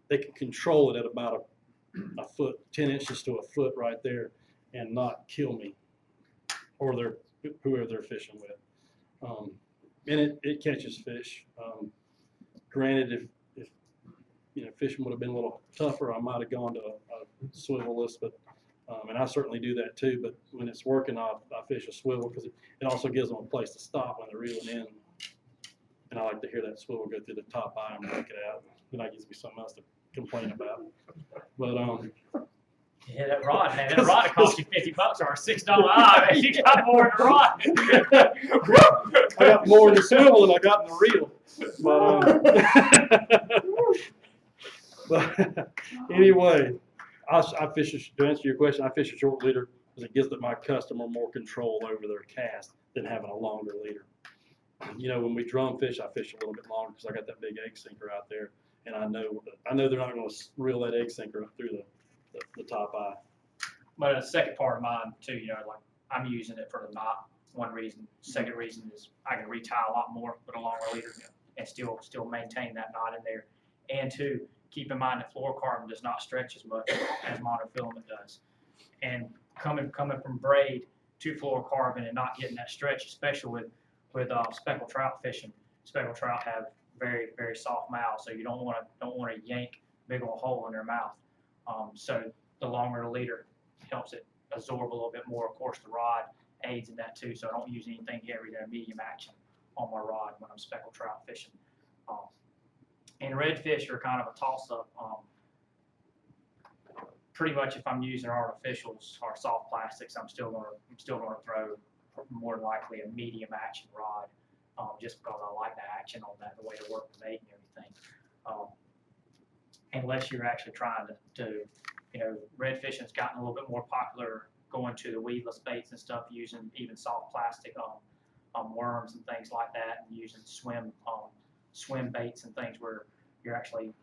Speaker 12: they can control it at about a foot, 10 inches to a foot right there, and not kill me or whoever they're fishing with. And it catches fish. Granted, if you know, fishing would have been a little tougher, I might have gone to a swivel-less, but and I certainly do that too. But when it's working, I fish a swivel because it also gives them a place to stop when they're reeling in. And I like to hear that swivel go through the top eye and break it out. Then that gives me something else to complain about. But
Speaker 11: yeah, that rod, man, that rod cost you $50 or a $6 eye. Man, you got more than a rod.
Speaker 12: I got more in the swivel than I got in the reel. But anyway, I fish, to answer your question, I fish a short leader because it gives my customer more control over their cast than having a longer leader. You know, when we drum fish, I fish a little bit longer because I got that big egg sinker out there, and I know they're not going to reel that egg sinker up through the top eye.
Speaker 11: But the second part of mine too, you know, like I'm using it for the knot. One reason. Second reason is I can retie a lot more with a longer leader and still maintain that knot in there. And two, keep in mind that fluorocarbon does not stretch as much as monofilament does. And coming from braid to fluorocarbon and not getting that stretch, especially with speckled trout fishing. Speckled trout have very, very soft mouths, so you don't want to yank a big old hole in their mouth. So the longer the leader helps it absorb a little bit more. Of course, the rod aids in that too, so I don't use anything heavier than a medium action on my rod when I'm speckled trout fishing. And redfish are kind of a toss-up. Pretty much, if I'm using artificials or soft plastics, I'm still gonna throw more than likely a medium action rod, just because I like the action on that, the way to work the bait and everything. Unless you're actually trying to, you know, red fishing's gotten a little bit more popular, going to the weedless baits and stuff, using even soft plastic worms and things like that, and using swim baits and things where you're actually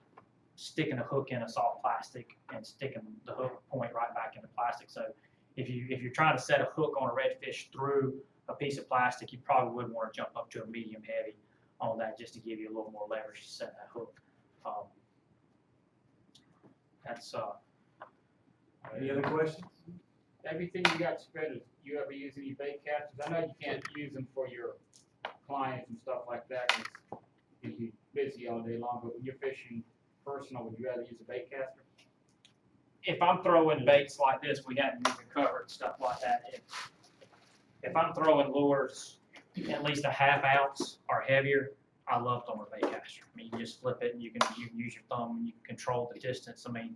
Speaker 11: sticking a hook in a soft plastic and sticking the hook point right back into plastic. So if you're trying to set a hook on a redfish through a piece of plastic, you probably would want to jump up to a medium heavy on that just to give you a little more leverage to set that hook. That's
Speaker 7: Any other questions?
Speaker 10: Everything you got spent, you ever use any bait casters? I know you can't use them for your clients and stuff like that, 'cause you're busy all day long, but when you're fishing personal, would you rather use a bait caster?
Speaker 11: if I'm throwing baits like this, we hadn't even covered stuff like that. If I'm throwing lures at least a ½ ounce or heavier, I love throwing a bait caster. I mean, you just flip it and you can use your thumb and you can control the distance. I mean,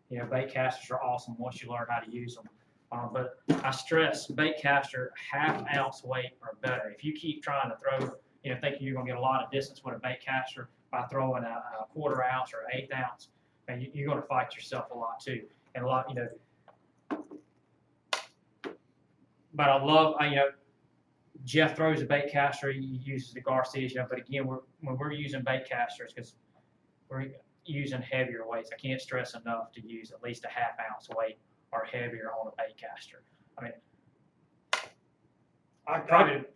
Speaker 11: you know, bait casters are awesome once you learn how to use them. But I stress bait caster ½ ounce weight or better. If you keep trying to throw, thinking you're gonna get a lot of distance with a bait caster by throwing a 1/4 ounce or 1/8 ounce, and you're going to fight yourself a lot too, and a lot, you know. But I love, Jeff throws a bait caster, he uses the Garcias, but again, when we're using bait casters, because we're using heavier weights, I can't stress enough to use at least a ½ ounce weight or heavier on a bait caster. I mean,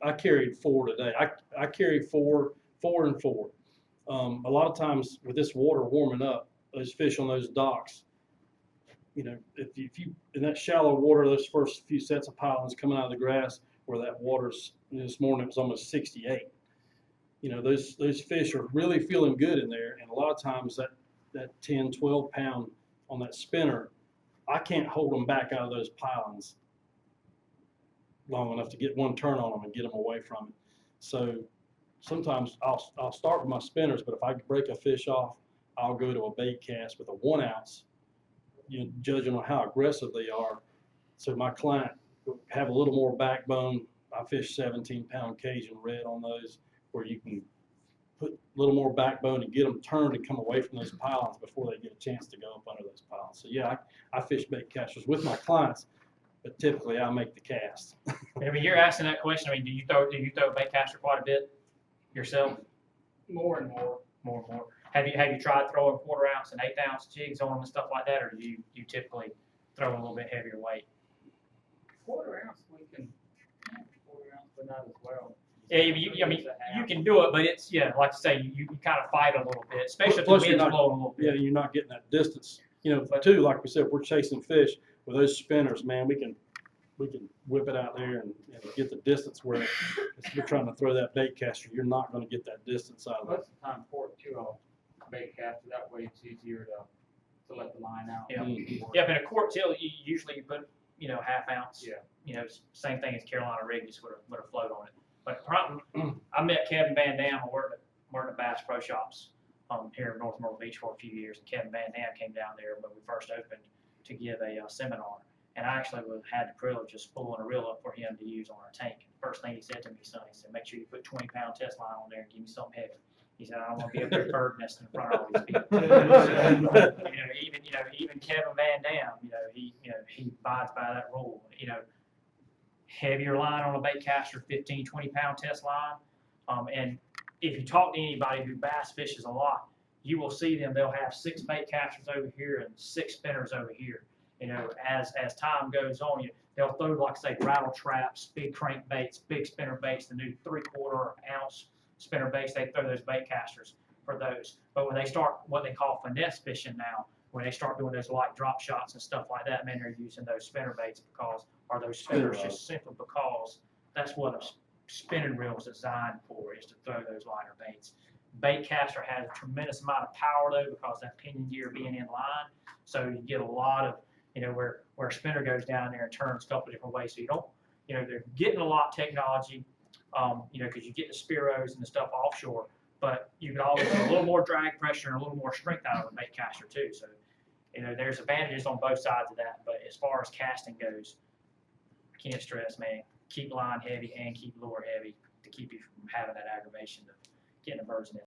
Speaker 12: I carried 4 today. I carried 4 and 4. A lot of times with this water warming up, those fish on those docks, if you in that shallow water, those first few sets of pilings coming out of the grass, where that water's, this morning it was almost 68. Those fish are really feeling good in there, and a lot of times that 10, 12 pound on that spinner, I can't hold them back out of those pilings long enough to get one turn on them and get them away from it. So sometimes I'll start with my spinners, but if I break a fish off, I'll go to a bait cast with a 1 ounce, judging on how aggressive they are. So my client will have a little more backbone. I fish 17-pound Cajun red on those, where you can put a little more backbone and get them turned and come away from those pilings before they get a chance to go up under those pilings. So yeah, I fish bait casters with my clients, but typically I make the cast.
Speaker 11: I mean, you're asking that question. I mean, do you throw a bait caster quite a bit yourself?
Speaker 10: More and more.
Speaker 11: More and more. Have you tried throwing 1/4 ounce and 1/8 ounce jigs on them and stuff like that, or do you typically throw a little bit heavier weight?
Speaker 10: 1/4 ounce we can, 1/4 ounce, but not as well.
Speaker 11: Yeah, I mean, you can do it, but it's, like I say, you kind of fight a little bit, especially if the
Speaker 12: Plus, you're
Speaker 11: wind's
Speaker 12: not-
Speaker 11: blowing a little bit.
Speaker 12: Yeah, you're not getting that distance. Too, like we said, if we're chasing fish with those spinners, man, we can whip it out there and get the distance, where if you're trying to throw that bait caster, you're not going to get that distance out of it.
Speaker 10: Most of the time, port to a bait caster, that way it's easier to let the line out.
Speaker 11: Yeah, yeah, but a quart till, you put, ½ ounce.
Speaker 10: Yeah.
Speaker 11: Same thing as Carolina rig, just with a float on it. But I met Kevin Van Dam, I worked at Bass Pro Shops here in North Myrtle Beach for a few years, and Kevin Van Dam came down there when we first opened to give a seminar. And I actually had the privilege of pulling a reel up for him to use on our tank. First thing he said to me, son, he said, make sure you put 20-pound test line on there and give me something heavy. He said, I don't want to be up there bird nesting in front of all these people. Even Kevin Van Dam, he abides by that rule. Heavier line on a bait caster, 15, 20-pound test line. And if you talk to anybody who bass fishes a lot, you will see them. They'll have 6 bait casters over here and 6 spinners over here. As time goes on, they'll throw, like I say, rattle traps, big crank baits, big spinner baits, the new 3/4 ounce spinner baits. They throw those bait casters for those. But when they start what they call finesse fishing now, when they start doing those light drop shots and stuff like that, man, they're using those spinner baits or those spinners just simply because that's what a spinning reel is designed for, is to throw those lighter baits. Bait caster has a tremendous amount of power though, because that pinion gear being in line, so you get a lot of, where a spinner goes down there and turns a couple different ways. So you don't, they're getting a lot of technology, because you get the Spiros and the stuff offshore, but you can always get a little more drag pressure and a little more strength out of a bait caster too. So, there's advantages on both sides of that. But as far as casting goes, I can't stress, man, keep line heavy and keep lure heavy to keep you from having that aggravation of getting the birds in